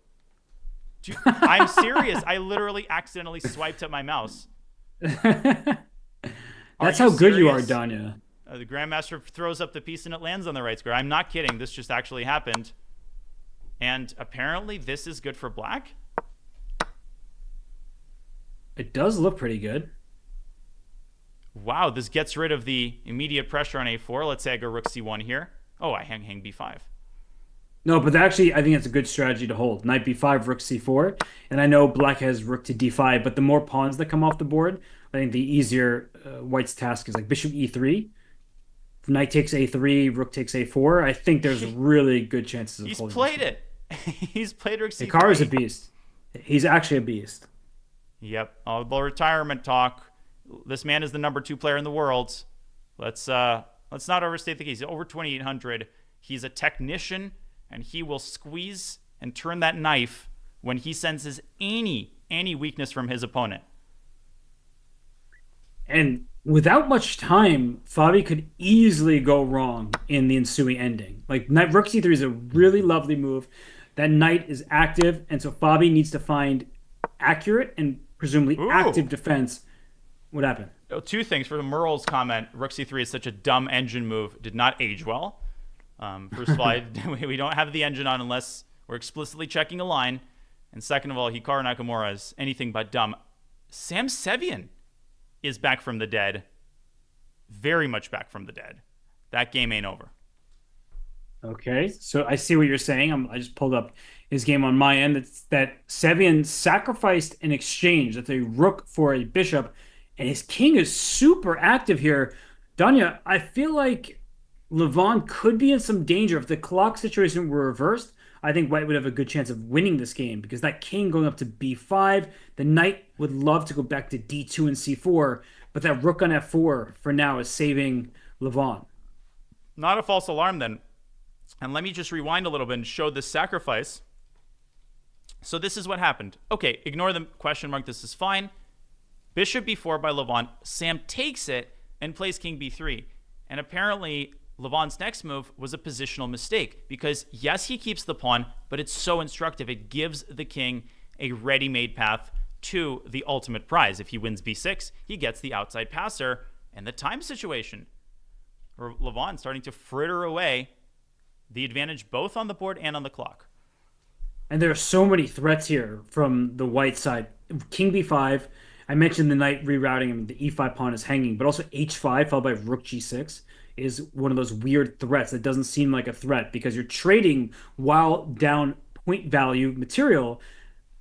I'm serious. I literally accidentally swiped up my mouse. That's how good you are, serious? Danya. The Grandmaster throws up the piece and it lands on the right square. I'm not kidding. This just actually happened. And apparently this is good for black. It does look pretty good. Wow, this gets rid of the immediate pressure on a4. Let's say I go rook c1 here. Oh, I hang b5. No, but actually, I think that's a good strategy to hold. Knight b5, rook c4. And I know black has rook to d5, but the more pawns that come off the board, I think the easier white's task is. Like bishop e3, knight takes a3, rook takes a4. I think there's really good chances of He's holding. played it. He's played rook c3. Hikaru's a beast. He's actually a beast. Yep. All the retirement talk. This man is the number 2 player in the world. Let's not overstate the case. He's over 2,800. He's a technician, and he will squeeze and turn that knife when he senses any weakness from his opponent. And without much time, Fabi could easily go wrong in the ensuing ending. Like Knight Rook C3 is a really lovely move. That knight is active, and so Fabi needs to find accurate and presumably Ooh. active defense. What happened? Oh, two things for Merle's comment. Rook c3 is such a dumb engine move. Did not age well. First of all, we don't have the engine on unless we're explicitly checking a line. And second of all, Hikaru Nakamura is anything but dumb. Sam Sevian is back from the dead. Very much back from the dead. That game ain't over. Okay, so I see what you're saying. I just pulled up his game on my end. That's that Sevian sacrificed an exchange. That's a rook for a bishop, and his king is super active here. Danya, I feel like Levon could be in some danger if the clock situation were reversed. I think White would have a good chance of winning this game because that king going up to b5, the knight would love to go back to d2 and c4, but that rook on f4 for now is saving Levon. Not a false alarm then. And let me just rewind a little bit and show this sacrifice. So this is what happened. Okay, ignore the question mark. This is fine. Bishop b4 by Levon. Sam takes it and plays king b3. And apparently, Levon's next move was a positional mistake because, yes, he keeps the pawn, but it's so instructive. It gives the king a ready-made path to the ultimate prize. If he wins b6, he gets the outside passer and the time situation. Levon starting to fritter away the advantage both on the board and on the clock. And there are so many threats here from the white side. King b5. I mentioned the knight rerouting. I mean, the e5 pawn is hanging, but also h5 followed by rook g6 is one of those weird threats that doesn't seem like a threat because you're trading while down point value material.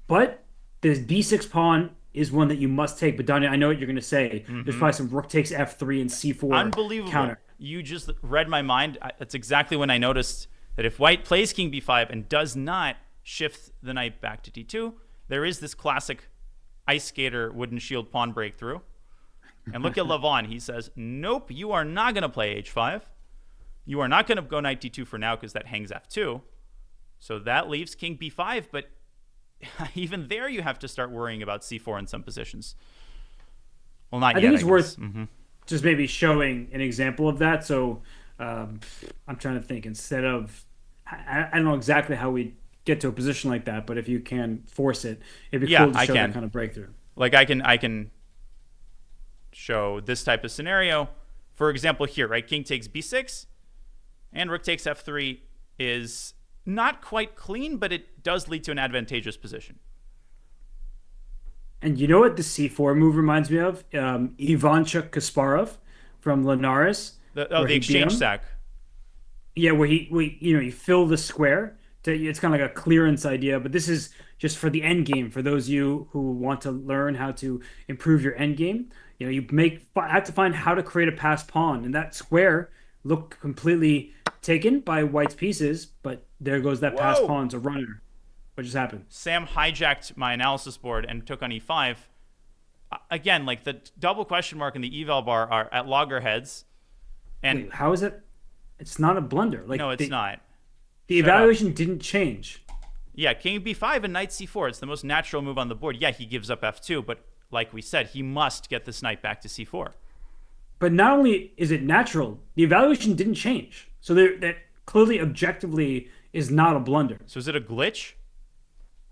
But this b6 pawn is one that you must take. But Daniel, I know what you're going to say. There's probably some rook takes f3 and c4 Unbelievable. counter. You just read my mind. That's exactly when I noticed that if white plays king b5 and does not shift the knight back to d2, there is this classic ice skater wooden shield pawn breakthrough. And look at Levon. He says, nope, you are not going to play h5. You are not going to go knight d2 for now because that hangs f2. So that leaves king b5, but even there you have to start worrying about c4 in some positions. Well, not I yet, think it's worth Mm-hmm. just maybe showing an example of that. So I'm trying to think instead of, I don't know exactly how we get to a position like that, but if you can force it, it'd be Yeah, cool to I show can. that kind of breakthrough. Like I can show this type of scenario. For example, here, right? King takes b6 and rook takes f3 is not quite clean, but it does lead to an advantageous And you know what the C4 move reminds me of? Ivanchuk Kasparov from Linares, where the he beat exchange him. sack. Yeah, where you fill the square. It's kind of like a clearance idea, but this is just for the end game. For those of you who want to learn how to improve your end game, you have to find how to create a passed pawn, and that square looked completely taken by White's pieces, but there goes that passed Whoa! pawn to runner. What just happened? Sam hijacked my analysis board and took on e5. Again, like the double question mark and the eval bar are at loggerheads. And Wait, how is it? It's not a blunder. Like no, it's not. the Shut up. evaluation didn't change. Yeah, king b5 and knight c4. It's the most natural move on the board. Yeah, he gives up f2, but like we said, he must get this knight back to c4. But not only is it natural, the evaluation didn't change. So that clearly objectively is not a blunder. So is it a glitch?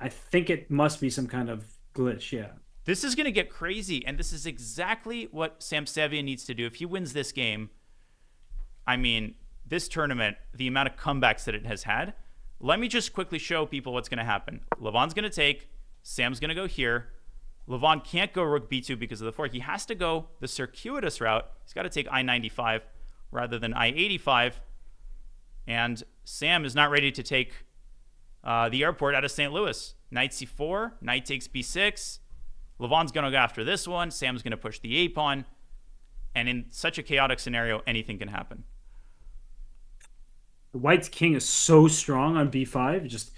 I think it must be some kind of glitch, yeah. This is going to get crazy, and this is exactly what Sam Sevian needs to do. If he wins this game, I mean, this tournament, the amount of comebacks that it has had, let me just quickly show people what's going to happen. Levon's going to take, Sam's going to go here. Levon can't go rook b2 because of the fork. He has to go the circuitous route. He's got to take I-95 rather than I-85. And Sam is not ready to take the airport out of St. Louis. Knight c4, knight takes b6. Levon's going to go after this one. Sam's going to push the a-pawn. And in such a chaotic scenario, anything can happen. The White's king is so strong on b5. Just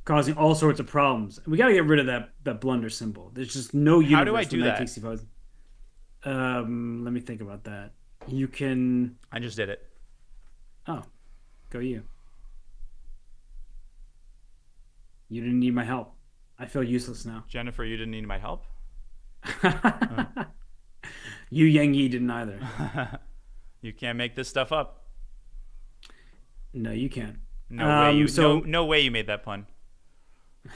causing all sorts of problems. We got to get rid of that blunder symbol. There's just no How do I universe when do knight that? takes c5. Let me think about that. You can. I just did it. Oh, go you. You didn't need my help. I feel useless now. Jennifer, you didn't need my help? You Yang Yi didn't either. You can't make this stuff up. No, you can't. No way you So no way you made that pun. the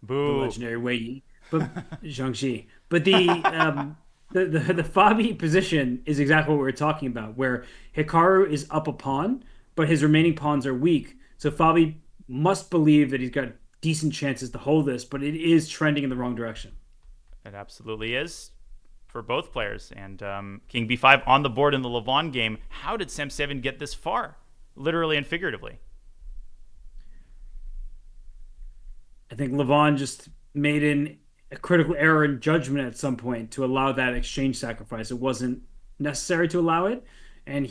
Boo. legendary Wei Yi, but Zhangxi. But the Fabi position is exactly what we were talking about, where Hikaru is up a pawn, but his remaining pawns are weak. So Fabi must believe that he's got decent chances to hold this, but it is trending in the wrong direction. It absolutely is for both players. And King B5 on the board in the Levon game. How did Sam7 get this far? Literally and figuratively. I think Levon just made a critical error in judgment at some point to allow that exchange sacrifice. It wasn't necessary to allow it. And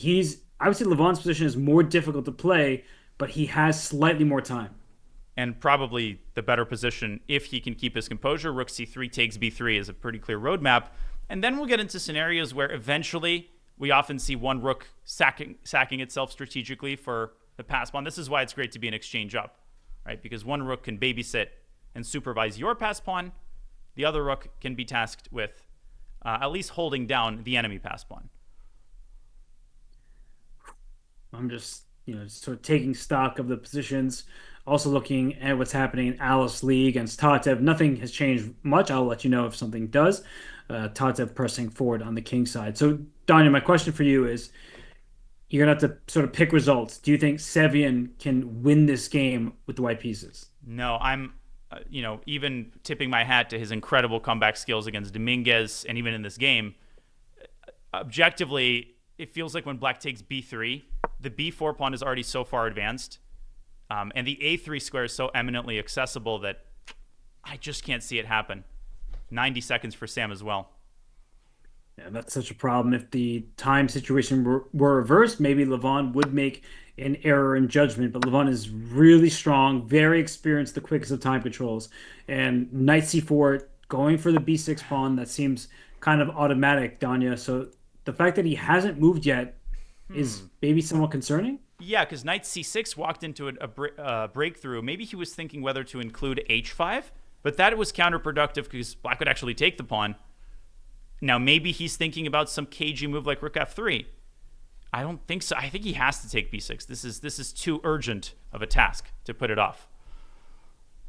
I would say Levon's position is more difficult to play, but he has slightly more time. And probably the better position if he can keep his composure. Rook C3 takes B3 is a pretty clear roadmap. And then we'll get into scenarios where eventually we often see one rook sacking itself strategically for the pass pawn. This is why it's great to be an exchange up, right? Because one rook can babysit and supervise your pass pawn. The other rook can be tasked with at least holding down the enemy pass pawn. I'm just, sort of taking stock of the positions, also looking at what's happening in Alice Lee against Tatev. Nothing has changed much. I'll let you know if something does. Tatev pressing forward on the king side. So, Danya, my question for you is, you're gonna have to sort of pick results. Do you think Sevian can win this game with the white pieces? No, I'm, even tipping my hat to his incredible comeback skills against Dominguez and even in this game. Objectively, it feels like when Black takes B3, the B4 pawn is already so far advanced, and the A3 square is so eminently accessible that I just can't see it happen. 90 seconds for Sam as well. Yeah, that's such a problem. If the time situation were reversed, maybe Levon would make an error in judgment. But Levon is really strong, very experienced, the quickest of time controls. And knight c4, going for the b6 pawn, that seems kind of automatic, Danya. So the fact that he hasn't moved yet is maybe somewhat concerning. Yeah, because knight c6 walked into a breakthrough. Maybe he was thinking whether to include h5, but that was counterproductive because Black would actually take the pawn. Now, maybe he's thinking about some cagey move like rook f3. I don't think so. I think he has to take b6. This is too urgent of a task to put it off.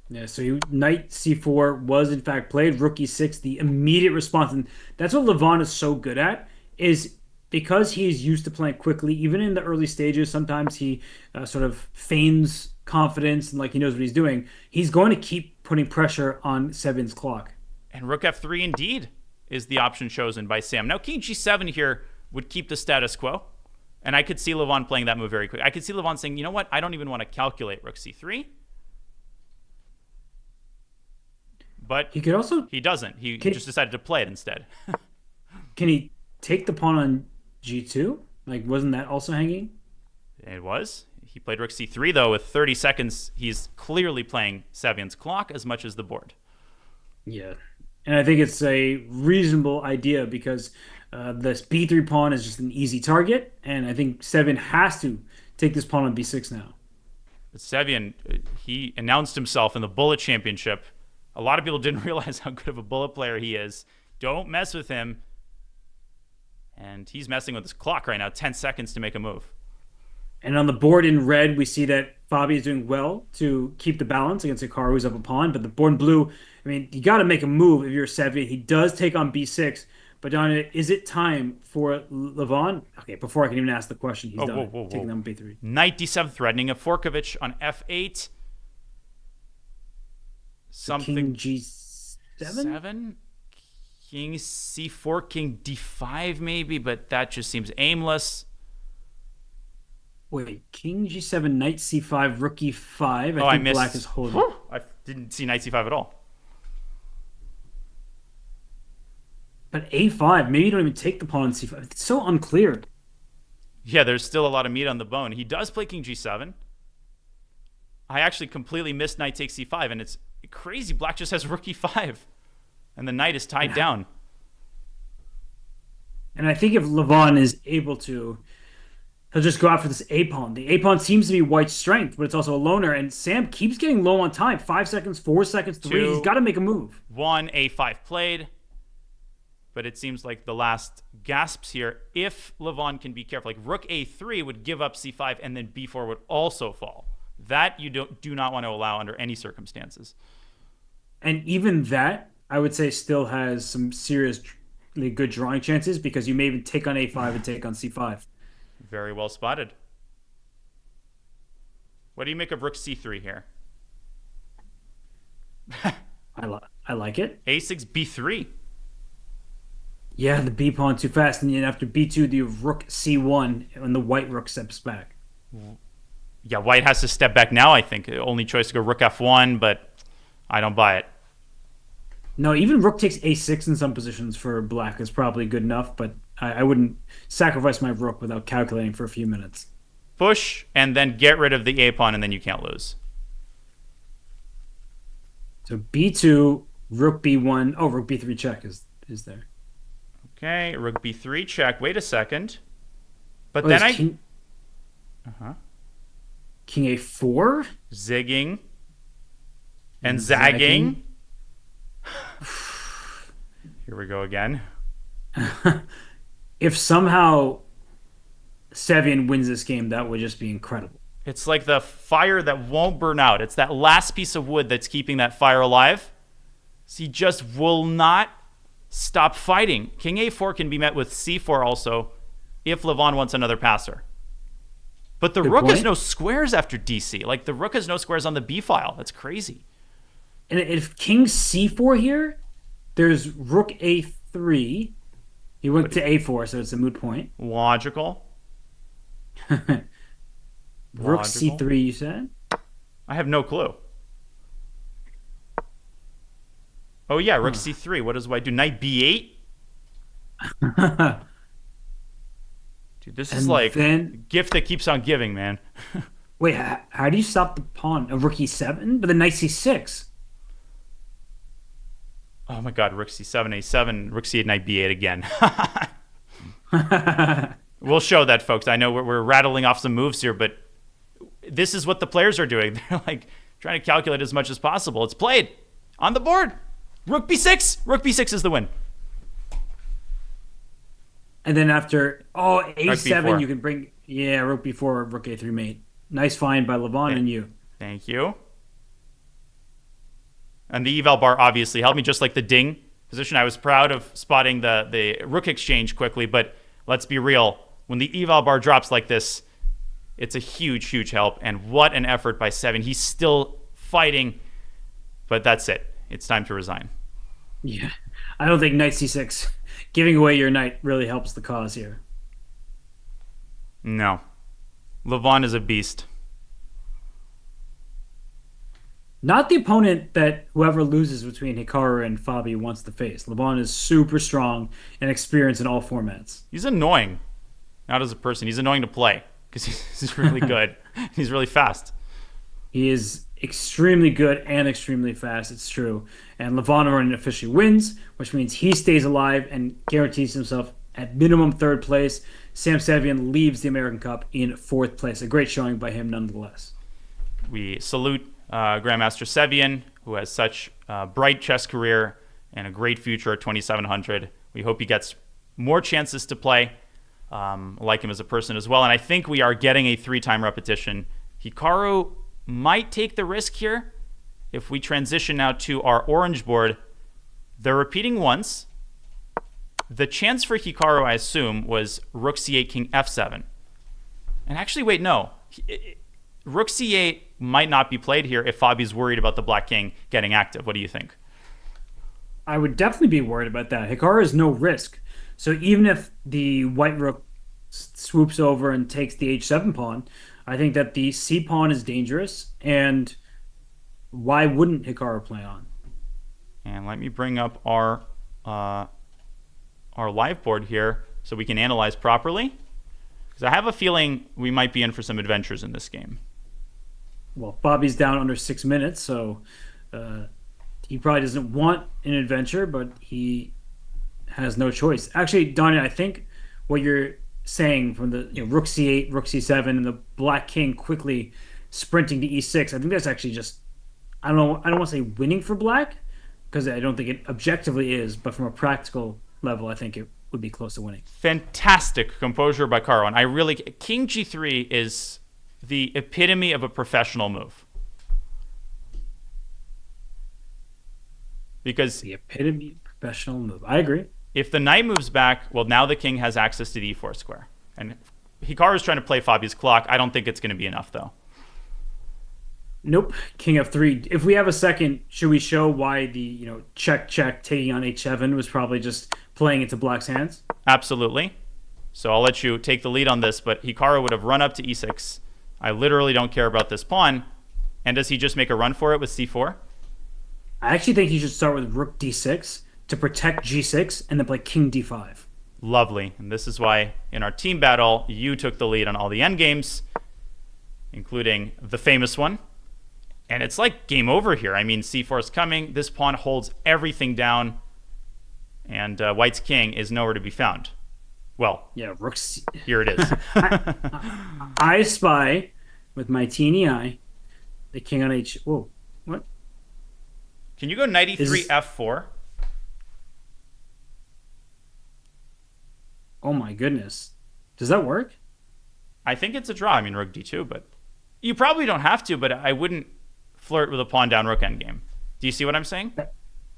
Yeah, so knight c4 was in fact played, rook e6, the immediate response. And that's what Levon is so good at, is because he's used to playing quickly, even in the early stages, sometimes he sort of feigns confidence and like he knows what he's doing. He's going to keep putting pressure on Sevin's clock. And rook f3 indeed is the option chosen by Sam. Now, king g7 here would keep the status quo. And I could see Levon playing that move very quick. I could see Levon saying, you know what? I don't even want to calculate rook c3. But He could also he doesn't. He just decided to play it instead. can he take the pawn on g2? Like, wasn't that also hanging? It was. He played rook c3, though. With 30 seconds, he's clearly playing Sevian's clock as much as the board. Yeah. And I think it's a reasonable idea because this b3 pawn is just an easy target. And I think Sevin has to take this pawn on b6 now. But Sevian, he announced himself in the Bullet Championship. A lot of people didn't realize how good of a bullet player he is. Don't mess with him. And he's messing with his clock right now. 10 seconds to make a move. And on the board in red, we see that Fabi is doing well to keep the balance against Hikaru, who's up a pawn. But the board in blue, I mean, you got to make a move if you're Sevian. He does take on b6. But Donna, is it time for Levon? Okay, before I can even ask the question, he's done it, taking on b3. Knight d7 threatening a Forkovich on f8. King g7? 7? King c4, king d5 maybe, but that just seems aimless. Wait, king g7, knight c5, rook e5. I think missed. black is holding. I didn't see knight c5 at all. But a5, maybe you don't even take the pawn on c5. It's so unclear. Yeah, there's still a lot of meat on the bone. He does play king g7. I actually completely missed knight takes c5, and it's crazy. Black just has rook e5, and the knight is tied down. And I think if Levon is able to, he'll just go after this A pawn. The A pawn seems to be white's strength, but it's also a loner. And Sam keeps getting low on time. 5 seconds, 4 seconds, three. He's got to make a move. 1, a5 played. But it seems like the last gasps here. If Levon can be careful, like rook a3 would give up c5, and then b4 would also fall. That you do not want to allow under any circumstances. And even that, I would say, still has some seriously good drawing chances because you may even take on a5 and take on c5. Very well spotted. What do you make of rook c3 here? I like it. a6, b3. Yeah, the b pawn too fast, and then after b2, the rook c1, and the white rook steps back. Yeah, white has to step back now, I think. The only choice to go rook f1, but I don't buy it. No, even rook takes a6 in some positions for black is probably good enough, but I wouldn't sacrifice my rook without calculating for a few minutes. Push, and then get rid of the a pawn, and then you can't lose. So b2, rook b1. Oh, rook b3 check is there. Okay, rook b3 check. Wait a second. But Oh, then there's king a4? Zigging. And zagging. Here we go again. If somehow Sevian wins this game, that would just be incredible. It's like the fire that won't burn out. It's that last piece of wood that's keeping that fire alive. So he just will not stop fighting. King a4 can be met with c4 also if Levon wants another passer. But the rook has no squares after dc. Like, the rook has no squares on the b file. That's crazy. And if king c4 here, there's rook a3. He went to a4, so it's a moot point. Logical. Rook c3, you said? I have no clue. Oh, yeah, rook c3. What does white do? Knight b8? Dude, this is like a gift that keeps on giving, man. Wait, how do you stop the pawn? Rook e7? But then knight c6. Oh, my God. Rook c7, a7, rook c8, knight b8 again. We'll show that, folks. I know we're rattling off some moves here, but this is what the players are doing. They're like trying to calculate as much as possible. It's played on the board. Rook b6. Rook b6 is the win. And then after, a7, B4. you can bring, rook b4, rook a3 mate. Nice find by Levon and you. Thank you. And the eval bar obviously helped me, just like the ding position. I was proud of spotting the rook exchange quickly, but let's be real. When the eval bar drops like this, it's a huge, huge help. And what an effort by Sevian. He's still fighting, but that's it. It's time to resign. Yeah. I don't think knight c6, giving away your knight, really helps the cause here. No. Levon is a beast. Not the opponent that whoever loses between Hikaru and Fabi wants to face. Levon is super strong and experienced in all formats. He's annoying. Not as a person. He's annoying to play because he's really good. He's really fast. He is extremely good and extremely fast, it's true. And Levon officially wins, which means he stays alive and guarantees himself at minimum third place. Sam Sevian leaves the American Cup in fourth place. A great showing by him nonetheless. We salute Grandmaster Sevian, who has such a bright chess career and a great future at 2700. We hope he gets more chances to play. Like him as a person as well. And I think we are getting a 3-time repetition. Hikaru might take the risk here. If we transition now to our orange board, they're repeating once. The chance for Hikaru, I assume, was rook c8, king f7. And actually, wait, no. Rook c8 might not be played here if Fabi's worried about the black king getting active. What do you think? I would definitely be worried about that. Hikaru is no risk. So even if the white rook swoops over and takes the h7 pawn, I think that the c pawn is dangerous. And why wouldn't Hikaru play on? And let me bring up our live board here so we can analyze properly. Because I have a feeling we might be in for some adventures in this game. well, Bobby's down under 6 minutes, so uh, he probably doesn't want an adventure, but he has no choice. Actually, Donnie, I think what you're saying from the rook c8, rook c7, and the black king quickly sprinting to e6, I think that's actually just I don't know. I don't want to say winning for black because I don't think it objectively is, but from a practical level, I think it would be close to winning. Fantastic composure by Caro. And I really, King G3 is the epitome of a professional move. Because The epitome of professional move. I agree. if the knight moves back, well, now the king has access to the e4 square. And Hikaru's trying to play Fabi's clock. I don't think it's going to be enough, though. Nope. King f3. If we have a second, should we show why the check check taking on h7 was probably just playing into black's hands? Absolutely. So I'll let you take the lead on this, but Hikaru would have run up to e6. I literally don't care about this pawn. And does he just make a run for it with c4? I actually think you should start with rook d6 to protect g6 and then play king d5. Lovely. And this is why in our team battle, you took the lead on all the endgames, including the famous one. And it's like game over here. I mean, c4 is coming. This pawn holds everything down. And white's king is nowhere to be found. Well, Yeah, rooks. here it is. I spy with my teeny eye the king on h. Whoa, what? Can you go knight e3, Is- f4? Oh my goodness. Does that work? I think it's a draw. I mean, rook d2, but you probably don't have to, but I wouldn't flirt with a pawn down rook endgame. Do you see what I'm saying?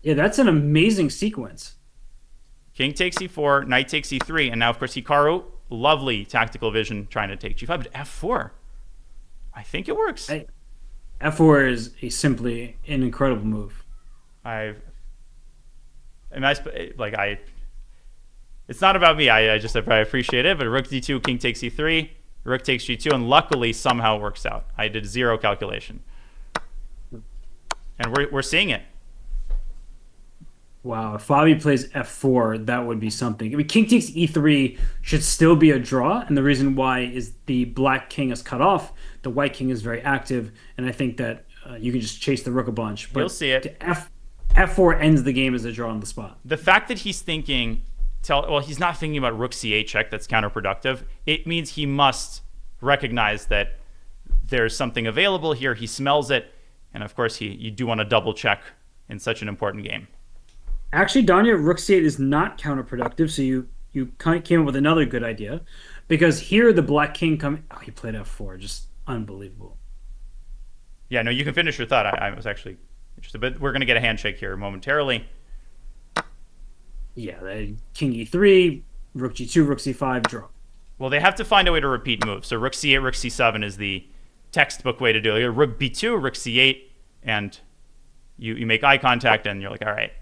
Yeah, that's an amazing sequence. King takes e4, knight takes e3, and now, of course, Hikaru, lovely tactical vision trying to take g5, but f4. I think it works. F4 is simply an incredible move. It's not about me. I appreciate it, but rook d2, king takes e3, rook takes g2, and luckily somehow it works out. I did zero calculation. And we're seeing it. Wow, if Fabi plays f4, that would be something. I mean, king takes e3 should still be a draw, and the reason why is the black king is cut off, the white king is very active, and I think that you can just chase the rook a bunch. But You'll see it. F4 ends the game as a draw on the spot. The fact that he's thinking, he's not thinking about rook c8 check. That's counterproductive. It means he must recognize that there's something available here. He smells it, and of course, you do want to double check in such an important game. Actually, Danya, rook c8 is not counterproductive, so you kind of came up with another good idea, because here the black king he played f4, just unbelievable. Yeah, no, you can finish your thought. I was actually interested, but we're going to get a handshake here momentarily. Yeah, king e3, rook g2, rook c5, draw. Well, they have to find a way to repeat moves. So rook c8, rook c7 is the textbook way to do it. Rook b2, rook c8, and you make eye contact, and you're like, all right.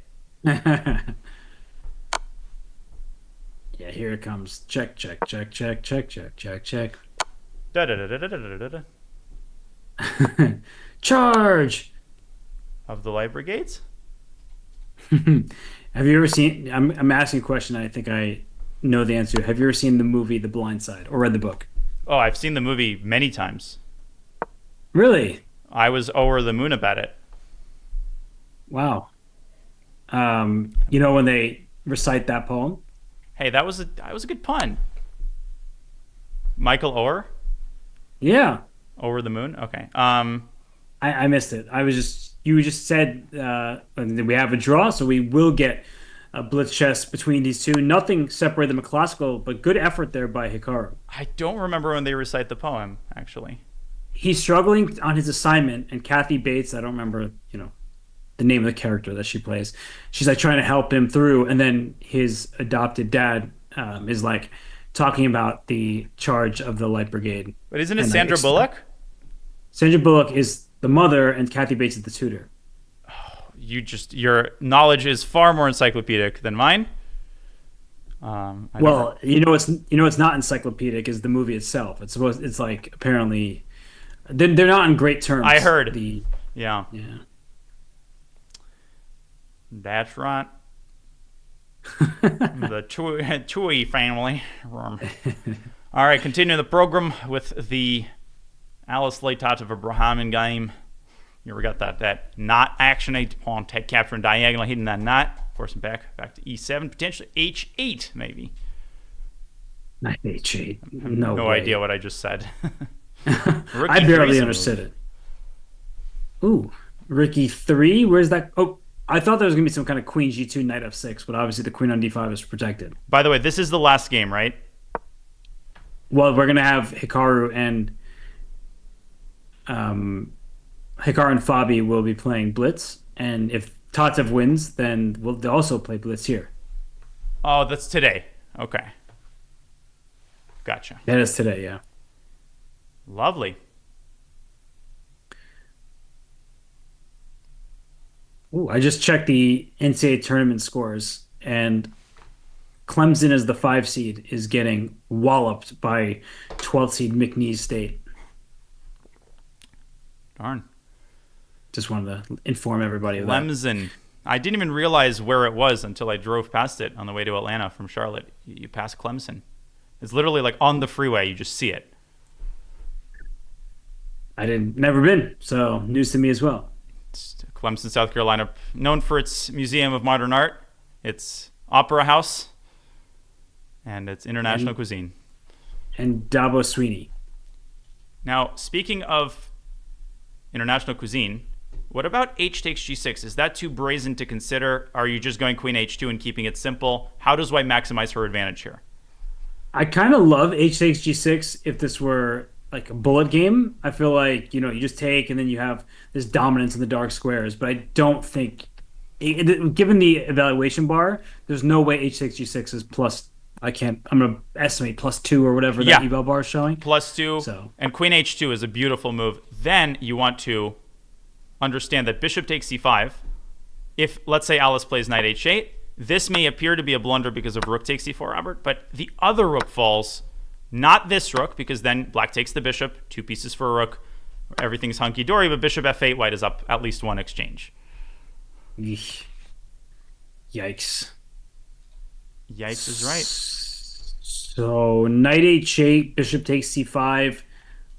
Yeah, here it comes. Check, check, check, check, check, check, check, check. Da da da da da da da da. Charge! Of the light brigades. Have you ever seen? I'm asking a question I think I know the answer to. Have you ever seen the movie The Blind Side or read the book? Oh, I've seen the movie many times. Really? I was over the moon about it. Wow. When they recite that poem? Hey, that was a good pun. Michael Oher? Yeah. Over the moon? Okay. I missed it. You just said we have a draw, so we will get a blitz chess between these two. Nothing separated them a classical, but good effort there by Hikaru. I don't remember when they recite the poem, actually. He's struggling on his assignment, and Kathy Bates, I don't remember, the name of the character that she plays. She's like trying to help him through, and then his adopted dad is like talking about the charge of the Light Brigade. But isn't it And, Sandra Bullock? Sandra Bullock is the mother, and Kathy Bates is the tutor. Your knowledge is far more encyclopedic than mine. It's not encyclopedic is the movie itself. It's like apparently they're not in great terms. I heard. Yeah. That's right. The Tui family. All right, continue the program with the Alice late out of a Brahmin game. You ever got that knot action, pawn capturing diagonal, hitting that knot, forcing back to e7, potentially h8 maybe. Knight h8. No way. idea what I just said. I barely understood it. Ooh, Rook e3. Where's that? Oh, I thought there was gonna be some kind of queen g2, knight f6, but obviously the queen on d5 is protected. By the way, this is the last game, right? Well, we're gonna have Hikaru and Fabi will be playing Blitz, and if Tatev wins, then they'll also play Blitz here. Oh, that's today. Okay. Gotcha. That is today, yeah. Lovely. Ooh, I just checked the NCAA tournament scores, and Clemson as the 5 seed is getting walloped by 12th seed McNeese State. Darn. Just wanted to inform everybody of that. Clemson. I didn't even realize where it was until I drove past it on the way to Atlanta from Charlotte. You pass Clemson. It's literally like on the freeway. You just see it. Never been, so news to me as well. It's Clemson, South Carolina, known for its Museum of Modern Art, its Opera House, and its international cuisine. And Dabo Sweeney. Now, speaking of international cuisine, what about h takes g6? Is that too brazen to consider? Are you just going queen h2 and keeping it simple? How does white maximize her advantage here? I kind of love h takes g6 if this were like a bullet game. I feel like, you just take and then you have this dominance in the dark squares. But I don't think, given the evaluation bar, there's no way h takes g6 is plus. I'm going to estimate +2 or whatever that eval bar is showing. +2. So. And queen h2 is a beautiful move. Then you want to understand that bishop takes c5. If, let's say, Alice plays knight h8, this may appear to be a blunder because of rook takes c4, Robert, but the other rook falls, not this rook, because then black takes the bishop, 2 pieces for a rook, everything's hunky-dory, but bishop f8, white is up at least 1 exchange. Yikes. Yikes is right. So knight h8, bishop takes c5.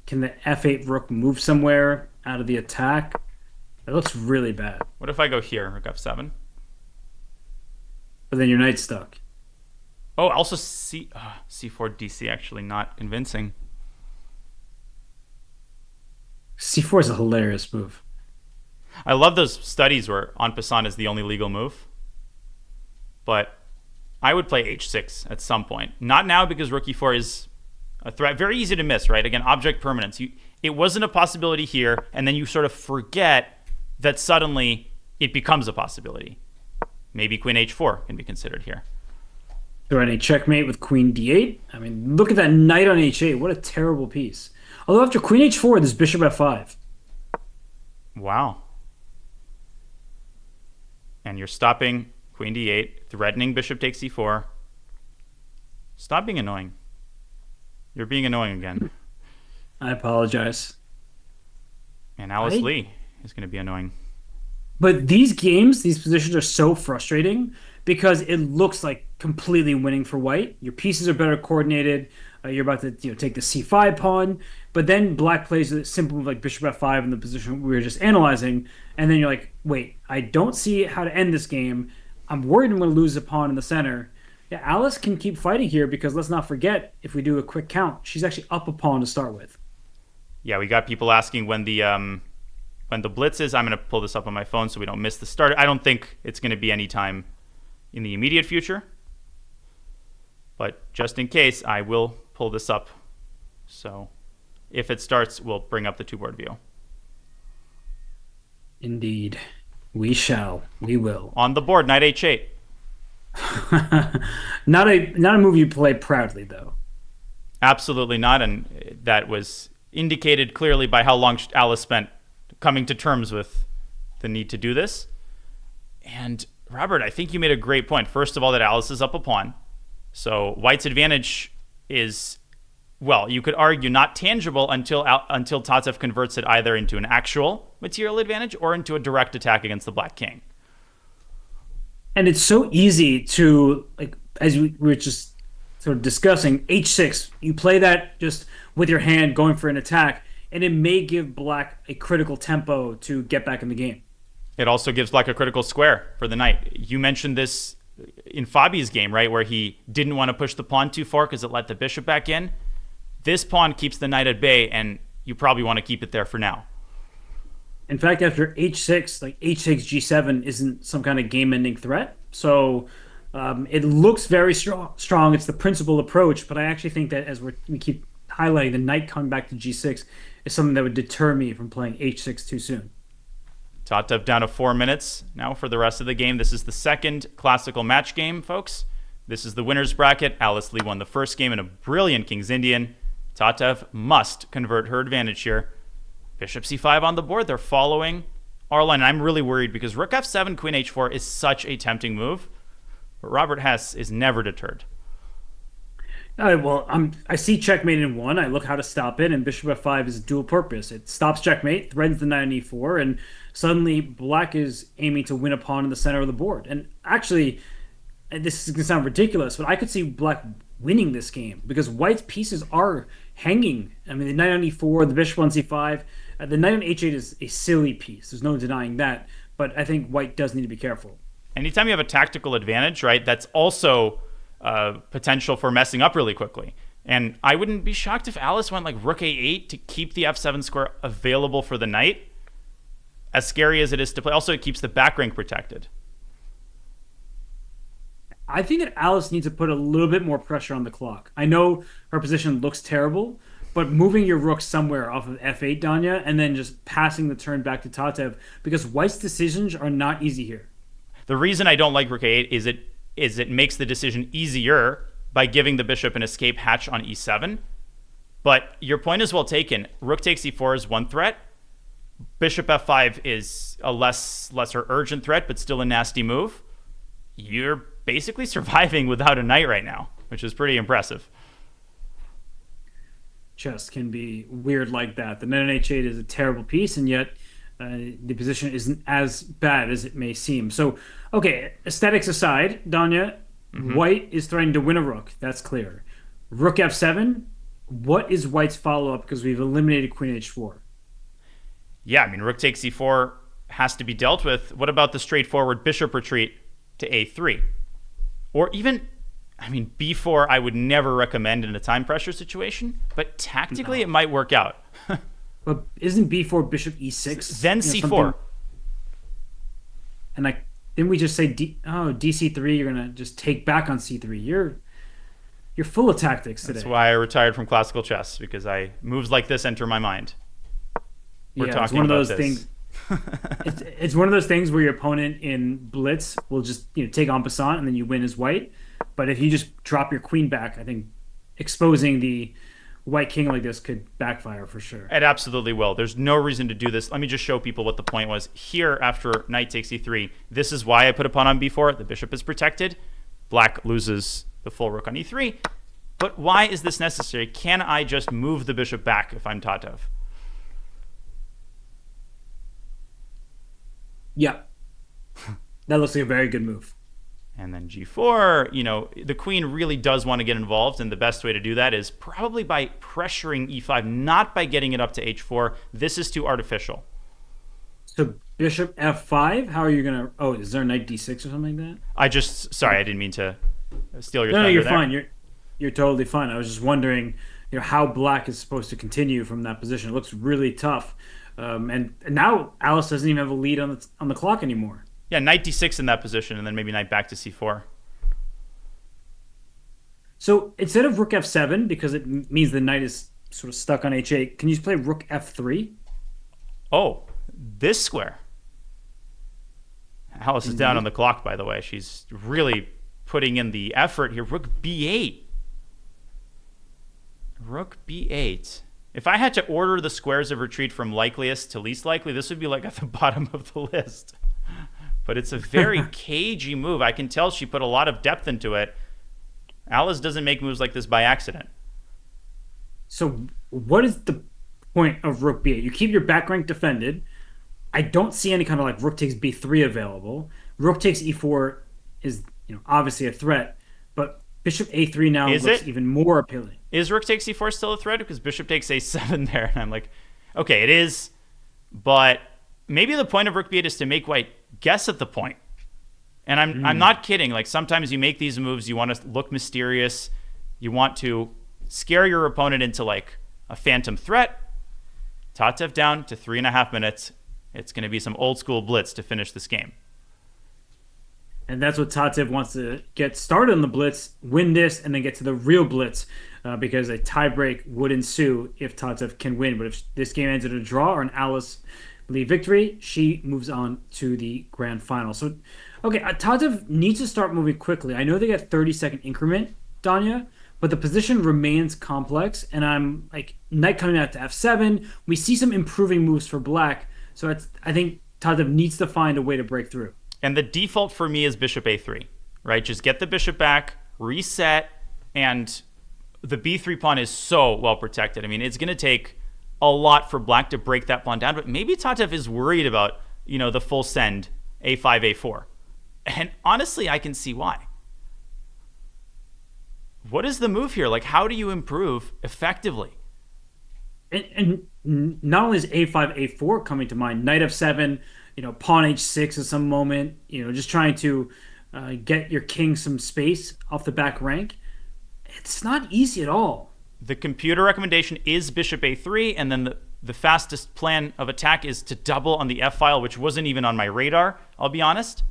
Can the f8 rook move somewhere out of the attack? It looks really bad. What if I go here, rook f7? But then your knight's stuck. Oh, also c4 dc, actually not convincing. c4 is a hilarious move. I love those studies where en passant is the only legal move. But I would play h6 at some point. Not now, because rook e4 is a threat. Very easy to miss, right? Again, object permanence. It wasn't a possibility here, and then you sort of forget that suddenly it becomes a possibility. Maybe queen h4 can be considered here. Threatening checkmate with queen d8. I mean, look at that knight on h8. What a terrible piece. Although after queen h4, there's bishop f5. Wow. And you're stopping queen d8, threatening bishop takes c4. Stop being annoying. You're being annoying again. I apologize. And Alice Lee is going to be annoying. But these games, these positions are so frustrating because it looks like completely winning for white. Your pieces are better coordinated. You're about to take the c5 pawn, but then black plays a simple move like bishop f5 in the position we were just analyzing, and then you're like, wait, I don't see how to end this game. I'm worried I'm going to lose a pawn in the center. Yeah, Alice can keep fighting here because let's not forget, if we do a quick count, she's actually up a pawn to start with. Yeah, we got people asking when the blitz is. I'm going to pull this up on my phone so we don't miss the start. I don't think it's going to be any time in the immediate future. But just in case, I will pull this up. So if it starts, we'll bring up the two-board view. Indeed. We shall. We will. On the board, knight h8. Not a move you play proudly, though. Absolutely not, and that was indicated clearly by how long Alice spent coming to terms with the need to do this. And Robert, I think you made a great point. First of all, that Alice is up a pawn. So white's advantage is, well, you could argue not tangible until Tatev converts it either into an actual material advantage or into a direct attack against the black king. And it's so easy to, like, as we were just sort of discussing, h6, you play that just with your hand going for an attack. and it may give black a critical tempo to get back in the game. It also gives black a critical square for the knight. You mentioned this in Fabi's game, right, where he didn't want to push the pawn too far because it let the bishop back in. This pawn keeps the knight at bay, and you probably want to keep it there for now. In fact, after h6, like h6 g7 isn't some kind of game-ending threat. So it looks very strong. It's the principal approach, but I actually think that as we keep highlighting, the knight coming back to g6 is something that would deter me from playing h6 too soon. Tatev down to 4 minutes now for the rest of the game. This is the second classical match game, folks. This is the winner's bracket. Alice Lee won the first game in a brilliant King's Indian. Tatev must convert her advantage here. Bishop c5 on the board. They're following our line. I'm really worried because rook f7, queen h4 is such a tempting move. But Robert Hess is never deterred. Well, I see checkmate in one. I look how to stop it, and bishop f5 is dual purpose. It stops checkmate, threatens the knight on e4, and suddenly black is aiming to win a pawn in the center of the board. And actually, and this is going to sound ridiculous, but I could see black winning this game because white's pieces are hanging. I mean, the knight on e4, the bishop on c5, the knight on h8 is a silly piece. There's no denying that, but I think white does need to be careful. Anytime you have a tactical advantage, right, that's also potential for messing up really quickly. And I wouldn't be shocked if Alice went like rook a8 to keep the f7 square available for the knight. As scary as it is to play, also it keeps the back rank protected. I think that Alice needs to put a little bit more pressure on the clock. I know her position looks terrible, but moving your rook somewhere off of f8, Danya, and then just passing the turn back to Tatev, because white's decisions are not easy here. The reason I don't like rook a8 is it makes the decision easier by giving the bishop an escape hatch on e7. But your point is well taken. Rook takes e4 is one threat. Bishop f5 is a lesser urgent threat, but still a nasty move. You're basically surviving without a knight right now, which is pretty impressive. Chess can be weird like that. The knight on h8 is a terrible piece, and yet the position isn't as bad as it may seem. So, okay, aesthetics aside, Danya, white is threatening to win a rook. That's clear. Rook f7, what is white's follow-up because we've eliminated queen h4? Yeah, I mean, rook takes e4 has to be dealt with. What about the straightforward bishop retreat to a3? Or even, I mean, b4 I would never recommend in a time pressure situation, but tactically it might work out. But isn't b4 bishop e6? Then c4. Something... And didn't we just say dc3, you're going to just take back on c3. You're full of tactics today. That's why I retired from classical chess, because moves like this enter my mind. We're talking it's one of those about things. It's one of those things where your opponent in blitz will just take en passant and then you win as white. But if you just drop your queen back, I think exposing the white king like this could backfire for sure. It absolutely will. There's no reason to do this. Let me just show people what the point was. Here, after knight takes e3, this is why I put a pawn on b4. The bishop is protected. Black loses the full rook on e3. But why is this necessary? Can I just move the bishop back if I'm Tatev? Yeah. That looks like a very good move. And then g4, the queen really does want to get involved, and the best way to do that is probably by pressuring e5, not by getting it up to h4. This is too artificial. So bishop f5, how are you going to... Oh, is there a knight d6 or something like that? Sorry, I didn't mean to steal your thunder. No, you're there. fine. You're totally fine. I was just wondering how black is supposed to continue from that position. It looks really tough. And now Alice doesn't even have a lead on the clock anymore. Yeah, knight d6 in that position, and then maybe knight back to c4. So instead of rook f7, because it means the knight is sort of stuck on h8, can you just play rook f3? Oh, this square. Alice is down on the clock, by the way. She's really putting in the effort here. Rook b8. Rook b8. If I had to order the squares of retreat from likeliest to least likely, this would be like at the bottom of the list. But it's a very cagey move. I can tell she put a lot of depth into it. Alice doesn't make moves like this by accident. So what is the point of rook b8? You keep your back rank defended. I don't see any kind of like rook takes b3 available. Rook takes e4 is obviously a threat, but bishop a3 now looks even more appealing. Is rook takes e4 still a threat? Because bishop takes a7 there, and I'm like, Okay, it is, but maybe the point of rook b8 is to make white guess at the point. And I'm not kidding. Like sometimes you make these moves, you want to look mysterious, you want to scare your opponent into like a phantom threat. Tatev down to 3.5 minutes. It's going to be some old school blitz to finish this game. And that's what Tatev wants to get started on the blitz, win this, and then get to the real blitz, because a tiebreak would ensue if Tatev can win. But if this game ends in a draw or an Alice Lee victory, she moves on to the grand final. So, okay, Tatev needs to start moving quickly. I know they got 30-second increment, Danya, but the position remains complex. And I'm like, knight coming out to f7. We see some improving moves for black. So I think Tatev needs to find a way to break through. And the default for me is bishop a3, right? Just get the bishop back, reset, and the b3 pawn is so well protected. I mean, it's going to take a lot for black to break that pawn down, but maybe Tatev is worried about, the full send a5, a4. And honestly, I can see why. What is the move here? Like, how do you improve effectively? And not only is a5, a4 coming to mind, knight f7, pawn h6 at some moment, just trying to get your king some space off the back rank. It's not easy at all. The computer recommendation is bishop a3, and then the fastest plan of attack is to double on the f-file, which wasn't even on my radar, I'll be honest.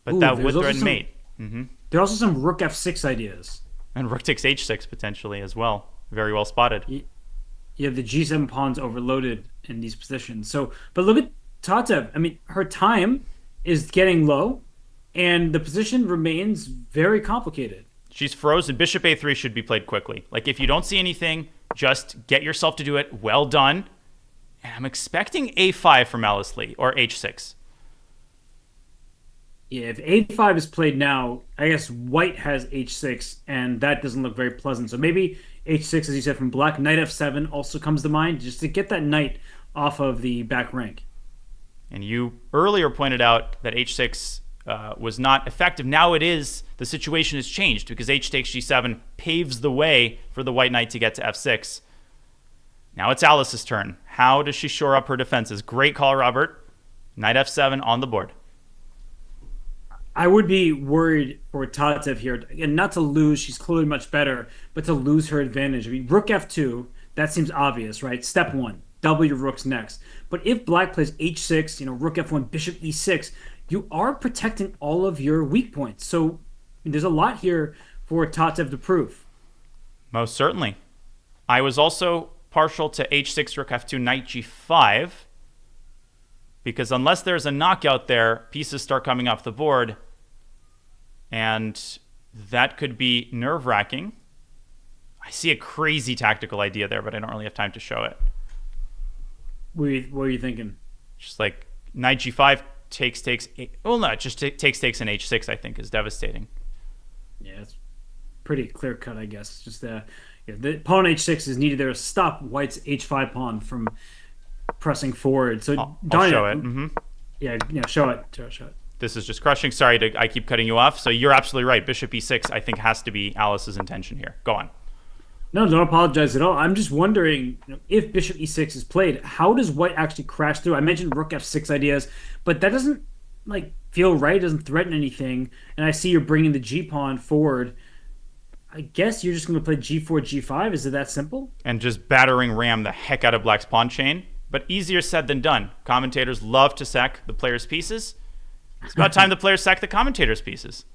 But that would threaten mate. There are also some rook f6 ideas. And rook takes h6 potentially as well. Very well spotted. You have the g7 pawns overloaded in these positions. So, but look at Tatev. I mean, her time is getting low, and the position remains very complicated. She's frozen. Bishop a3 should be played quickly. Like, if you don't see anything, just get yourself to do it. Well done. And I'm expecting a5 from Alice Lee, or h6. Yeah, if a5 is played now, I guess white has h6, and that doesn't look very pleasant. So maybe h6, as you said, from black. Knight f7 also comes to mind, just to get that knight off of the back rank. And you earlier pointed out that h6 was not effective. Now it is. The situation has changed because h takes g7 paves the way for the white knight to get to f6. Now it's Alice's turn. How does she shore up her defenses? Great call, Robert. Knight f7 on the board. I would be worried for Tatev here, and not to lose. She's clearly much better, but to lose her advantage. I mean, rook f2, that seems obvious, right? Step one, double your rooks next. But if black plays h6, rook f1, bishop e6, you are protecting all of your weak points. So there's a lot here for Tatev to prove. Most certainly. I was also partial to h6, rook f2, knight g5. Because unless there's a knockout there, pieces start coming off the board. And that could be nerve-wracking. I see a crazy tactical idea there, but I don't really have time to show it. What are you thinking? Just like knight g5 takes. Well, no, just takes and h6, I think, is devastating. Yeah, it's pretty clear-cut, I guess. Just the pawn h6 is needed there to stop white's h5 pawn from pressing forward. So I'll show it. Yeah, show it. This is just crushing. Sorry, I keep cutting you off. So you're absolutely right. Bishop e6, I think, has to be Alice's intention here. Go on. No, don't apologize at all. I'm just wondering, if bishop e6 is played, how does white actually crash through? I mentioned rook f6 ideas, but that doesn't feel right. Doesn't threaten anything. And I see you're bringing the g pawn forward. I guess you're just going to play g4, g5. Is it that simple? And just battering ram the heck out of black's pawn chain. But easier said than done. Commentators love to sack the player's pieces. It's about time the players sack the commentator's pieces.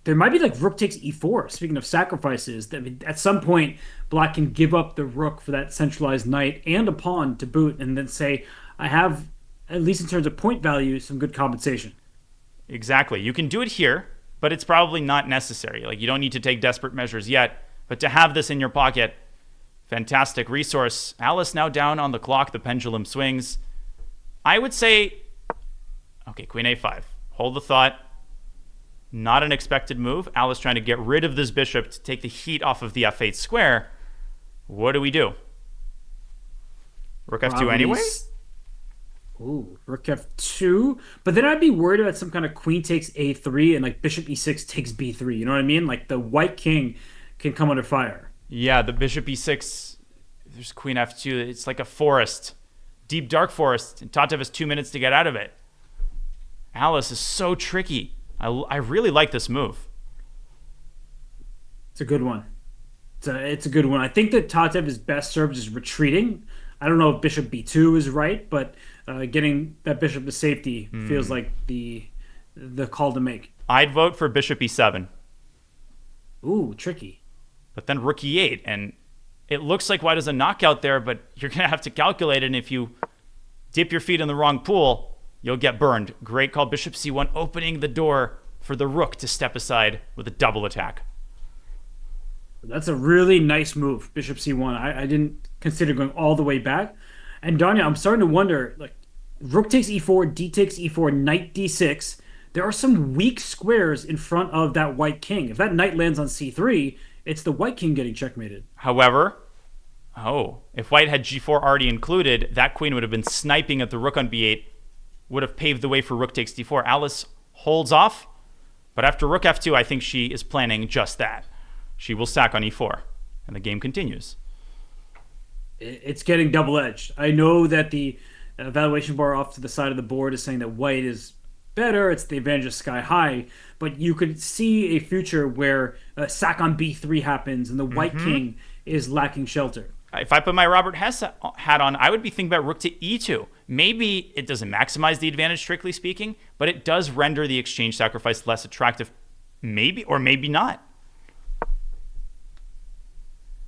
There might be rook takes e4. Speaking of sacrifices, I mean, at some point, black can give up the rook for that centralized knight and a pawn to boot, and then say, I have, at least in terms of point value, some good compensation. Exactly. You can do it here, but it's probably not necessary. You don't need to take desperate measures yet. But to have this in your pocket, fantastic resource. Alice now down on the clock. The pendulum swings. I would say, okay, queen a5. Hold the thought. Not an expected move. Alice trying to get rid of this bishop to take the heat off of the f8 square. What do we do? Rook f2 anyway? Ooh, rook f2. But then I'd be worried about some kind of queen takes a3 and bishop e6 takes b3. You know what I mean? The white king can come under fire. Yeah, the bishop e6. there's queen f2. It's like a forest, deep dark forest, and Tatev has 2 minutes to get out of it. Alice is so tricky. I really like this move. It's a good one. It's a good one. I think that Tatev is best served just retreating. I don't know if bishop b2 is right, but getting that bishop to safety feels like the call to make. I'd vote for bishop e7. Ooh, tricky. But then rook e8, and it looks like white has a knockout there, but you're going to have to calculate it, and if you dip your feet in the wrong pool, you'll get burned. Great call, bishop c1, opening the door for the rook to step aside with a double attack. That's a really nice move, bishop c1. I didn't consider going all the way back. And Danya, I'm starting to wonder, like, rook takes e4, d takes e4, knight d6. There are some weak squares in front of that white king. If that knight lands on c3, it's the white king getting checkmated. However, if white had g4 already included, that queen would have been sniping at the rook on b8, would have paved the way for rook takes d4. Alice holds off, but after rook f2, I think she is planning just that. She will sack on e4, and the game continues. It's getting double-edged. I know that the evaluation bar off to the side of the board is saying that white is better, it's the advantage is sky high, but you could see a future where sack on b3 happens and the white king is lacking shelter. If I put my Robert Hess hat on, I would be thinking about rook to e2. Maybe it doesn't maximize the advantage, strictly speaking, but it does render the exchange sacrifice less attractive. Maybe, or maybe not.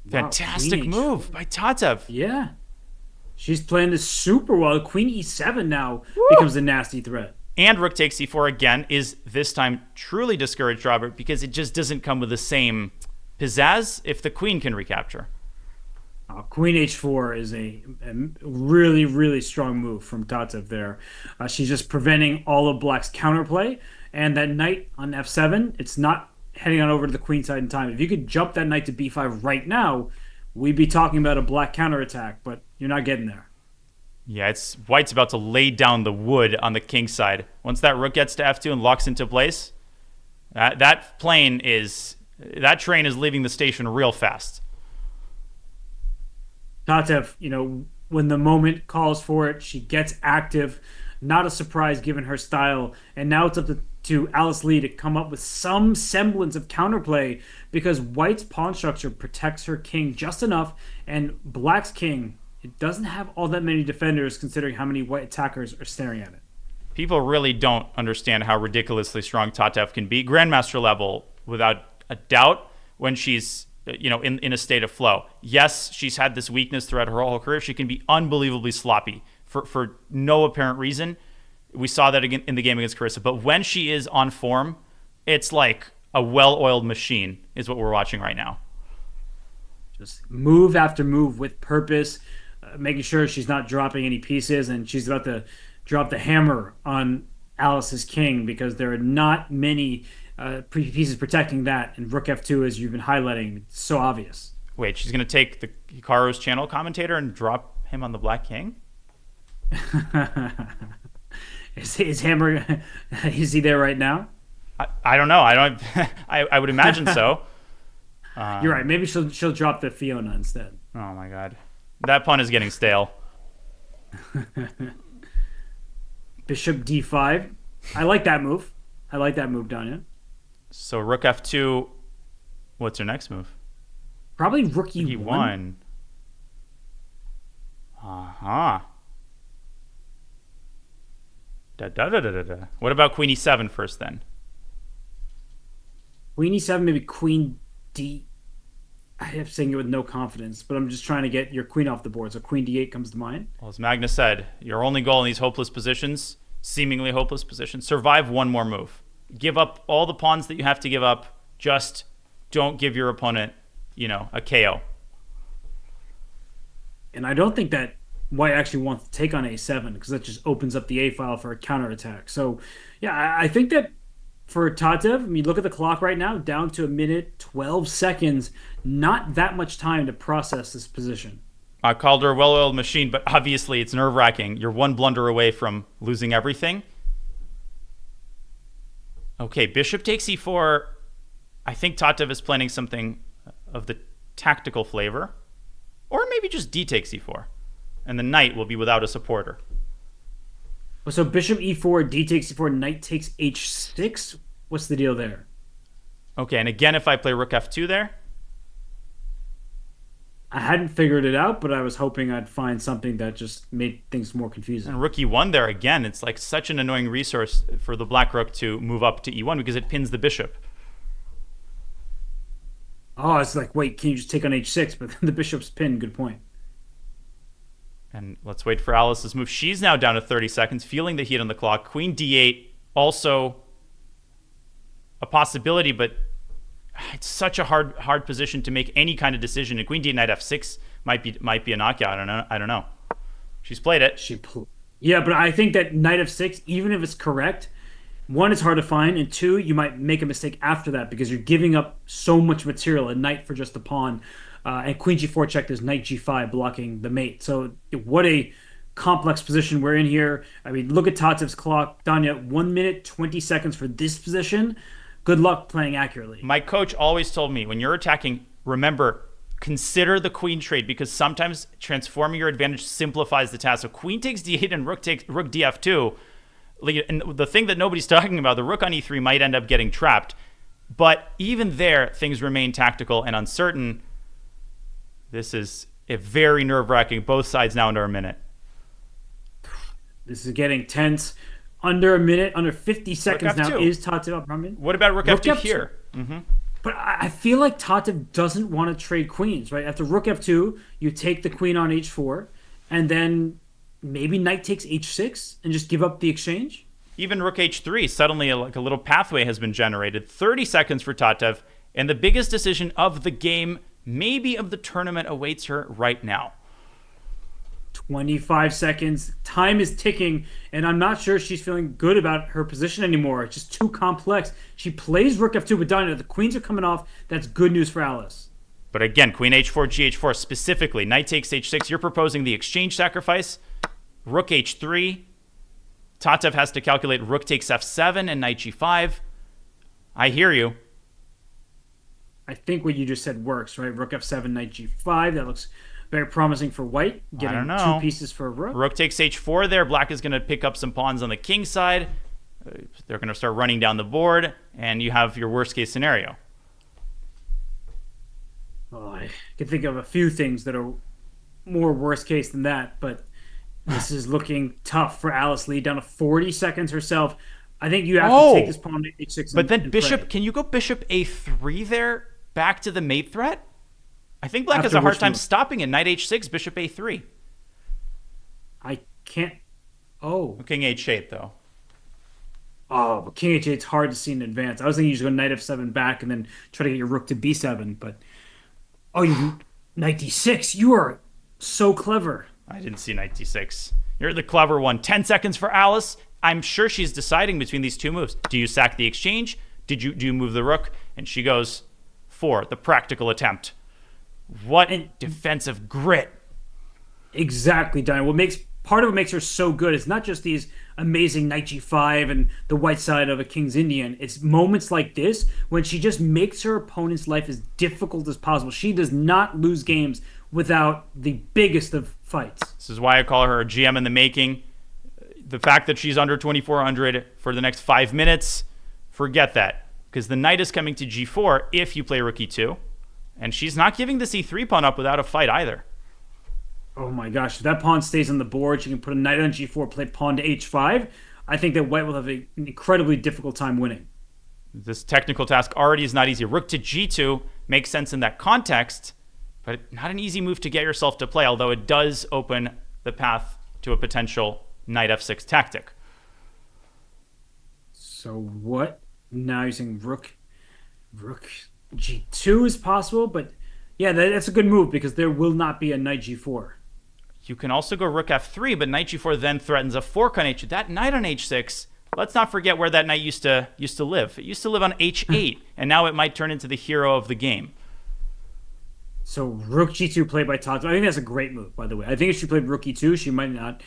Wow, fantastic move by Tatev. Yeah. She's playing this super well. Queen e7 now becomes a nasty threat. And rook takes e4 again is this time truly discouraged, Robert, because it just doesn't come with the same pizzazz if the queen can recapture. Queen h4 is a really, really strong move from Tatev there. She's just preventing all of black's counterplay. And that knight on f7, it's not heading on over to the queen side in time. If you could jump that knight to b5 right now, we'd be talking about a black counterattack, but you're not getting there. Yeah, it's white's about to lay down the wood on the king side. Once that rook gets to f2 and locks into place, that train is leaving the station real fast. Tatev, when the moment calls for it, she gets active. Not a surprise given her style. And now it's up to Alice Lee to come up with some semblance of counterplay because white's pawn structure protects her king just enough, and black's king, it doesn't have all that many defenders considering how many white attackers are staring at it. People really don't understand how ridiculously strong Tatev can be. Grandmaster level, without a doubt, when she's in a state of flow. Yes, she's had this weakness throughout her whole career. She can be unbelievably sloppy for no apparent reason. We saw that again in the game against Carissa. But when she is on form, it's like a well-oiled machine is what we're watching right now. Just move after move with purpose, making sure she's not dropping any pieces, and she's about to drop the hammer on Alice's king because there are not many pieces protecting that, and rook f2, as you've been highlighting, it's so obvious. Wait, she's going to take the Hikaru's channel commentator and drop him on the black king? Is hammer, is he there right now? I don't know. I would imagine so. You're right. Maybe she'll drop the Fiona instead. Oh my god, that pun is getting stale. Bishop d5. I like that move. Danya. So rook f2. What's her next move? Probably rook e1. e1. Uh-huh. Da. What about queen e7 first then? Queen e7, maybe queen d. I have saying it with no confidence, but I'm just trying to get your queen off the board. So queen d8 comes to mind. Well, as Magnus said, your only goal in these hopeless positions, seemingly hopeless positions, survive one more move. Give up all the pawns that you have to give up. Just don't give your opponent, a KO. And I don't think that white actually wants to take on a7 because that just opens up the a file for a counterattack. So, yeah, I think that for Tatev, look at the clock right now, down to 1:12. Not that much time to process this position. I called her a well-oiled machine, but obviously it's nerve-wracking. You're one blunder away from losing everything. Okay, bishop takes e4. I think Tatev is planning something of the tactical flavor. Or maybe just d takes e4, and the knight will be without a supporter. So bishop e4, d takes e4, knight takes h6. What's the deal there? Okay, and again, if I play rook f2 there, I hadn't figured it out, but I was hoping I'd find something that just made things more confusing. and rook e1 there again, it's like such an annoying resource for the black rook to move up to e1 because it pins the bishop. Oh, it's like, wait, can you just take on h6? But then the bishop's pinned. Good point. And let's wait for Alice's move. She's now down to 30 seconds, feeling the heat on the clock. Queen d8, also a possibility, but it's such a hard position to make any kind of decision. And queen d8 knight f6 might be a knockout. I don't know. She's played it. Yeah, but I think that knight f6, even if it's correct, one, it's hard to find, and two, you might make a mistake after that because you're giving up so much material, a knight for just a pawn, and queen g4 check, there's knight g5 blocking the mate. So what a complex position we're in here. I mean, look at Tatev's clock. Danya, 1 minute, 20 seconds for this position. Good luck playing accurately. My coach always told me, when you're attacking, remember, consider the queen trade because sometimes transforming your advantage simplifies the task. So queen takes d8 and rook df2. And the thing that nobody's talking about, the rook on e3 might end up getting trapped. But even there, things remain tactical and uncertain. This is a very nerve-wracking. Both sides now under a minute. This is getting tense. Under a minute, under 50 seconds now F2. is Tatev up. What about rook f2 here? But I feel like Tatev doesn't want to trade queens, right? After rook f2, you take the queen on h4, and then maybe knight takes h6 and just give up the exchange? Even rook h3, suddenly like a little pathway has been generated. 30 seconds for Tatev, and the biggest decision of the game, maybe of the tournament, awaits her right now. 25 seconds. Time is ticking, and I'm not sure she's feeling good about her position anymore. It's just too complex. She plays rook f2, but Danya, the queens are coming off. That's good news for Alice. But again, queen h4, gh4 specifically. Knight takes h6. You're proposing the exchange sacrifice. Rook h3. Tatev has to calculate rook takes f7 and knight g5. I hear you. I think what you just said works, right? Rook f7, knight g5. That looks very promising for white. Getting two pieces for a rook. Rook takes h4 there. Black is going to pick up some pawns on the king side. They're going to start running down the board, and you have your worst case scenario. Oh, I can think of a few things that are more worst case than that, but this is looking tough for Alice Lee, down to 40 seconds herself. I think you have to take this pawn to h6. But then bishop, can you go bishop a3 there, back to the mate threat? I think Black has a hard time stopping it. Knight h6, bishop a3. I can't. Oh. King h8, though. Oh, but king h8, it's hard to see in advance. I was thinking you just go knight f7 back and then try to get your rook to b7, but oh, you knight d6. You are so clever. I didn't see knight d6. You're the clever one. 10 seconds for Alice. I'm sure she's deciding between these two moves. Do you sack the exchange? Do you move the rook? And she goes for the practical attempt. What defensive grit. Exactly, Diana. Part of what makes her so good is not just these amazing knight g5 and the white side of a King's Indian. It's moments like this when she just makes her opponent's life as difficult as possible. She does not lose games without the biggest of fights. This is why I call her a GM in the making. The fact that she's under 2,400 for the next 5 minutes, forget that. Because the knight is coming to g4 if you play rook e2. And she's not giving the c3 pawn up without a fight either. Oh my gosh, if that pawn stays on the board, she can put a knight on g4, play pawn to h5. I think that white will have an incredibly difficult time winning. This technical task already is not easy. Rook to g2 makes sense in that context, but not an easy move to get yourself to play, although it does open the path to a potential knight f6 tactic. So what? Now you're saying rook g2 is possible, but yeah, that's a good move because there will not be a knight g4. You can also go rook f3, but knight g4 then threatens a fork on h2. That knight on h6, let's not forget where that knight used to live. It used to live on h8, and now it might turn into the hero of the game. So rook g2 played by Tatev. I think that's a great move, by the way. I think if she played rook e2, she might not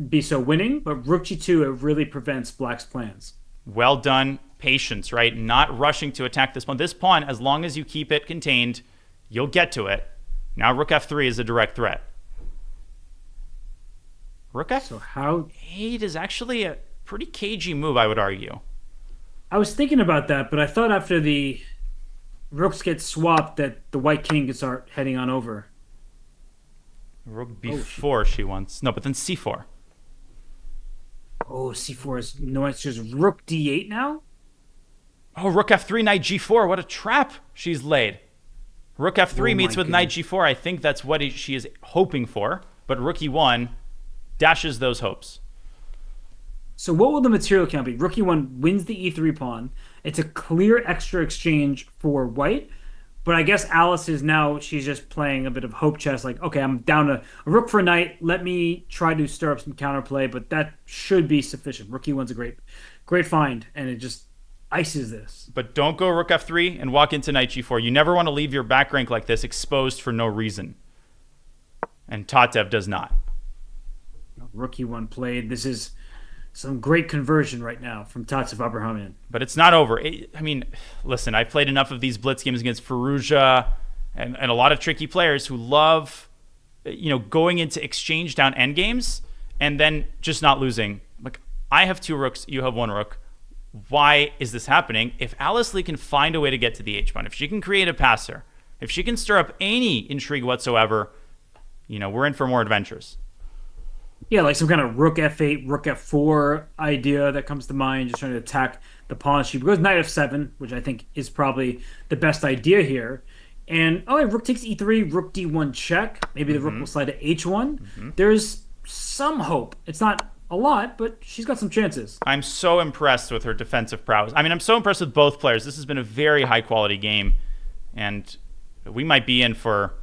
be so winning, but rook g2, it really prevents Black's plans. Well done. Patience, right? Not rushing to attack this pawn. This pawn, as long as you keep it contained, You'll get to it. Now rook f3 is a direct threat. Rook f8 So how is actually a pretty cagey move, I would argue. I was thinking about that, but I thought after the rooks get swapped that the white king could start heading on over. Rook Oh, b4 she wants. No, but then c4. Oh, c4 is no, it's just rook d8 now. Oh, rook f3, knight g4. What a trap she's laid. Rook f3 Oh meets my with knight g4. I think that's what she is hoping for. But rook e1 dashes those hopes. So what will the material count be? Rook e1 wins the e3 pawn. It's a clear extra exchange for white. But I guess Alice is now, she's just playing a bit of hope chess. Like, okay, I'm down to a rook for a knight. Let me try to stir up some counterplay, but that should be sufficient. Rook e1's a great find, and it just ices this. But don't go rook f3 and walk into knight g4. You never want to leave your back rank like this exposed for no reason. And Tatev does not. Rook e1 played. This is some great conversion right now from Tatev Abrahamyan. But it's not over. I mean, listen, I've played enough of these blitz games against Firouzja and a lot of tricky players who love, going into exchange down endgames and then just not losing. Like, I have 2 rooks, you have 1 rook. Why is this happening? If Alice Lee can find a way to get to the h-pawn, if she can create a passer, if she can stir up any intrigue whatsoever, we're in for more adventures. Yeah, like some kind of rook f8, rook f4 idea that comes to mind, just trying to attack the pawn. She goes knight f7, which I think is probably the best idea here. And, rook takes e3, rook d1 check. Maybe the rook will slide to h1. There's some hope. It's not a lot, but she's got some chances. I'm so impressed with her defensive prowess. I mean, I'm so impressed with both players. This has been a very high-quality game, and we might be in for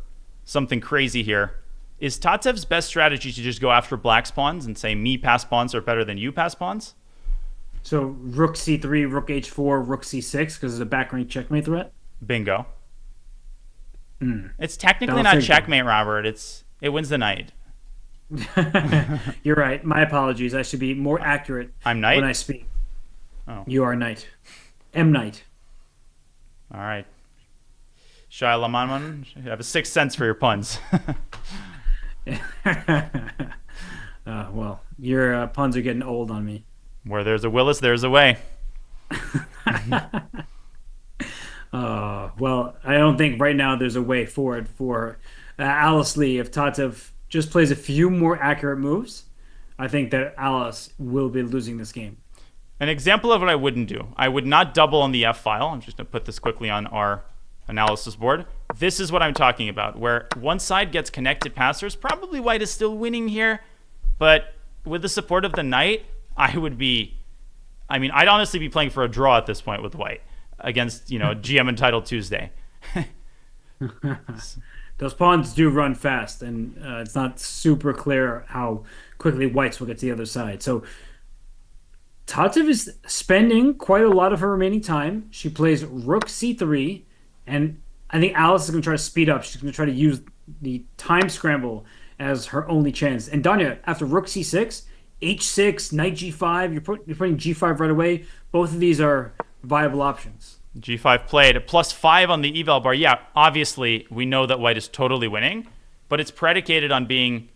something crazy here. Is Tatev's best strategy to just go after black's pawns and say me pass pawns are better than you pass pawns? So rook c3, rook h4, rook c6 because it's a back rank checkmate threat. Bingo. It's technically not checkmate, Robert. It wins the knight. You're right. My apologies. I should be more accurate I'm knight? when I speak. Oh. You are knight. M knight. All right. Shai Lamanman, you have a sixth sense for your puns. Well, your puns are getting old on me. Where there's a Willis, there's a way. Well, I don't think right now there's a way forward for Alice Lee. If Tatev just plays a few more accurate moves, I think that Alice will be losing this game. An example of what I wouldn't do. I would not double on the F file. I'm just going to put this quickly on our analysis board. This is what I'm talking about, where one side gets connected passers. Probably white is still winning here, but with the support of the knight, I'd honestly be playing for a draw at this point with white against, GM Entitled Tuesday. Those pawns do run fast, and it's not super clear how quickly whites will get to the other side. So Tatev is spending quite a lot of her remaining time. She plays rook c3, and I think Alice is going to try to speed up. She's going to try to use the time scramble as her only chance. And Danya, after rook c6, h6, knight g5, you're putting g5 right away. Both of these are viable options. G5 played. +5 on the eval bar. Yeah, obviously, we know that white is totally winning, but it's predicated on being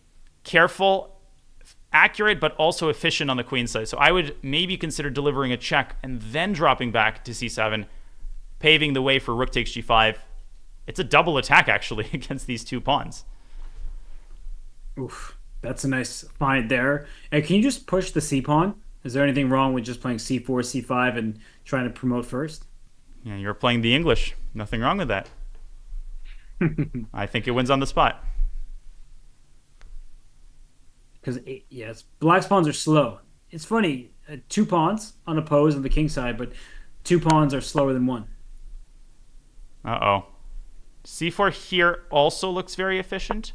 careful, accurate, but also efficient on the queen side. So I would maybe consider delivering a check and then dropping back to c7, paving the way for rook takes g5. It's a double attack, actually, against these two pawns. Oof, that's a nice find there. And can you just push the c-pawn? Is there anything wrong with just playing c4, c5, and trying to promote first? Yeah, you're playing the English. Nothing wrong with that. I think it wins on the spot. Because, yes, black's pawns are slow. It's funny, 2 pawns on a pose on the king side, but 2 pawns are slower than 1. Uh-oh. c4 here also looks very efficient.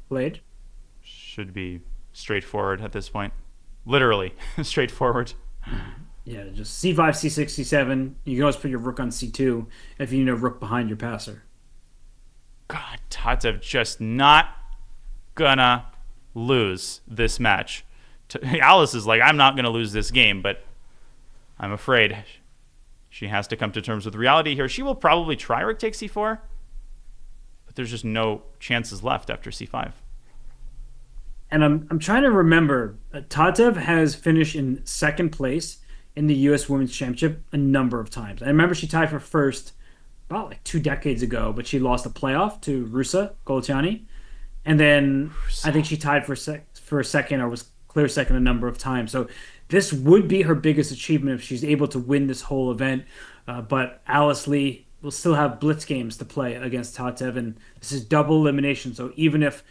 Played. Should be straightforward at this point. Literally straightforward. Yeah, just c5, c6, c7. You can always put your rook on c2 if you need a rook behind your passer. God, Tatev just not gonna lose this match. Alice is like, I'm not gonna lose this game, but I'm afraid She has to come to terms with reality here. She will probably try rook takes c4, but there's just no chances left after c5. And I'm trying to remember. Tatev has finished in second place in the U.S. Women's Championship a number of times. I remember she tied for first about like 2 decades ago, but she lost a playoff to Rusa Goletiani. And then I think she tied for second or was clear second a number of times. So this would be her biggest achievement if she's able to win this whole event. But Alice Lee will still have blitz games to play against Tatev, and this is double elimination. So even if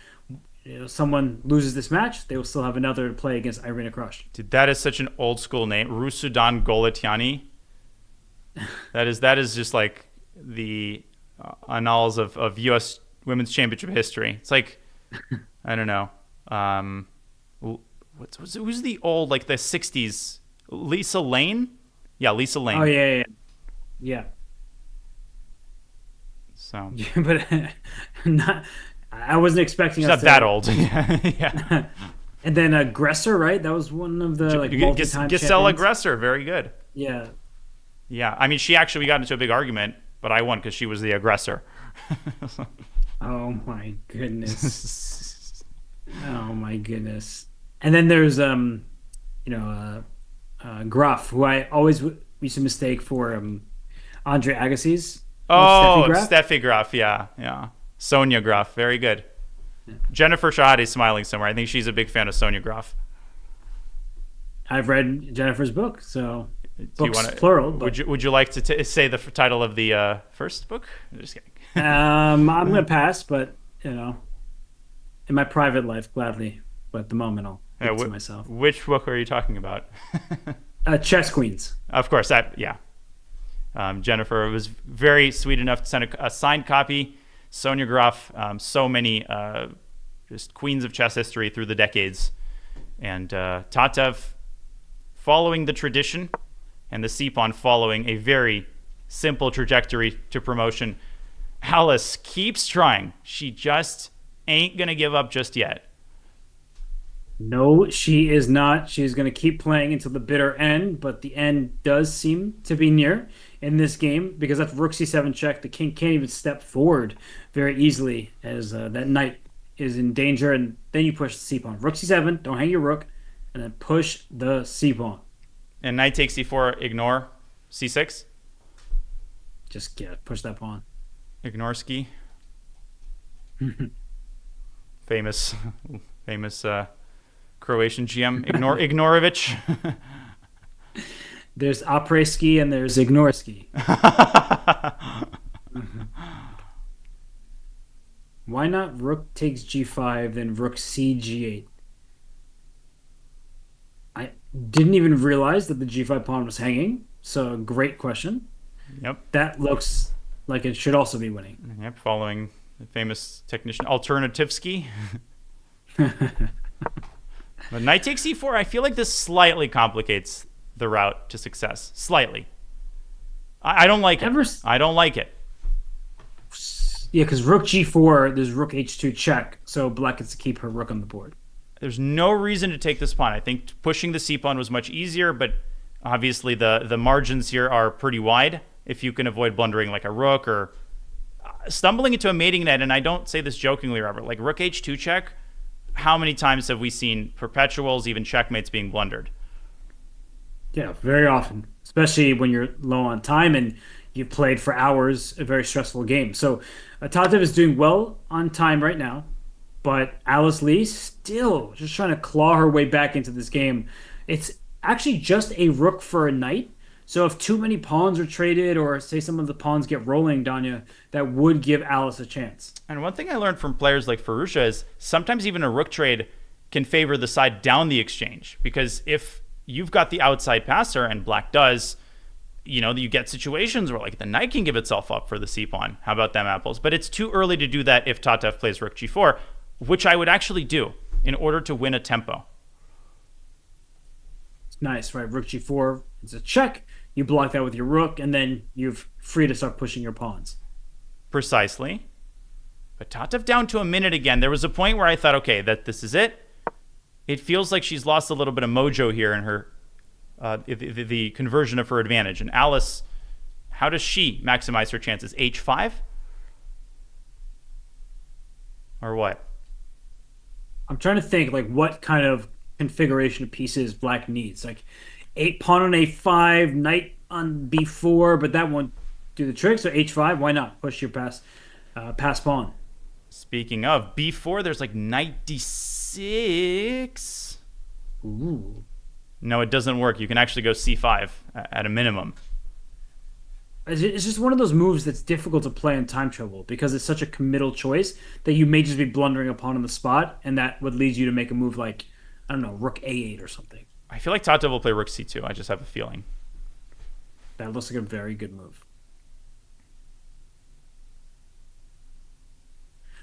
someone loses this match, they will still have another to play against Irina Krush. Dude, that is such an old school name, Rusudan Goletiani. That is just like the annals of U.S. Women's Championship history. It's like, I don't know. Who's the old, like the 60s? Lisa Lane? Yeah, Lisa Lane. Oh, yeah. Yeah. So. Yeah, but I wasn't expecting She's us not that old. Yeah. And then Aggressor, right? That was one of the multi-time Giselle champions. Aggressor, very good. Yeah. Yeah, I mean, we got into a big argument, but I won because she was the aggressor. Oh my goodness. Oh my goodness. And then there's Graf, who I always used to mistake for Andre Agassiz. Oh, Steffi Graf, yeah. Sonia Graf, very good. Yeah. Jennifer Shahade is smiling somewhere. I think she's a big fan of Sonia Graf. I've read Jennifer's book, so books plural. But... Would you like to say the title of the first book? I'm just kidding. I'm going to pass, but in my private life, gladly. But at the moment, I'll keep it to myself. Which book are you talking about? Chess Queens. Of course, Jennifer was very sweet enough to send a signed copy. Sonia Graf, so many just queens of chess history through the decades. And Tatev following the tradition, and the C-pawn following a very simple trajectory to promotion. Alice keeps trying. She just ain't going to give up just yet. No, she is not. She's going to keep playing until the bitter end, but the end does seem to be near in this game because that's rook c7 check. The king can't even step forward very easily as that knight is in danger, and then you push the c-pawn. Rook c7, don't hang your rook, and then push the c-pawn. And knight takes c4, ignore c6? Just push that pawn. Ignore ski. famous Croatian GM, Ignorovic. There's après-ski and there's ignore-ski. Why not rook takes g5, then rook c g8? I didn't even realize that the g5 pawn was hanging, so great question. Yep. That looks like it should also be winning. Yep, following the famous technician Alternativsky. But knight takes c4, I feel like this slightly complicates the route to success. Slightly. I don't like it. I don't like it. Yeah, because rook g4, there's rook h2 check, so black gets to keep her rook on the board. There's no reason to take this pawn. I think pushing the c-pawn was much easier, but obviously the margins here are pretty wide if you can avoid blundering like a rook or stumbling into a mating net. And I don't say this jokingly, Robert. Like rook h2 check, how many times have we seen perpetuals, even checkmates being blundered? Yeah, very often, especially when you're low on time and you've played for hours, a very stressful game. So Tatev is doing well on time right now, but Alice Lee still just trying to claw her way back into this game. It's actually just a rook for a knight. So if too many pawns are traded or say some of the pawns get rolling, Danya, that would give Alice a chance. And one thing I learned from players like Farusha is sometimes even a rook trade can favor the side down the exchange, because if you've got the outside passer and black does, you get situations where like the knight can give itself up for the c-pawn. How about them apples? But it's too early to do that if Tatev plays rook g4, which I would actually do in order to win a tempo. Nice, right? Rook g4, it's a check. You block that with your rook, and then you're free to start pushing your pawns. Precisely. But Tatev down to a minute again. There was a point where I thought, okay, that this is it. It feels like she's lost a little bit of mojo here in her the conversion of her advantage. And Alice How does she maximize her chances? H5 or what? I'm trying to think like what kind of configuration of pieces black needs. Like eight pawn on a5, knight on b4, but that won't do the trick. So h5, why not push your pass pawn? Speaking of b4, there's like knight d6. Ooh. No, it doesn't work. You can actually go c5 at a minimum. It's just one of those moves that's difficult to play in time trouble because it's such a committal choice that you may just be blundering a pawn on the spot, and that would lead you to make a move like, I don't know, rook a8 or something. I feel like Tatev will play rook c2. I just have a feeling. That looks like a very good move.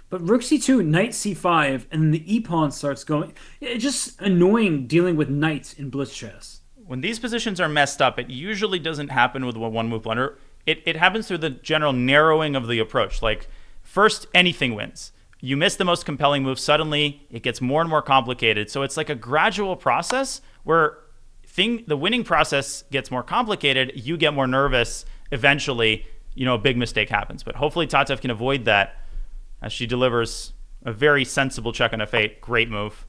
But rook c2, knight c5, and then the e pawn starts going. It's just annoying dealing with knights in blitz chess. When these positions are messed up, it usually doesn't happen with a one move blunder. It happens through the general narrowing of the approach. Like, first, anything wins. You miss the most compelling move, suddenly it gets more and more complicated. So it's like a gradual process where the winning process gets more complicated, you get more nervous, eventually, a big mistake happens. But hopefully Tatev can avoid that as she delivers a very sensible check on f8. Great move.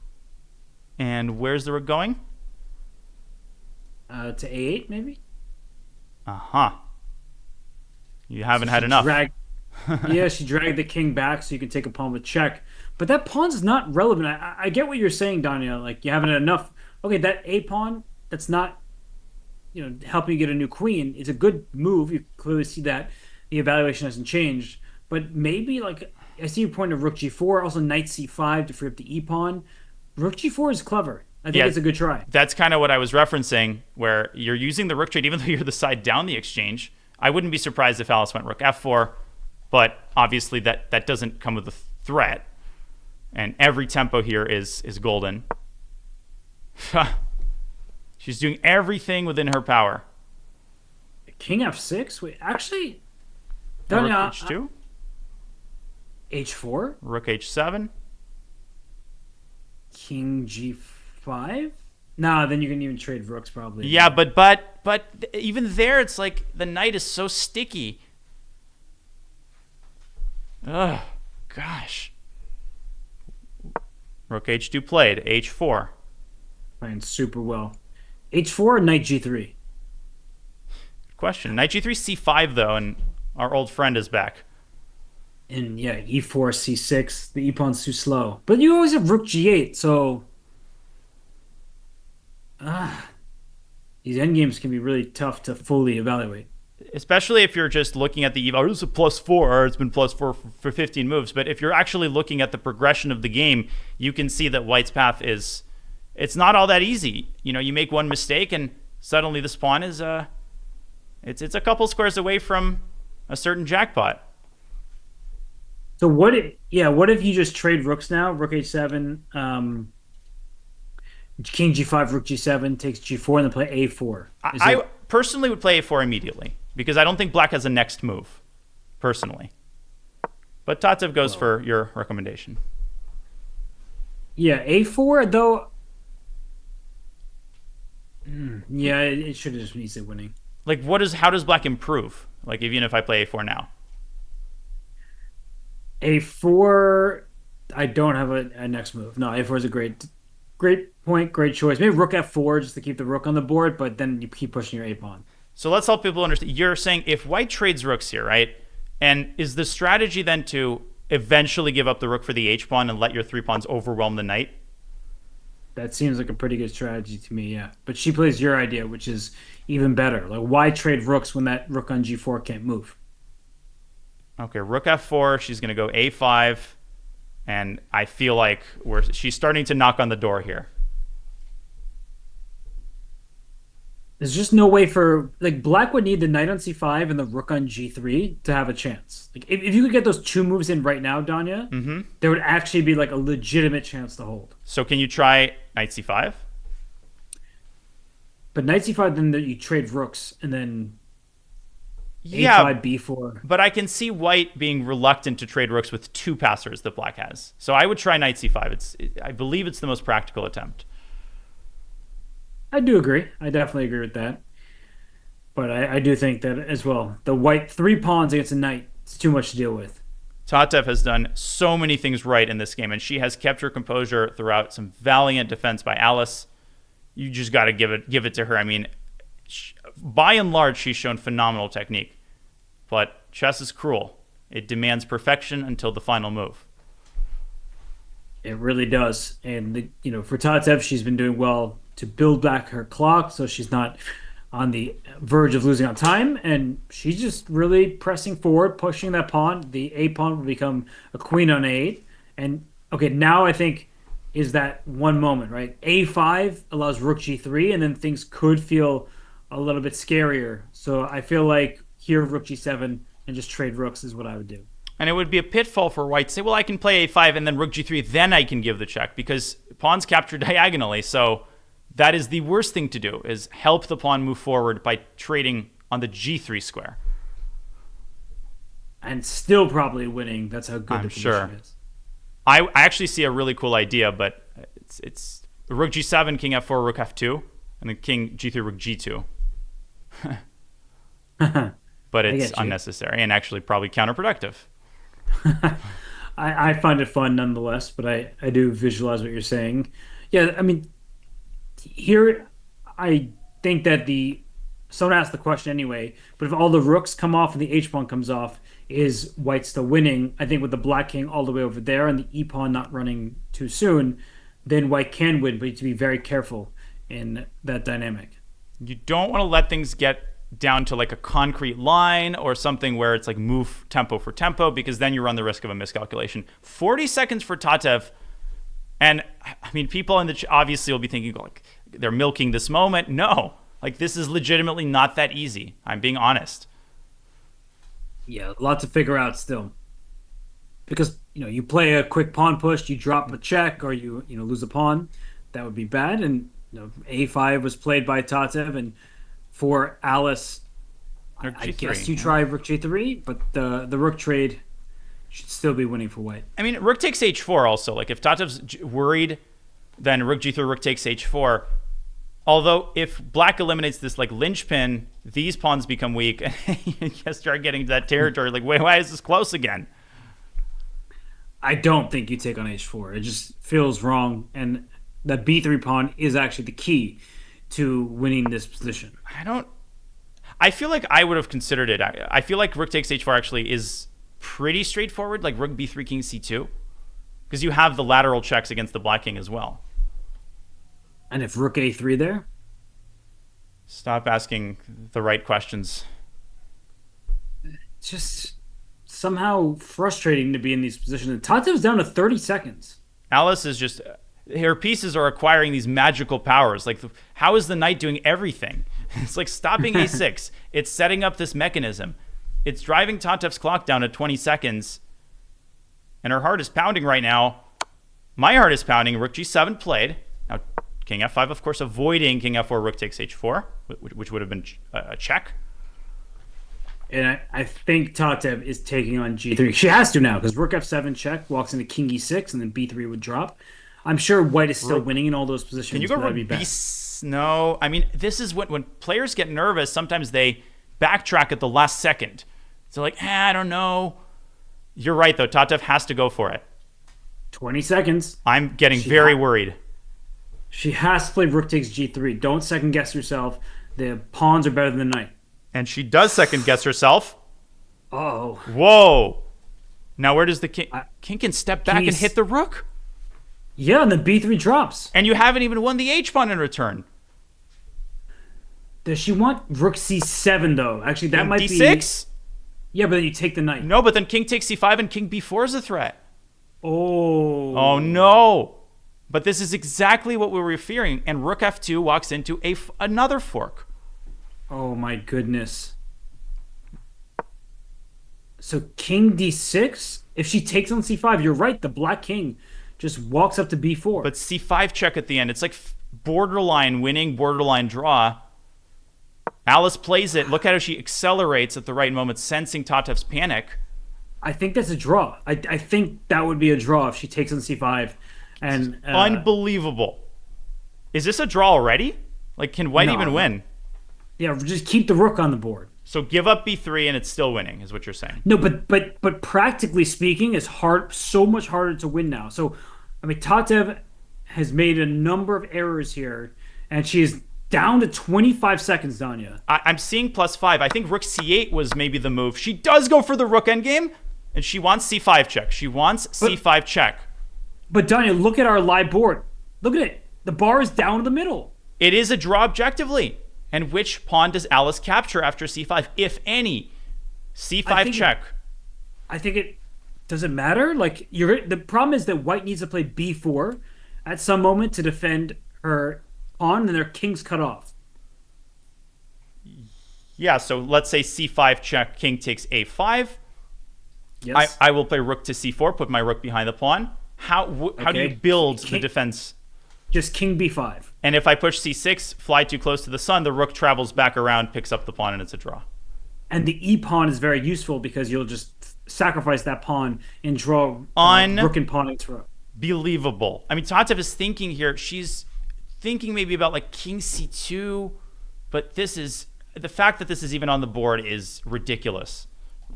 And where's the rook going? To a8, maybe? Uh-huh. You haven't So had she enough. Yeah, she dragged the king back so you can take a pawn with check. But that pawn's not relevant. I get what you're saying, Danya. Like, you haven't had enough. Okay, that a pawn, that's not, helping you get a new queen. It's a good move. You clearly see that. The evaluation hasn't changed. But maybe, like, I see your point of rook g4, also knight c5 to free up the e pawn. Rook g4 is clever. I think it's a good try. That's kind of what I was referencing, where you're using the rook trade, even though you're the side down the exchange. I wouldn't be surprised if Alice went rook f4, but obviously that doesn't come with a threat. And every tempo here is golden. She's doing everything within her power. King f6? Wait, actually, Rook Danya, h2, h4, rook h7. king g5. Nah, then you can even trade rooks probably. Yeah, but even there, it's like the knight is so sticky. Ugh, gosh. Rook h2 played, h4. Playing super well. h4, knight g3. Question. Knight g3, c5 though, and our old friend is back. And yeah, e4, c6. The e pawn's too slow. But you always have rook g8, so these endgames can be really tough to fully evaluate. Especially if you're just looking at the, oh, this is a +4, or it's been +4 for 15 moves. But if you're actually looking at the progression of the game, you can see that White's path it's not all that easy. You make one mistake and suddenly this pawn is, it's a couple squares away from a certain jackpot. So what if you just trade rooks now? Rook h7, king g5, rook g7, takes g4, and then play a4. I personally would play a4 immediately because I don't think black has a next move, personally. But Tatev goes for your recommendation. Yeah, a4, though. Yeah, it should have just been easy winning. Like, how does black improve? Like, even if I play a4 now. A4, I don't have a next move. No, A4 is a great point, great choice. Maybe rook f4 just to keep the rook on the board, but then you keep pushing your a pawn. So let's help people understand. You're saying if white trades rooks here, right? And is the strategy then to eventually give up the rook for the h pawn and let your three pawns overwhelm the knight? That seems like a pretty good strategy to me, yeah. But she plays your idea, which is even better. Like, why trade rooks when that rook on g4 can't move? Okay, rook f4. She's going to go a5. And I feel like she's starting to knock on the door here. There's just no way for, like, black would need the knight on c5 and the rook on g3 to have a chance. Like, if you could get those two moves in right now, Danya, there would actually be, like, a legitimate chance to hold. So can you try knight c5? But knight c5, then you trade rooks, and then Yeah, a5, b4. but I can see white being reluctant to trade rooks with two passers that black has. So I would try knight c5. I believe it's the most practical attempt. I do agree. I definitely agree with that. But I do think that as well. The white three pawns against a knight, it's too much to deal with. Tatev has done so many things right in this game, and she has kept her composure throughout some valiant defense by Alice. You just got to give it to her. I mean, by and large, she's shown phenomenal technique. But chess is cruel. It demands perfection until the final move. It really does. And for Tatev, she's been doing well to build back her clock, so she's not on the verge of losing on time. And she's just really pressing forward, pushing that pawn. The A pawn will become a queen on A8. And okay, now I think is that one moment, right? A5 allows rook G3, and then things could feel a little bit scarier. So I feel like here rook G7 and just trade rooks is what I would do. And it would be a pitfall for white to say, well, I can play a5 and then rook g3, then I can give the check, because pawns capture diagonally. So that is the worst thing to do, is help the pawn move forward by trading on the g3 square. And still probably winning. That's how good I'm the position sure. is. I actually see a really cool idea, but it's rook g7, king f4, rook f2, and then king g3, rook g2. But it's unnecessary and actually probably counterproductive. I find it fun nonetheless, but I do visualize what you're saying. Yeah, I mean, here I think that someone asked the question anyway, but if all the rooks come off and the H pawn comes off, is white still winning? I think with the black king all the way over there and the E pawn not running too soon, then white can win, but you have to be very careful in that dynamic. You don't want to let things get down to like a concrete line or something where it's like move tempo for tempo, because then you run the risk of a miscalculation. 40 seconds for Tatev. And I mean, people in the obviously will be thinking like they're milking this moment. No, like this is legitimately not that easy. I'm being honest. Yeah, a lot to figure out still. Because, you play a quick pawn push, you drop a check, or you lose a pawn. That would be bad. And, A5 was played by Tatev, and for Alice, I guess you try rook G3, but the rook trade should still be winning for white. I mean, rook takes H4 also. Like if Tatev's worried, then rook G3, rook takes H4. Although if black eliminates this like linchpin, these pawns become weak, and you just start getting to that territory. Like, wait, why is this close again? I don't think you take on H4. It just feels wrong, and that B3 pawn is actually the key to winning this position. I feel like I would have considered it. I feel like rook takes h4 actually is pretty straightforward, like rook b3, king c2, because you have the lateral checks against the black king as well. And if rook a3 there? Stop asking the right questions. It's just somehow frustrating to be in these positions. Tatev's down to 30 seconds. Alice is just... her pieces are acquiring these magical powers. Like, how is the knight doing everything? It's like stopping a6. It's setting up this mechanism. It's driving Tatev's clock down to 20 seconds. And her heart is pounding right now. My heart is pounding. Rook g7 played. Now, king f5, of course, avoiding king f4, rook takes h4, which would have been a check. And I think Tatev is taking on g3. She has to now, because rook f7 check, walks into king e6, and then b3 would drop. I'm sure white is still winning in all those positions. Can you go rook b? No. I mean, this is when players get nervous, sometimes they backtrack at the last second. So like, I don't know. You're right, though. Tatev has to go for it. 20 seconds. I'm getting very worried. She has to play rook takes g3. Don't second guess yourself. The pawns are better than the knight. And she does second guess herself. Oh. Whoa. Now where does the king... king can step back and hit the rook? Yeah, and the b3 drops. And you haven't even won the h-pawn in return. Does she want rook c7, though? Actually, that might d6? be... d6? Yeah, but then you take the knight. No, but then king takes c5 and king b4 is a threat. Oh. Oh, no. But this is exactly what we were fearing. And rook f2 walks into another fork. Oh, my goodness. So king d6? If she takes on c5, you're right. The black king just walks up to b4. But c5 check at the end. It's like borderline winning, borderline draw. Alice plays it. Look at how she accelerates at the right moment, sensing Tatev's panic. I think that's a draw. I think that would be a draw if she takes on c5. And unbelievable. Is this a draw already? Like, can white even win? Yeah, just keep the rook on the board. So give up b3 and it's still winning, is what you're saying. No, but practically speaking, it's hard, so much harder to win now. So, I mean, Tatev has made a number of errors here, and she is down to 25 seconds, Danya. I'm seeing +5. I think rook c8 was maybe the move. She does go for the rook endgame, and she wants c5 check. She wants c5 check. But Danya, look at our live board. Look at it. The bar is down in the middle. It is a draw objectively. And which pawn does Alice capture after c5, if any? c5 check. I think it doesn't matter. Like the problem is that White needs to play b4 at some moment to defend her pawn, and their king's cut off. Yeah, so let's say c5 check, king takes a5. Yes. I will play rook to c4, put my rook behind the pawn. How do you build the defense? Just king b5. And if I push c6, fly too close to the sun, the rook travels back around, picks up the pawn, and it's a draw. And the e pawn is very useful because you'll just sacrifice that pawn and draw rook and pawn into rook. Believable. I mean, Tatev is thinking here. She's thinking maybe about like king c2, but this is the fact that this is even on the board is ridiculous.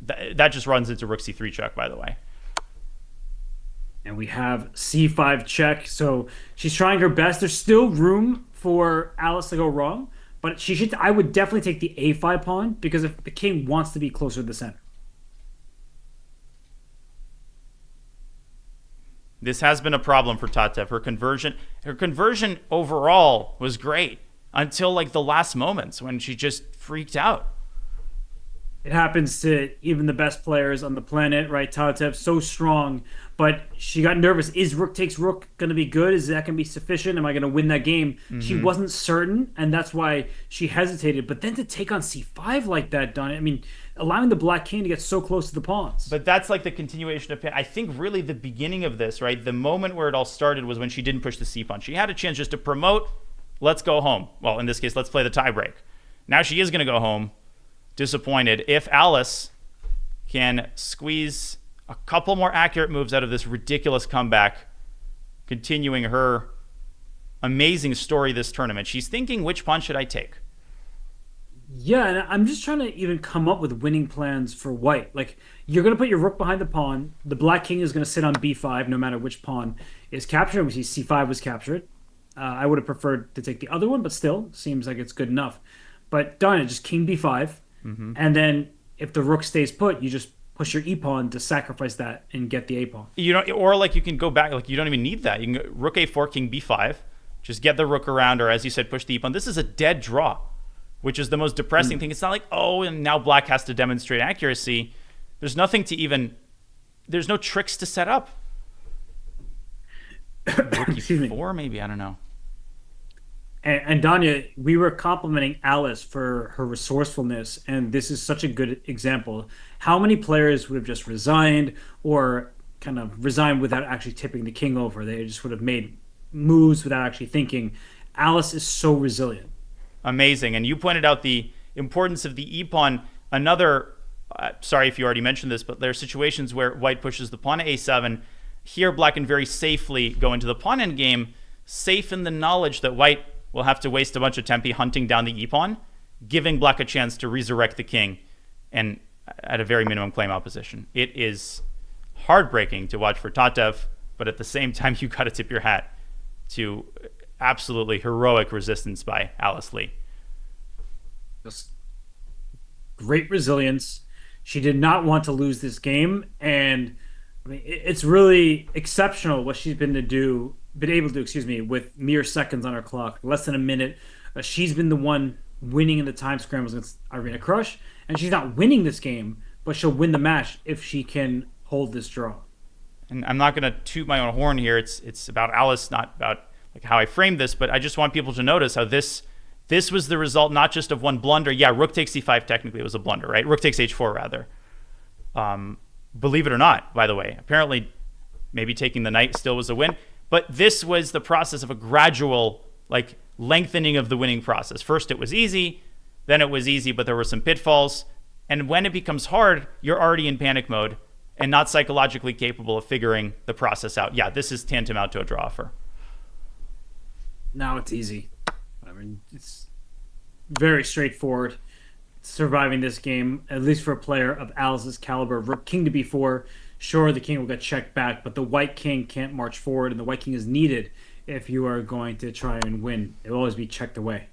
That just runs into rook c3 check, by the way. And we have c5 check. So she's trying her best. There's still room for Alice to go wrong, but I would definitely take the a5 pawn because if the king wants to be closer to the center. This has been a problem for Tatev. Her conversion overall was great until like the last moments when she just freaked out. It happens to even the best players on the planet, right? Tatev, so strong, but she got nervous. Is rook takes rook going to be good? Is that going to be sufficient? Am I going to win that game? Mm-hmm. She wasn't certain, and that's why she hesitated. But then to take on c5 like that, Don, I mean, allowing the black king to get so close to the pawns. But that's like the continuation of I think really the beginning of this, right? The moment where it all started was when she didn't push the c pawn. She had a chance just to promote, let's go home. Well, in this case, let's play the tiebreak. Now she is going to go home. Disappointed. If Alice can squeeze a couple more accurate moves out of this ridiculous comeback, continuing her amazing story this tournament, she's thinking, which pawn should I take? Yeah, and I'm just trying to even come up with winning plans for White. Like, you're going to put your rook behind the pawn. The black king is going to sit on b5 no matter which pawn is captured. We see c5 was captured. I would have preferred to take the other one, but still, seems like it's good enough. But Donna, just king b5. Mm-hmm. And then if the rook stays put, you just push your e pawn to sacrifice that and get the a pawn. You know, or like you can go back, like you don't even need that. You can go rook a4, king b5, just get the rook around, or as you said, push the e pawn. This is a dead draw, which is the most depressing thing. It's not like, oh, and now black has to demonstrate accuracy. There's nothing to even. There's no tricks to set up. Rook e4, maybe, I don't know. And Danya, we were complimenting Alice for her resourcefulness, and this is such a good example. How many players would have just resigned or kind of resigned without actually tipping the king over? They just would have made moves without actually thinking. Alice is so resilient. Amazing. And you pointed out the importance of the e-pawn. Another, sorry if you already mentioned this, but there are situations where white pushes the pawn to a7. Here, black can very safely go into the pawn endgame, safe in the knowledge that white will have to waste a bunch of tempi hunting down the e-pawn, giving black a chance to resurrect the king and at a very minimum claim opposition. It is heartbreaking to watch for Tatev, but at the same time, you got to tip your hat to absolutely heroic resistance by Alice Lee. Just great resilience. She did not want to lose this game, and I mean, it's really exceptional what she's been able to do, with mere seconds on her clock, less than a minute. She's been the one winning in the time scrambles against Irina Krush, and she's not winning this game, but she'll win the match if she can hold this draw. And I'm not going to toot my own horn here. It's about Alice, not about like how I framed this, but I just want people to notice how this was the result not just of one blunder. Yeah, rook takes c5 technically it was a blunder, right? Rook takes h4 rather. Believe it or not, by the way. Apparently, maybe taking the knight still was a win. But this was the process of a gradual like lengthening of the winning process. First it was easy, then it was easy, but there were some pitfalls. And when it becomes hard, you're already in panic mode and not psychologically capable of figuring the process out. Yeah, this is tantamount to a draw offer. Now it's easy. I mean, it's very straightforward surviving this game, at least for a player of Alice's caliber. Rook King to B4. Sure, the king will get checked back, but the white king can't march forward, and the white king is needed if you are going to try and win. It will always be checked away.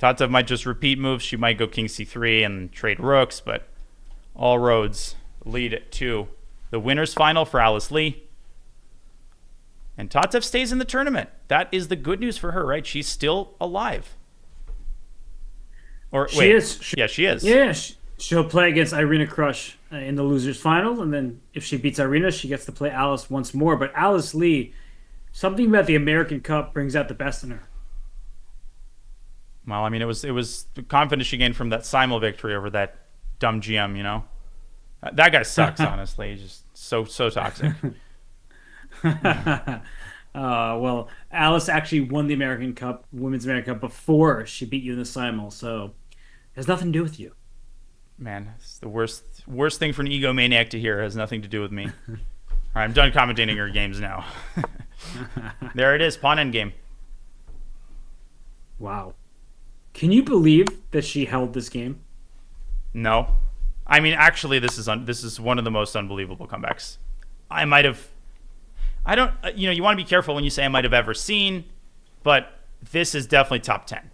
Tatev might just repeat moves. She might go king c3 and trade rooks, but all roads lead to the winner's final for Alice Lee. And Tatev stays in the tournament. That is the good news for her, right? She's still alive. Or She wait, is. yeah, she is. Yeah, she'll play against Irina Krush in the losers final, and then if she beats Irina, she gets to play Alice once more. But Alice Lee, something about the American Cup brings out the best in her. Well, I mean, it was the confidence she gained from that simul victory over that dumb GM. That guy sucks. Honestly, he's just so toxic. Well, Alice actually won the American Cup, Women's American Cup, before she beat you in the simul, so it has nothing to do with you. Man, it's the worst thing for an egomaniac to hear. It has nothing to do with me. All right, I'm done commentating your games now. There it is, pawn endgame. Wow. Can you believe that she held this game? No, I mean actually, this is one of the most unbelievable comebacks. I might have. I don't. You want to be careful when you say I might have ever seen, but this is definitely top 10.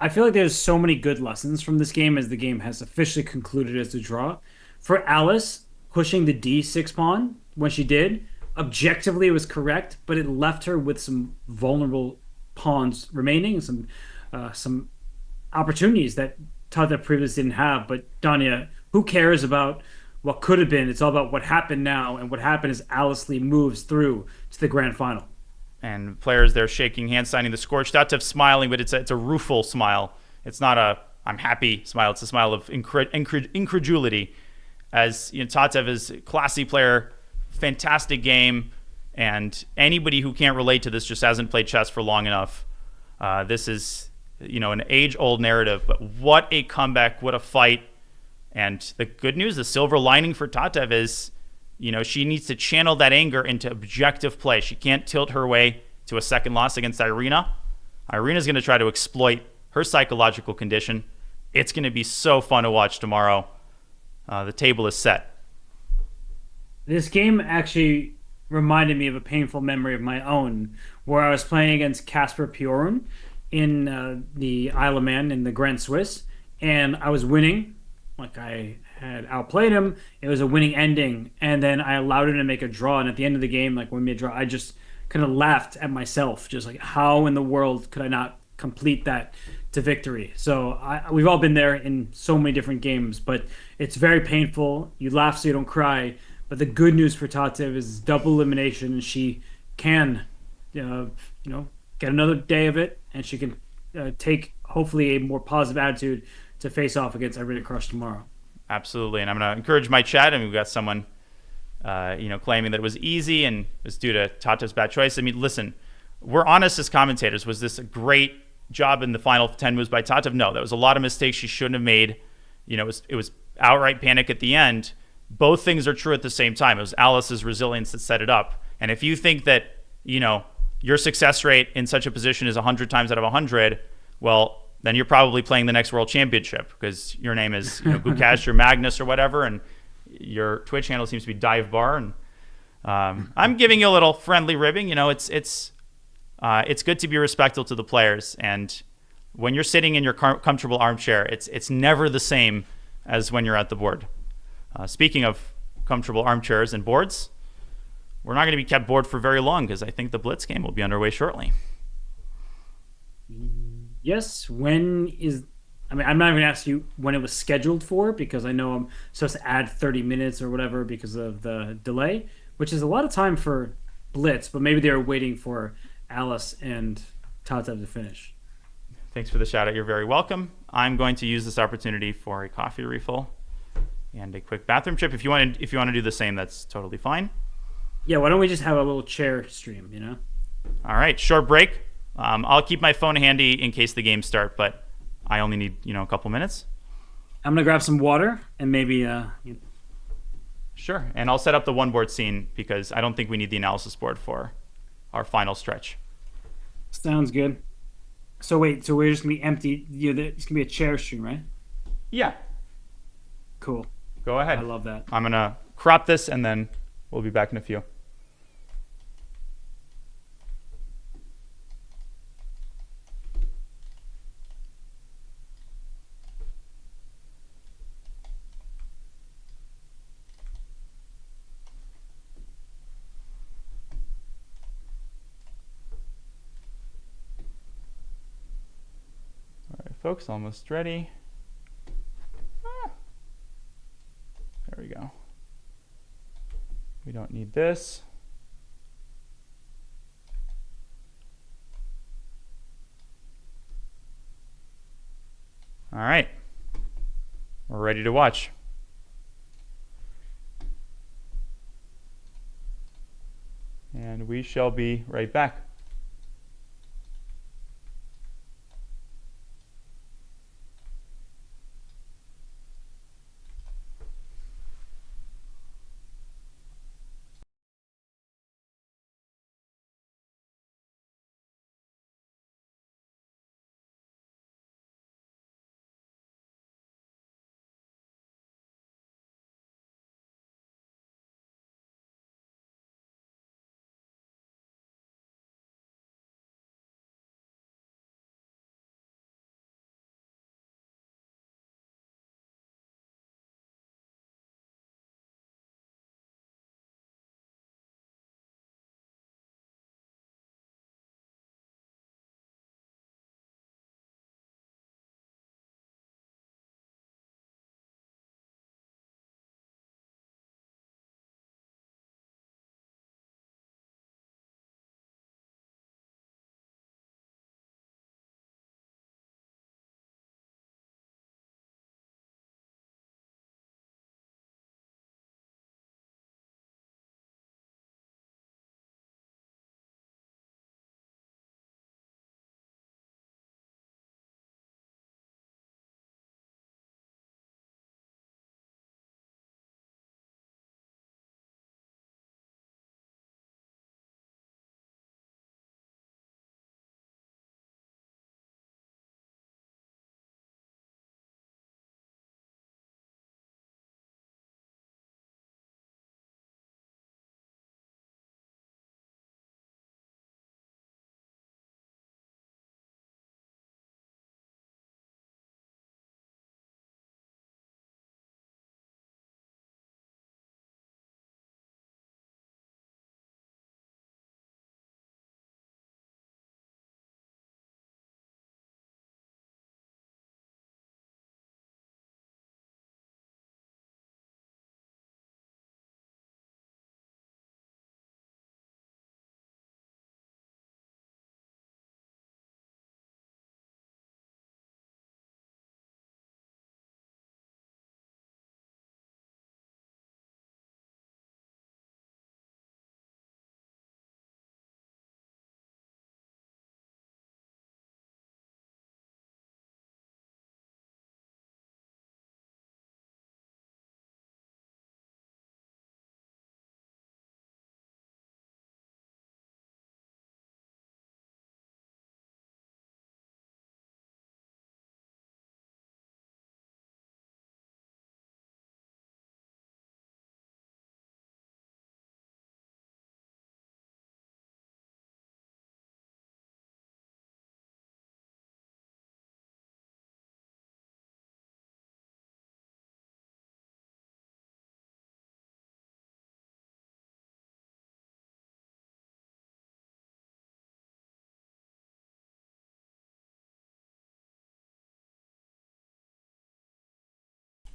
I feel like there's so many good lessons from this game as the game has officially concluded as a draw. For Alice, pushing the D6 pawn when she did, objectively it was correct, but it left her with some vulnerable pawns remaining, some opportunities that Tata previously didn't have. But Danya, who cares about what could have been? It's all about what happened now, and what happened is Alice Lee moves through to the grand final. And players there shaking hands, signing the score. Tatev smiling, but it's a rueful smile. It's not a I'm happy smile. It's a smile of incredulity. As Tatev is a classy player, fantastic game, and anybody who can't relate to this just hasn't played chess for long enough. This is an age-old narrative, but what a comeback, what a fight. And the good news, the silver lining for Tatev is, she needs to channel that anger into objective play. She can't tilt her way to a second loss against Irina. Irina's going to try to exploit her psychological condition. It's going to be so fun to watch tomorrow. The table is set. This game actually reminded me of a painful memory of my own, where I was playing against Casper Piorin in the Isle of Man in the Grand Swiss, and I was winning. Like, I had outplayed him. It was a winning ending, and then I allowed him to make a draw. And at the end of the game, like when we made a draw, I just kind of laughed at myself, just like, how in the world could I not complete that to victory? So we've all been there in so many different games, but it's very painful. You laugh so you don't cry. But the good news for Tatev is double elimination, and she can, get another day of it, and she can take hopefully a more positive attitude to face off against Irina Krush tomorrow. Absolutely, and I'm going to encourage my chat. And we've got someone, claiming that it was easy and it was due to Tatev's bad choice. I mean, listen, we're honest as commentators. Was this a great job in the final 10 moves by Tatev? No, that was a lot of mistakes she shouldn't have made. It was outright panic at the end. Both things are true at the same time. It was Alice's resilience that set it up. And if you think that, your success rate in such a position is 100 times out of 100, well, then you're probably playing the next world championship because your name is Gukash or Magnus or whatever, and your Twitch handle seems to be Dive Bar. And I'm giving you a little friendly ribbing. It's good to be respectful to the players, and when you're sitting in your comfortable armchair, it's never the same as when you're at the board. Speaking of comfortable armchairs and boards, we're not going to be kept bored for very long because I think the Blitz game will be underway shortly. Yes, I'm not even going to ask you when it was scheduled for, because I know I'm supposed to add 30 minutes or whatever because of the delay, which is a lot of time for Blitz, but maybe they're waiting for Alice and Tatev to finish. Thanks for the shout out. You're very welcome. I'm going to use this opportunity for a coffee refill and a quick bathroom trip. If you want to do the same, that's totally fine. Yeah, why don't we just have a little chair stream, All right, short break. I'll keep my phone handy in case the games start, but I only need, a couple minutes. I'm going to grab some water and maybe... Sure, and I'll set up the one board scene because I don't think we need the analysis board for our final stretch. Sounds good. So wait, so we're just gonna be empty. It's gonna be a chair stream, right? Yeah, Cool. go I ahead. love that. I'm going to crop this and then we'll be back in a few. All right, folks, almost ready. There we go. We don't need this. All right. We're ready to watch. And we shall be right back.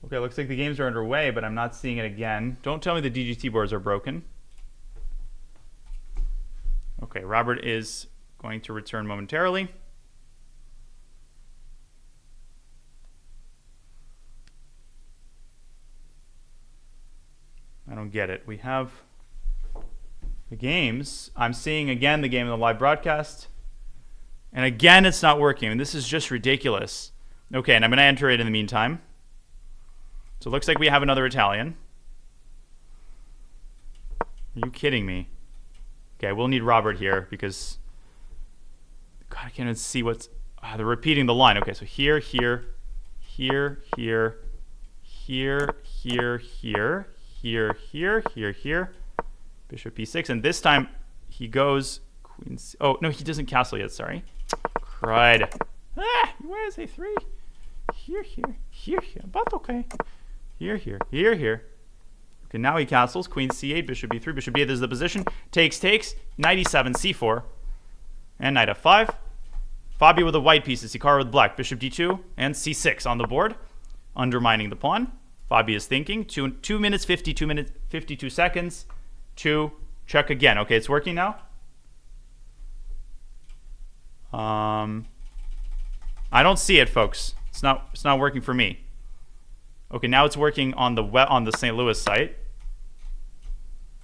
Okay, looks like the games are underway, but I'm not seeing it again. Don't tell me the DGT boards are broken. Okay, Robert is going to return momentarily. I don't get it. We have the games. I'm seeing again the game in the live broadcast. And again, it's not working. And this is just ridiculous. Okay, and I'm going to enter it in the meantime. So it looks like we have another Italian. Are you kidding me? Okay, we'll need Robert here because... God, I can't even see what's... They're repeating the line. Okay, so here, here, here, here, here, here, here, here, here, here, here. Bishop b6, and this time he goes queen. Oh no, he doesn't castle yet. Sorry, cried. Where is a3? Here, here, here, here. But okay. Here, here, here, here. Okay, now he castles. Queen c8, bishop b3, bishop b8. This is the position. Takes, takes. Knight e7, c4, and knight f5. Fabi with the white pieces. Hikaru with black. Bishop d2 and c6 on the board, undermining the pawn. Fabi is thinking. 2 minutes 52 seconds. 2. Check again. Okay, it's working now. I don't see it, folks. It's not working for me. Okay, now it's working on the St. Louis site.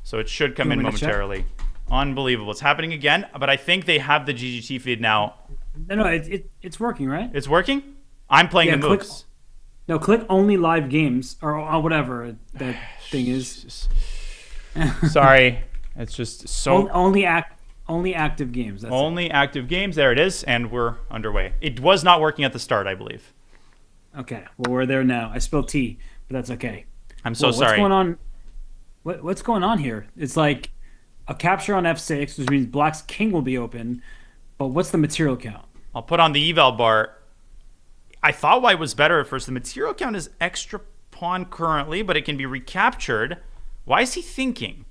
So it should come in momentarily. Unbelievable. It's happening again, but I think they have the GGT feed now. No, it's working, right? It's working? I'm playing the moves. Click only live games or whatever that thing is. Sorry. It's just so only active games. That's only active games. There it is, and we're underway. It was not working at the start, I believe. Okay, well we're there now. I spilled tea, but that's okay. I'm so sorry. What's going on? What's going on here? It's like a capture on f6, which means black's king will be open. But what's the material count? I'll put on the eval bar. I thought white was better at first. The material count is extra pawn currently, but it can be recaptured. Why is he thinking?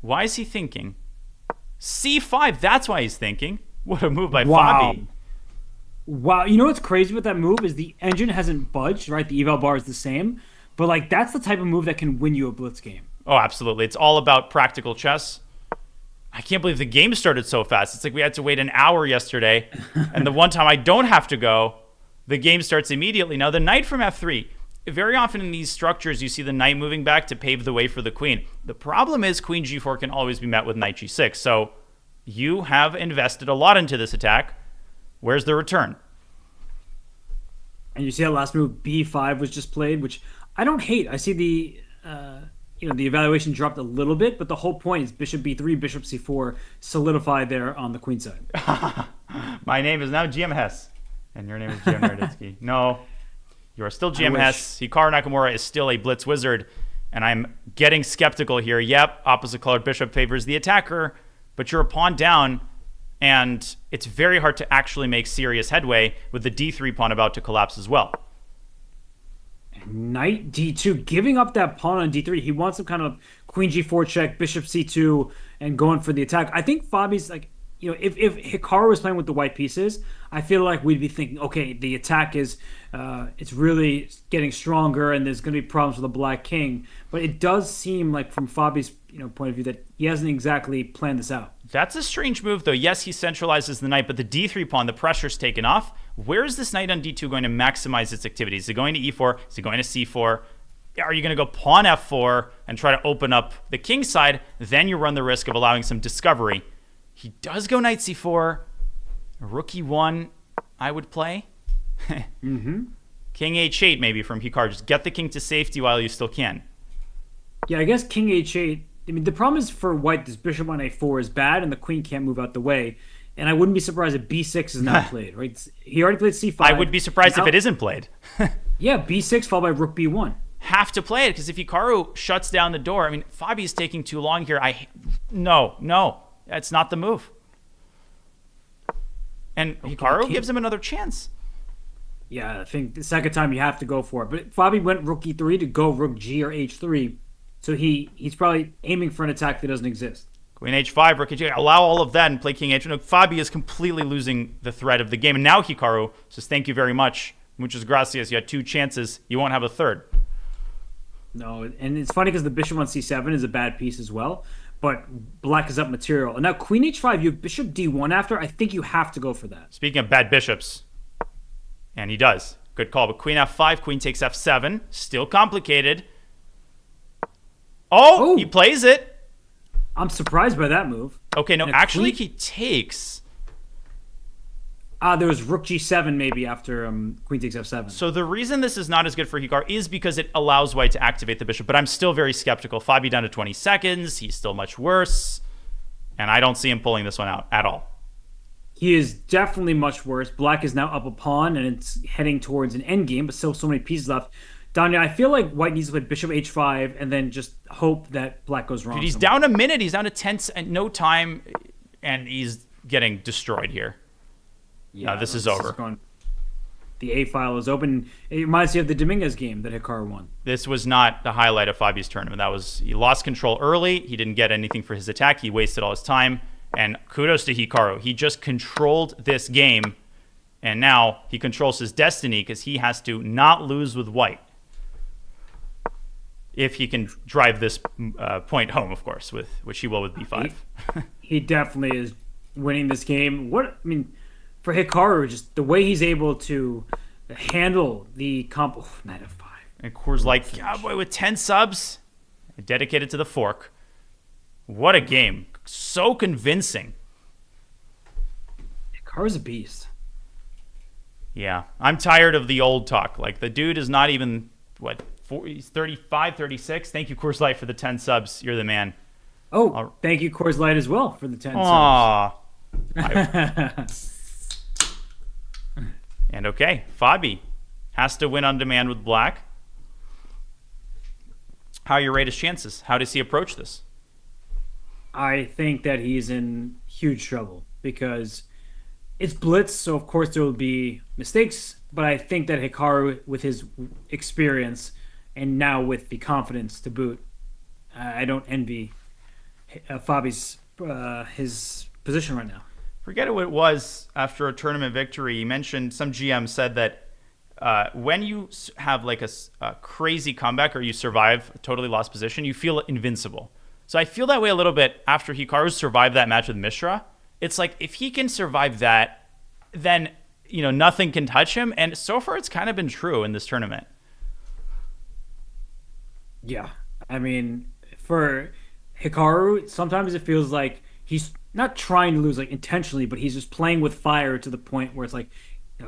Why is he thinking? c5, that's why he's thinking. What a move by Fabi. Wow, you know what's crazy with that move is the engine hasn't budged, right? The eval bar is the same. But like that's the type of move that can win you a blitz game. Oh, absolutely. It's all about practical chess. I can't believe the game started so fast. It's like we had to wait an hour yesterday. And the one time I don't have to go, the game starts immediately. Now, the knight from f3. Very often in these structures, you see the knight moving back to pave the way for the queen. The problem is queen g4 can always be met with knight g6. So you have invested a lot into this attack. Where's the return? And you see that last move, b5 was just played, which I don't hate. I see the the evaluation dropped a little bit, but the whole point is bishop b3, bishop c4 solidify there on the queen side. My name is now GM Hess, and your name is GM Naroditsky. No, you are still GM Hess. Hikaru Nakamura is still a blitz wizard, and I'm getting skeptical here. Yep, opposite colored bishop favors the attacker, but you're a pawn down, and it's very hard to actually make serious headway with the d3 pawn about to collapse as well. Knight d2, giving up that pawn on d3. He wants some kind of queen g4 check, bishop c2, and going for the attack. I think Fabi's like, if Hikaru was playing with the white pieces, I feel like we'd be thinking, okay, the attack is, it's really getting stronger, and there's going to be problems with the black king. But it does seem like, from Fabi's point of view, that he hasn't exactly planned this out. That's a strange move, though. Yes, he centralizes the knight, but the d3 pawn, the pressure's taken off. Where is this knight on d2 going to maximize its activity? Is it going to e4? Is it going to c4? Are you going to go pawn f4 and try to open up the king side? Then you run the risk of allowing some discovery. He does go knight c4. Rook e1, I would play. Mm-hmm. King h8 maybe from Hikaru. Just get the king to safety while you still can. Yeah, I guess king h8. I mean, the problem is for white, this bishop on a4 is bad, and the queen can't move out the way. And I wouldn't be surprised if b6 is not played, right? He already played c5. I would be surprised if it isn't played. Yeah, b6 followed by rook b1. Have to play it, because if Hikaru shuts down the door, I mean, Fabi's taking too long here. No, that's not the move. And Hikaru gives him another chance. Yeah, I think the second time you have to go for it. But Fabi went rook e3 to go rook g or h3. So he's probably aiming for an attack that doesn't exist. Queen h5, rook h8, allow all of that and play king h8. No, Fabi is completely losing the thread of the game. And now Hikaru says, thank you very much. Muchas gracias. You had 2 chances. You won't have a third. No, and it's funny because the bishop on c7 is a bad piece as well. But black is up material. And now queen h5, you have bishop d1 after. I think you have to go for that. Speaking of bad bishops. And he does. Good call. But queen f5, queen takes f7. Still complicated. Oh, he plays it. I'm surprised by that move. Okay, no, actually he takes. There was rook g7 maybe after queen takes f7. So the reason this is not as good for Hikaru is because it allows white to activate the bishop. But I'm still very skeptical. Fabi down to 20 seconds. He's still much worse. And I don't see him pulling this one out at all. He is definitely much worse. Black is now up a pawn and it's heading towards an endgame, but still so many pieces left. Danya, I feel like White needs to play Bishop H5 and then just hope that Black goes wrong Dude, he's somewhere. down a minute. He's down to 10 and no time, and he's getting destroyed here. Yeah, No, this is is over. going. The A file is open. It reminds me of the Dominguez game that Hikaru won. This was not the highlight of Fabi's tournament. He lost control early. He didn't get anything for his attack. He wasted all his time. And kudos to Hikaru. He just controlled this game, and now he controls his destiny because he has to not lose with White. If he can drive this point home, of course, which he will with B5. He definitely is winning this game. For Hikaru, just the way he's able to handle the comp. Oh, knight of 5. And Coors like, Cowboy with 10 subs, dedicated to the fork. What a game. So convincing. Hikaru's a beast. Yeah. I'm tired of the old talk. Like, the dude is not even, he's 35, 36. Thank you, Coors Light, for the 10 subs. You're the man. Oh, thank you, Coors Light, as well, for the 10 Aww. subs. And okay, Fabi has to win on demand with Black. How you rate his chances? How does he approach this? I think that he's in huge trouble because it's blitz, so of course there will be mistakes. But I think that Hikaru, with his experience and now with the confidence to boot, I don't envy Fabi's his position right now. Forget who it was after a tournament victory. He mentioned some GM said that when you have like a crazy comeback or you survive a totally lost position, you feel invincible. So I feel that way a little bit after Hikaru survived that match with Mishra. It's like if he can survive that, then nothing can touch him. And so far, it's kind of been true in this tournament. Yeah, for Hikaru, sometimes it feels like he's not trying to lose like intentionally, but he's just playing with fire to the point where it's like,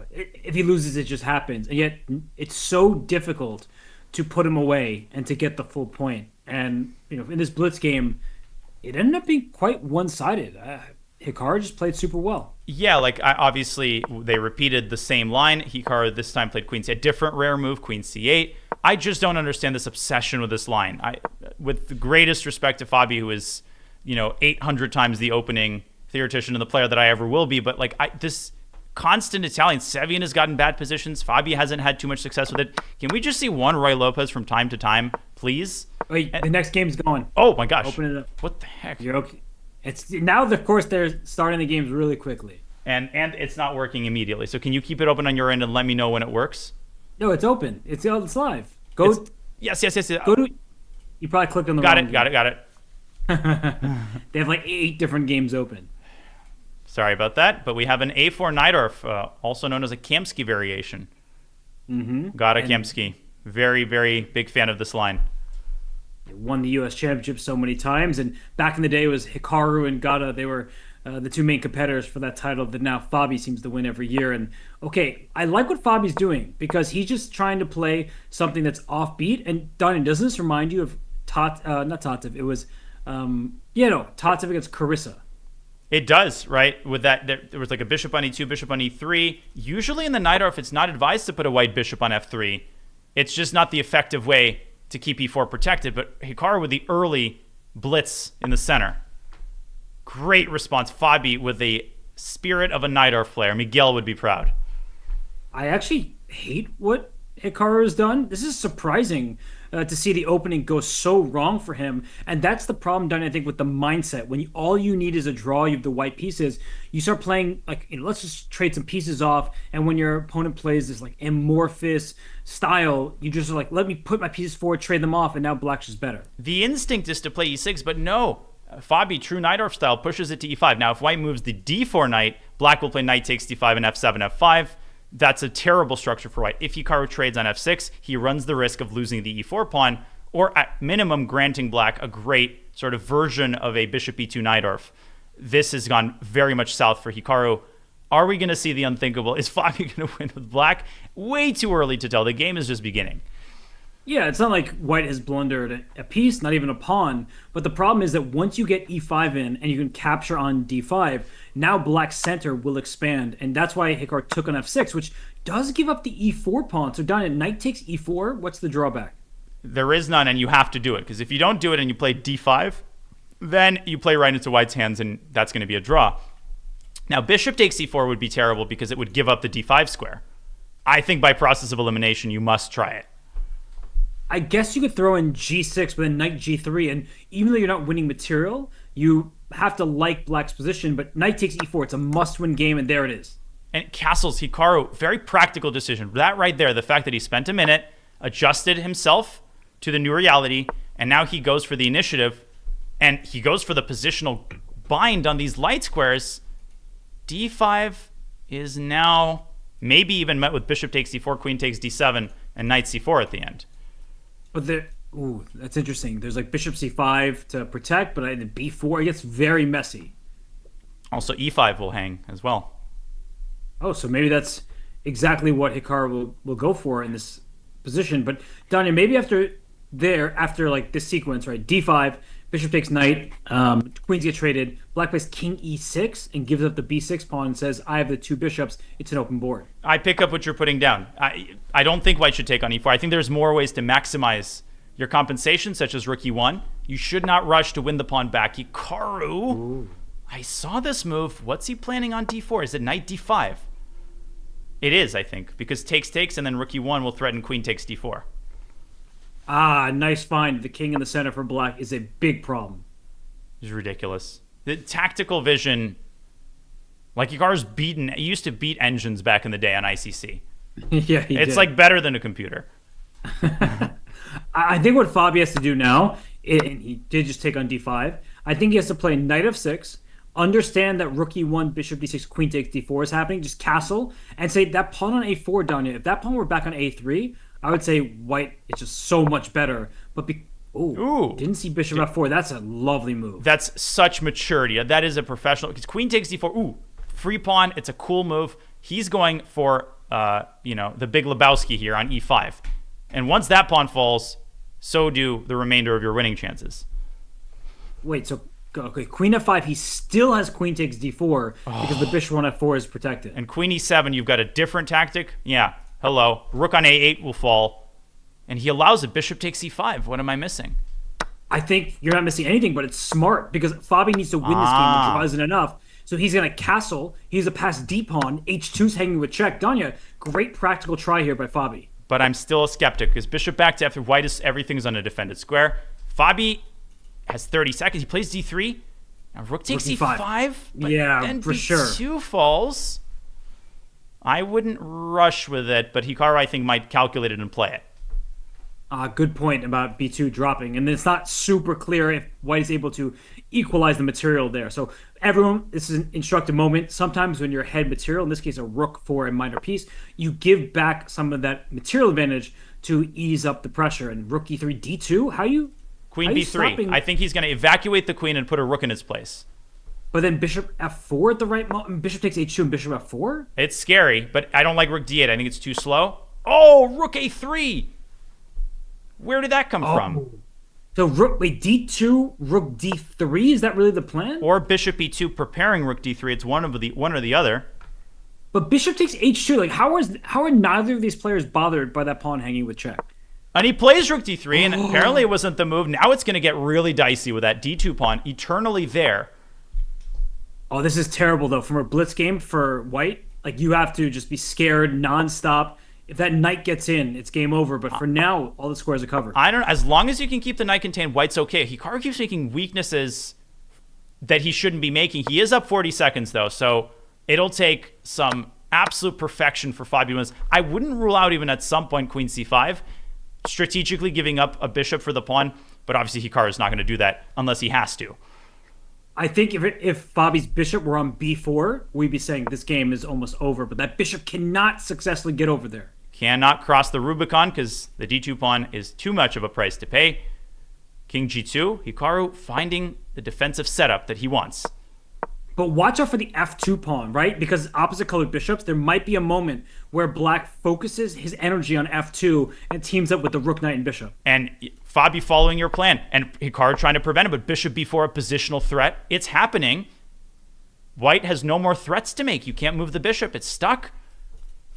if he loses, it just happens. And yet, it's so difficult to put him away and to get the full point. And in this blitz game, it ended up being quite one-sided. Hikaru just played super well. Yeah, obviously they repeated the same line. Hikaru this time played Queen C8, a different rare move, Queen C8. I just don't understand this obsession with this line. With the greatest respect to Fabi, who is 800 times the opening theoretician and the player that I ever will be, but this constant Italian, Sevian has gotten bad positions. Fabi hasn't had too much success with it. Can we just see one Roy Lopez from time to time, please? Wait, the next game's going. Oh my gosh! Open it up. What the heck? You're okay. It's now, of course, they're starting the games really quickly. And it's not working immediately. So can you keep it open on your end and let me know when it works? No, it's open. It's live. Yes. Go to. You probably clicked on the wrong game. Got it. They have like 8 different games open. Sorry about that, but we have an A4 Najdorf, also known as a Kamsky variation. Mm-hmm. Got a Kamsky. Very, very big fan of this line. They won the U.S. Championship so many times, and back in the day it was Hikaru and Gata. They were the two main competitors for that title that now Fabi seems to win every year. And okay, I like what Fabi's doing because he's just trying to play something that's offbeat. And Donnie, doesn't this remind you of not Tatev? It was Tatev against Carissa. It does, right? With that, there was like a bishop on e2, bishop on e3. Usually in the Najdorf, it's not advised to put a white bishop on f3. It's just not the effective way to keep e4 protected. But Hikaru with the early blitz in the center. Great response. Fabi with the spirit of a Najdorf player. Miguel would be proud. I actually hate what Hikaru has done. This is surprising to see the opening go so wrong for him. And that's the problem, Donnie, I think, with the mindset. When all you need is a draw, you have the white pieces, you start playing, let's just trade some pieces off. And when your opponent plays this, amorphous style, you just are like, let me put my pieces forward, trade them off, and now black's just better. The instinct is to play e6, but no. Fabi, true Najdorf style, pushes it to e5. Now, if white moves the d4 knight, black will play knight takes d5 and f7, f5. That's a terrible structure for white. If Hikaru trades on f6, he runs the risk of losing the e4 pawn, or at minimum granting black a great sort of version of a bishop e2 Najdorf. This has gone very much south for Hikaru. Are we going to see the unthinkable? Is Fabi going to win with black? Way too early to tell. The game is just beginning. Yeah, it's not like white has blundered a piece, not even a pawn. But the problem is that once you get e5 in and you can capture on d5, now black's center will expand. And that's why Hikar took on f6, which does give up the e4 pawn. So Danya, knight takes e4. What's the drawback? There is none, and you have to do it, because if you don't do it and you play d5, then you play right into white's hands, and that's going to be a draw. Now, bishop takes e4 would be terrible because it would give up the d5 square. I think by process of elimination, you must try it. I guess you could throw in g6, but then knight g3, and even though you're not winning material, you have to like black's position. But knight takes e4, it's a must-win game, and there it is. And castles Hikaru, very practical decision. That right there, the fact that he spent a minute, adjusted himself to the new reality, and now he goes for the initiative, and he goes for the positional bind on these light squares. d5 is now maybe even met with bishop takes d4, queen takes d7, and knight c4 at the end. But ooh, that's interesting. There's like bishop c5 to protect, but the b4, it gets very messy. Also, e5 will hang as well. Oh, so maybe that's exactly what Hikaru will go for in this position. But Danya, maybe after like this sequence, right? d5, bishop takes knight, queens get traded, black plays king e6 and gives up the b6 pawn and says, I have the two bishops, it's an open board. I pick up what you're putting down. I don't think white should take on e4. I think there's more ways to maximize your compensation, such as rook e1. You should not rush to win the pawn back. Hikaru, ooh. I saw this move. What's he planning on d4? Is it knight d5? It is, I think, because takes, and then rook e1 will threaten queen takes d4. Ah, nice find. The king in the center for black is a big problem. It's ridiculous. The tactical vision, like Hikaru's beaten, he used to beat engines back in the day on ICC. Yeah, it's like better than a computer. I think what Fabi has to do now, and he did just take on d5, I think he has to play knight f6, understand that rook e1, bishop d6, queen takes d4 is happening, just castle, and say that pawn on a4, Danya, if that pawn were back on a3, I would say white is just so much better. But didn't see bishop f4. That's a lovely move. That's such maturity. That is a professional. Because queen takes d4. Ooh, free pawn. It's a cool move. He's going for the big Lebowski here on e5. And once that pawn falls, so do the remainder of your winning chances. Wait, so okay, queen f5. He still has queen takes d4 because the bishop on f4 is protected. And queen e7, you've got a different tactic. Yeah. Hello. Rook on a8 will fall. And he allows it. Bishop takes e5. What am I missing? I think you're not missing anything, but it's smart because Fabi needs to win this game. The draw isn't enough. So he's going to castle. He's a pass d pawn. h2's hanging with check. Danya, great practical try here by Fabi. But I'm still a skeptic because bishop back to f3. White is everything's on a defended square. Fabi has 30 seconds. He plays d3. Now rook takes e5. Yeah, then for sure. b2 falls. I wouldn't rush with it, but Hikaru, I think, might calculate it and play it. Good point about b2 dropping. And it's not super clear if white is able to equalize the material there. So everyone, this is an instructive moment. Sometimes when you're ahead material, in this case a rook for a minor piece, you give back some of that material advantage to ease up the pressure. And rook e3, d2, Queen b3. I think he's going to evacuate the queen and put a rook in its place. But then bishop f4 at the right moment. Bishop takes h2 and bishop f4? It's scary, but I don't like rook d8. I think it's too slow. Oh, rook a3. Where did that come from? So d2, rook d3? Is that really the plan? Or bishop e2 preparing rook d3. It's one or the other. But bishop takes h2. Like how are neither of these players bothered by that pawn hanging with check? And he plays rook d3, and apparently it wasn't the move. Now it's going to get really dicey with that d2 pawn eternally there. Oh, this is terrible, though. From a blitz game for white, like you have to just be scared nonstop. If that knight gets in, it's game over. But for now, all the squares are covered. I don't know. As long as you can keep the knight contained, white's okay. Hikaru keeps making weaknesses that he shouldn't be making. He is up 40 seconds, though, so it'll take some absolute perfection for Fabi wins. I wouldn't rule out even at some point queen c5, strategically giving up a bishop for the pawn. But obviously, Hikaru is not going to do that unless he has to. I think if Fabi's bishop were on b4, we'd be saying this game is almost over. But that bishop cannot successfully get over there. Cannot cross the Rubicon because the d2 pawn is too much of a price to pay. King g2, Hikaru finding the defensive setup that he wants. But watch out for the f2 pawn, right? Because opposite colored bishops, there might be a moment where black focuses his energy on f2 and teams up with the rook, knight, and bishop. And Fabi following your plan, and Hikaru trying to prevent it, but bishop b4, a positional threat. It's happening. White has no more threats to make. You can't move the bishop. It's stuck.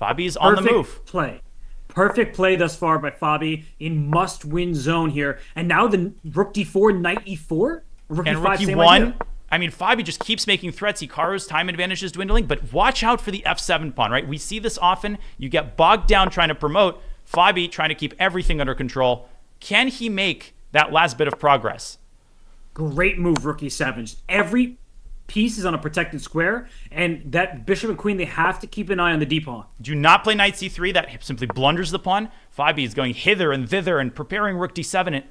Fabi's on the move. Play. Perfect play thus far by Fabi in must-win zone here. And now the rook d4, knight e4? Rook and e5, rook same e1. idea. I mean, Fabi just keeps making threats. Hikaru's time advantage is dwindling, but watch out for the f7 pawn, right? We see this often. You get bogged down trying to promote. Fabi trying to keep everything under control. Can he make that last bit of progress? Great move, rook e7. Just every piece is on a protected square, and that bishop and queen, they have to keep an eye on the d-pawn. Do not play knight c3. That simply blunders the pawn. Fabi is going hither and thither and preparing rook d7.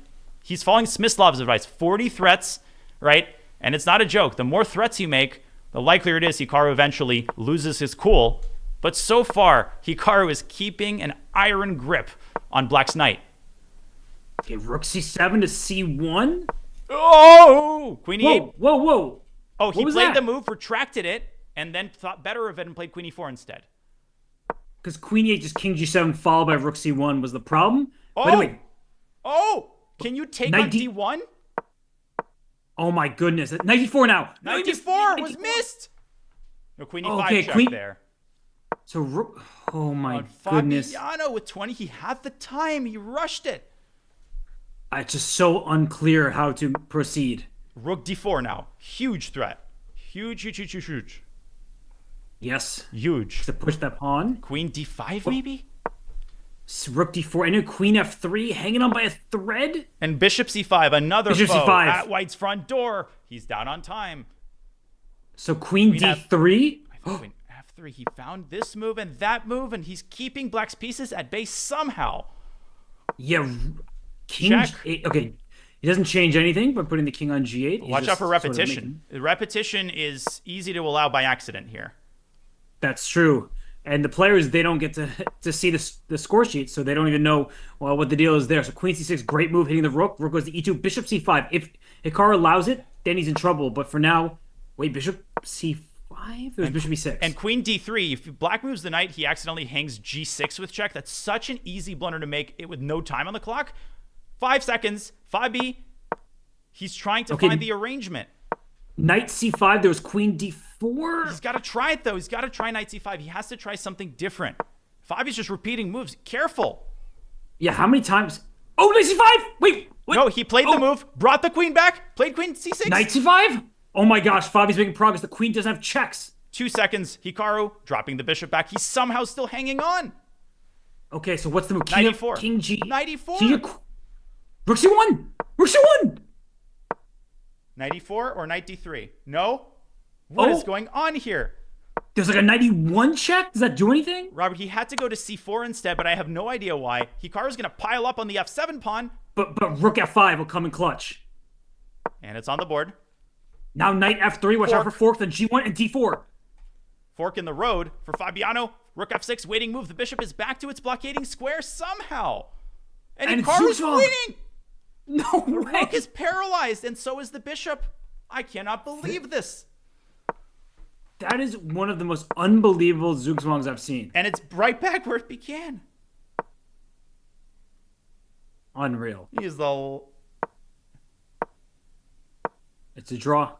He's following Smyslov's advice. 40 threats, right? And it's not a joke. The more threats you make, the likelier it is Hikaru eventually loses his cool. But so far, Hikaru is keeping an iron grip on black's knight. Okay, rook c7 to c1. Oh! Queen e8. Whoa, whoa, whoa. Oh, he was played that? the move, retracted it, and then thought better of it and played queen e4 instead. Because queen e8 just king g7 followed by rook c1 was the problem. Oh! But anyway, Oh! Can you take on d1? oh my goodness. Knight d4 now. Knight d4 was missed! No, queen e5 Okay, check queen- there. So rook, oh my On goodness. Fabiano with 20, he had the time. He rushed it. It's just so unclear how to proceed. Rook d4 now. Huge threat. Huge, huge, huge, huge, huge. Yes. Huge. To push that pawn. Queen d5 maybe? Rook d4 and a queen f3 hanging on by a thread. And bishop c5, another Bishop foe c5. at white's front door. He's down on time. So queen d3. Queen f3. He found this move and that move, and he's keeping black's pieces at bay somehow. Yeah. King Check. G8. Okay. He doesn't change anything by putting the king on g8. He's Watch out just for sort of repetition. Repetition is easy to allow by accident here. That's true. And the players, they don't get to see the score sheet, so they don't even know, well, what the deal is there. So queen c6, great move, hitting the rook. Rook goes to e2, bishop c5. If Hikaru allows it, then he's in trouble. But for now, wait, bishop c5? It was bishop e6. And queen d3, if black moves the knight, he accidentally hangs g6 with check. That's such an easy blunder to make it with no time on the clock. 5 seconds. Fabi, he's trying to find the arrangement. Knight c5, there was queen d4. He's got to try it, though. He's got to try knight c5. He has to try something different. Fabi's just repeating moves. Careful. Yeah, how many times? Oh, knight c5! Wait, what? No, he played the move, brought the queen back, played queen c6. Knight c5? Oh my gosh, Fabi's making progress. The queen doesn't have checks. 2 seconds. Hikaru dropping the bishop back. He's somehow still hanging on. Okay, so what's the move? Knight e4. King g. Knight e4. Rook c1! Rook c1! Knight e4 or knight d3? No? What is going on here? There's like a knight e1 check? Does that do anything? Robert, he had to go to c4 instead, but I have no idea why. Hikaru's going to pile up on the f7 pawn. But rook f5 will come in clutch. And it's on the board. Now knight f3, watch out for fork, then g1 and d4. Fork in the road for Fabiano. Rook f6, waiting move. The bishop is back to its blockading square somehow. And Hikaru's winning! No way! The rook is paralyzed, and so is the bishop. I cannot believe this. That is one of the most unbelievable Zugzwangs I've seen. And it's right back where it began. Unreal. He's the... It's a draw.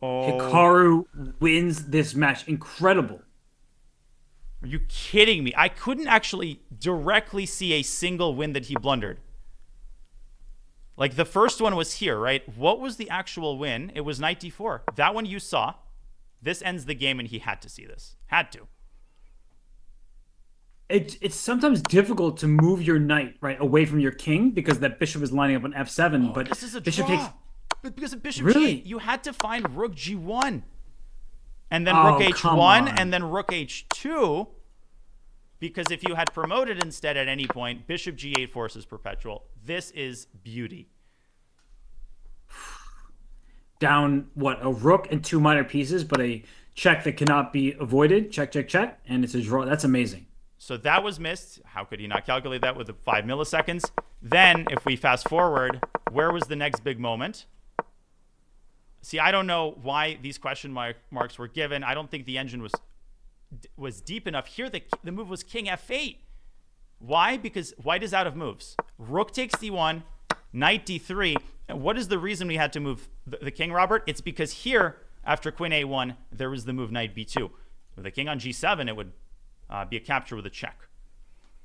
Oh. Hikaru wins this match. Incredible. Are you kidding me? I couldn't actually directly see a single win that he blundered. Like, the first one was here, right? What was the actual win? It was knight d4. That one you saw. This ends the game, and he had to see this. Had to. It's sometimes difficult to move your knight, right, away from your king because that bishop is lining up on f7, but this is a bishop draw. takes... But because of bishop Really? g8, you had to find rook g1. And then Oh, rook come h1, on. and then rook h2. Because if you had promoted instead at any point, bishop g8 forces perpetual. This is beauty. Down, what, a rook and 2 minor pieces, but a check that cannot be avoided. Check, check, check, and it's a draw. That's amazing. So that was missed. How could he not calculate that with the 5 milliseconds? Then, if we fast forward, where was the next big moment? See, I don't know why these marks were given. I don't think the engine was deep enough. Here, the move was king f8. Why? Because white is out of moves. Rook takes d1, knight d3. And what is the reason we had to move the king, Robert? It's because here, after queen a1, there was the move knight b2. With the king on g7, it would be a capture with a check.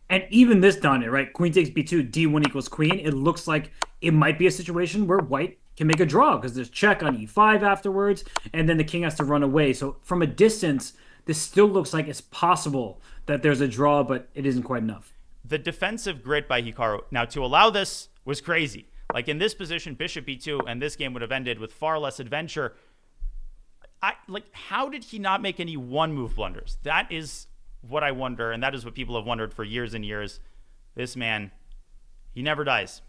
And even this done it, right? Queen takes b2, d1 equals queen. It looks like it might be a situation where white can make a draw because there's check on e5 afterwards, and then the king has to run away. So from a distance, this still looks like it's possible that there's a draw, but it isn't quite enough. The defensive grit by Hikaru, now to allow this was crazy. Like in this position, bishop b2, and this game would have ended with far less adventure. How did he not make any one-move blunders? That is what I wonder, and that is what people have wondered for years and years. This man, he never dies.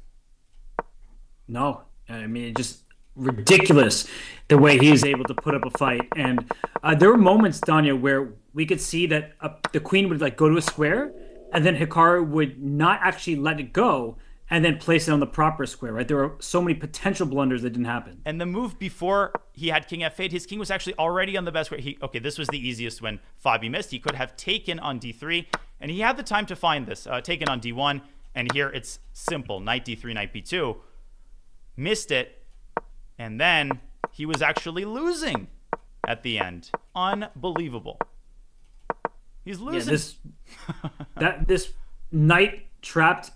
No, I mean, it's just ridiculous the way he is able to put up a fight. And there were moments, Danya, where we could see that the queen would go to a square, and then Hikaru would not actually let it go and then place it on the proper square, right? There were so many potential blunders that didn't happen. And the move before he had king f8, his king was actually already on the best square. Okay, this was the easiest when Fabi missed. He could have taken on d3, and he had the time to find this. Taken on d1, and here it's simple. Knight d3, knight b2. Missed it, and then he was actually losing at the end. Unbelievable. He's losing. Yeah, this knight trapped,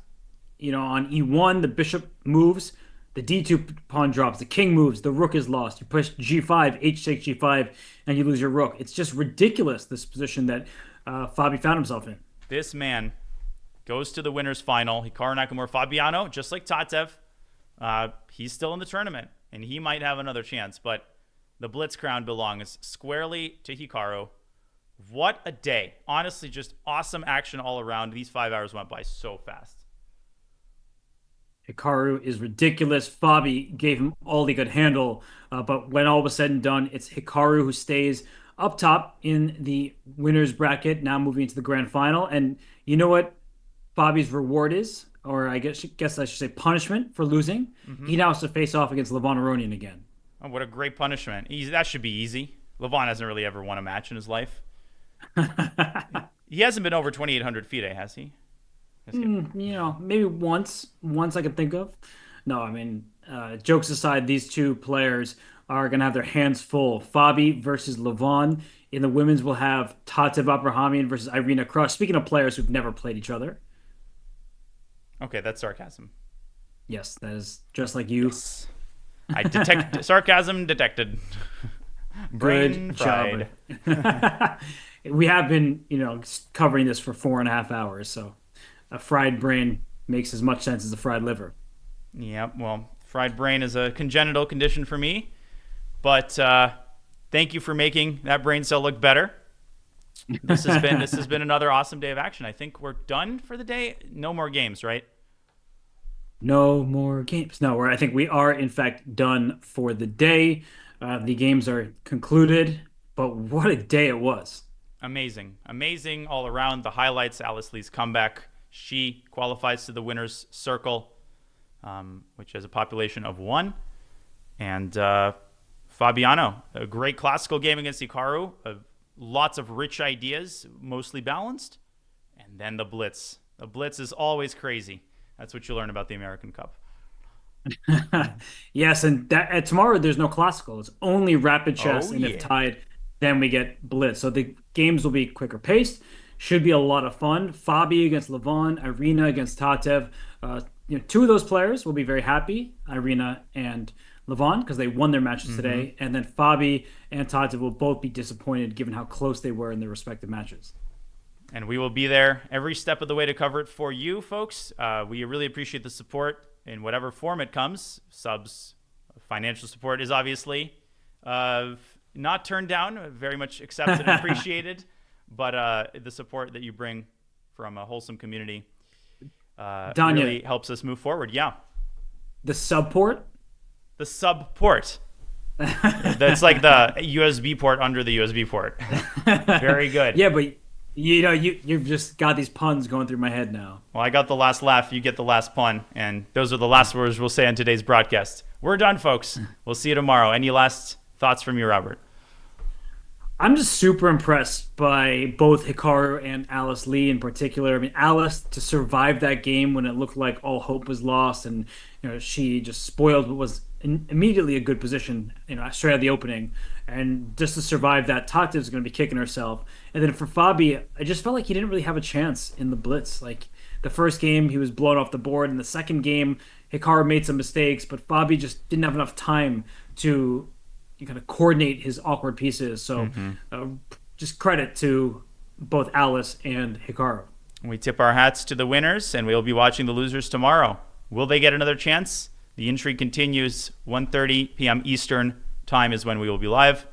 on e1, the bishop moves, the d2 pawn drops, the king moves, the rook is lost. You push g5, h takes g5, and you lose your rook. It's just ridiculous, this position that Fabi found himself in. This man goes to the winner's final. Hikaru Nakamura, Fabiano, just like Tatev. He's still in the tournament, and he might have another chance, but the Blitz crown belongs squarely to Hikaru. What a day. Honestly, just awesome action all around. These 5 hours went by so fast. Hikaru is ridiculous. Fabi gave him all he could handle, but when all was said and done, it's Hikaru who stays up top in the winner's bracket, now moving into the grand final. And you know what Fabi's reward is? Or I guess I should say punishment for losing. Mm-hmm. He now has to face off against Levon Aronian again. Oh, what a great punishment. That should be easy. Levon hasn't really ever won a match in his life. He hasn't been over 2,800 feet, has he? Maybe once I could think of. No, I mean, jokes aside, these two players are going to have their hands full. Fabi versus Levon. In the women's, we'll have Tatev Abrahamian versus Irina Krush. Speaking of players who've never played each other. Okay, that's sarcasm. Yes, that is just like you. Yes. I detect sarcasm detected. Brain fried. We have been, covering this for 4.5 hours, so a fried brain makes as much sense as a fried liver. Yeah, well, fried brain is a congenital condition for me, but thank you for making that brain cell look better. This has been another awesome day of action. I think we're done for the day. No more games, right? No more games. No, I think we are in fact done for the day. The games are concluded, but what a day it was. Amazing all around. The highlights: Alice Lee's comeback. She qualifies to the winner's circle, which has a population of 1. And Fabiano, a great classical game against Hikaru. Lots of rich ideas, mostly balanced. And then the Blitz. The Blitz is always crazy. That's what you learn about the American Cup. Yes, and tomorrow there's no classical. It's only rapid chess, and if tied, then we get Blitz. So the games will be quicker paced. Should be a lot of fun. Fabi against Levon, Irina against Tatev. Two of those players will be very happy, Irina and Levon, because they won their matches today. And then Fabi and Tatev will both be disappointed given how close they were in their respective matches. And we will be there every step of the way to cover it for you, folks. We really appreciate the support in whatever form it comes. Subs, financial support is obviously not turned down, very much accepted and appreciated. But the support that you bring from a wholesome community really helps us move forward. Yeah. The subport? The subport. That's like the USB port under the USB port. Very good. Yeah, but You've just got these puns going through my head now. Well, I got the last laugh. You get the last pun. And those are the last words we'll say on today's broadcast. We're done, folks. We'll see you tomorrow. Any last thoughts from you, Robert? I'm just super impressed by both Hikaru and Alice Lee in particular. I mean, Alice to survive that game when it looked like all hope was lost, and she just spoiled what was immediately a good position, straight out of the opening, and just to survive that, Tati was going to be kicking herself. And then for Fabi, I just felt like he didn't really have a chance in the blitz. Like the first game, he was blown off the board. In the second game, Hikaru made some mistakes, but Fabi just didn't have enough time to kind of coordinate his awkward pieces. So uh, just credit to both Alice and Hikaru. We tip our hats to the winners, and we'll be watching the losers tomorrow. Will they get another chance? The intrigue continues. 1:30 p.m. Eastern time is when we will be live.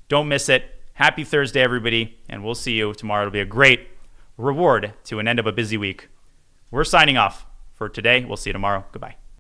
Don't miss it. Happy Thursday, everybody, and we'll see you tomorrow. It'll be a great reward to an end of a busy week. We're signing off for today. We'll see you tomorrow. Goodbye.